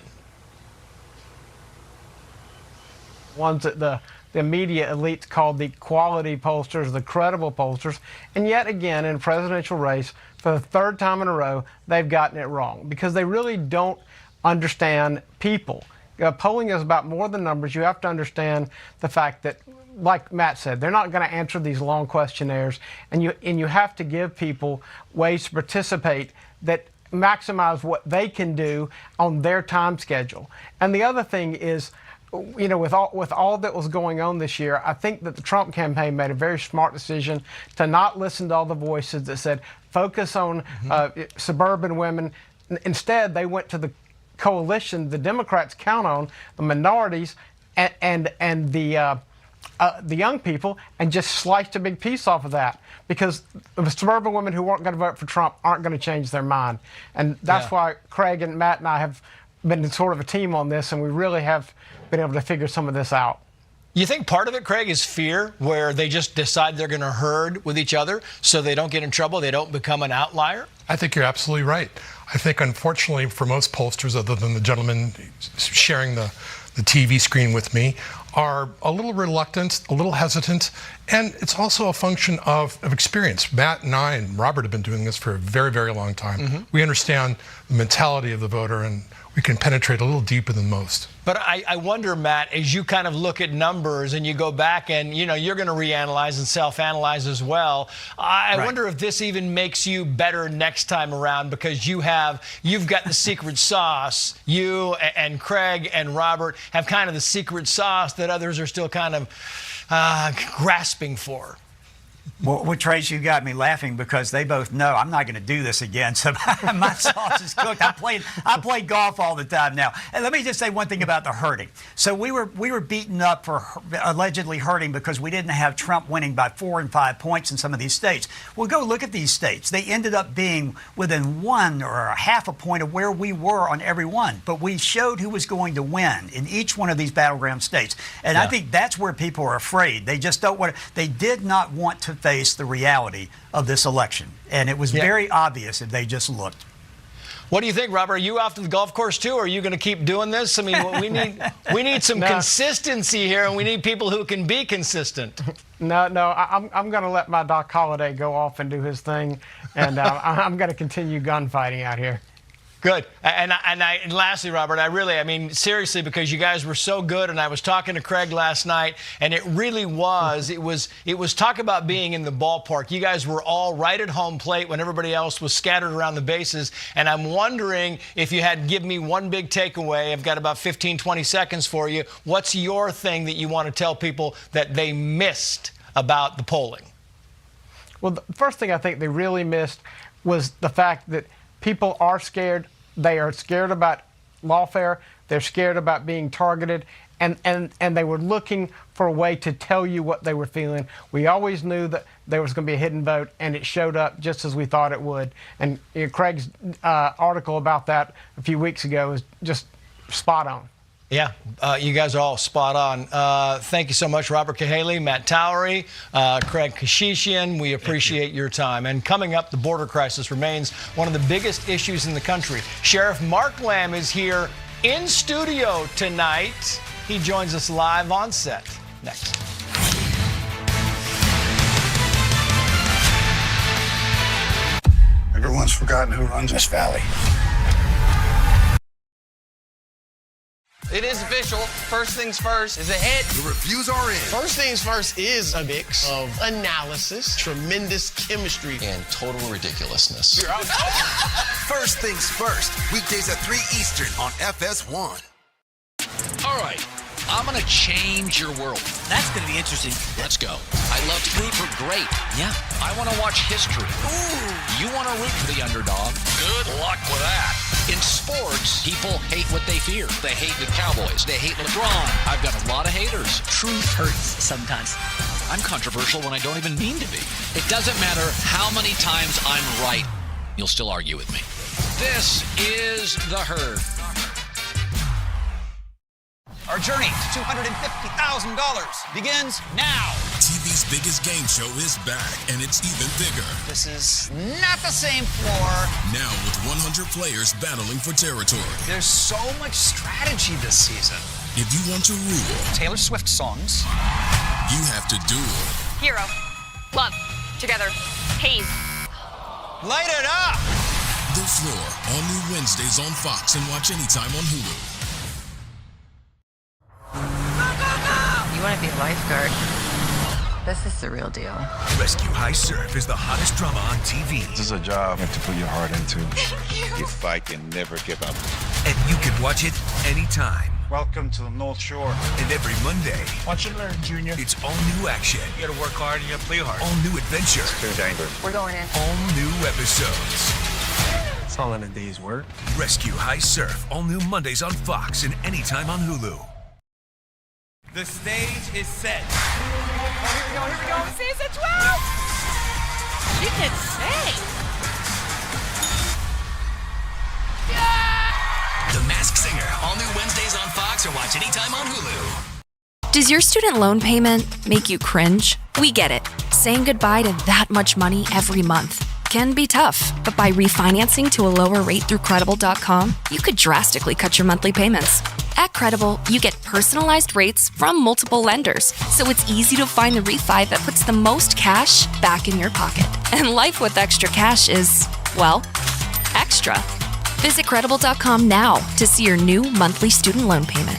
Ones that the media elites called the quality pollsters, the credible pollsters. And yet again, in a presidential race, for the third time in a row, they've gotten it wrong because they really don't understand people. Polling is about more than numbers. You have to understand the fact that, like Matt said, they're not going to answer these long questionnaires, and you have to give people ways to participate that maximize what they can do on their time schedule. And the other thing is, you know, with all that was going on this year, I think that the Trump campaign made a very smart decision to not listen to all the voices that said focus on suburban women. Instead, they went to the coalition the Democrats count on, the minorities and the young people, and just sliced a big piece off of that, because the suburban women who weren't going to vote for Trump aren't going to change their mind. And that's why Craig and Matt and I have been sort of a team on this, and we really have been able to figure some of this out. You think part of it, Craig, is fear, where they just decide they're going to herd with each other so they don't get in trouble, they don't become an outlier? I think you're absolutely right. I think, unfortunately, for most pollsters, other than the gentleman sharing the TV screen with me, are a little reluctant, a little hesitant, and it's also a function of experience. Matt and I and Robert have been doing this for a very, very long time. We understand the mentality of the voter, and we can penetrate a little deeper than most. But I wonder, Matt, as you kind of look at numbers and you go back and, you know, you're going to reanalyze and self-analyze as well. I wonder if this even makes you better next time around, because you've got the secret sauce. You and Craig and Robert have kind of the secret sauce that others are still kind of grasping for. Well, Trace, you got me laughing because they both know I'm not going to do this again. So my sauce is cooked. I play golf all the time now. And let me just say one thing about the herding. So we were beaten up for allegedly herding because we didn't have Trump winning by 4 and 5 points in some of these states. Well, go look at these states. They ended up being within 1 or a half a point of where we were on every one. But we showed who was going to win in each one of these battleground states. And I think that's where people are afraid. They just don't want to. They did not want to face the reality of this election, and it was very obvious if they just looked. What do you think, Robert? Are you off to the golf course too, or are you going to keep doing this? I mean, we need some consistency here, and we need people who can be consistent. No, I'm going to let my Doc Holliday go off and do his thing, and I'm going to continue gunfighting out here. Good. And lastly, Robert, I mean, seriously, because you guys were so good, and I was talking to Craig last night, and it really was, it was talk about being in the ballpark. You guys were all right at home plate when everybody else was scattered around the bases, and I'm wondering if you had to give me one big takeaway. I've got about 15, 20 seconds for you. What's your thing that you want to tell people that they missed about the polling? Well, the first thing I think they really missed was the fact that people are scared. They are scared about lawfare. They're scared about being targeted. And they were looking for a way to tell you what they were feeling. We always knew that there was going to be a hidden vote, and it showed up just as we thought it would. And Craig's article about that a few weeks ago is just spot on. Yeah, you guys are all spot on. Thank you so much, Robert Cahaly, Matt Towery, Craig Kashishian. We appreciate your time. And coming up, the border crisis remains one of the biggest issues in the country. Sheriff Mark Lamb is here in studio tonight. He joins us live on set. Next. Everyone's forgotten who runs this valley. It is official. First things first is a hit. The reviews are in. First things first is a mix of analysis, tremendous chemistry, and total ridiculousness. First things first. Weekdays at 3 Eastern on FS1. All right. I'm going to change your world. That's going to be interesting. Let's go. I love to root for great. Yeah. I want to watch history. Ooh. You want to root for the underdog. Good luck with that. In sports, people hate what they fear. They hate the Cowboys. They hate LeBron. I've got a lot of haters. Truth hurts sometimes. I'm controversial when I don't even mean to be. It doesn't matter how many times I'm right. You'll still argue with me. This is The Herd. Our journey to $250,000 begins now. TV's biggest game show is back, and it's even bigger. This is not the same floor. Now with 100 players battling for territory. There's so much strategy this season. If you want to rule, Taylor Swift songs. You have to duel. Hero. Love. Together. Haze. Light it up! The Floor, all new Wednesdays on Fox and watch anytime on Hulu. You want to be a lifeguard? This is the real deal. Rescue High Surf is the hottest drama on TV. This is a job you have to put your heart into. You fight and never give up. And you can watch it anytime. Welcome to the North Shore. And every Monday, Watch and learn, Junior. it's all new action. You gotta work hard and you gotta play hard. All new adventure. Too dangerous. We're going in. All new episodes. It's all in a day's work. Rescue High Surf, all new Mondays on Fox and anytime on Hulu. The stage is set. Oh, here we go. Season 12! She can sing. The Masked Singer, all new Wednesdays on Fox or watch anytime on Hulu. Does your student loan payment make you cringe? We get it. Saying goodbye to that much money every month can be tough, but by refinancing to a lower rate through Credible.com, you could drastically cut your monthly payments. At Credible, you get personalized rates from multiple lenders, so it's easy to find the refi that puts the most cash back in your pocket. And life with extra cash is, well, extra. Visit Credible.com now to see your new monthly student loan payment.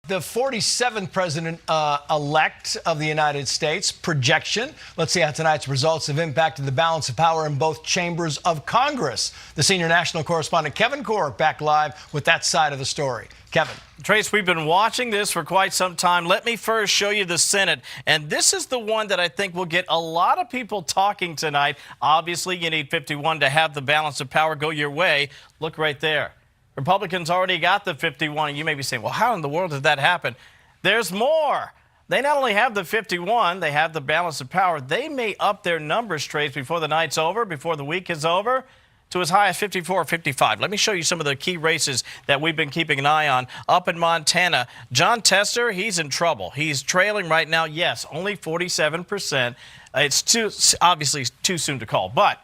The 47th president-elect of the United States projection. Let's see how tonight's results have impacted the balance of power in both chambers of Congress. The senior national correspondent Kevin Corke back live with that side of the story. Kevin. Trace, we've been watching this for quite some time. Let me first show you the Senate. And this is the one that I think will get a lot of people talking tonight. Obviously, you need 51 to have the balance of power go your way. Look right there. Republicans already got the 51, and you may be saying, well, how in the world did that happen? There's more. They not only have the 51, they have the balance of power. They may up their numbers, Trace, before the night's over, before the week is over, to as high as 54 or 55. Let me show you some of the key races that we've been keeping an eye on. Up in Montana, John Tester, he's in trouble. He's trailing right now, yes, only 47%. It's obviously too soon to call, but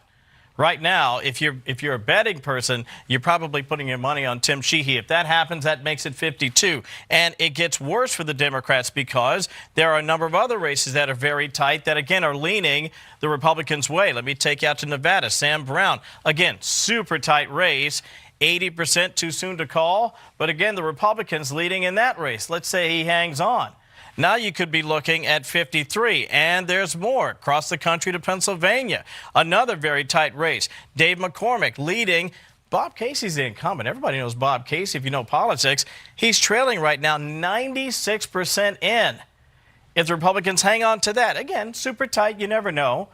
right now, if you're a betting person, you're probably putting your money on Tim Sheehy. If that happens, that makes it 52. And it gets worse for the Democrats because there are a number of other races that are very tight that, again, are leaning the Republicans' way. Let me take you out to Nevada. Sam Brown, again, super tight race. 80% too soon to call. But, again, the Republicans leading in that race. Let's say he hangs on. Now you could be looking at 53, and there's more. Across the country to Pennsylvania, another very tight race. Dave McCormick leading. Bob Casey's the incumbent. Everybody knows Bob Casey if you know politics. He's trailing right now 96% in. If the Republicans hang on to that, again, super tight, you never know.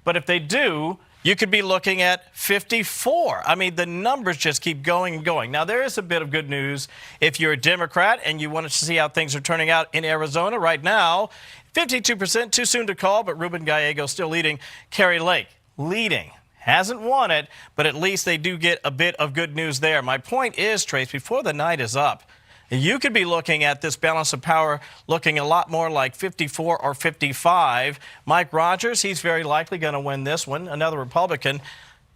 But if they do, you could be looking at 54. I mean, the numbers just keep going and going. Now, there is a bit of good news. If you're a Democrat and you want to see how things are turning out in Arizona right now, 52%, too soon to call, but Ruben Gallego still leading. Kari Lake leading. Hasn't won it, but at least they do get a bit of good news there. My point is, Trace, before the night is up, you could be looking at this balance of power looking a lot more like 54 or 55. Mike Rogers, he's very likely going to win this one. Another Republican,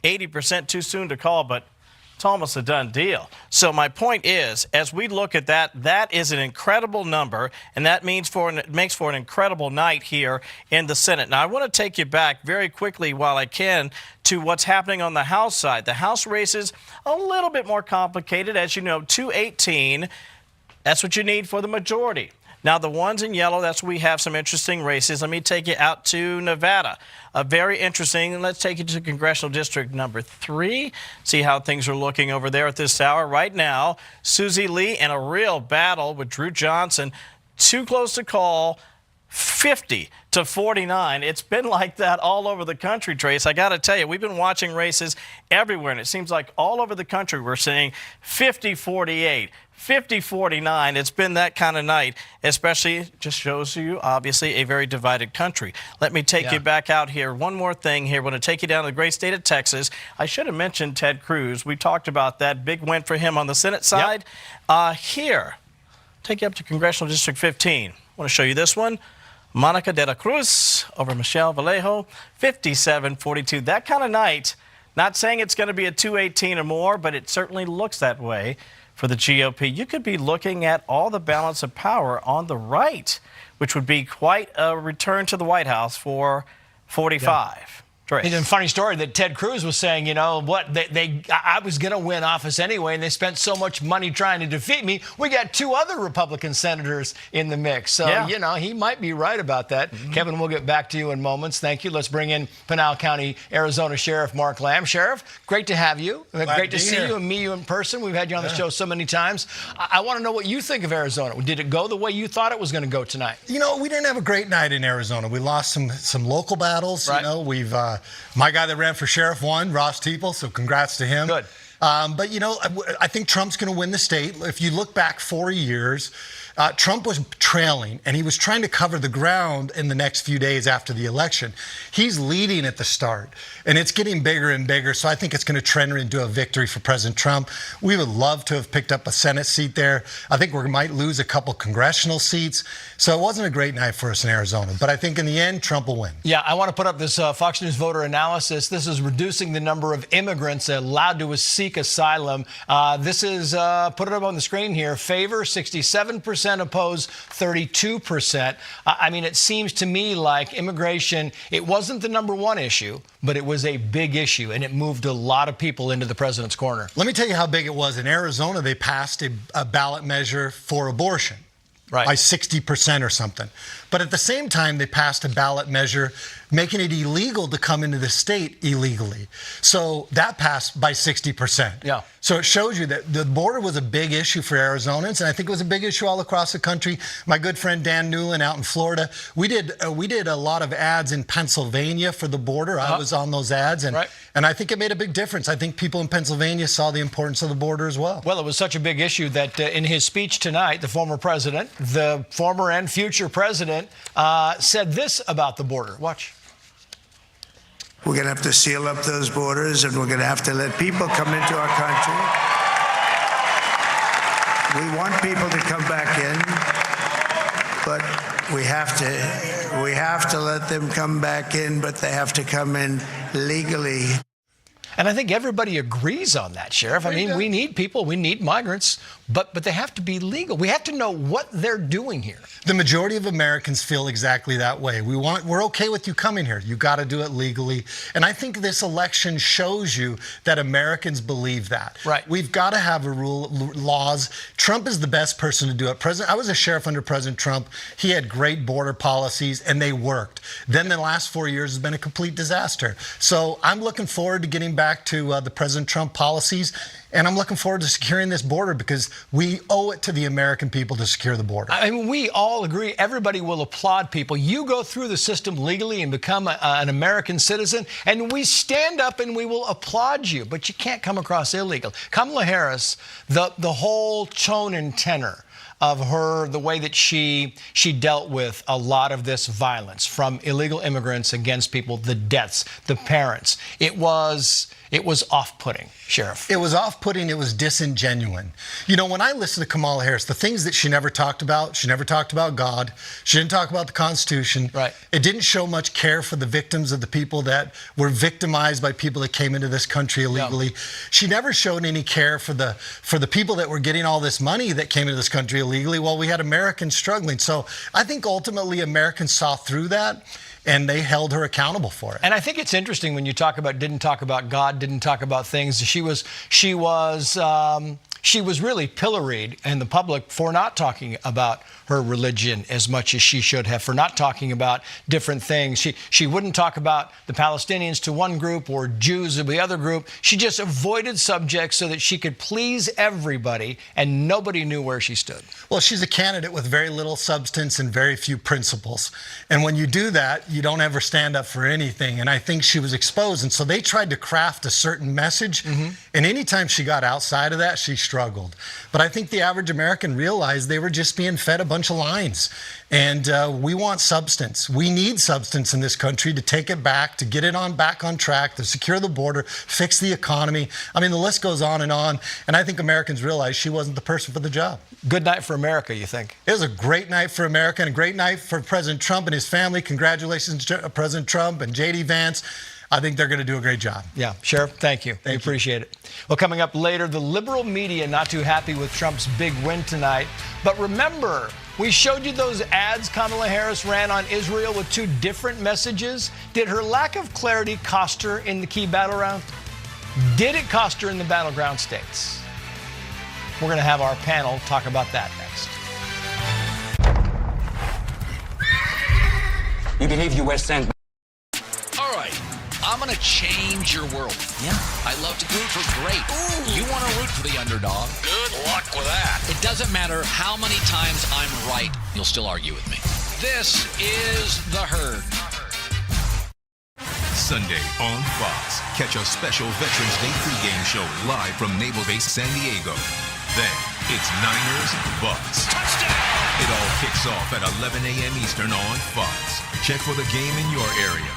80% too soon to call, but it's almost a done deal. So my point is, as we look at that, that is an incredible number, and that makes for an incredible night here in the Senate. Now, I want to take you back very quickly while I can to what's happening on the House side. The House race is a little bit more complicated. As you know, 218. That's what you need for the majority. Now, the ones in yellow, that's where we have some interesting races. Let me take you out to Nevada. Very interesting. Let's take you to Congressional District number 3. See how things are looking over there at this hour. Right now, Susie Lee in a real battle with Drew Johnson. Too close to call. 50-49. It's been like that all over the country, Trace. I got to tell you, we've been watching races everywhere, and it seems like all over the country we're seeing 50-48, 50-49. It's been that kind of night, especially just shows you, obviously, a very divided country. Let me take you back out here. One more thing here. I want to take you down to the great state of Texas. I should have mentioned Ted Cruz. We talked about that. Big win for him on the Senate side. Here, take you up to Congressional District 15. I want to show you this one. Monica de la Cruz over Michelle Vallejo, 57-42. That kind of night, not saying it's going to be a 218 or more, but it certainly looks that way for the GOP. You could be looking at all the balance of power on the right, which would be quite a return to the White House for 45. It's a funny story that Ted Cruz was saying, you know, what, I was going to win office anyway, and they spent so much money trying to defeat me. We got 2 other Republican senators in the mix. So, you know, he might be right about that. Kevin, we'll get back to you in moments. Thank you. Let's bring in Pinal County, Arizona Sheriff Mark Lamb. Sheriff, great to have you. Great to see you and meet you in person. We've had you on the show so many times. I want to know what you think of Arizona. Did it go the way you thought it was going to go tonight? You know, we didn't have a great night in Arizona. We lost some local battles. You know, we've my guy that ran for sheriff won, Ross Teeple, so congrats to him. Good. But, you know, I think Trump's going to win the state. If you look back 4 years, Trump was trailing, and he was trying to cover the ground in the next few days after the election. He's leading at the start, and it's getting bigger and bigger, so I think it's going to trend into a victory for President Trump. We would love to have picked up a Senate seat there. I think we might lose a couple congressional seats, so it wasn't a great night for us in Arizona. But I think in the end, Trump will win. Yeah, I want to put up this Fox News voter analysis. This is reducing the number of immigrants allowed to seek asylum. This is, put it up on the screen here, favor 67%. Opposed 32%. I mean, it seems to me like immigration, it wasn't the #1 issue, but it was a big issue, and it moved a lot of people into the president's corner. Let me tell you how big it was. In Arizona, they passed a ballot measure for abortion by 60% or something. But at the same time, they passed a ballot measure making it illegal to come into the state illegally. So that passed by 60%. Yeah. So it shows you that the border was a big issue for Arizonans, and I think it was a big issue all across the country. My good friend Dan Newland out in Florida, we did a lot of ads in Pennsylvania for the border. I was on those ads, and I think it made a big difference. I think people in Pennsylvania saw the importance of the border as well. Well, it was such a big issue that in his speech tonight, the former president, the former and future president, said this about the border. Watch. We're going to have to seal up those borders, and we're going to have to let people come into our country. We want people to come back in, but we have to let them come back in, but they have to come in legally. And I think everybody agrees on that, Sheriff. I mean, we need people, we need migrants, but they have to be legal. We have to know what they're doing here. The majority of Americans feel exactly that way. We're okay with you coming here. You got to do it legally. And I think this election shows you that Americans believe that. Right. We've got to have laws. Trump is the best person to do it. I was a sheriff under President Trump. He had great border policies, and they worked. Then the last 4 years has been a complete disaster. So I'm looking forward to getting back to the President Trump policies, and I'm looking forward to securing this border because we owe it to the American people to secure the border. I mean, we all agree. Everybody will applaud people. You go through the system legally and become an American citizen, and we stand up and we will applaud you, but you can't come across illegal. Kamala Harris, the whole tone and tenor of her, the way that she dealt with a lot of this violence from illegal immigrants against people, the deaths, the parents. It was off-putting, Sheriff. It was off-putting. It was disingenuous. You know, when I listened to Kamala Harris, the things that she never talked about God. She didn't talk about the Constitution. Right. It didn't show much care for the victims of the people that were victimized by people that came into this country illegally. Yeah. She never showed any care for the people that were getting all this money that came into this country illegally while we had Americans struggling. So I think ultimately Americans saw through that. and they held her accountable for it. And I think it's interesting when you talk about didn't talk about God, didn't talk about things. She was really pilloried in the public for not talking about her religion as much as she should have, for not talking about different things. She wouldn't talk about the Palestinians to one group or Jews to the other group. She just avoided subjects so that she could please everybody, and nobody knew where she stood. Well, she's a candidate with very little substance and very few principles. And when you do that, you don't ever stand up for anything. And I think she was exposed. And so they tried to craft a certain message. And anytime she got outside of that, she struggled. But I think the average American realized they were just being fed a bunch of lines. And we want substance. We need substance in this country to take it back, to get it back on track, to secure the border, fix the economy. I mean, the list goes on. And I think Americans realized she wasn't the person for the job. Good night for America, you think? It was a great night for America and a great night for President Trump and his family. Congratulations to President Trump and J.D. Vance. I think they're going to do a great job. Yeah, Sheriff, thank you. We appreciate it. Well, coming up later, the liberal media not too happy with Trump's big win tonight. But remember, we showed you those ads Kamala Harris ran on Israel with two different messages. Did her lack of clarity cost her in the key battleground? Did it cost her in the battleground states? We're going to have our panel talk about that next. You behave you West End. All right, I'm going to change your world. Yeah. I love to root for great. Ooh. You want to root for the underdog. Good luck with that. It doesn't matter how many times I'm right. You'll still argue with me. This is The Herd. Sunday on Fox. Catch a special Veterans Day pregame show live from Naval Base San Diego. Then it's Niners Bucks. Touchdown! It all kicks off at 11 a.m. Eastern on Fox. Check for the game in your area.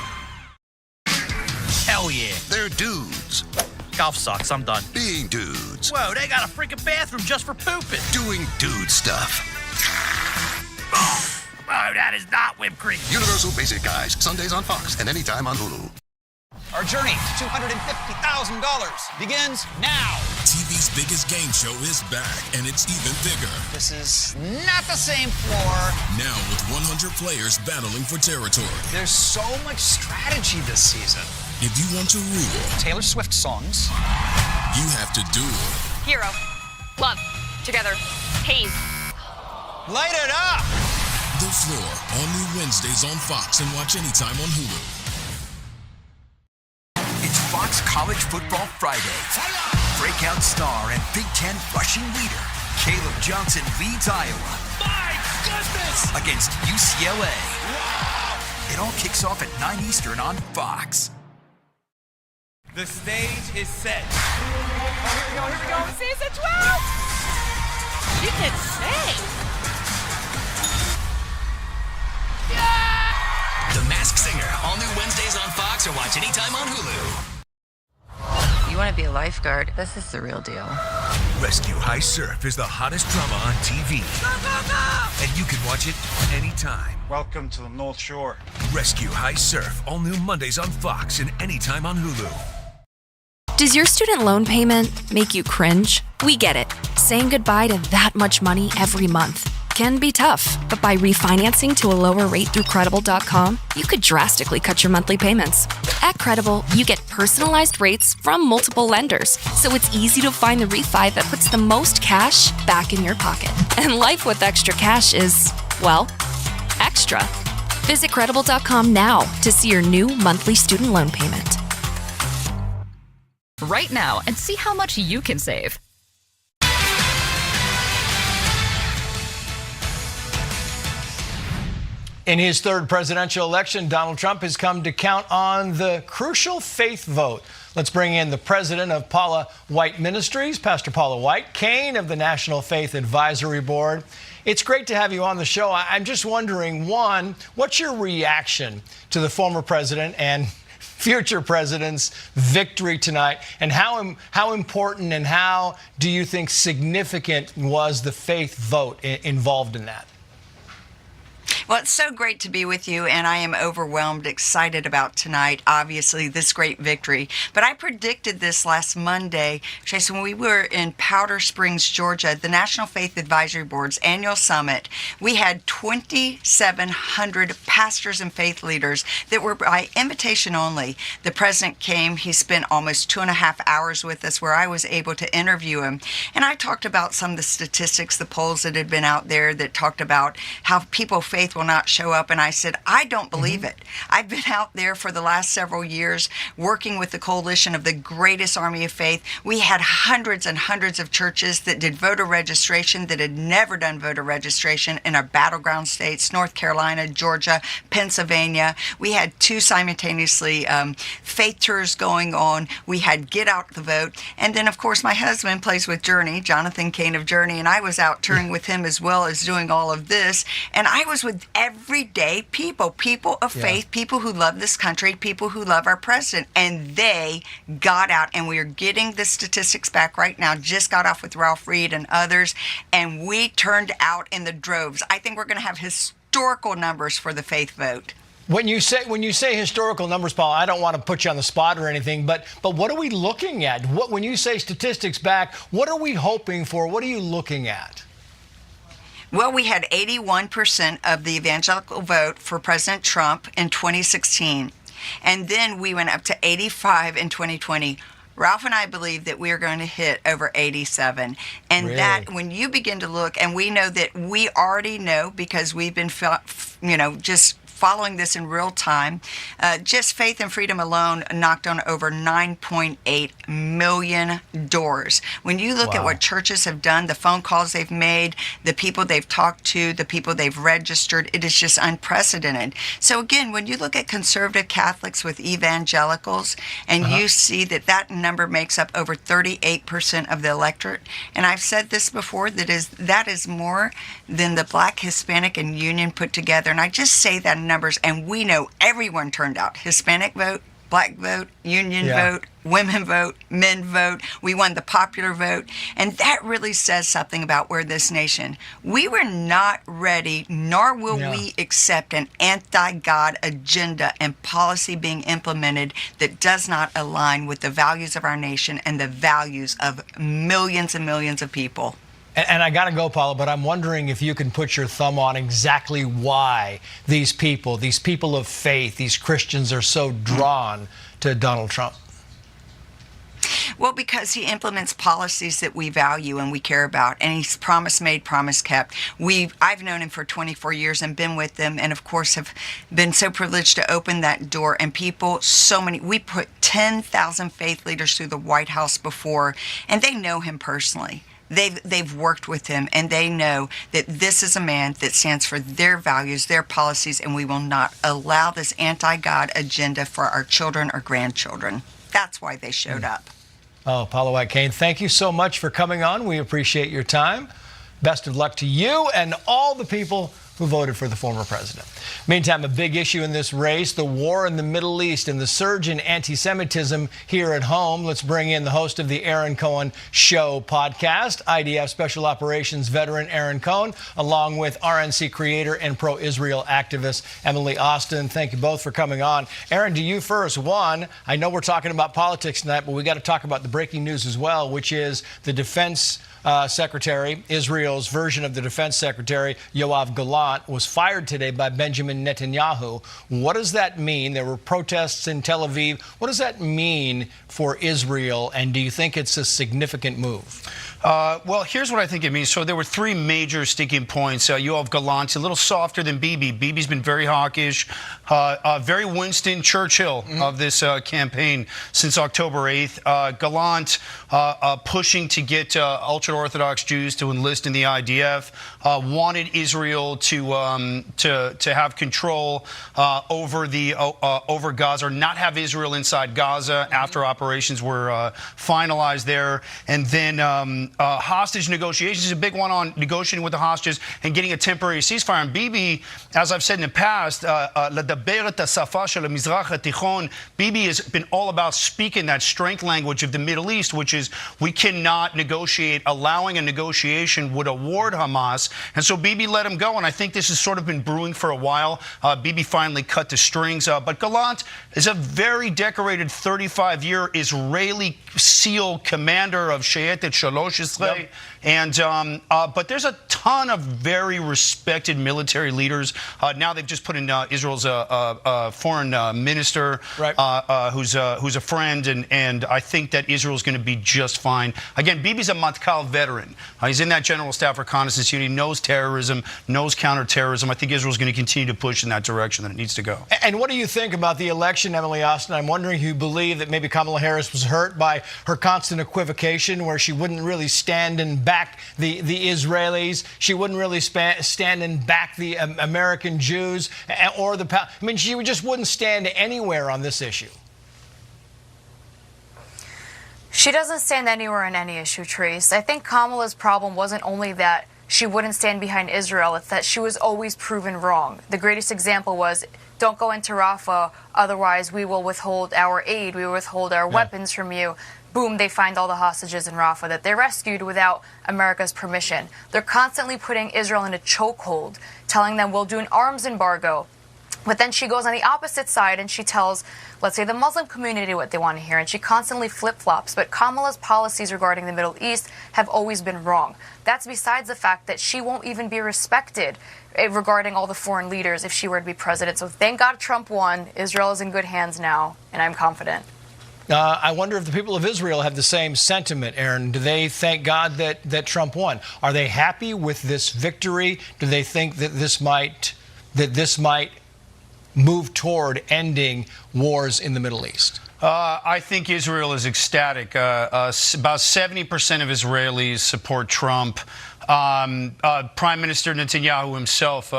Hell yeah. They're dudes. Golf sucks. I'm done. Being dudes. Whoa, they got a freaking bathroom just for pooping. Doing dude stuff. Oh, that is not whipped cream. Universal Basic Guys. Sundays on Fox and anytime on Hulu. Our journey to $250,000 begins now. TV's biggest game show is back, and it's even bigger. This is not the same floor. Now with 100 players battling for territory. There's so much strategy this season. If you want to rule Taylor Swift songs, you have to duel. Hero. Love. Together. Haze. Light it up! The Floor, all new Wednesdays on Fox and watch anytime on Hulu. It's Fox College Football Friday. Breakout star and Big Ten rushing leader, Caleb Johnson leads Iowa. My goodness! Against UCLA. Wow! It all kicks off at 9 Eastern on Fox. The stage is set. Oh, here we go. Season 12! You can sing. The Masked Singer, all new Wednesdays on Fox or watch anytime on Hulu. You want to be a lifeguard? This is the real deal. Rescue High Surf is the hottest drama on TV. Go, go, go! And you can watch it anytime. Welcome to the North Shore. Rescue High Surf, all new Mondays on Fox and anytime on Hulu. Does your student loan payment make you cringe? We get it. Saying goodbye to that much money every month can be tough, but by refinancing to a lower rate through Credible.com, you could drastically cut your monthly payments. At Credible, you get personalized rates from multiple lenders, so it's easy to find the refi that puts the most cash back in your pocket. And life with extra cash is, well, extra. Visit Credible.com now to see your new monthly student loan payment. Right now and see how much you can save. In his third presidential election, Donald Trump has come to count on the crucial faith vote. Let's bring in the president of Paula White Ministries, Pastor Paula White, Kane of the National Faith Advisory Board. It's great to have you on the show. I'm just wondering, one, what's your reaction to the former president and future president's victory tonight, and how important and how do you think significant was the faith vote involved in that? Well, it's so great to be with you, and I am overwhelmed, excited about tonight, obviously, this great victory. But I predicted this last Monday, Chase, when we were in Powder Springs, Georgia, the National Faith Advisory Board's annual summit. We had 2,700 pastors and faith leaders that were by invitation only. The president came. He spent almost 2.5 hours with us where I was able to interview him. And I talked about some of the statistics, the polls that had been out there that talked about how people of faith will not show up. And I said, I don't believe it. I've been out there for the last several years working with the coalition of the greatest army of faith. We had hundreds and hundreds of churches that did voter registration that had never done voter registration in our battleground states, North Carolina, Georgia, Pennsylvania. We had 2 simultaneously faith tours going on. We had Get Out the Vote. And then, of course, my husband plays with Journey, Jonathan Kane of Journey, and I was out touring with him as well as doing all of this. And I was with everyday people of faith, people who love this country, people who love our president. And they got out, and we are getting the statistics back right now. Just got off with Ralph Reed and others, and we turned out in the droves. I think we're going to have historical numbers for the faith vote. When you say historical numbers, Paul, I don't want to put you on the spot or anything, but what are we looking at? When you say statistics back, what are we hoping for? What are you looking at? Well, we had 81% of the evangelical vote for President Trump in 2016. And then we went up to 85 in 2020. Ralph and I believe that we are going to hit over 87. And really? That when you begin to look, and we know that we already know because we've been, just following this in real time, just Faith and Freedom alone knocked on over 9.8 million doors. When you look at what churches have done, the phone calls they've made, the people they've talked to, the people they've registered, it is just unprecedented. So again, when you look at conservative Catholics with evangelicals, and you see that number makes up over 38% of the electorate, and I've said this before, that is more than the Black, Hispanic, and Union put together. And I just say that numbers, and we know everyone turned out. Hispanic vote, Black vote, Union vote, women vote, men vote. We won the popular vote. And that really says something about where this nation. We were not ready, nor will we accept an anti-God agenda and policy being implemented that does not align with the values of our nation and the values of millions and millions of people. And I got to go, Paula, but I'm wondering if you can put your thumb on exactly why these people of faith, these Christians are so drawn to Donald Trump. Well, because he implements policies that we value and we care about, and he's promise made, promise kept. I've known him for 24 years and been with him, and of course have been so privileged to open that door. And people, we put 10,000 faith leaders through the White House before, and they know him personally. They've worked with him, and they know that this is a man that stands for their values, their policies, and we will not allow this anti-God agenda for our children or grandchildren. That's why they showed up. Oh, Paula White-Cain, thank you so much for coming on. We appreciate your time. Best of luck to you and all the people who voted for the former president. Meantime, a big issue in this race, the war in the Middle East and the surge in anti-Semitism here at home. Let's bring in the host of the Aaron Cohen Show podcast, IDF Special Operations veteran Aaron Cohen, along with RNC creator and pro-Israel activist Emily Austin. Thank you both for coming on. Aaron, to you first. One, I know we're talking about politics tonight, but we got to talk about the breaking news as well, which is the defense secretary, Israel's version of the defense secretary, Yoav Gallant, was fired today by Benjamin Netanyahu. What does that mean? There were protests in Tel Aviv. What does that mean for Israel, and do you think it's a significant move? Well, here's what I think it means. So there were 3 major sticking points. Yoav Gallant's a little softer than Bibi. Bibi's been very hawkish, very Winston Churchill of this campaign since October 8th. Gallant pushing to get ultra-Orthodox Jews to enlist in the IDF, wanted Israel to have control over Gaza, or not have Israel inside Gaza after operations were finalized there. And then hostage negotiations is a big one on negotiating with the hostages and getting a temporary ceasefire. And Bibi, as I've said in the past, Bibi has been all about speaking that strength language of the Middle East, which is we cannot negotiate a allowing a negotiation would award Hamas. And so Bibi let him go. And I think this has sort of been brewing for a while. Bibi finally cut the strings. But Gallant is a very decorated 35-year Israeli SEAL commander of Shayetet Shalosh Israel. Yep. And but there's a ton of very respected military leaders. Now they've just put in Israel's foreign minister, right. who's a friend, and I think that Israel's going to be just fine. Again, Bibi's a Matkal veteran. He's in that General Staff Reconnaissance Unit. He knows terrorism, knows counterterrorism. I think Israel's going to continue to push in that direction that it needs to go. And what do you think about the election, Emily Austin? I'm wondering if you believe that maybe Kamala Harris was hurt by her constant equivocation, where she wouldn't really stand and back the Israelis. She wouldn't really stand and back the American Jews or the. I mean, she just wouldn't stand anywhere on this issue. She doesn't stand anywhere on any issue, Trace. I think Kamala's problem wasn't only that she wouldn't stand behind Israel, it's that she was always proven wrong. The greatest example was, don't go into Rafah, otherwise we will withhold our aid, we will withhold our weapons from you. Boom, they find all the hostages in Rafah that they rescued without America's permission. They're constantly putting Israel in a chokehold, telling them we'll do an arms embargo. But then she goes on the opposite side and she tells, let's say, the Muslim community what they want to hear, and she constantly flip-flops. But Kamala's policies regarding the Middle East have always been wrong. That's besides the fact that she won't even be respected regarding all the foreign leaders if she were to be president. So thank God Trump won. Israel is in good hands now, and I'm confident. I wonder if the people of Israel have the same sentiment, Aaron. Do they thank God that Trump won? Are they happy with this victory? Do they think that this might move toward ending wars in the Middle East? I think Israel is ecstatic. About 70% of Israelis support Trump. Prime Minister Netanyahu himself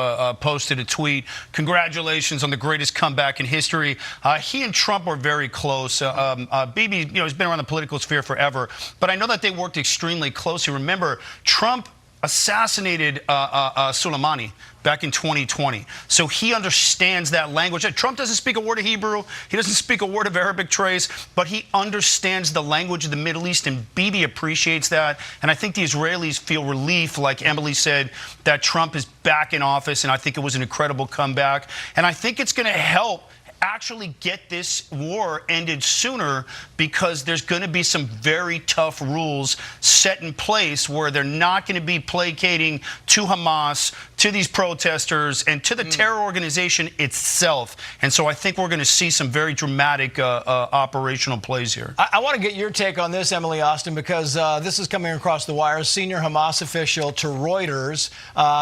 posted a tweet. Congratulations on the greatest comeback in history. He and Trump were very close. Bibi, has been around the political sphere forever, but I know that they worked extremely closely. Remember, Trump assassinated Soleimani back in 2020. So he understands that language. Trump doesn't speak a word of Hebrew. He doesn't speak a word of Arabic, Trace, but he understands the language of the Middle East, and Bibi appreciates that. And I think the Israelis feel relief, like Emily said, that Trump is back in office, and I think it was an incredible comeback. And I think it's going to help actually get this war ended sooner, because there's going to be some very tough rules set in place where they're not going to be placating to Hamas, to these protesters, and to the terror organization itself. And so I think we're going to see some very dramatic operational plays here. I want to get your take on this, Emily Austin, because this is coming across the wire. A senior Hamas official to Reuters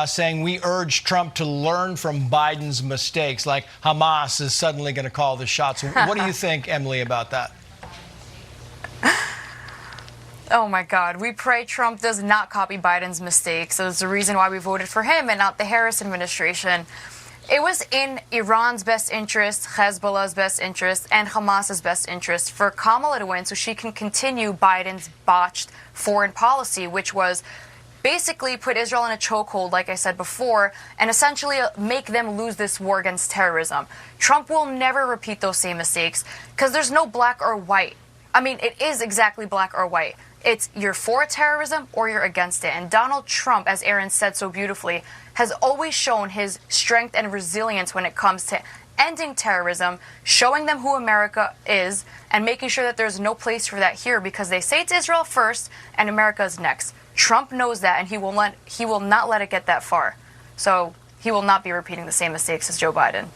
saying, we urge Trump to learn from Biden's mistakes, like Hamas is suddenly going to call the shots. What do you think, Emily, about that? Oh my God. We pray Trump does not copy Biden's mistakes. That's the reason why we voted for him and not the Harris administration. It was in Iran's best interest, Hezbollah's best interest, and Hamas's best interest for Kamala to win so she can continue Biden's botched foreign policy, which was basically put Israel in a chokehold, like I said before, and essentially make them lose this war against terrorism. Trump will never repeat those same mistakes because there's no black or white. I mean, it is exactly black or white. It's you're for terrorism or you're against it. And Donald Trump, as Aaron said so beautifully, has always shown his strength and resilience when it comes to ending terrorism, showing them who America is, and making sure that there's no place for that here, because they say it's Israel first and America is next. Trump knows that, and he will not let it get that far. So he will not be repeating the same mistakes as Joe Biden.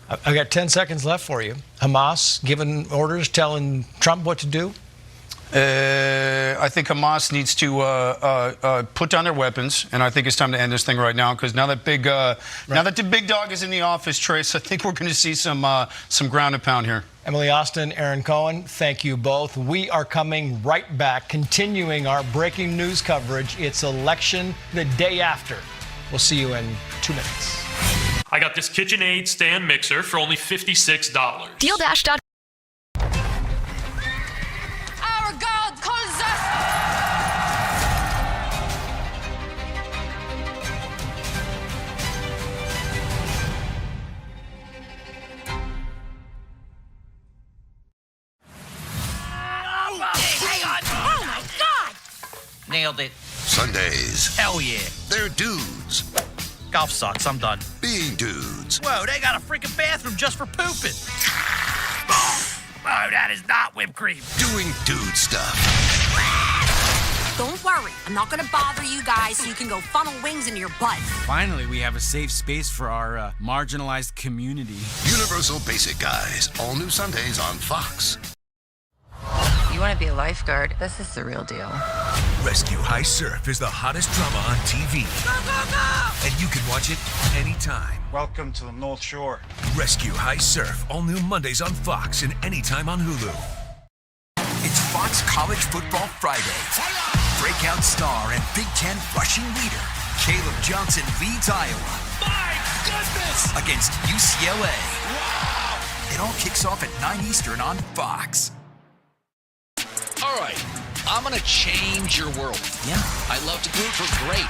I've got 10 seconds left for you. Hamas giving orders, telling Trump what to do? I think Hamas needs to put down their weapons, and I think it's time to end this thing right now, because now that the big dog is in the office, Trace, I think we're going to see some ground and pound here. Emily Austin, Aaron Cohen, thank you both. We are coming right back, continuing our breaking news coverage. It's election the day after. We'll see you in 2 minutes. I got this KitchenAid stand mixer for only $56. DealDash.com. Our God calls us. Hang on. Oh my God! Nailed it. Sundays. Hell yeah. They're dudes. Golf sucks. I'm done. Being dudes. Whoa, they got a freaking bathroom just for pooping. Oh, that is not whipped cream. Doing dude stuff. Don't worry, I'm not gonna bother you guys so you can go funnel wings into your butt. Finally, we have a safe space for our marginalized community. Universal Basic Guys. All new Sundays on Fox. You want to be a lifeguard? This is the real deal. Rescue High Surf is the hottest drama on TV. Go, go, go! And you can watch it anytime. Welcome to the North Shore. Rescue High Surf. All new Mondays on Fox and anytime on Hulu. It's Fox College Football Friday. Breakout star and Big Ten rushing leader, Caleb Johnson leads Iowa. My goodness! Against UCLA. Wow! It all kicks off at 9 Eastern on Fox. All right, I'm going to change your world. Yeah? I love to root for great.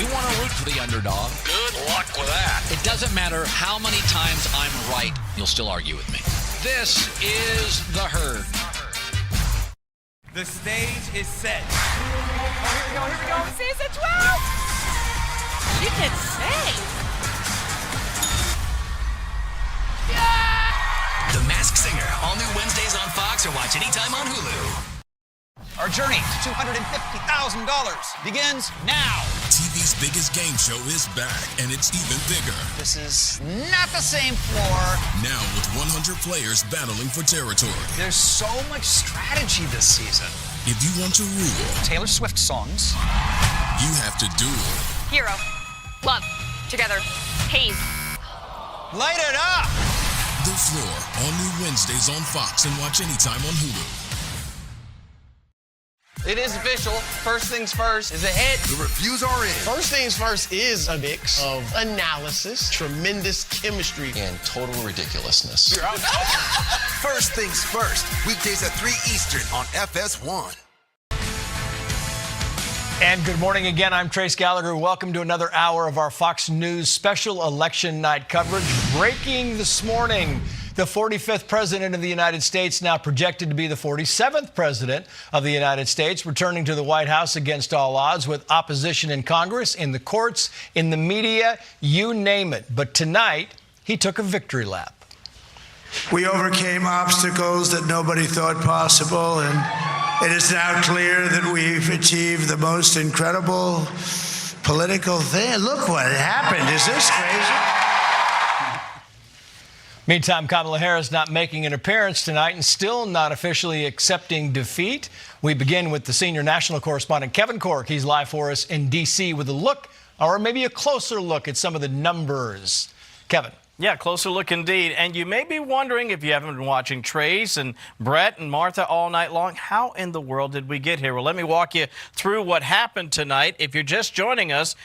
You want to root for the underdog. Good luck with that. It doesn't matter how many times I'm right, you'll still argue with me. This is The Herd. The stage is set. Oh, here we go, here we go. Season 12! She can sing. The Masked Singer. All new Wednesdays on Fox or watch anytime on Hulu. Our journey to $250,000 begins now. TV's biggest game show is back, and it's even bigger. This is not the same floor. Now with 100 players battling for territory. There's so much strategy this season. If you want to rule, Taylor Swift songs. You have to duel. Hero. Love. Together. Haze. Light it up! The Floor, all new Wednesdays on Fox and watch anytime on Hulu. It is official. First Things First is a hit. The reviews are in. First Things First is a mix of analysis, tremendous chemistry, and total ridiculousness. You're out. First Things First. Weekdays at 3 Eastern on FS1. And good morning again. I'm Trace Gallagher. Welcome to another hour of our Fox News special election night coverage. Breaking this morning, the 45th president of the United States, now projected to be the 47th president of the United States, returning to the White House against all odds with opposition in Congress, in the courts, in the media, you name it. But tonight, he took a victory lap. We overcame obstacles that nobody thought possible, and it is now clear that we've achieved the most incredible political thing. Look what happened. Is this crazy? Meantime, Kamala Harris not making an appearance tonight and still not officially accepting defeat. We begin with the senior national correspondent, Kevin Corke. He's live for us in D.C. with a look, or maybe a closer look at some of the numbers. Kevin. Yeah, closer look indeed. And you may be wondering, if you haven't been watching Trace and Brett and Martha all night long, how in the world did we get here? Well, let me walk you through what happened tonight. If you're just joining us,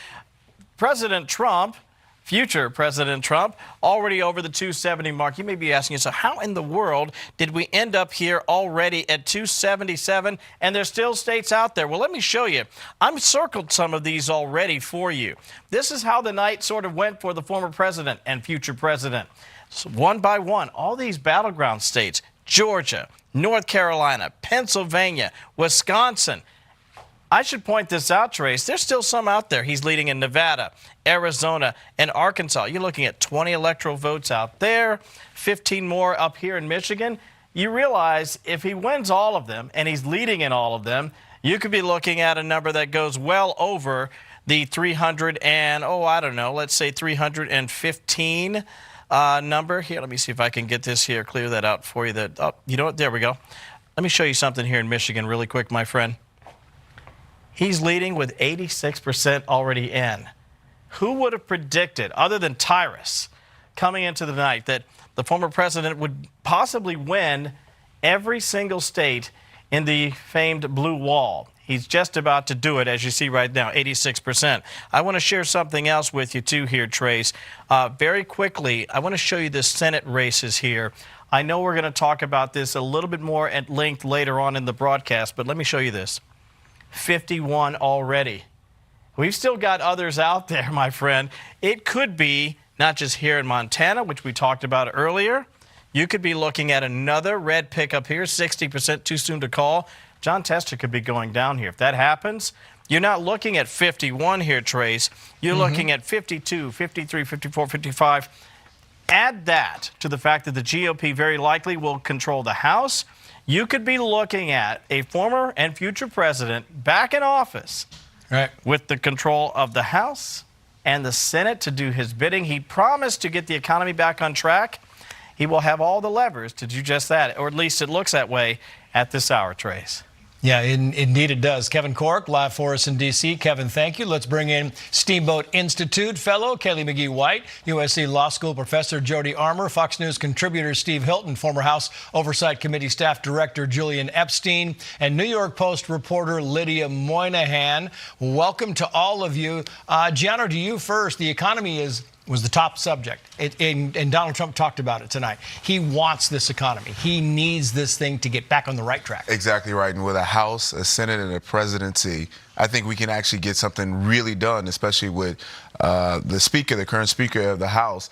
President Trump, future President Trump, already over the 270 mark. You may be asking yourself, how in the world did we end up here already at 277? And there's still states out there. Well, let me show you. I've circled some of these already for you. This is how the night sort of went for the former president and future president. So one by one, all these battleground states, Georgia, North Carolina, Pennsylvania, Wisconsin. I should point this out, Trace. There's still some out there. He's leading in Nevada, Arizona, and Arkansas. You're looking at 20 electoral votes out there, 15 more up here in Michigan. You realize if he wins all of them, and he's leading in all of them, you could be looking at a number that goes well over the 300 and, let's say 315 number. Here, let me see if I can get this here, clear that out for you. You know what? There we go. Let me show you something here in Michigan really quick, my friend. He's leading with 86% already in. Who would have predicted, other than Tyrus, coming into the night, that the former president would possibly win every single state in the famed blue wall? He's just about to do it, as you see right now, 86%. I want to share something else with you, too, here, Trace. Very quickly, I want to show you the Senate races here. I know we're going to talk about this a little bit more at length later on in the broadcast, but let me show you this. 51 already. We've still got others out there, my friend. It could be not just here in Montana, which we talked about earlier. You could be looking at another red pickup here, 60%, too soon to call. John Tester could be going down here. If that happens, You're not looking at 51 here, Trace. You're looking at 52, 53, 54, 55. Add that to the fact that the GOP very likely will control the House. You could be looking at a former and future president back in office with the control of the House and the Senate to do his bidding. He promised to get the economy back on track. He will have all the levers to do just that, or at least it looks that way at this hour, Trace. Yeah, indeed it does. Kevin Cork, live for us in D.C. Kevin, thank you. Let's bring in Steamboat Institute fellow Kaylee McGee-White, USC Law School professor Jody Armour, Fox News contributor Steve Hilton, former House Oversight Committee staff director Julian Epstein, and New York Post reporter Lydia Moynihan. Welcome to all of you. Gianno, to you first. The economy was the top subject, and Donald Trump talked about it tonight. He wants this economy. He needs this thing to get back on the right track. Exactly right. And with a House, a Senate, and a presidency, I think we can actually get something really done, especially with the current Speaker of the House,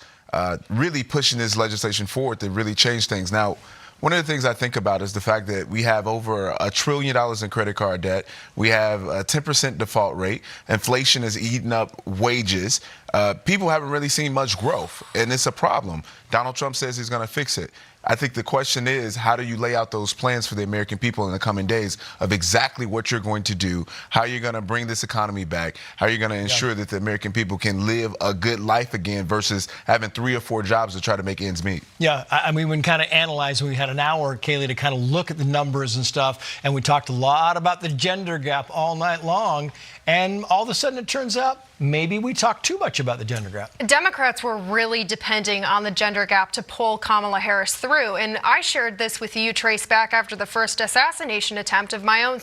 really pushing this legislation forward to really change things. Now, one of the things I think about is the fact that we have over $1 trillion in credit card debt. We have a 10% default rate. Inflation is eating up wages. People haven't really seen much growth, and it's a problem. Donald Trump says he's going to fix it. I think the question is, how do you lay out those plans for the American people in the coming days of exactly what you're going to do, how you're going to bring this economy back, how you're going to ensure that the American people can live a good life again versus having 3 or 4 jobs to try to make ends meet. Yeah, I mean, we kind of analyzed, we had an hour, Kaylee, to kind of look at the numbers and stuff, and we talked a lot about the gender gap all night long, and all of a sudden it turns out maybe we talked too much about the gender gap. Democrats were really depending on the gender gap to pull Kamala Harris through. And I shared this with you, Trace, back after the first assassination attempt of my own